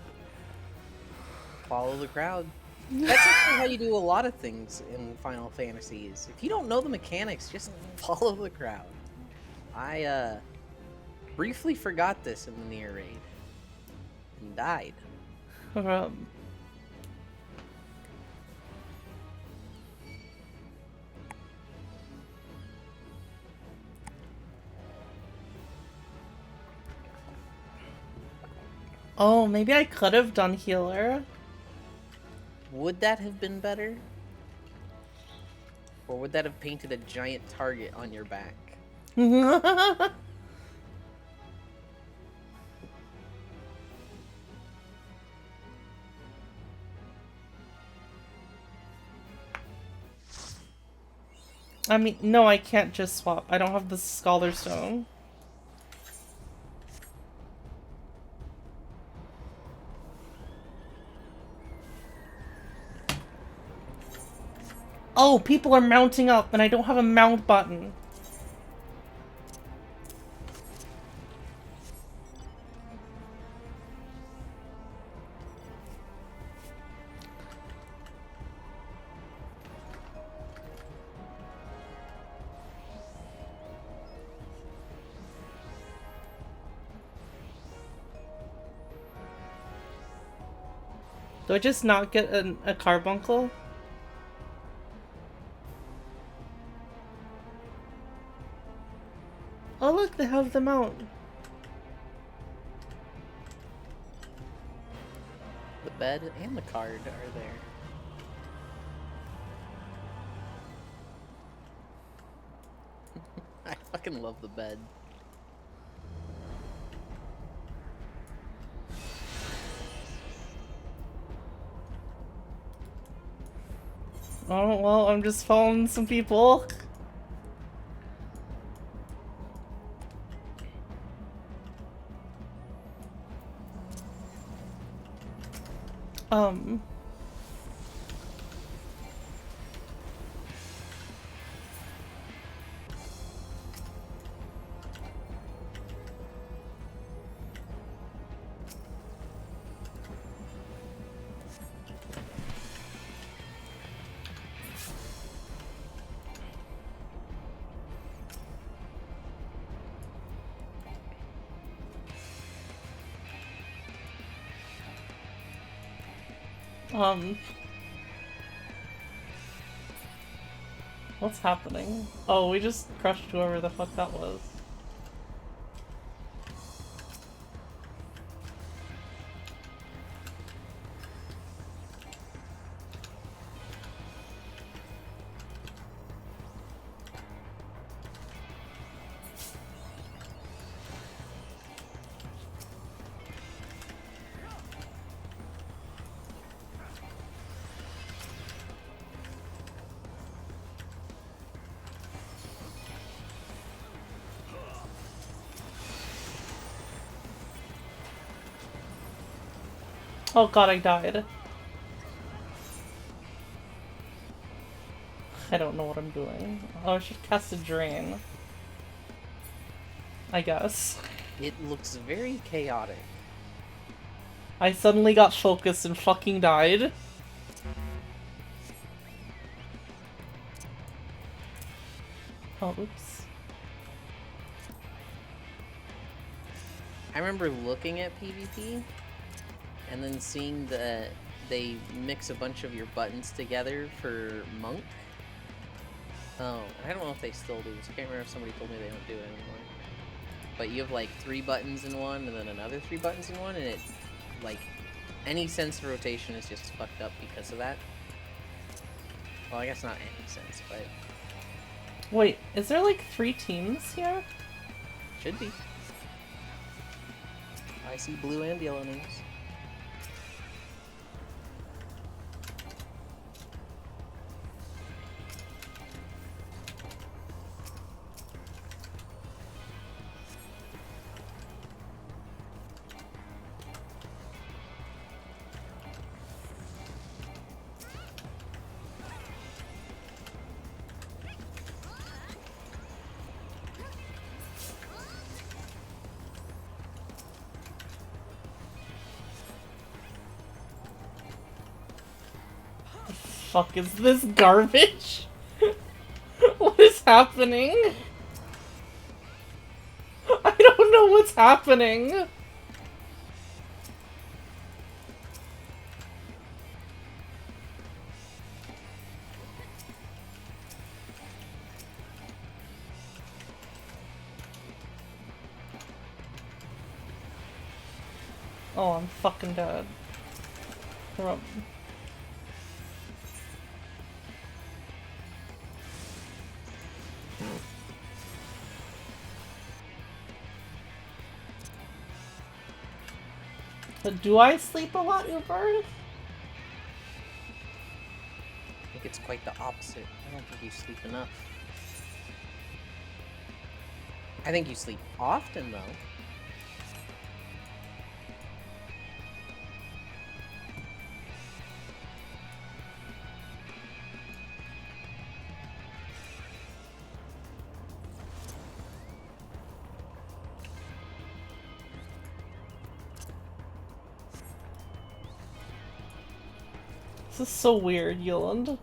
Follow the crowd. That's actually how you do a lot of things in Final Fantasies. If you don't know the mechanics, just follow the crowd. I briefly forgot this in the near raid and died. Oh, maybe I could have done healer. Would that have been better? Or would that have painted a giant target on your back? I mean, no, I can't just swap. I don't have the Scholar Stone. Oh, people are mounting up, and I don't have a mount button. Do I just not get a carbuncle? Oh look, they have them out. The bed and the card are there. I fucking love the bed. Oh, well, I'm just following some people. Um... What's happening? Oh, we just crushed whoever the fuck that was. Oh god, I died. I don't know what I'm doing. Oh, I should cast a drain. I guess. It looks very chaotic. I suddenly got focused and fucking died. Oh, oops. I remember looking at PvP and then seeing that they mix a bunch of your buttons together for Monk. Oh, I don't know if they still do this. I can't remember if somebody told me they don't do it anymore. But you have like 3 buttons in one and then another 3 buttons in one, and it, like, any sense of rotation is just fucked up because of that. Well, I guess not any sense, but... Wait, is there like 3 teams here? should be. I see blue and yellow names. Fuck is this garbage? What is happening? I don't know what's happening. Oh, I'm fucking dead. From... But do I sleep a lot, Uber? I think it's quite the opposite. I don't think you sleep enough. I think you sleep often, though. This is so weird, Yolande.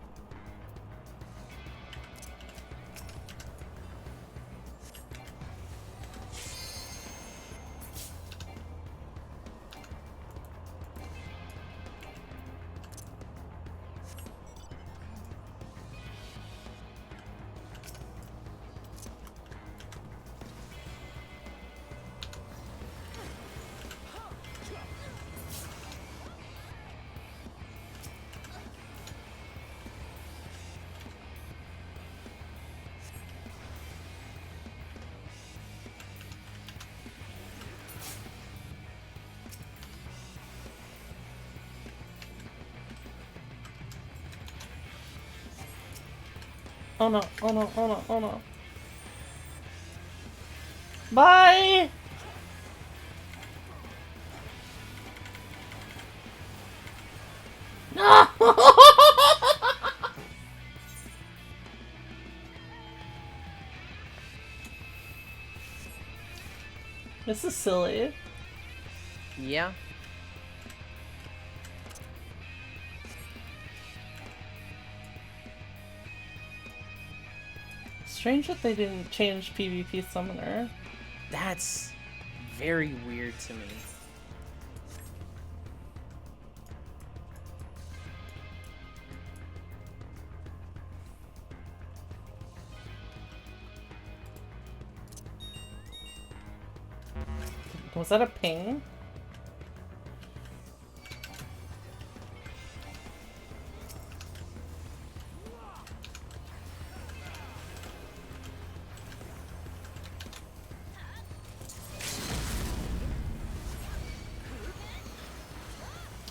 Oh no, oh no, oh no, oh no. Bye! No! This is silly. Yeah. Strange that they didn't change PvP Summoner. That's very weird to me. Was that a ping?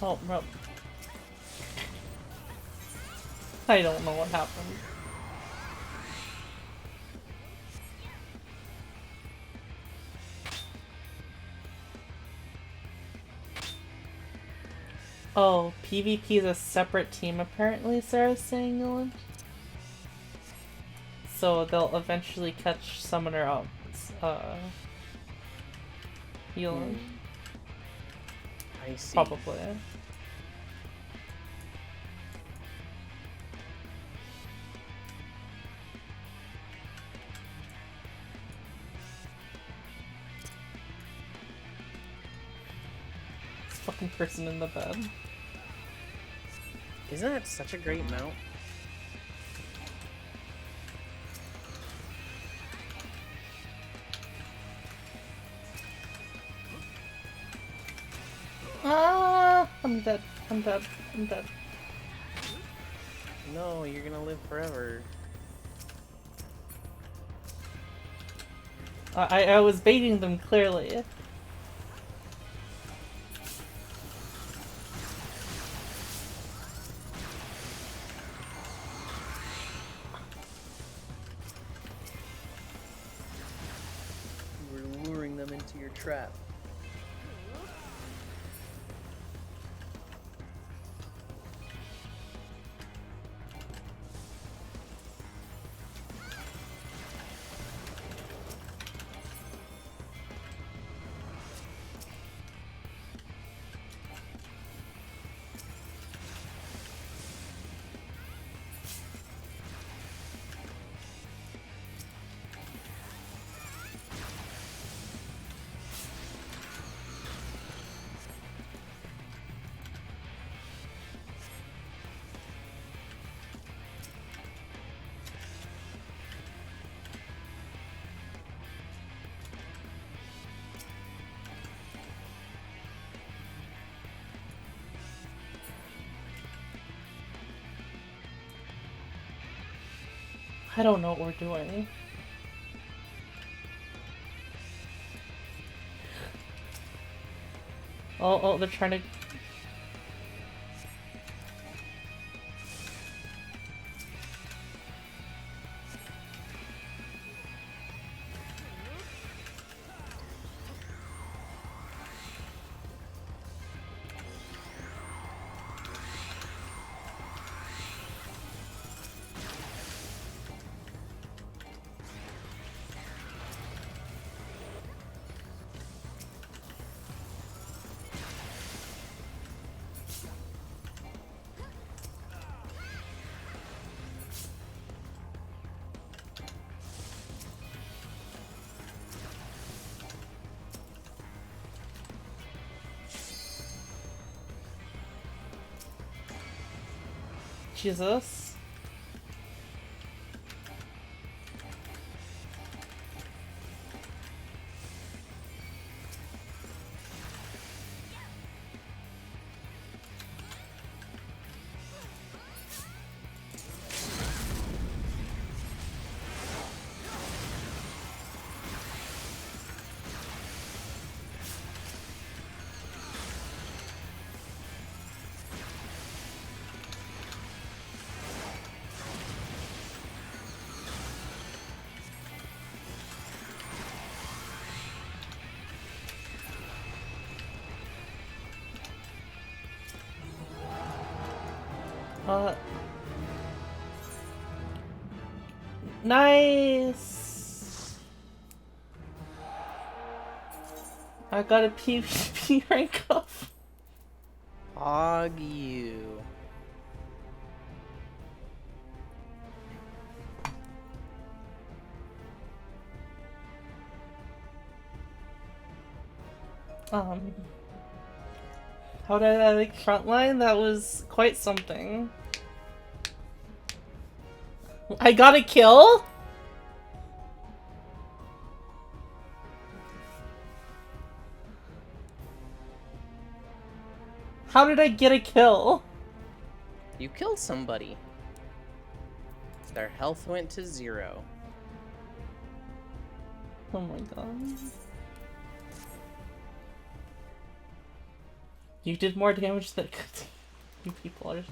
Oh, no. I don't know what happened. Oh, PvP is a separate team apparently, Sarah's saying, Yolan. So they'll eventually catch Summoner up. Yolan. I see. Probably. This fucking person in the bed. Isn't that such a great mount? Ah! I'm dead. I'm dead. I'm dead. No, you're gonna live forever. I was baiting them clearly. You were luring them into your trap. I don't know what we're doing. Oh, they're trying to... Jesus. Uh. Nice! I got a PvP rank up. Hog you. How did I like frontline? That was quite something. I got a kill? How did I get a kill? You killed somebody. Their health went to 0. Oh my god. You did more damage than you people are.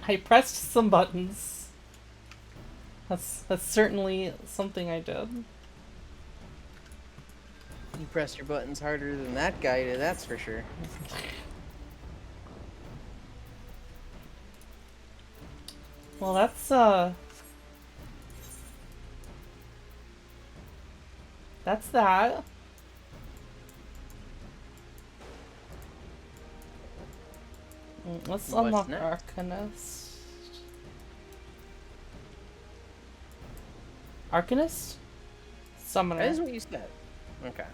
I pressed some buttons. That's certainly something I did. You pressed your buttons harder than that guy did, that's for sure. Well, that's that. Let's What's unlock next? Arcanist. Arcanist? Summoner. That is what you said. Okay.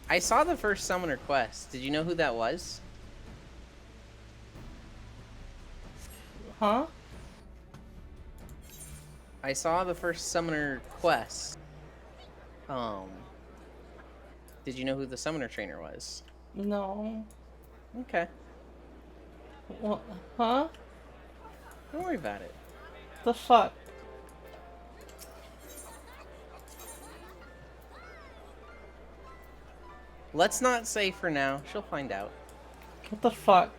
I saw the first summoner quest. Did you know who that was? Huh? I saw the first summoner quest. Did you know who the summoner trainer was? No. Okay. What? Huh? Don't worry about it. The fuck? Let's not say for now. She'll find out. What the fuck?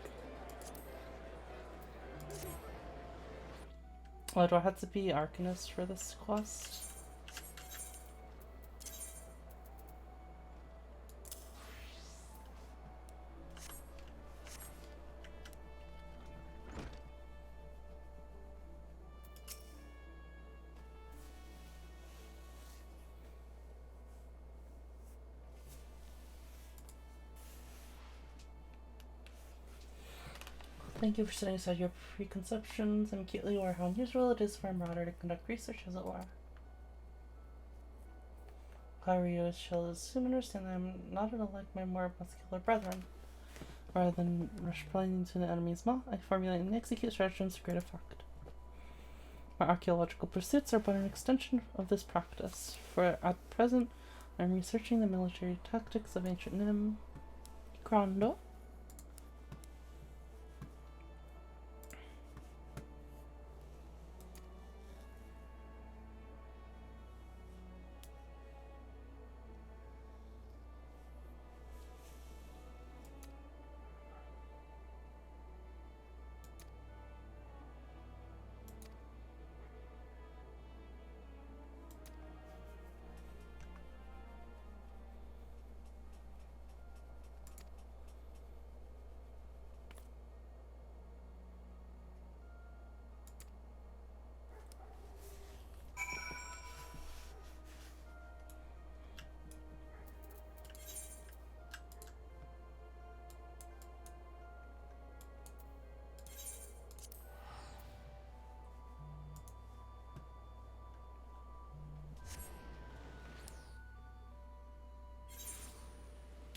Oh, do I have to be Arcanist for this quest? Thank you for setting aside your preconceptions. I'm acutely aware how unusual it is for a marauder to conduct research, as it were. However, you shall soon understand that I am not unlike my more muscular brethren. Rather than rush blindly into the enemy's maw, I formulate and execute stratagems to great effect. My archaeological pursuits are but an extension of this practice, for at present I am researching the military tactics of ancient Nim. Grando.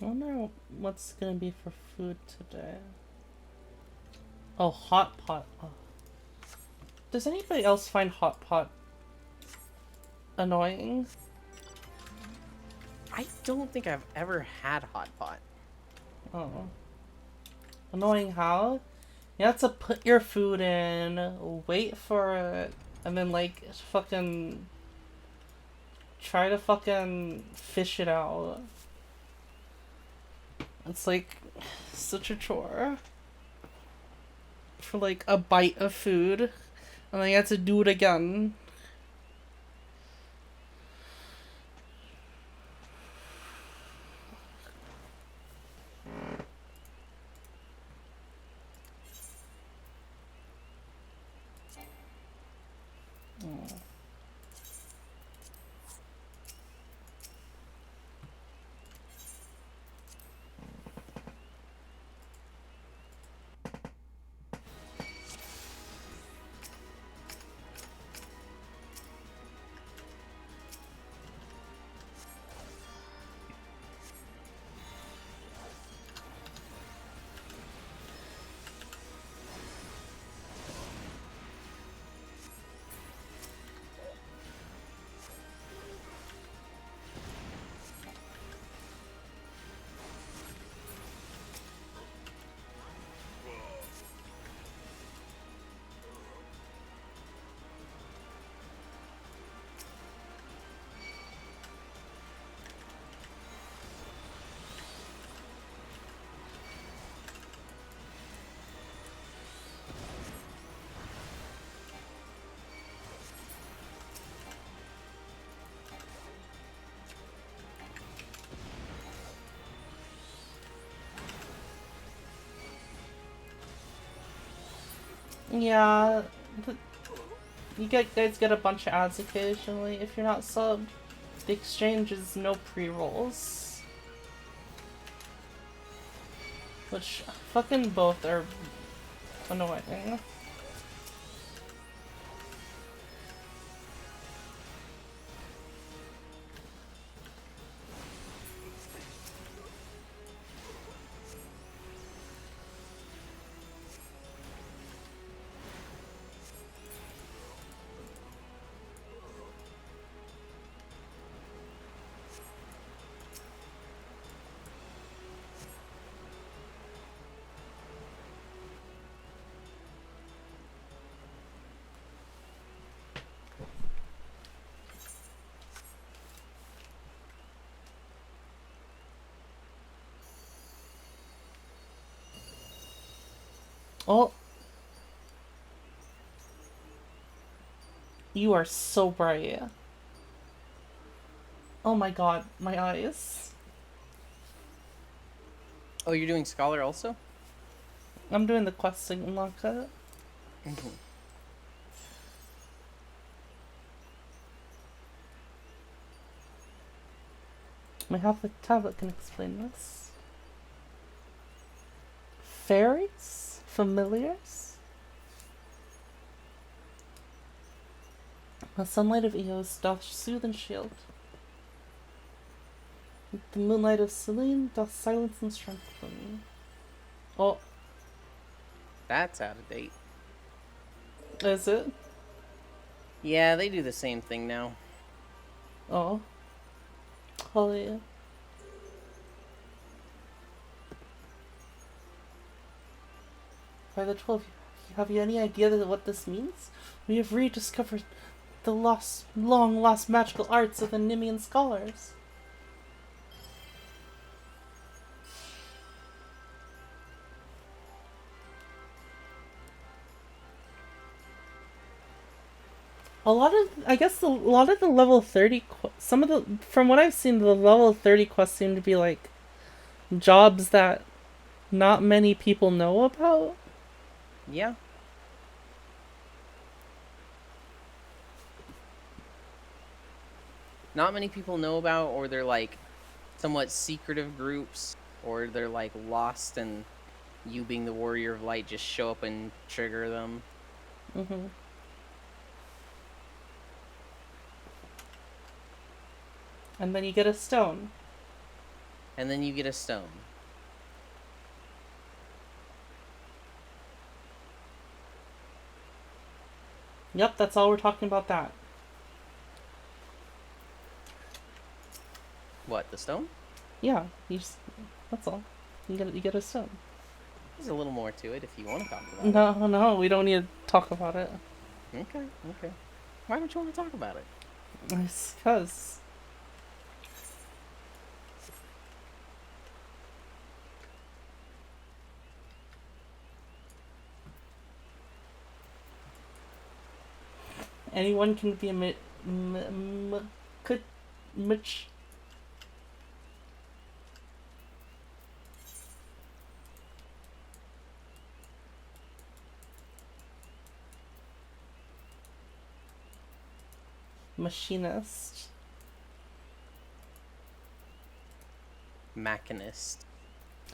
I wonder what's gonna be for food today. Oh, hot pot. Oh. Does anybody else find hot pot annoying? I don't think I've ever had hot pot. Oh. Annoying how? You have to put your food in, wait for it, and then like fucking try to fucking fish it out. It's like such a chore for like a bite of food, and then you have to do it again. Yeah, guys get a bunch of ads occasionally. If you're not subbed, the exchange is no pre-rolls. Which fucking both are annoying. Oh. You are so bright. Oh my god, my eyes. Oh, you're doing Scholar also? I'm doing the questing unlock it. My the tablet can explain this. Fairies? Familiars? The sunlight of Eos doth soothe and shield. The moonlight of Selene doth silence and strengthen. Oh. That's out of date. Is it? Yeah, they do the same thing now. Oh. Holy. By the 12, have you any idea what this means? We have rediscovered the long lost magical arts of the Nemean scholars. A lot of the level 30 from what I've seen, the level 30 quests seem to be like jobs that not many people know about. Yeah. Not many people know about, or they're like somewhat secretive groups, or they're like lost and you being the warrior of light just show up and trigger them. Mm-hmm. And then you get a stone. And then you get a stone. Yep, that's all we're talking about that. What, the stone? Yeah, that's all. You get a stone. There's a little more to it if you want to talk about it. No, we don't need to talk about it. Okay. Why don't you want to talk about it? It's because... anyone can be a Machinist. Machinist.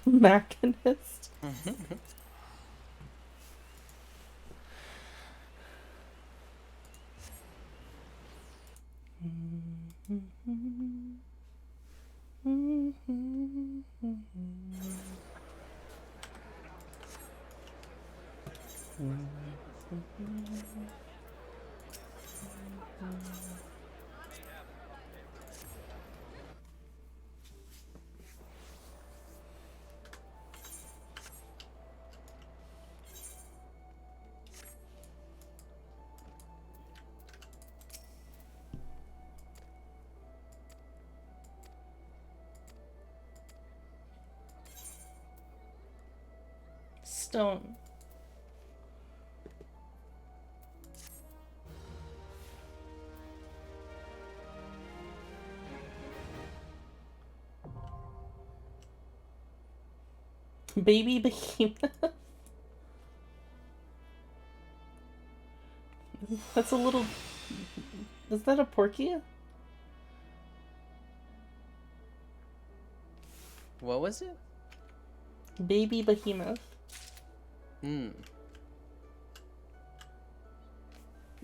Machinist. Stone. Baby behemoth. That's a little... Is that a porky? What was it? Baby behemoth. Hmm.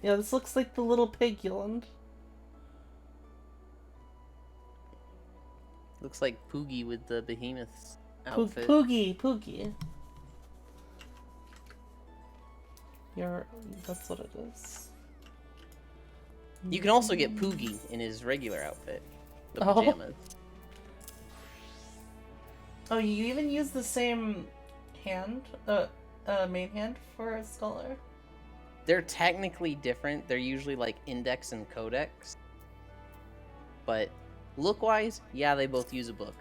Yeah, this looks like the little pig Yolанд. Looks like Poogie with the behemoth's outfit. Poogie. That's what it is. You can also get Poogie in his regular outfit. The Oh. pajamas. Oh, you even use the same hand, main hand for a scholar? They're technically different. They're usually like index and codex. But look-wise, yeah, they both use a book.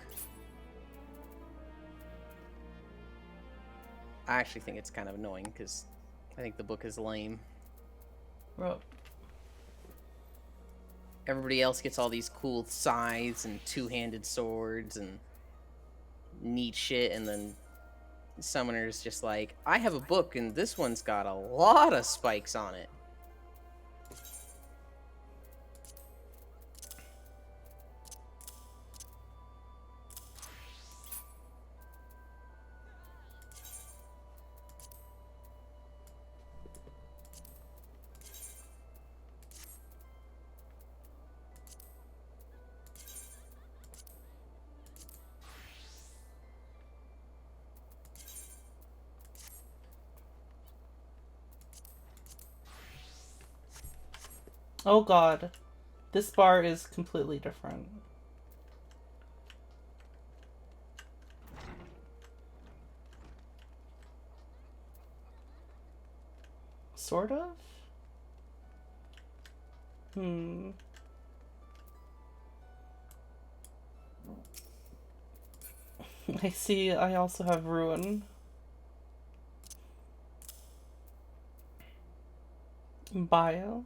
I actually think it's kind of annoying because I think the book is lame. Bro. Everybody else gets all these cool scythes and two-handed swords and neat shit, and then Summoner's just like, I have a book and this one's got a lot of spikes on it. Oh god. This bar is completely different. Sort of? I see I also have Ruin. Bio.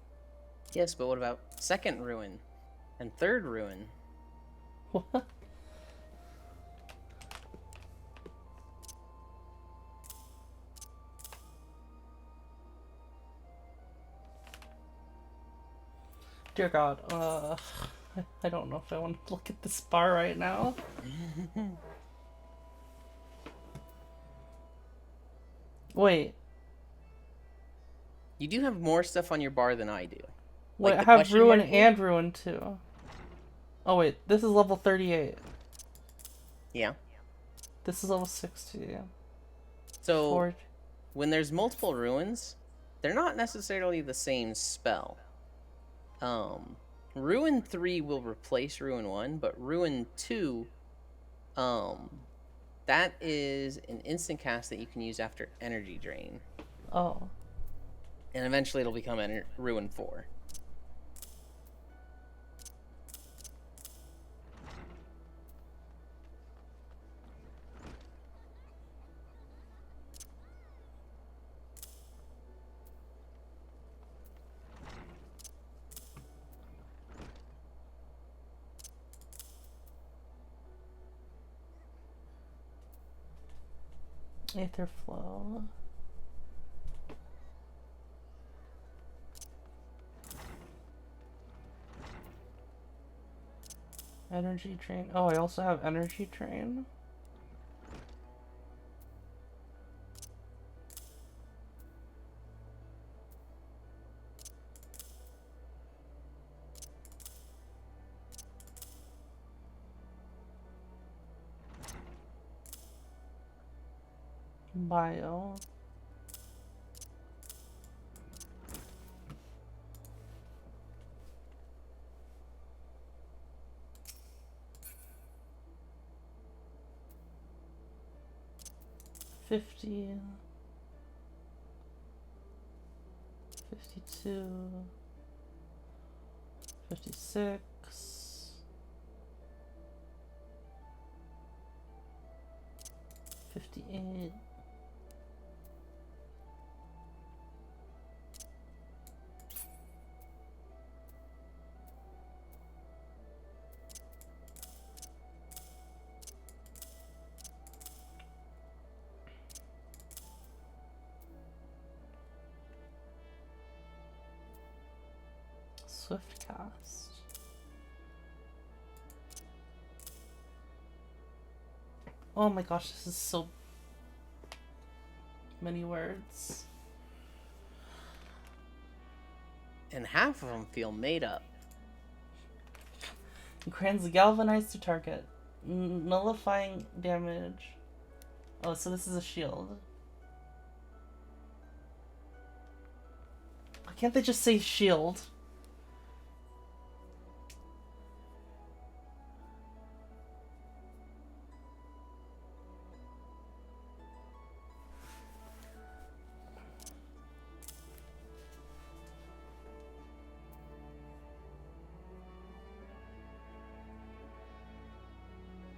Yes, but what about second ruin and third ruin? What? Dear God, I don't know if I want to look at this bar right now. Wait. You do have more stuff on your bar than I do. Wait, Like I the have question Ruin mark and Ruin too. Oh wait, this is level 38. Yeah. This is level 60. So Forge. when there's multiple ruins, they're not necessarily the same spell. Ruin 3 will replace Ruin 1, but Ruin 2, that is an instant cast that you can use after Energy Drain. Oh. And eventually it'll become Ruin 4. Aether Flow. Energy drain. Oh, I also have energy drain. Bio. $50, $52, $56, $58. Swift cast. Oh my gosh, this is so many words. And half of them feel made up. Grants galvanized to target. Nullifying damage. Oh, so this is a shield. Why can't they just say shield?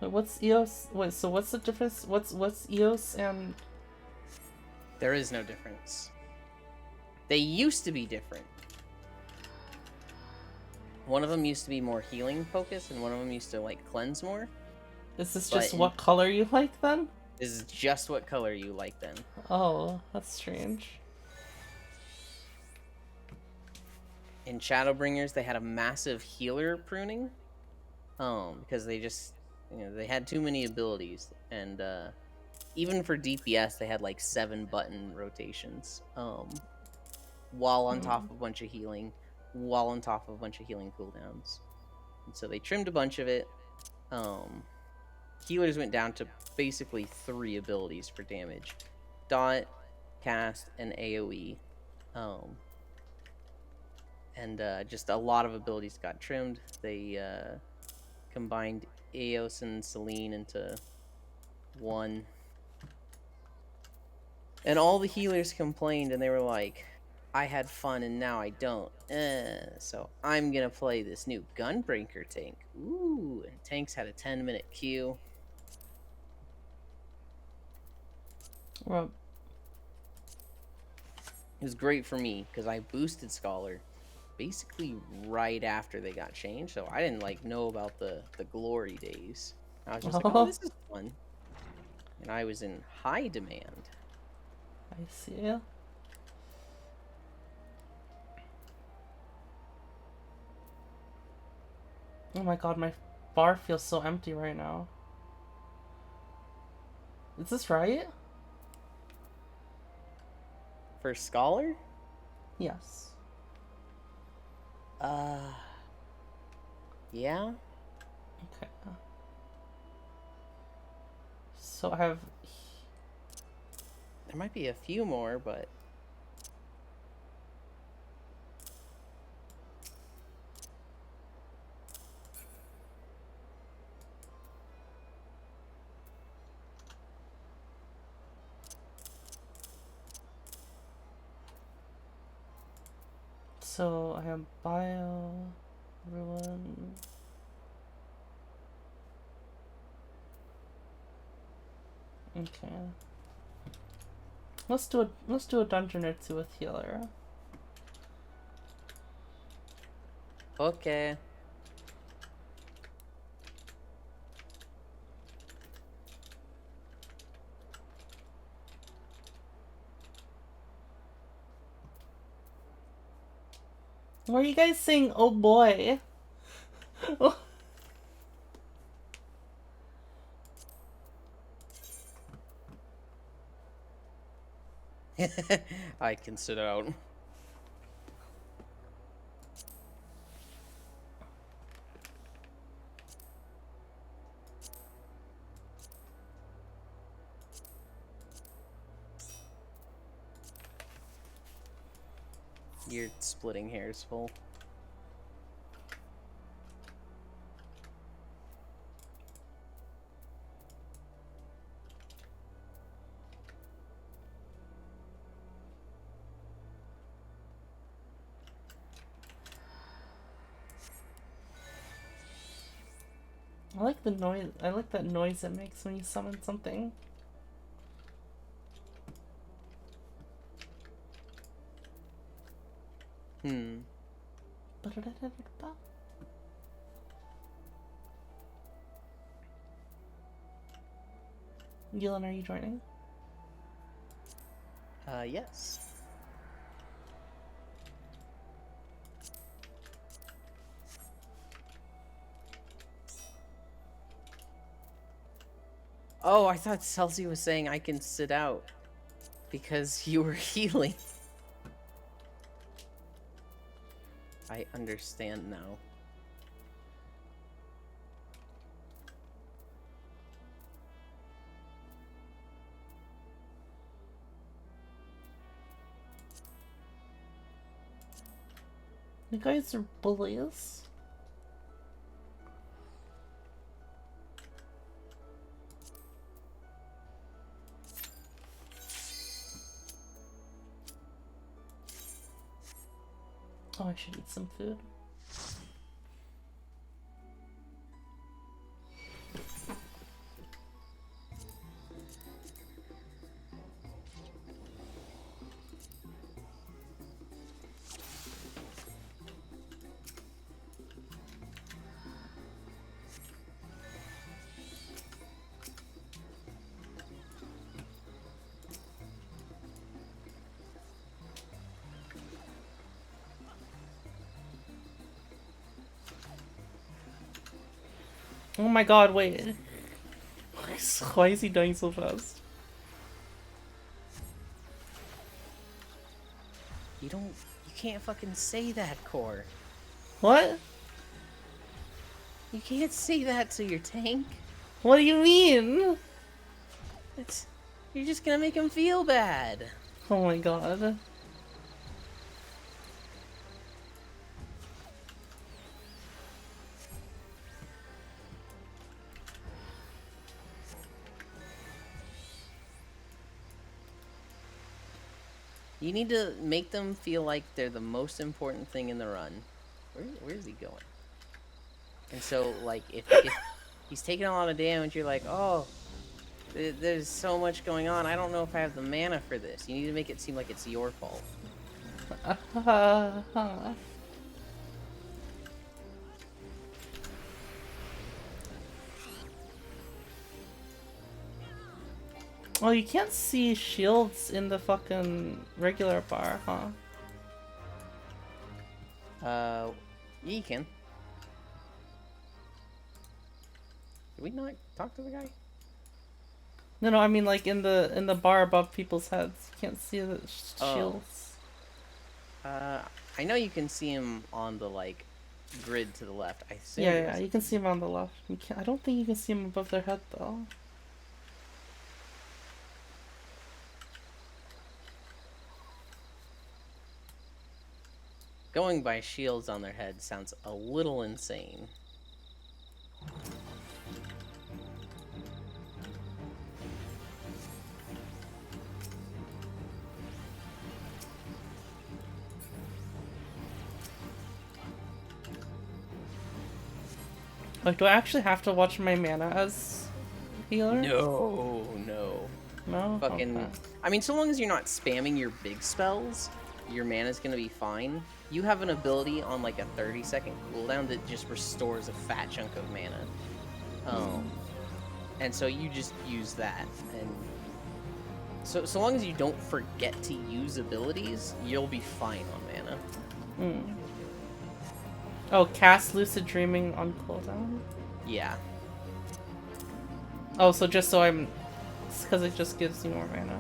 Wait, what's EOS? Wait, so what's the difference? What's EOS and... There is no difference. They used to be different. One of them used to be more healing focused, and one of them used to like cleanse more. Is this just what color you like then? This is just what color you like then. Oh, that's strange. In Shadowbringers, they had a massive healer pruning, because they just, they had too many abilities, and even for DPS, they had like 7 button rotations, while on top of a bunch of healing, while on top of a bunch of healing cooldowns, and so they trimmed a bunch of it. Healers went down to basically 3 abilities for damage: dot, cast, and AoE. And just a lot of abilities got trimmed. They combined Eos and Selene into one. And all the healers complained, and they were like, I had fun and now I don't. So I'm gonna play this new Gunbreaker tank. Ooh, and tanks had a 10-minute queue. Well, It was great for me, because I boosted Scholar basically right after they got changed, so I didn't like know about the glory days. I was just like, oh, this is fun. And I was in high demand. I see. Oh my god, my bar feels so empty right now. Is this right? For Scholar? Yes. Yeah? Okay. So I have... There might be a few more, but... So I have Bio... Ruin... Okay. Let's do a dungeon or two with healer. Okay. Why are you guys saying, oh boy? I can sit out. You're splitting hairs, full. I like the noise. I like that noise it makes when you summon something. Ba-da-da-da-da-da. Gillen, are you joining? Yes. Oh, I thought Celsi was saying I can sit out because you were healing. I understand now. You guys are bullies. Oh, I should eat some food. Oh my god, wait. Why is he dying so fast? You can't fucking say that, Core. What? You can't say that to your tank. What do you mean? You're just gonna make him feel bad. Oh my god. You need to make them feel like they're the most important thing in the run. Where's he going? And so, like, if he's taking a lot of damage, you're like, oh, there's so much going on. I don't know if I have the mana for this. You need to make it seem like it's your fault. Oh, you can't see shields in the fucking regular bar, huh? Yeah, you can. Did we not talk to the guy? No, I mean like in the bar above people's heads. You can't see the shields. I know you can see him on the like grid to the left. I think. Yeah, you can see him on the left. You can't, I don't think you can see him above their head though. Going by shields on their head sounds a little insane. Like, do I actually have to watch my mana as healer? No. No? Fucking. Okay. I mean, so long as you're not spamming your big spells, your mana's gonna be fine. You have an ability on like a 30-second cooldown that just restores a fat chunk of mana. And so you just use that, and so long as you don't forget to use abilities, you'll be fine on mana. Oh, cast Lucid Dreaming on cooldown? Yeah. Oh, so just so I'm... It's because it just gives you more mana.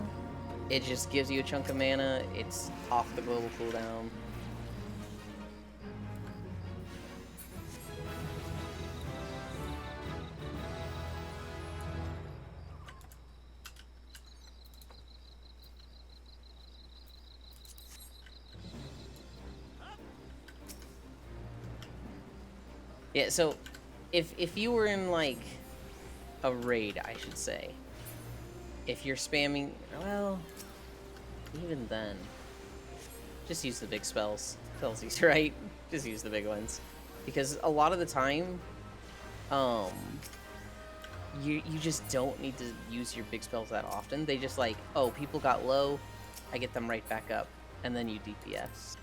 It just gives you a chunk of mana. It's off the global cooldown. Yeah, so if you were in like a raid, I should say, if you're spamming, well, even then, just use the big spells. Felsies, right? Just use the big ones, because a lot of the time, you just don't need to use your big spells that often. They just like, oh, people got low, I get them right back up, and then you DPS.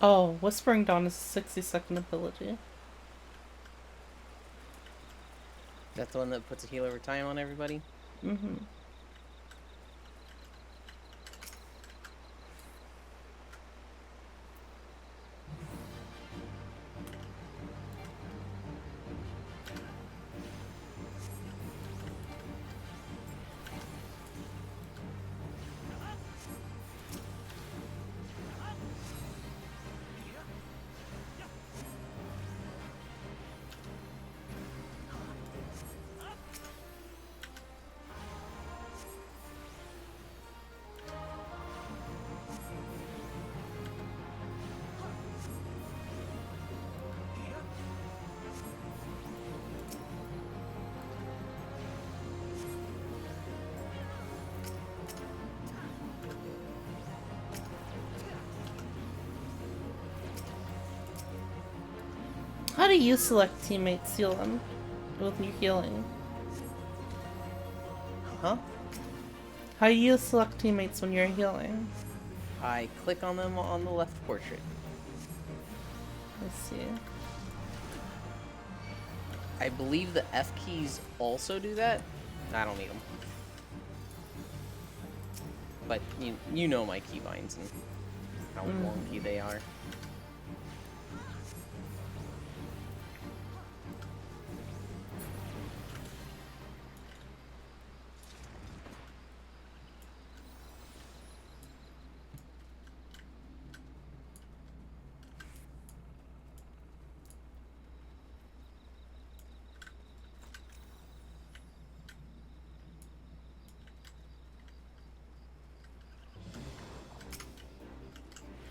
Oh, Whispering Dawn is a 60-second ability. That's the one that puts a heal over time on everybody? Mm-hmm. How do you select teammates, heal them with your healing? Huh? How do you select teammates when you're healing? I click on them on the left portrait. Let's see. I believe the F keys also do that. I don't need them. But you know my keybinds and how wonky they are.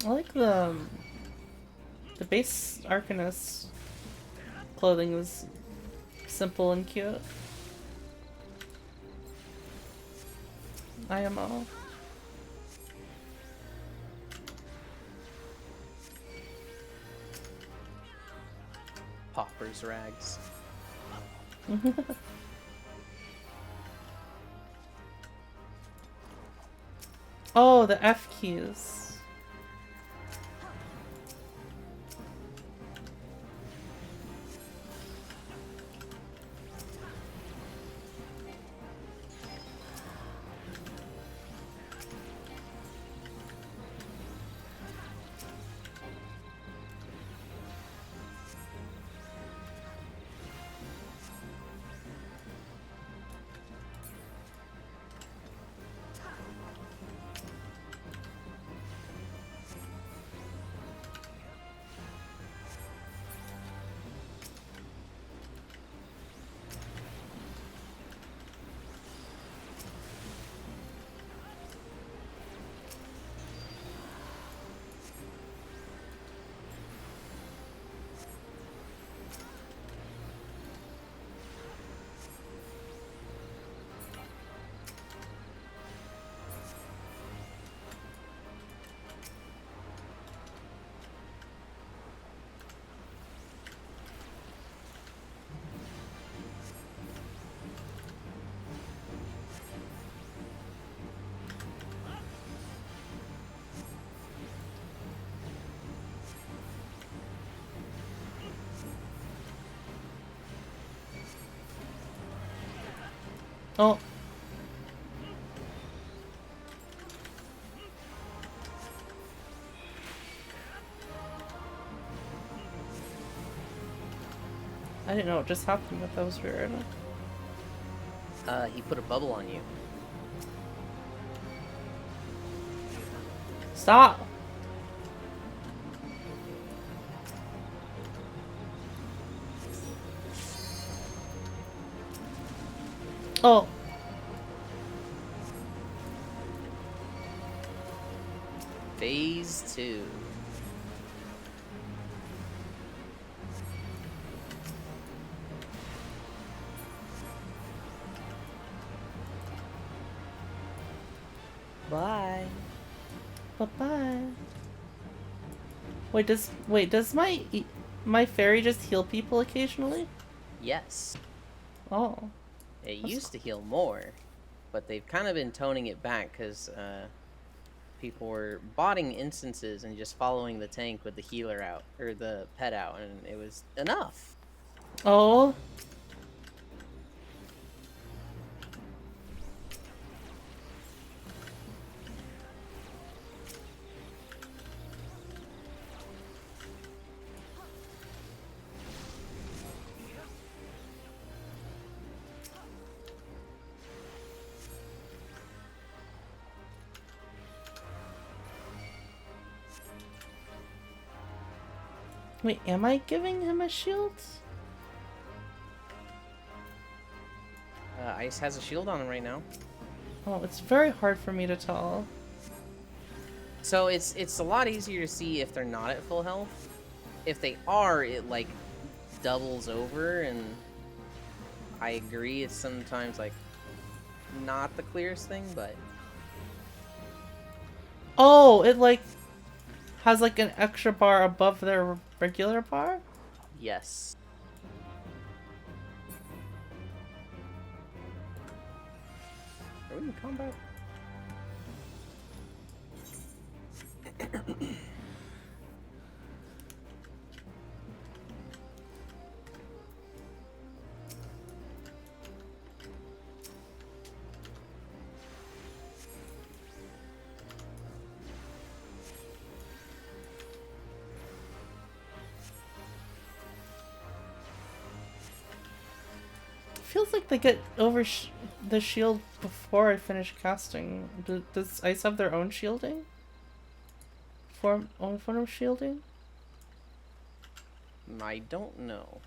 I like the base Arcanist clothing is simple and cute. IMO. Pauper's rags. Oh, the F keys. Oh. I didn't know what just happened, but that was weird. He put a bubble on you. Stop! Oh. Phase 2. Bye. Bye-bye. Wait, does my fairy just heal people occasionally? Yes. Oh. It That's used to heal more, but they've kind of been toning it back because people were botting instances and just following the tank with the healer out, or the pet out, and it was enough. Oh. Wait, am I giving him a shield? Ice has a shield on him right now. Oh, it's very hard for me to tell. So it's a lot easier to see if they're not at full health. If they are, it like doubles over, and I agree it's sometimes like not the clearest thing, but Oh, it like has like an extra bar above their regular bar? yes. Are we in combat? Feels like they get over the shield before I finish casting. Does Ice have their own shielding? Own form of shielding? I don't know.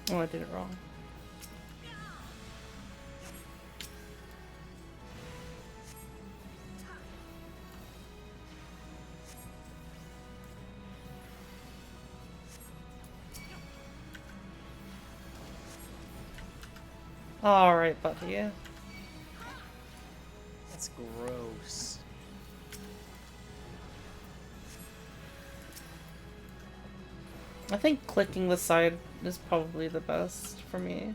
Oh, I did it wrong. Alright, buddy. That's gross. I think clicking the side is probably the best for me.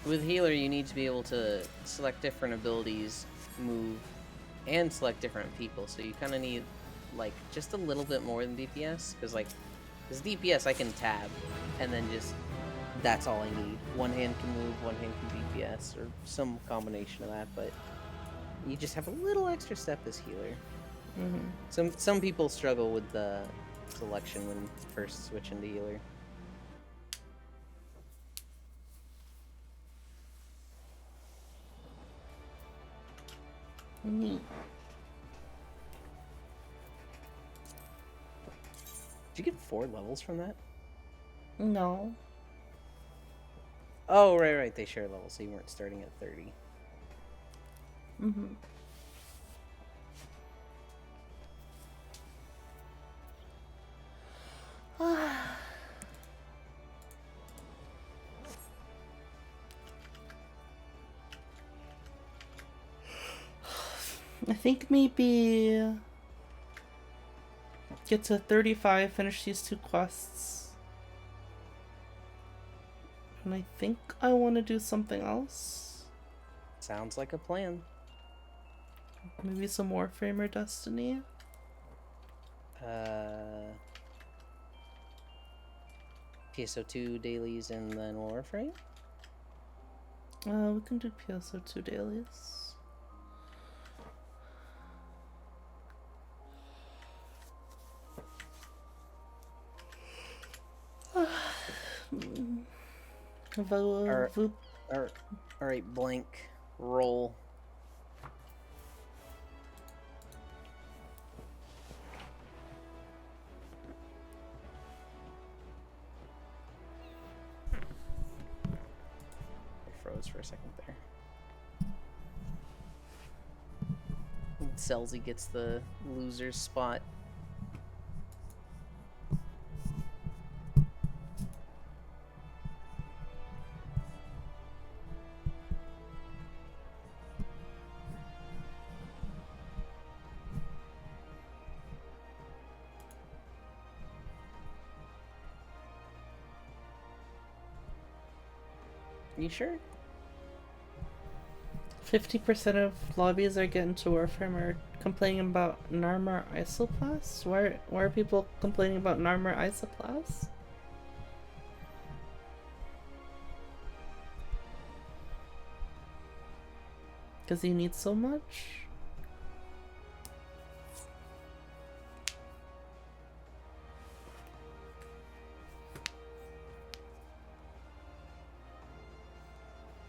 With healer, you need to be able to select different abilities, move, and select different people. So you kind of need like just a little bit more than DPS, because like this DPS I can tab, and then just that's all I need. One hand can move, one hand can DPS, or some combination of that. But you just have a little extra step as healer. Some people struggle with the selection when first switching to healer. Neat. Did you get 4 levels from that? No. Oh, right. They share levels, so you weren't starting at 30. I think maybe get to 35, finish these 2 quests. And I think I want to do something else. Sounds like a plan. Maybe some Warframe or Destiny. PSO2 dailies and then Warframe? We can do PSO2 dailies. Alright, blank. Roll. I froze for a second there. Selzy gets the loser's spot. You sure? 50% of lobbies are getting to Warframe are complaining about Narmer Isoplast? Why are people complaining about Narmer Isoplast? Because he needs so much?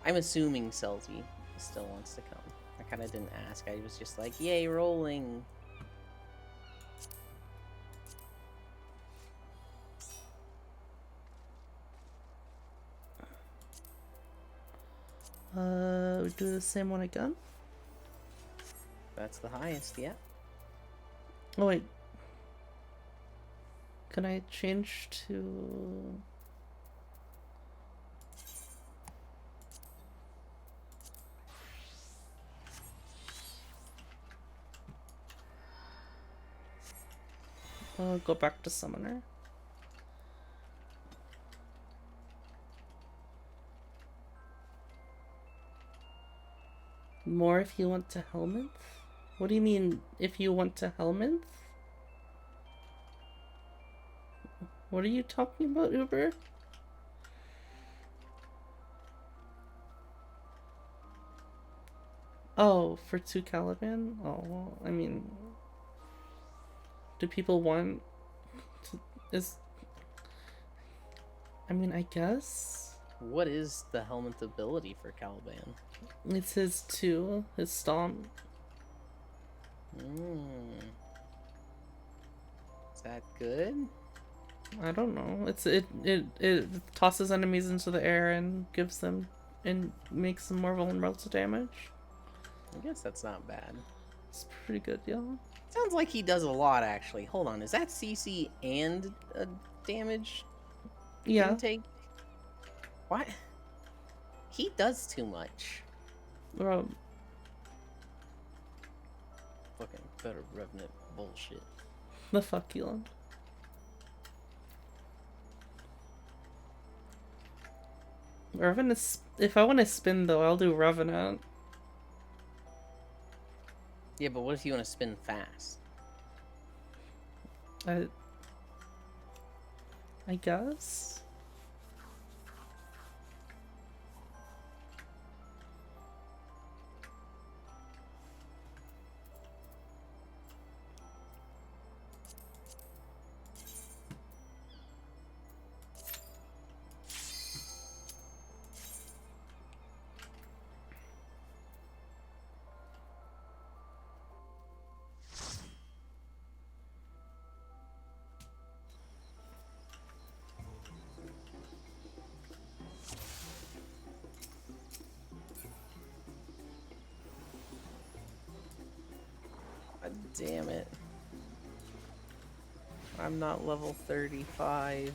I'm assuming Selzy still wants to come. I kind of didn't ask. I was just like, yay, rolling. We do the same one again? That's the highest, yeah. Oh wait. Can I change to... I'll go back to Summoner. More if you want to Helminth? What do you mean, if you want to Helminth? What are you talking about, Uber? Oh, for 2 Caliban? Oh, well, I mean... Do people want to... I mean, I guess? What is the helmet ability for Caliban? It's his 2, his Stomp. Is that good? I don't know. It tosses enemies into the air and gives them... and makes them more vulnerable to damage. I guess that's not bad. It's pretty good, y'all. Sounds like he does a lot, actually. Hold on, is that CC and a damage intake? What? He does too much. Bro. Fucking better Revenant bullshit. The fuck, Elon. Revenant is... If I want to spin, though, I'll do Revenant. Yeah, but what if you want to spin fast? I guess. God damn it. I'm not level 35.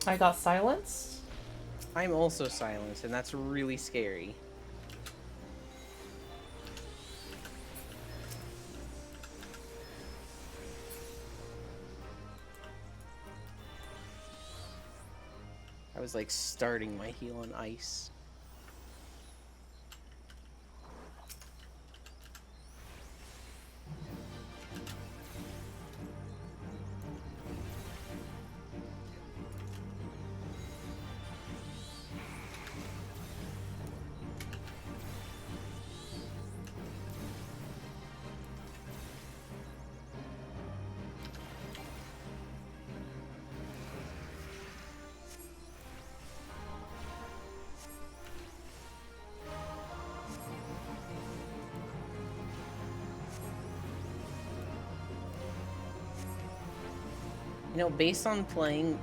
I got silenced. I'm also silenced, and that's really scary. I was like starting my heal on ice. You know, based on playing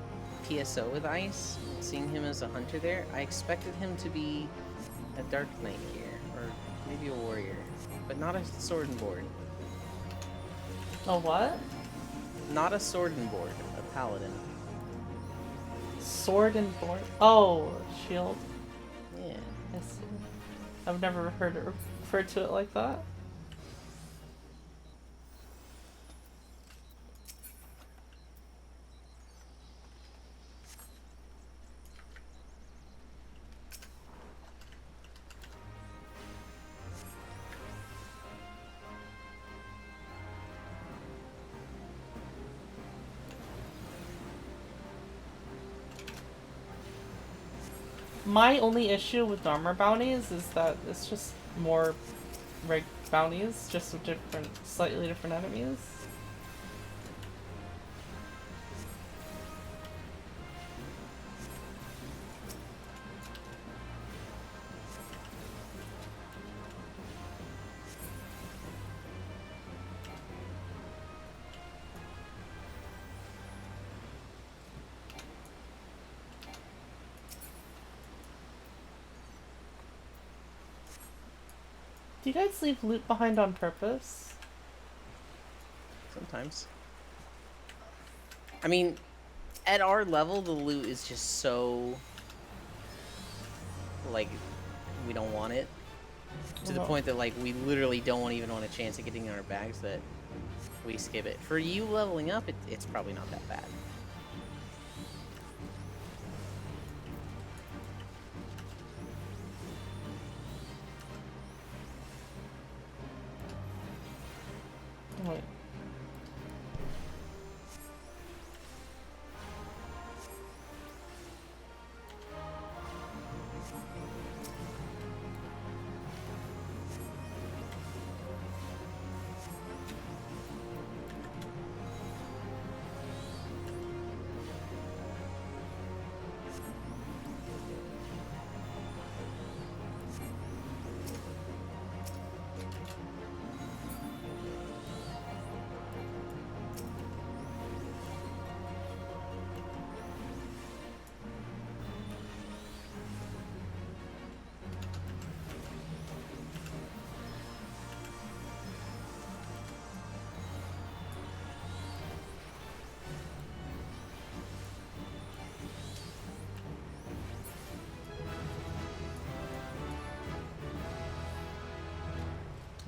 PSO with Ice, seeing him as a hunter there, I expected him to be a Dark Knight here, or maybe a warrior, but not a sword and board. Oh, what? Not a sword and board, a paladin. Sword and board. Oh, shield. Yeah. I see. I've never heard it referred to it like that. My only issue with armor bounties is that it's just more bounties, just with different, slightly different enemies. Do you guys leave loot behind on purpose? Sometimes. I mean, at our level, the loot is just so... like, we don't want it. To the point that, like, we literally don't even want a chance at getting in our bags that we skip it. For you leveling up, it's probably not that bad. Wait.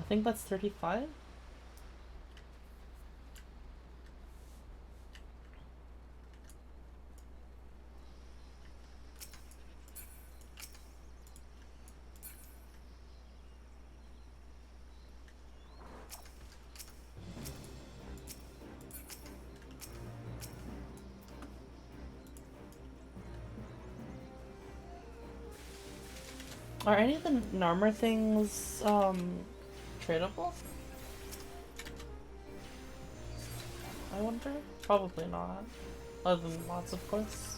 think that's 35. Are any of the armor things tradable? I wonder. Probably not. Other than lots, of course.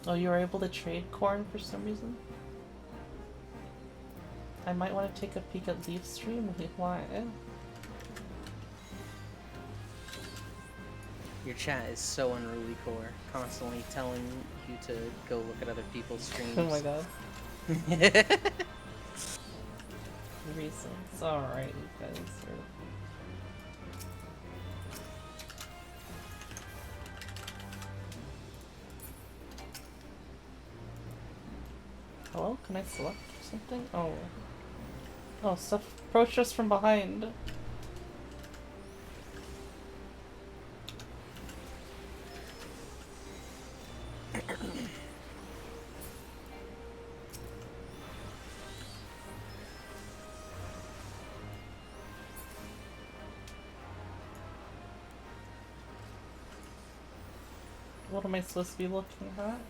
Oh, you were able to trade corn for some reason? I might want to take a peek at Leaf Stream. Why? Your chat is so unruly, Core. Constantly telling you to go look at other people's streams. Oh my god. Reasons. Alright, you guys are... Hello? Can I select something? Oh. Oh, stuff approached us from behind. What am I supposed to be looking at?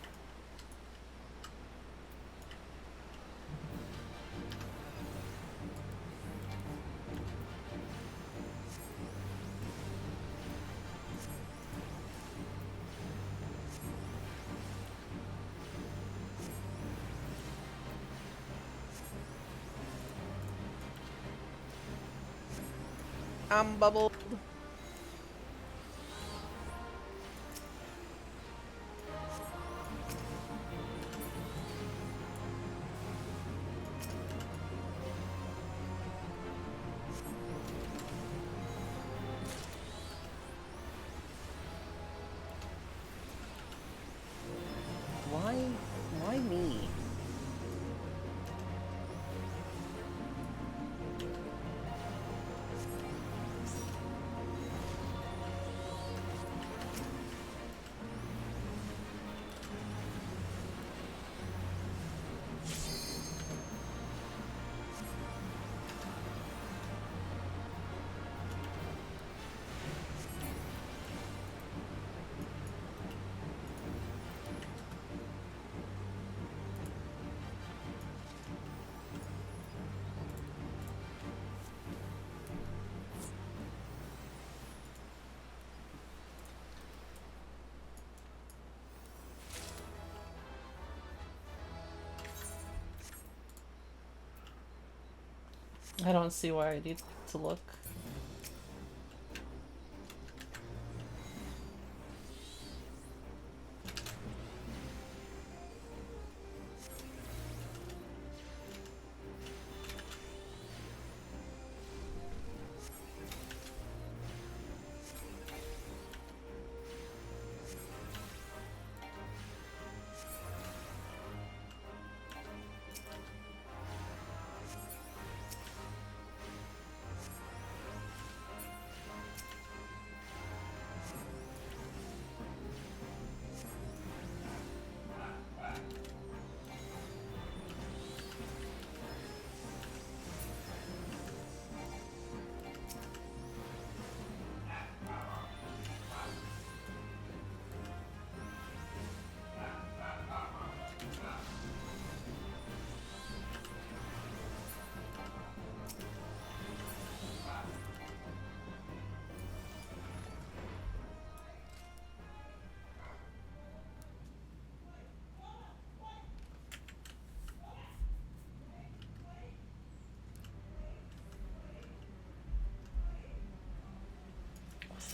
I'm bubbled. Why me? I don't see why I need to look.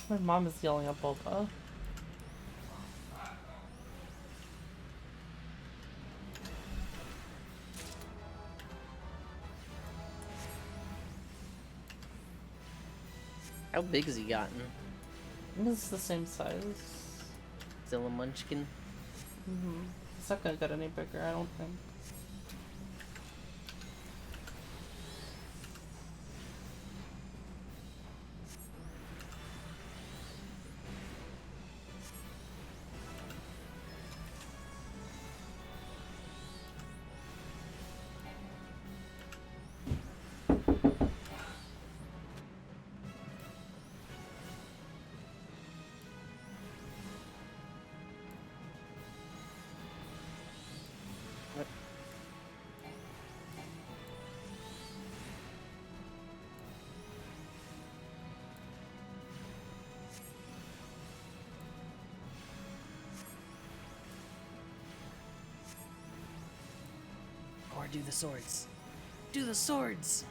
My mom is yelling at Boba. How big has he gotten? This is the same size. Still a munchkin? It's not gonna get any bigger, I don't think. Or do the swords. Do the swords!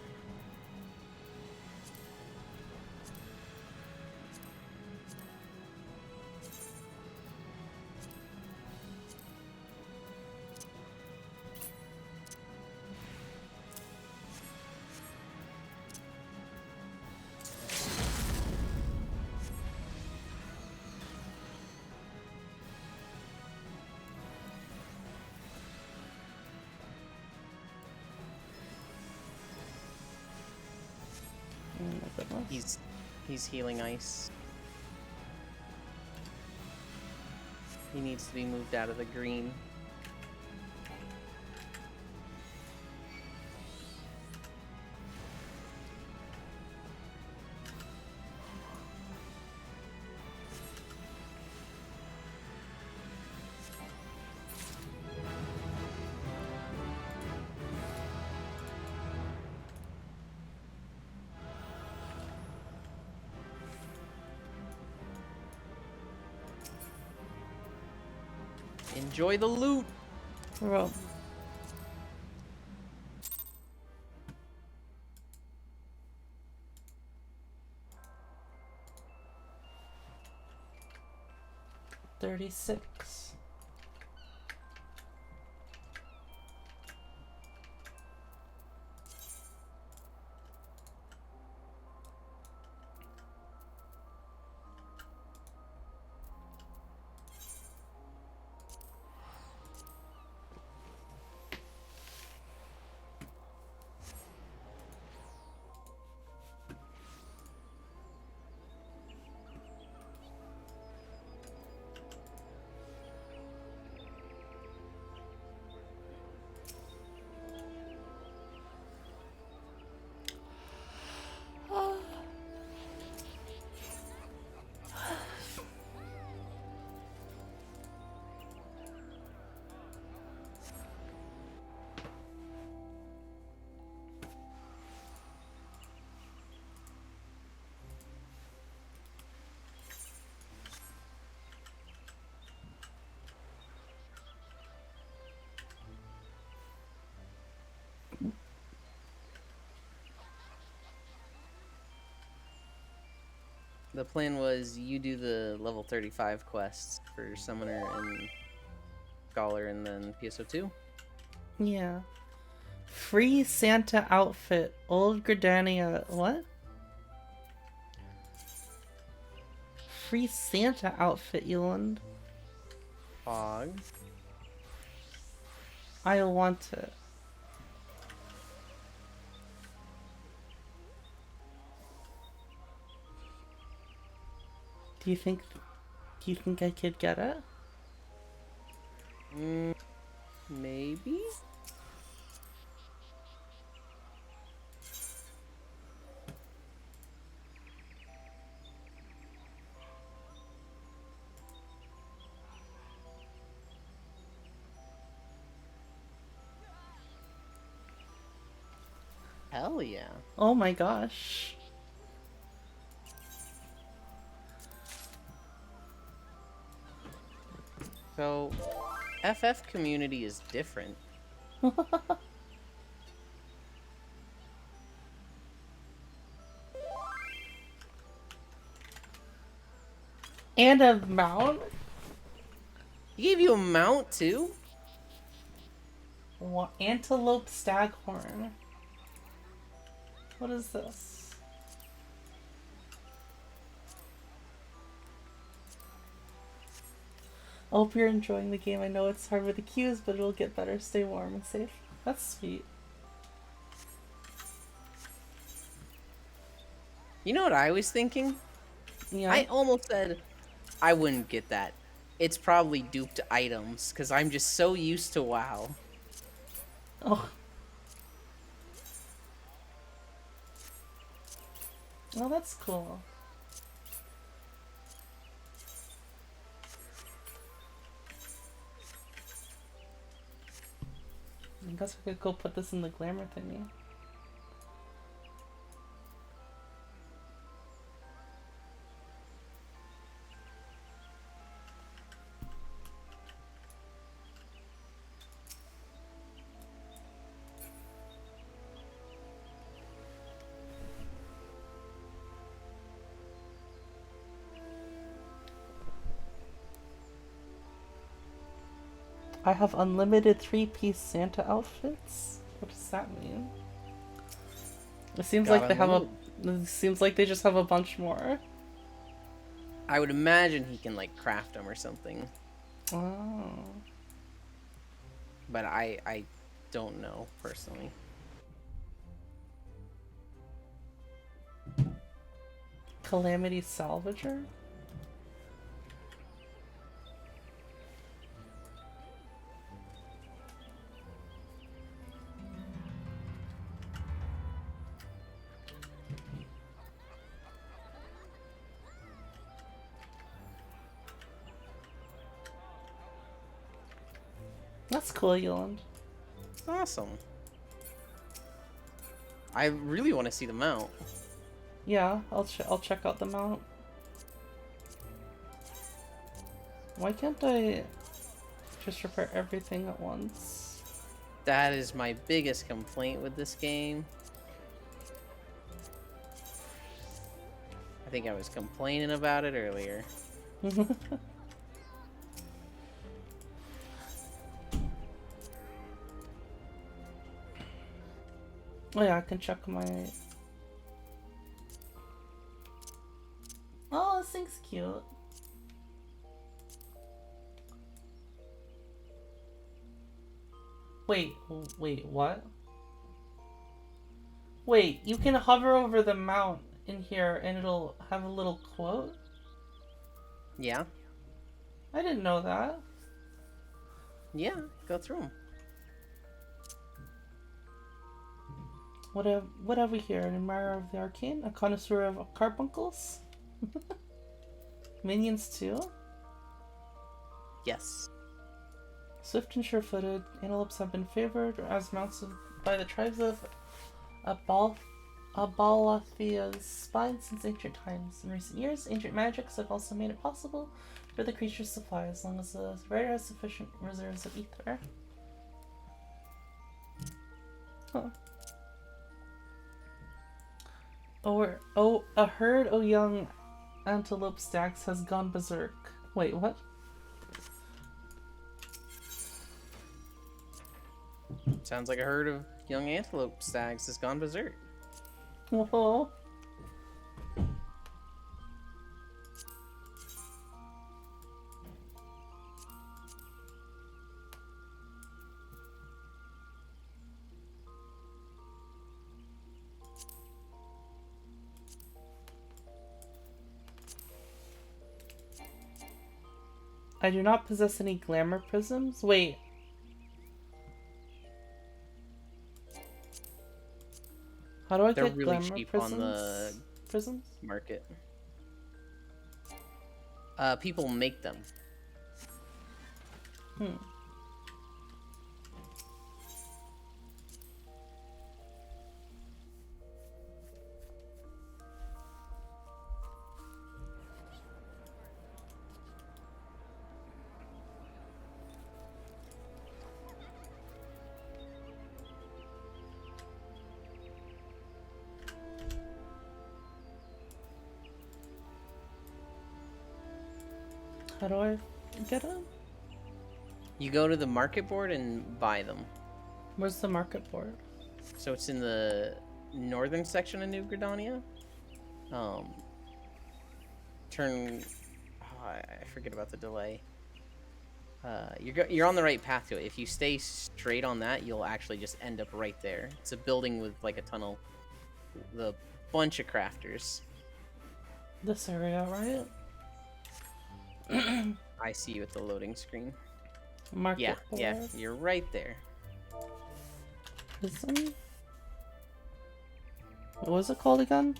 Oh my goodness. He's healing ice. He needs to be moved out of the green. Enjoy the loot! Well, $36. The plan was you do the level 35 quests for Summoner and Scholar and then PSO2. Yeah. Free Santa outfit. Old Gridania. What? Free Santa outfit, Eland. Fog. I want it. Do you think I could get it? Maybe? Hell yeah. Oh my gosh. So, FF community is different. And a mount? He gave you a mount too? Antelope staghorn. What is this? hope you're enjoying the game. I know it's hard with the queues, but it'll get better. Stay warm and safe. That's sweet. You know what I was thinking? Yeah. I almost said I wouldn't get that. It's probably duped items, because I'm just so used to WoW. Oh. Oh, that's cool. I guess we could go put this in the glamour thingy. I have unlimited 3-piece Santa outfits? What does that mean? It seems Got like they have a... unlimited. It seems like they just have a bunch more. I would imagine he can, like, craft them or something. Oh. But I don't know, personally. Calamity Salvager? That's cool, Yoland. Awesome. I really want to see the mount. Yeah, I'll check out the mount. Why can't I just repair everything at once? That is my biggest complaint with this game. I think I was complaining about it earlier. Oh yeah, I can check my... Oh, this thing's cute. Wait, what? Wait, you can hover over the mount in here and it'll have a little quote? Yeah? I didn't know that. Yeah, go through them. What have we here? An admirer of the arcane? A connoisseur of carbuncles? Minions too? Yes. Swift and sure-footed, antelopes have been favored as mounts by the tribes of Abalathia's spine since ancient times. In recent years, ancient magics have also made it possible for the creatures to fly as long as the rider has sufficient reserves of ether. Huh. A herd of young antelope stacks has gone berserk. Wait, what? Sounds like a herd of young antelope stags has gone berserk. Whoa. I do not possess any glamour prisms. Wait. How do I They're get really glamour cheap prisms? on the prisms? market. People make them. Hmm. How do I get them? You go to the market board and buy them. Where's the market board? So it's in the northern section of New Gridania. Turn... Oh, I forget about the delay. You're on the right path to it. If you stay straight on that, you'll actually just end up right there. It's a building with like a tunnel, the bunch of crafters. This area, right? I see you at the loading screen. Market Yeah, you're right there. Prison? What was it called again?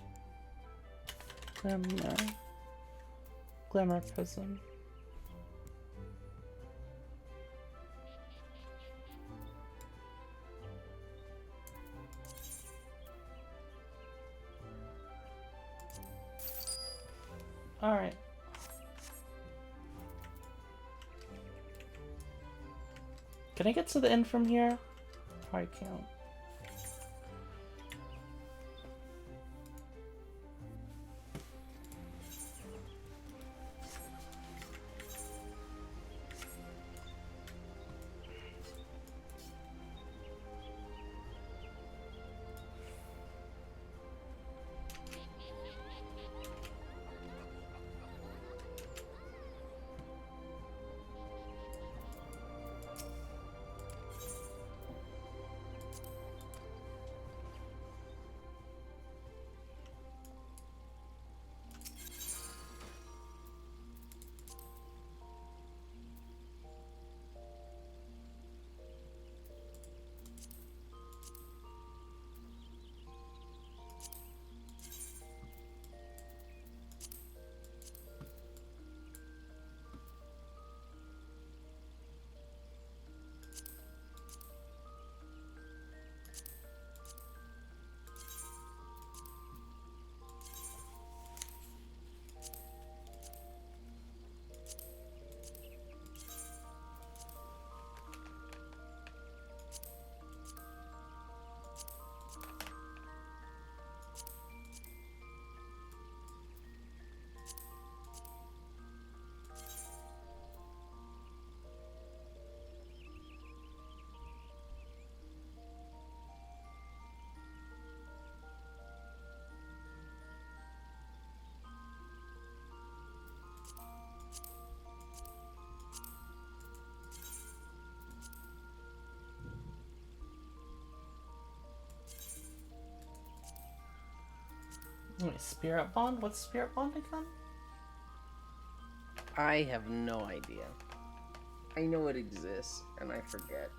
Glamour Prison. Alright. Can I get to the inn from here? I can't. Wait, Spirit Bond? What's Spirit Bond again? I have no idea. I know it exists, and I forget.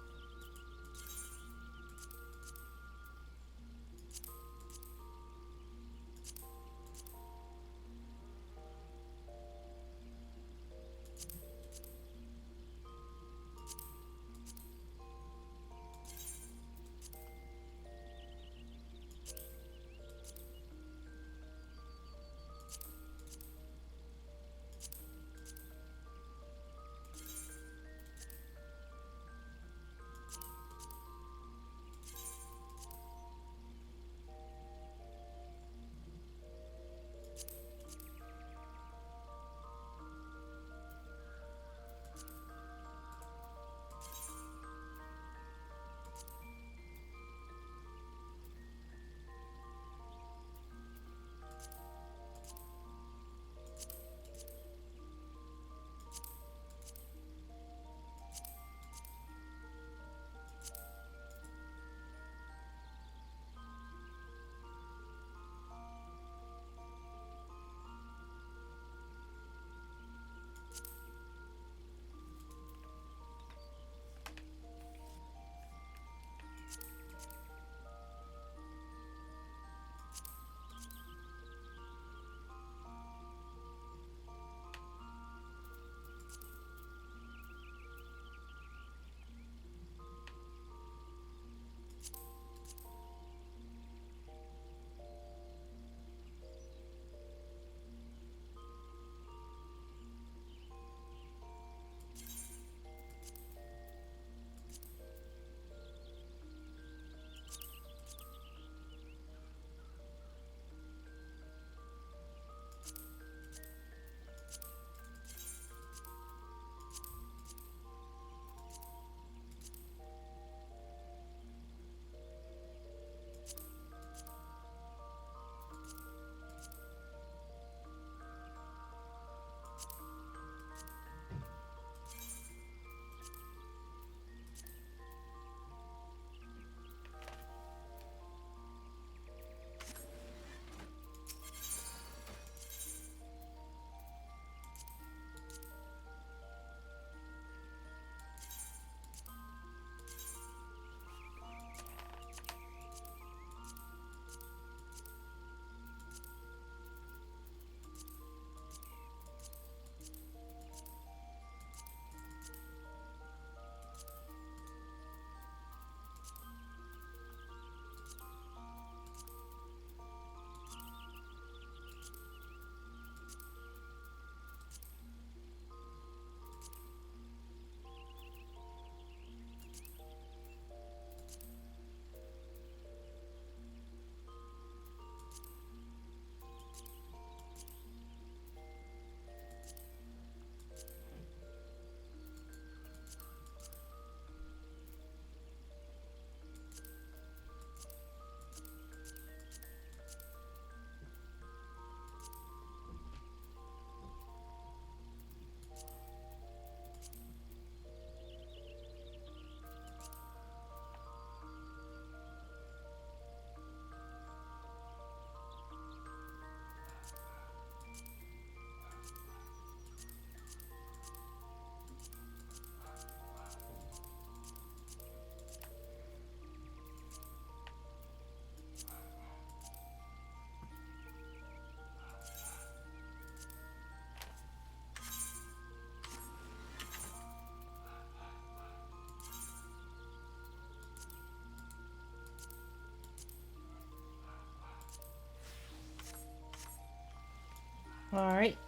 Alright.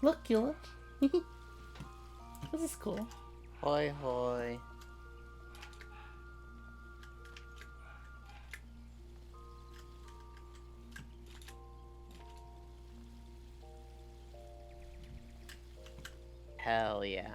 Look, you look. This is cool. Hoi hoi. Hell yeah.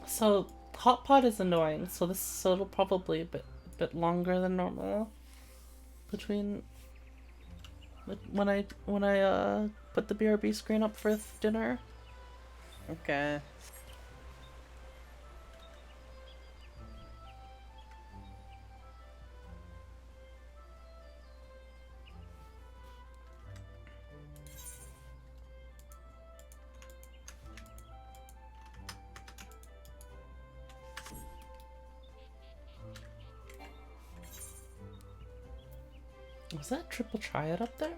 So hot pot is annoying. So it'll probably a bit longer than normal between when I put the BRB screen up for dinner. Okay. Was that triple triad up there?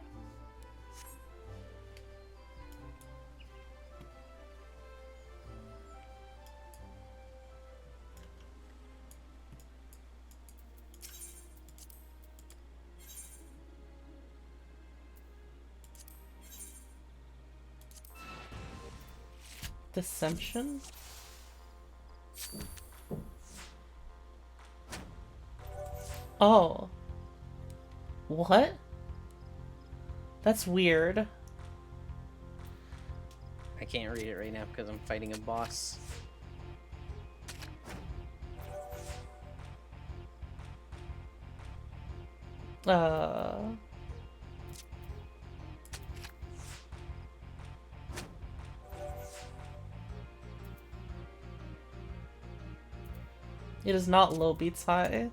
Dissension? Oh. What? That's weird. I can't read it right now because I'm fighting a boss. It is not low beats high.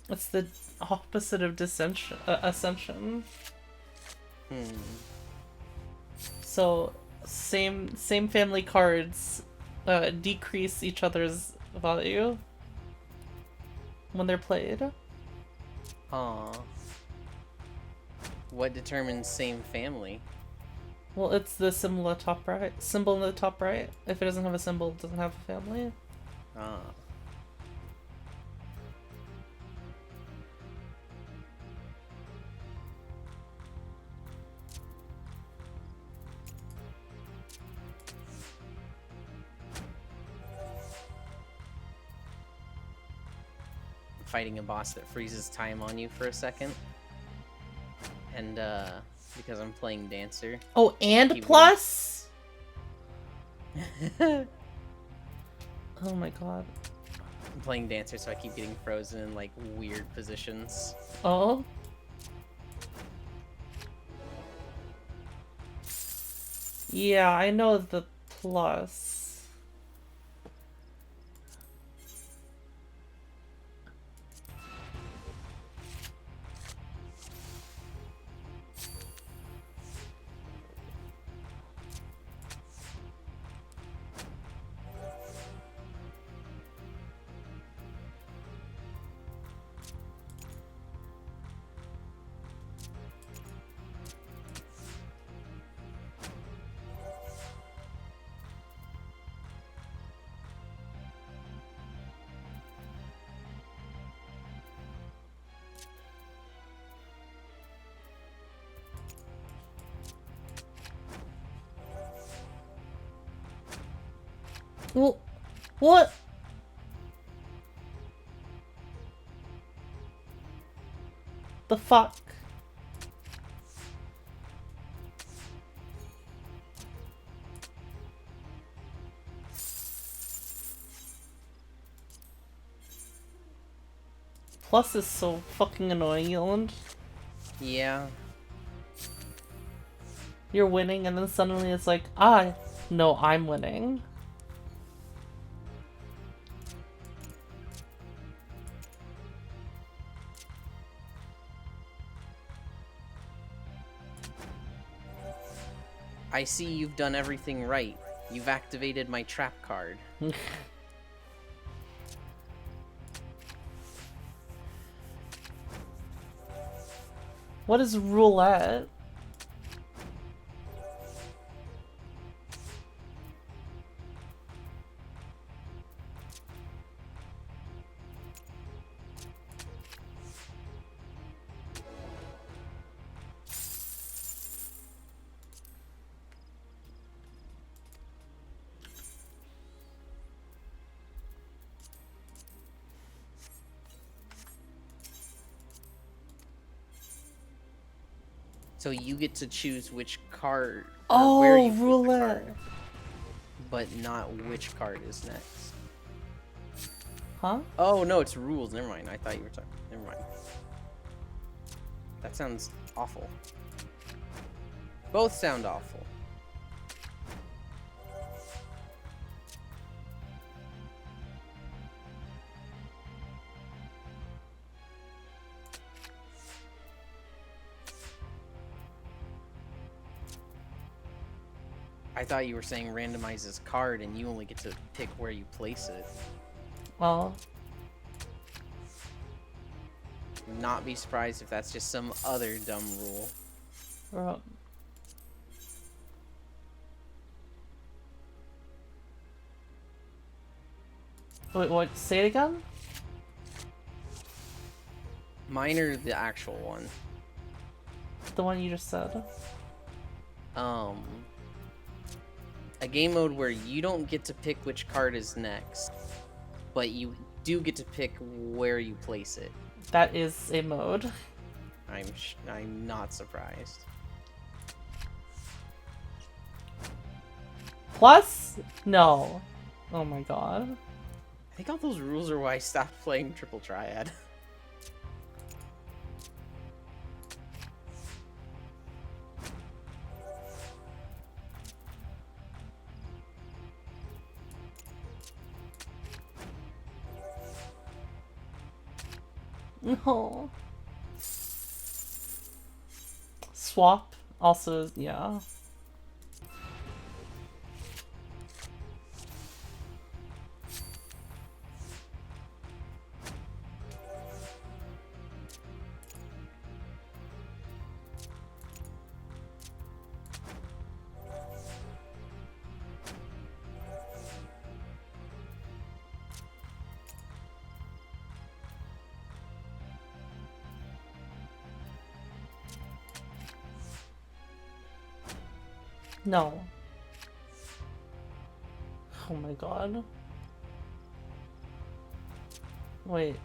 It's the opposite of dissension, ascension. So same family cards decrease each other's value when they're played. Aw. What determines same family? Well, it's the symbol at top right. Symbol in the top right. If it doesn't have a symbol, it doesn't have a family. Ah. Fighting a boss that freezes time on you for a second. And because I'm playing Dancer. Oh, and Keep plus? Oh my god. I'm playing Dancer, so I keep getting frozen in like weird positions. Oh? Yeah, I know the plus. Well, what? The fuck? plus is so fucking annoying, Yoland. Yeah. You're winning, and then suddenly it's like, ah, no, I'm winning. I see you've done everything right. You've activated my trap card. What is roulette? So you get to choose which card or where you Oh, put the roulette. card, but not which card is next. Huh? Oh no, it's rules. Never mind. I thought you were talking. Never mind. That sounds awful. Both sound awful. I thought you were saying randomizes card and you only get to pick where you place it. Well, Not be surprised if that's just some other dumb rule. bro. Wait, what? Say it again? Mine are the actual one. The one you just said. A game mode where you don't get to pick which card is next, but you do get to pick where you place it. That is a mode. I'm not surprised. Plus? No. Oh my god. I think all those rules are why I stopped playing Triple Triad. No. Swap also, yeah. No. Oh my god. Wait.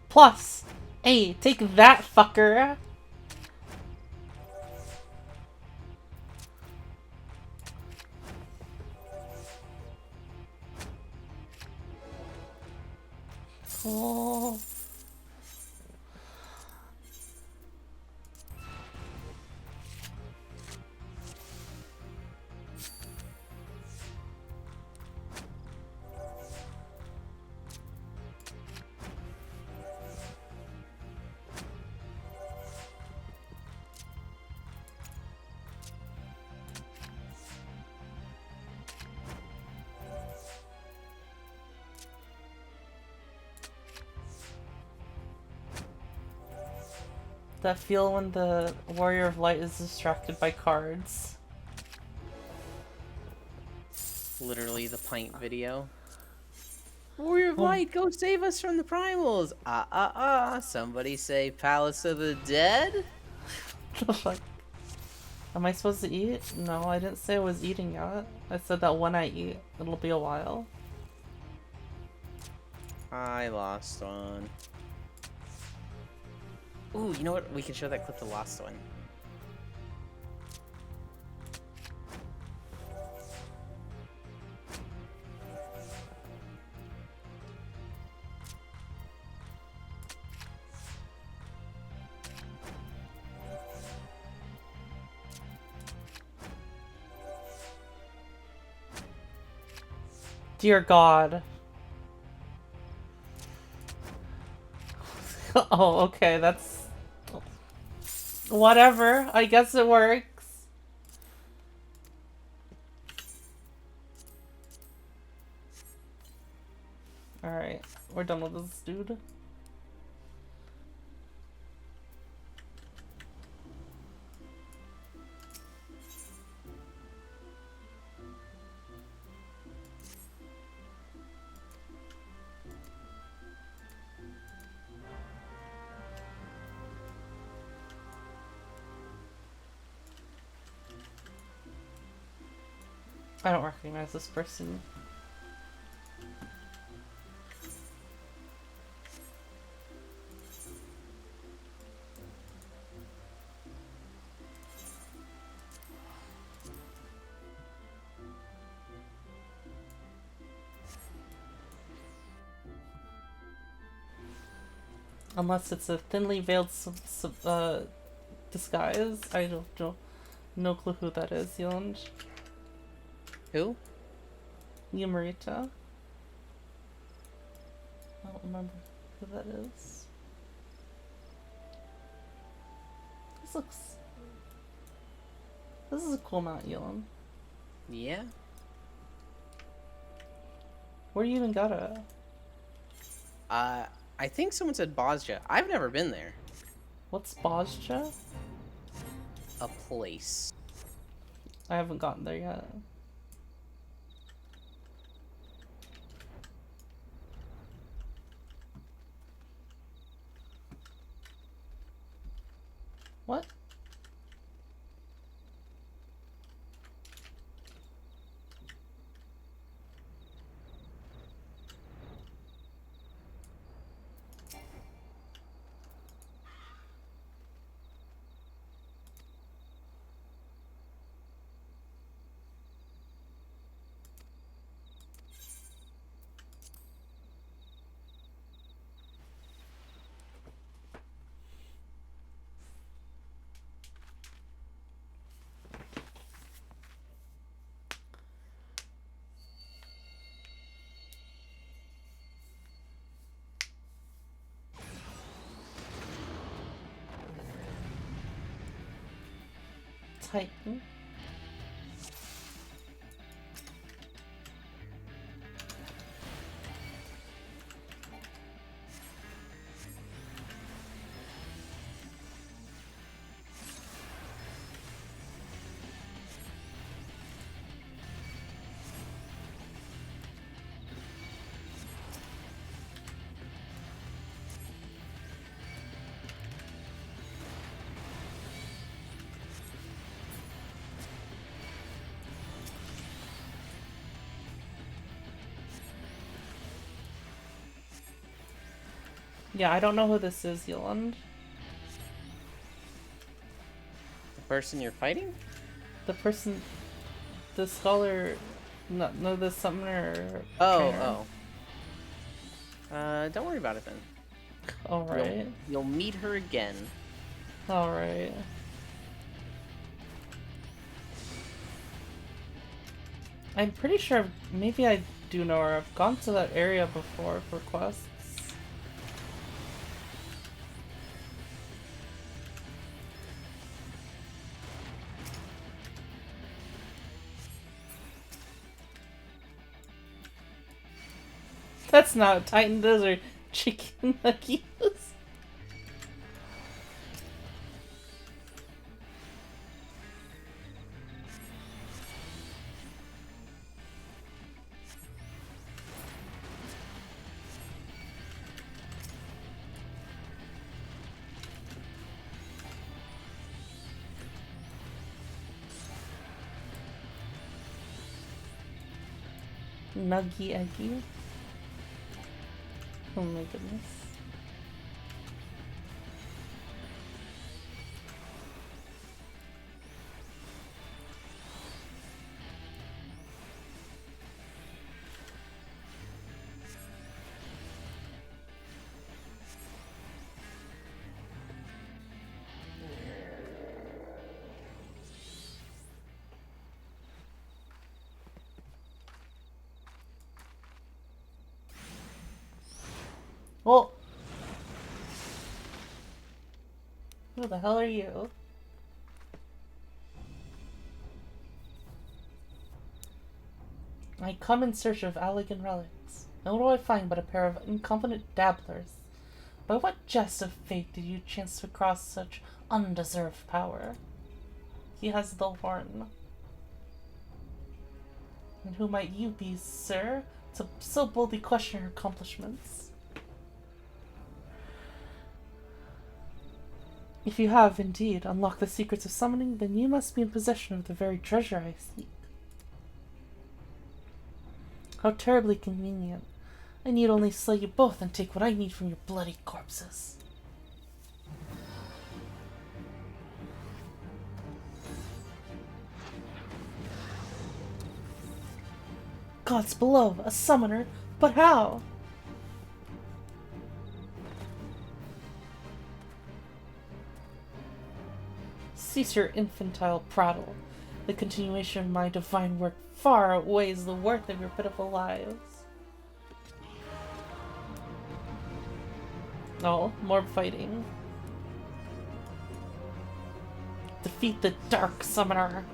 Plus! Hey, take that, fucker! Oh. That feel when the Warrior of Light is distracted by cards. Literally the pint video. Warrior of Light, go save us from the primals! Somebody say Palace of the Dead? The fuck? Am I supposed to eat? No, I didn't say I was eating yet. I said that when I eat, it'll be a while. I lost one. Ooh, you know what? We can show that clip to Lost One. dear God. Oh, okay, that's... Whatever, I guess it works. Alright, we're done with this dude. I don't recognize this person. Unless it's a thinly veiled disguise. I don't know. No clue who that is, Yonj. Who? Yamarita. I don't remember who that is. This is a cool mount, Elon. Yeah. Where do you even got it? I think someone said Bosja. I've never been there. What's Bosja? A place. I haven't gotten there yet. What? Titan. Yeah, I don't know who this is, Yolande. The person you're fighting? The person, the scholar, no, the summoner. Oh. Don't worry about it then. Alright. You'll meet her again. Alright. I'm pretty sure, maybe I do know her. I've gone to that area before for quests. That's not a Titan, those are chicken nuggets. Nuggy eggy. Oh my goodness. Oh! Who the hell are you? I come in search of elegant relics. And what do I find but a pair of incompetent dabblers? By what jest of fate did you chance to cross such undeserved power? He has the horn. And who might you be, sir, to so boldly question your accomplishments? If you have, indeed, unlocked the secrets of summoning, then you must be in possession of the very treasure I seek. How terribly convenient. I need only slay you both and take what I need from your bloody corpses. Gods below, a summoner? But how? Cease your infantile prattle. The continuation of my divine work far outweighs the worth of your pitiful lives. Oh, more fighting. Defeat the Dark Summoner.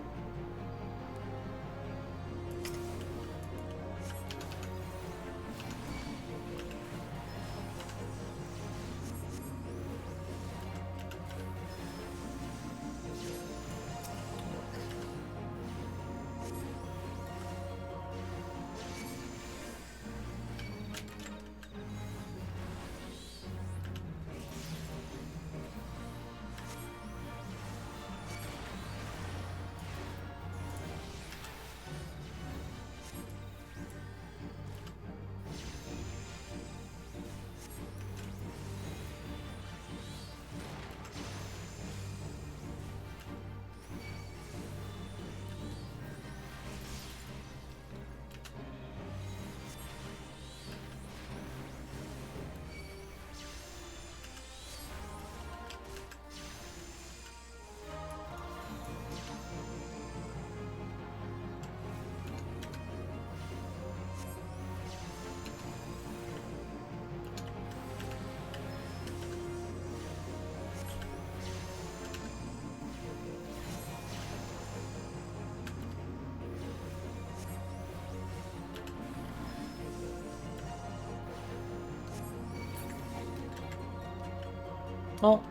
Oh.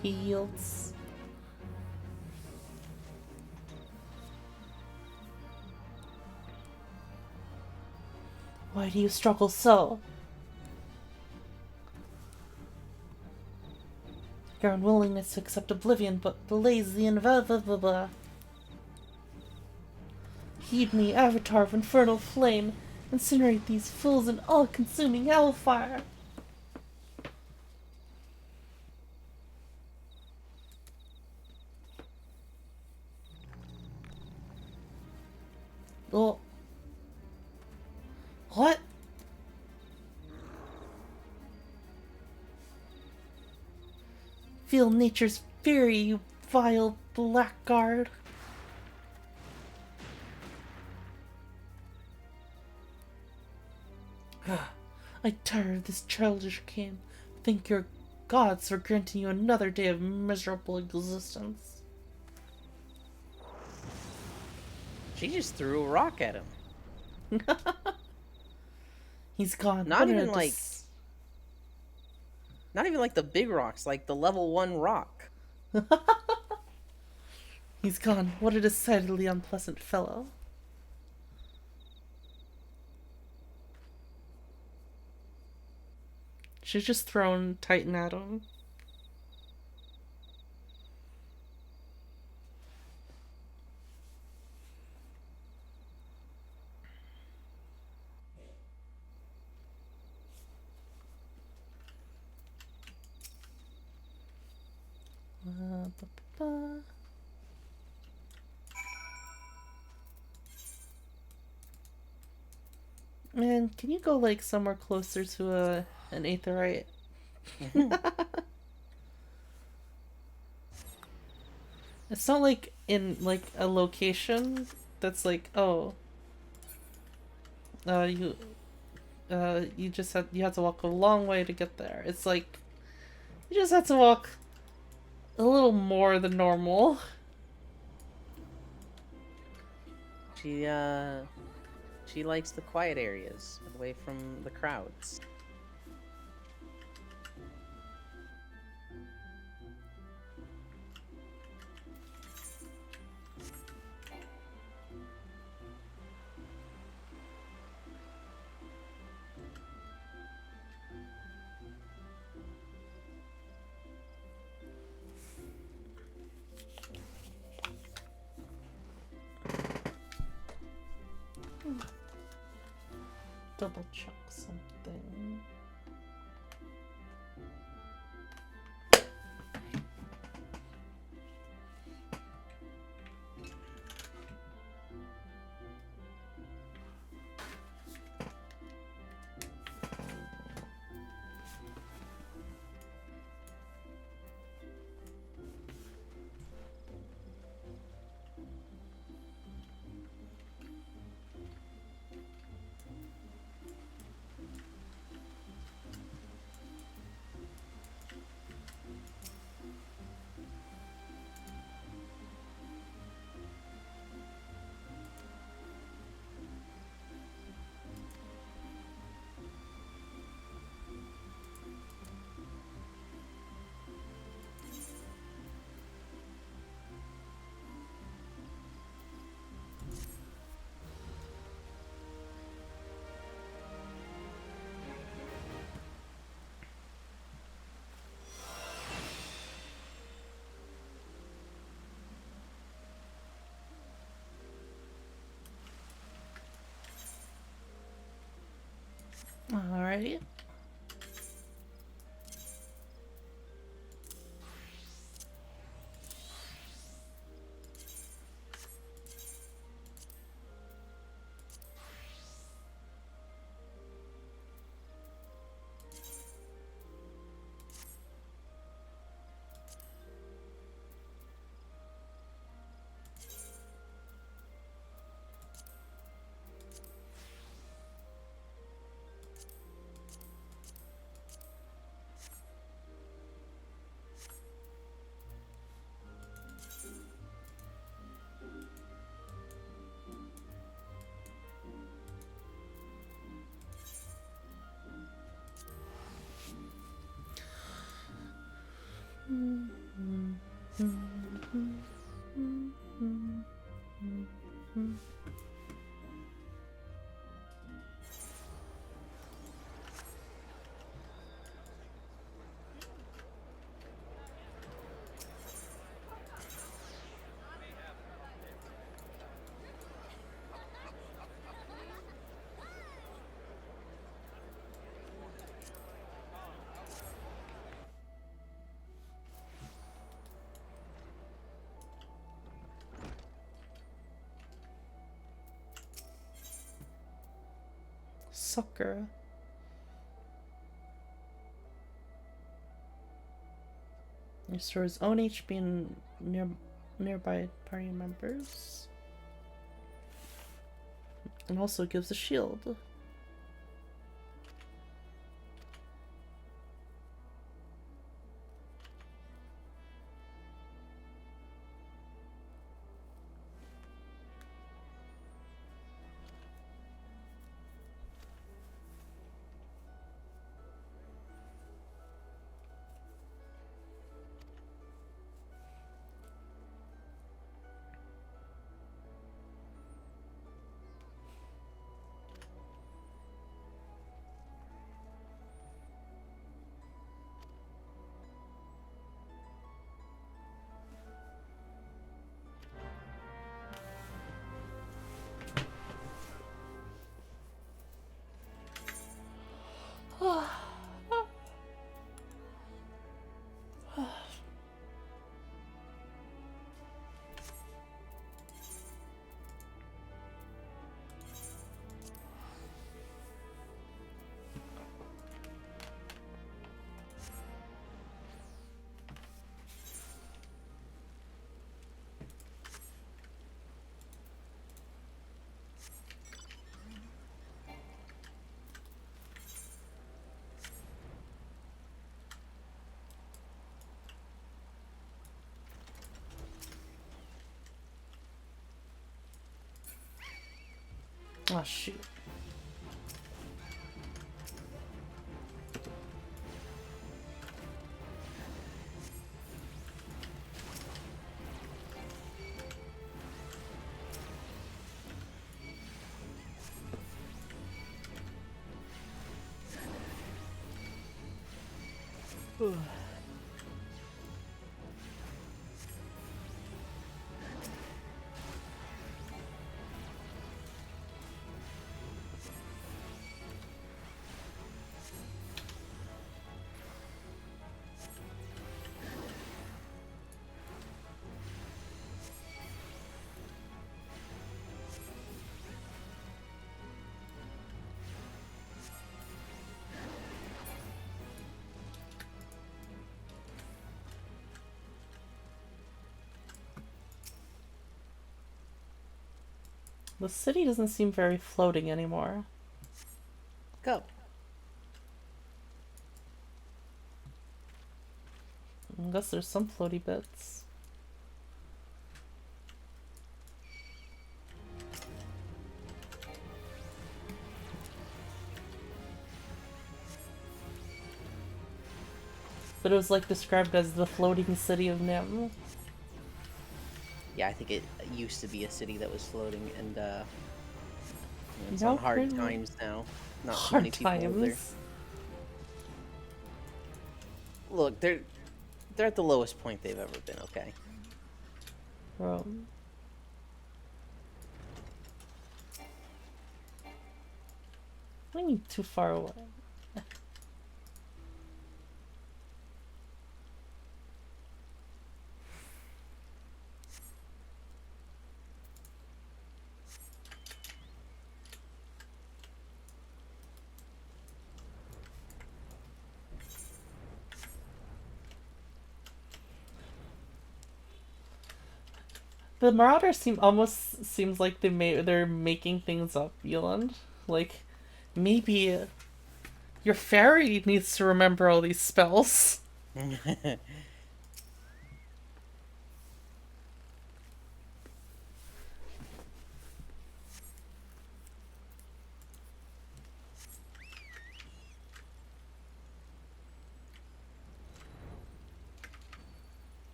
He yields. Why do you struggle so? Your unwillingness to accept oblivion but delays the inevitable. Heed me, avatar of infernal flame. Incinerate these fools in all-consuming hellfire. Oh. What? Feel nature's fury, you vile blackguard. I tire of this childish game. Thank your gods for granting you another day of miserable existence. She just threw a rock at him. He's gone. Not even like the big rocks, like the level 1 rock. He's gone. What a decidedly unpleasant fellow. She's just thrown Titan at him. Man, can you go like somewhere closer to an aetheryte? It's not like in like a location that's like, oh, you you had to walk a long way to get there. It's like you just had to walk a little more than normal. She likes the quiet areas, away from the crowds. Double check something. Alrighty. Sucker. Restores own HP and nearby party members. And also gives a shield. Oh shoot. The city doesn't seem very floating anymore. Go. I guess there's some floaty bits. But it was like described as the floating city of Nim. Yeah, I think it used to be a city that was floating, and it's No, on hard really? times now. Not so Hard many people live there. times. Look, they're at the lowest point they've ever been. Okay. Rome. What do you mean too far away? The Marauders seems like they're making things up, Yeland. Like maybe your fairy needs to remember all these spells.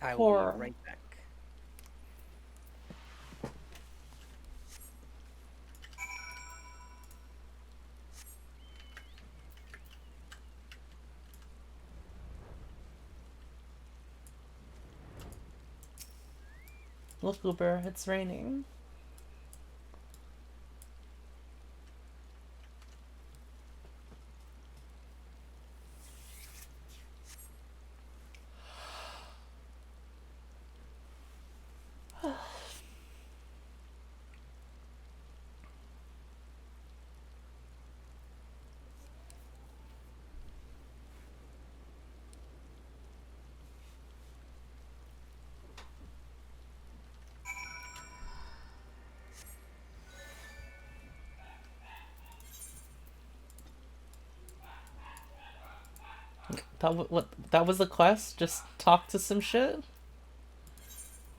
I will Poor. be right back. Look, Uber, it's raining. That was the quest? Just talk to some shit?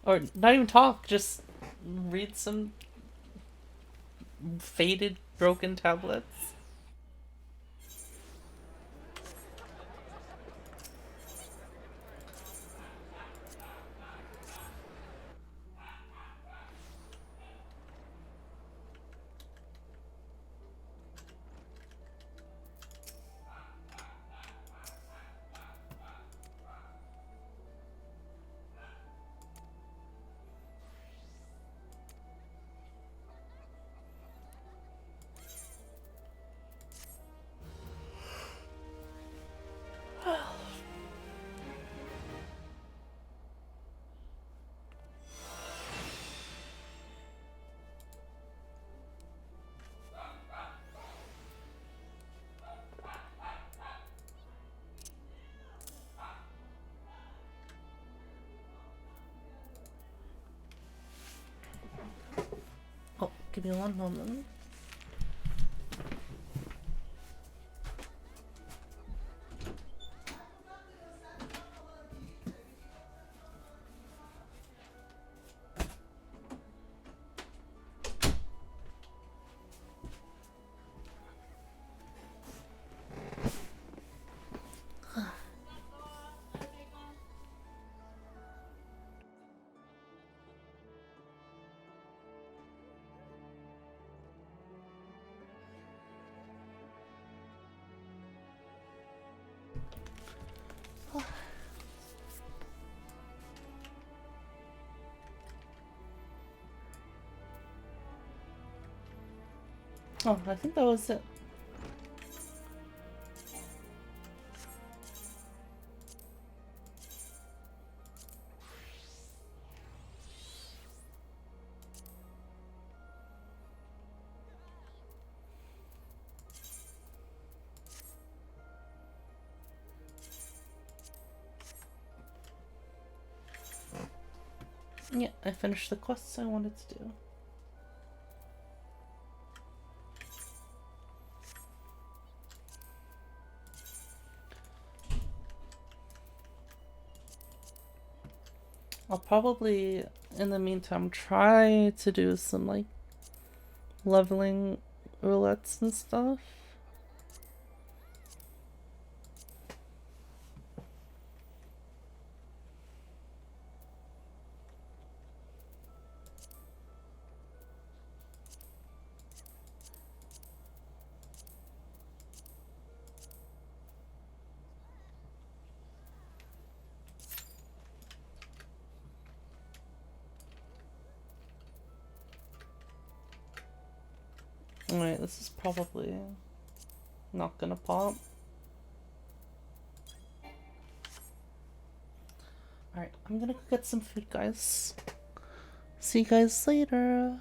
Or not even talk, just read some faded, broken tablets? Oh, give me one moment. Oh, I think that was it. Yeah, I finished the quests I wanted to do. I'll probably, in the meantime, try to do some, like, leveling roulettes and stuff. Alright, this is probably not gonna pop. Alright, I'm gonna go get some food, guys. See you guys later.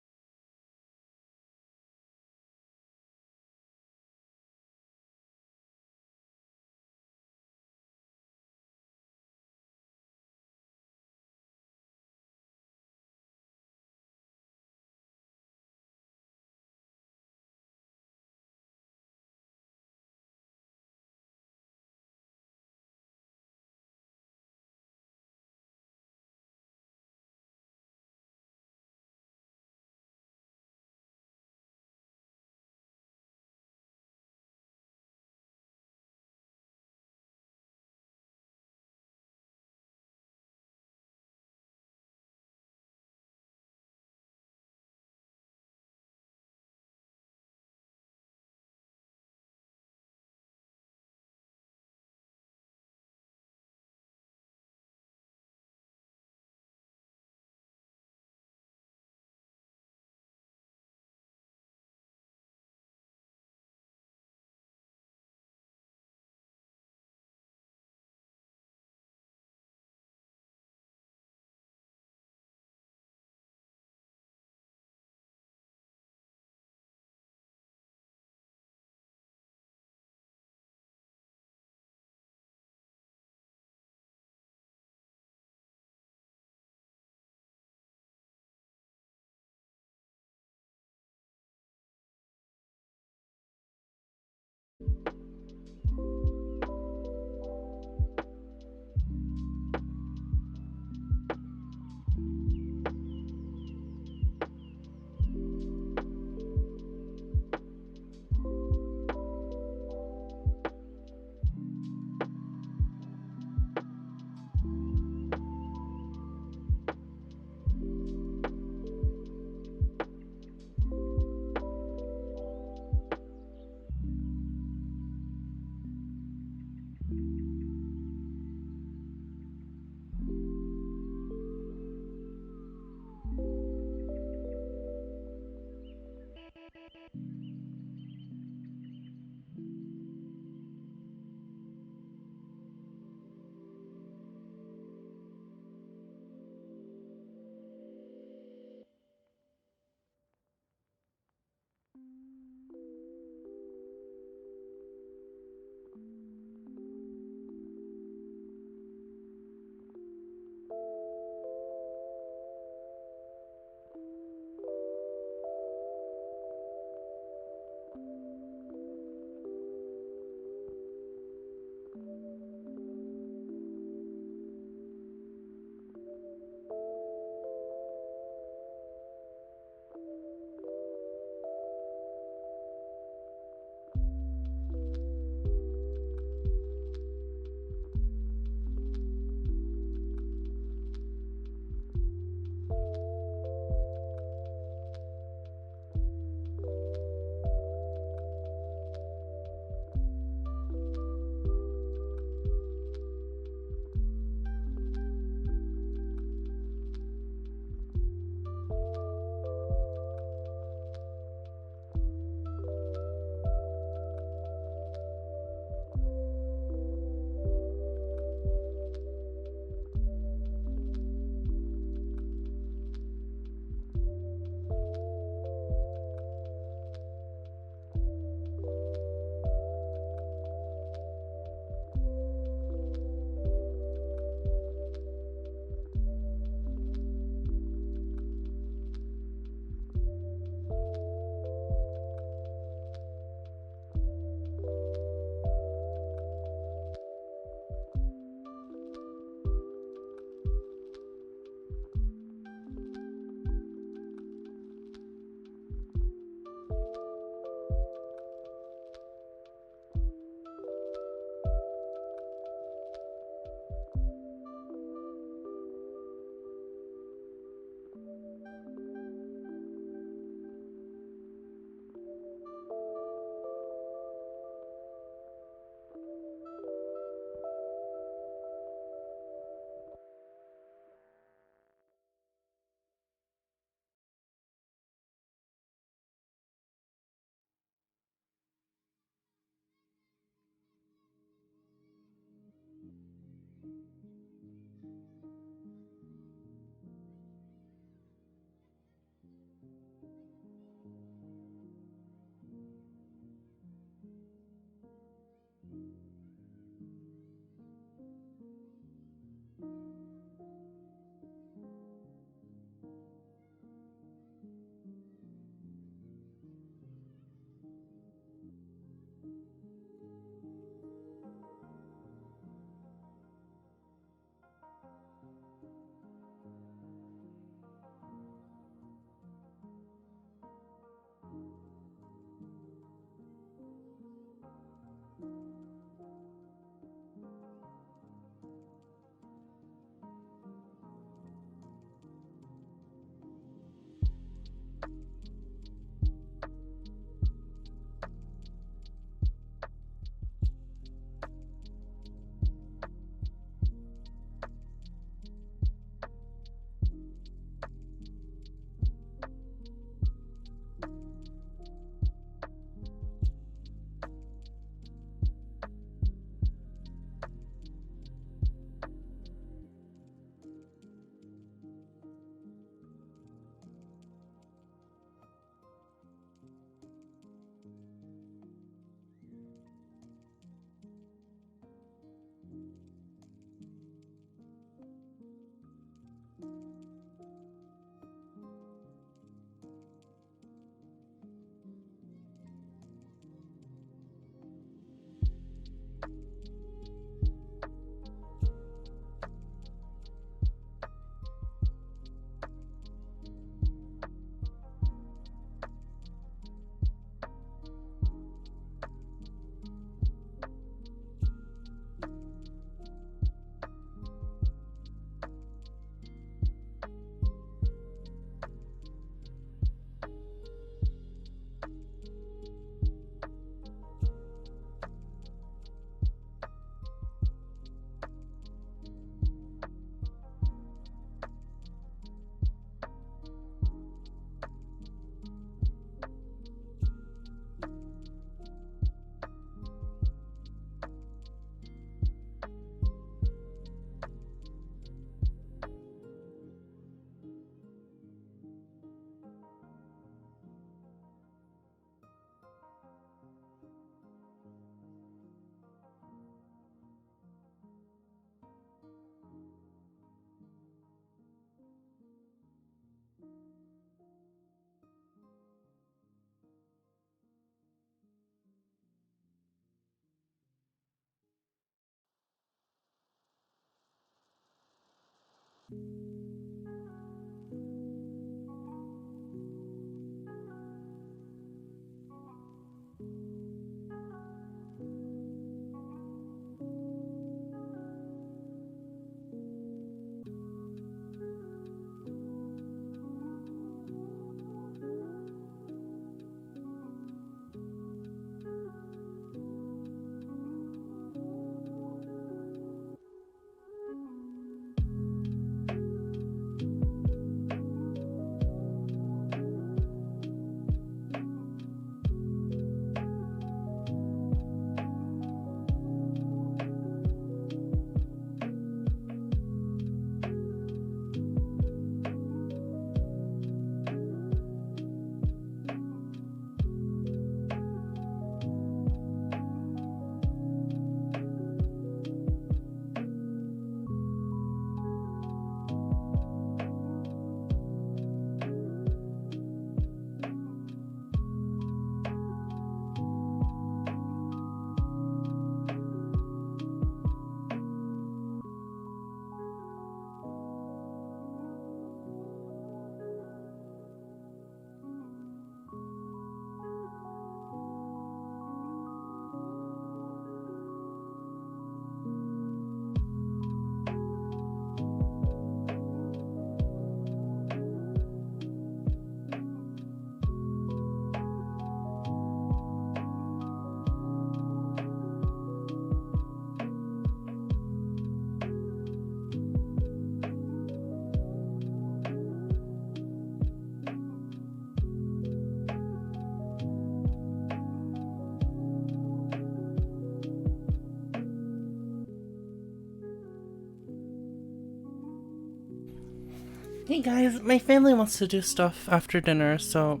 Hey guys, my family wants to do stuff after dinner, so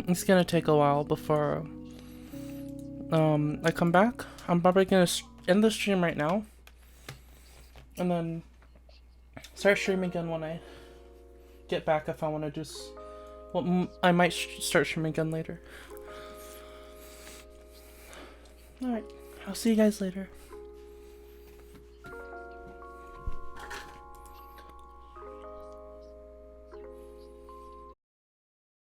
it's gonna take a while before I come back. I'm probably gonna end the stream right now, and then start streaming again when I get back if I want to do. Well, I might start streaming again later. Alright, I'll see you guys later.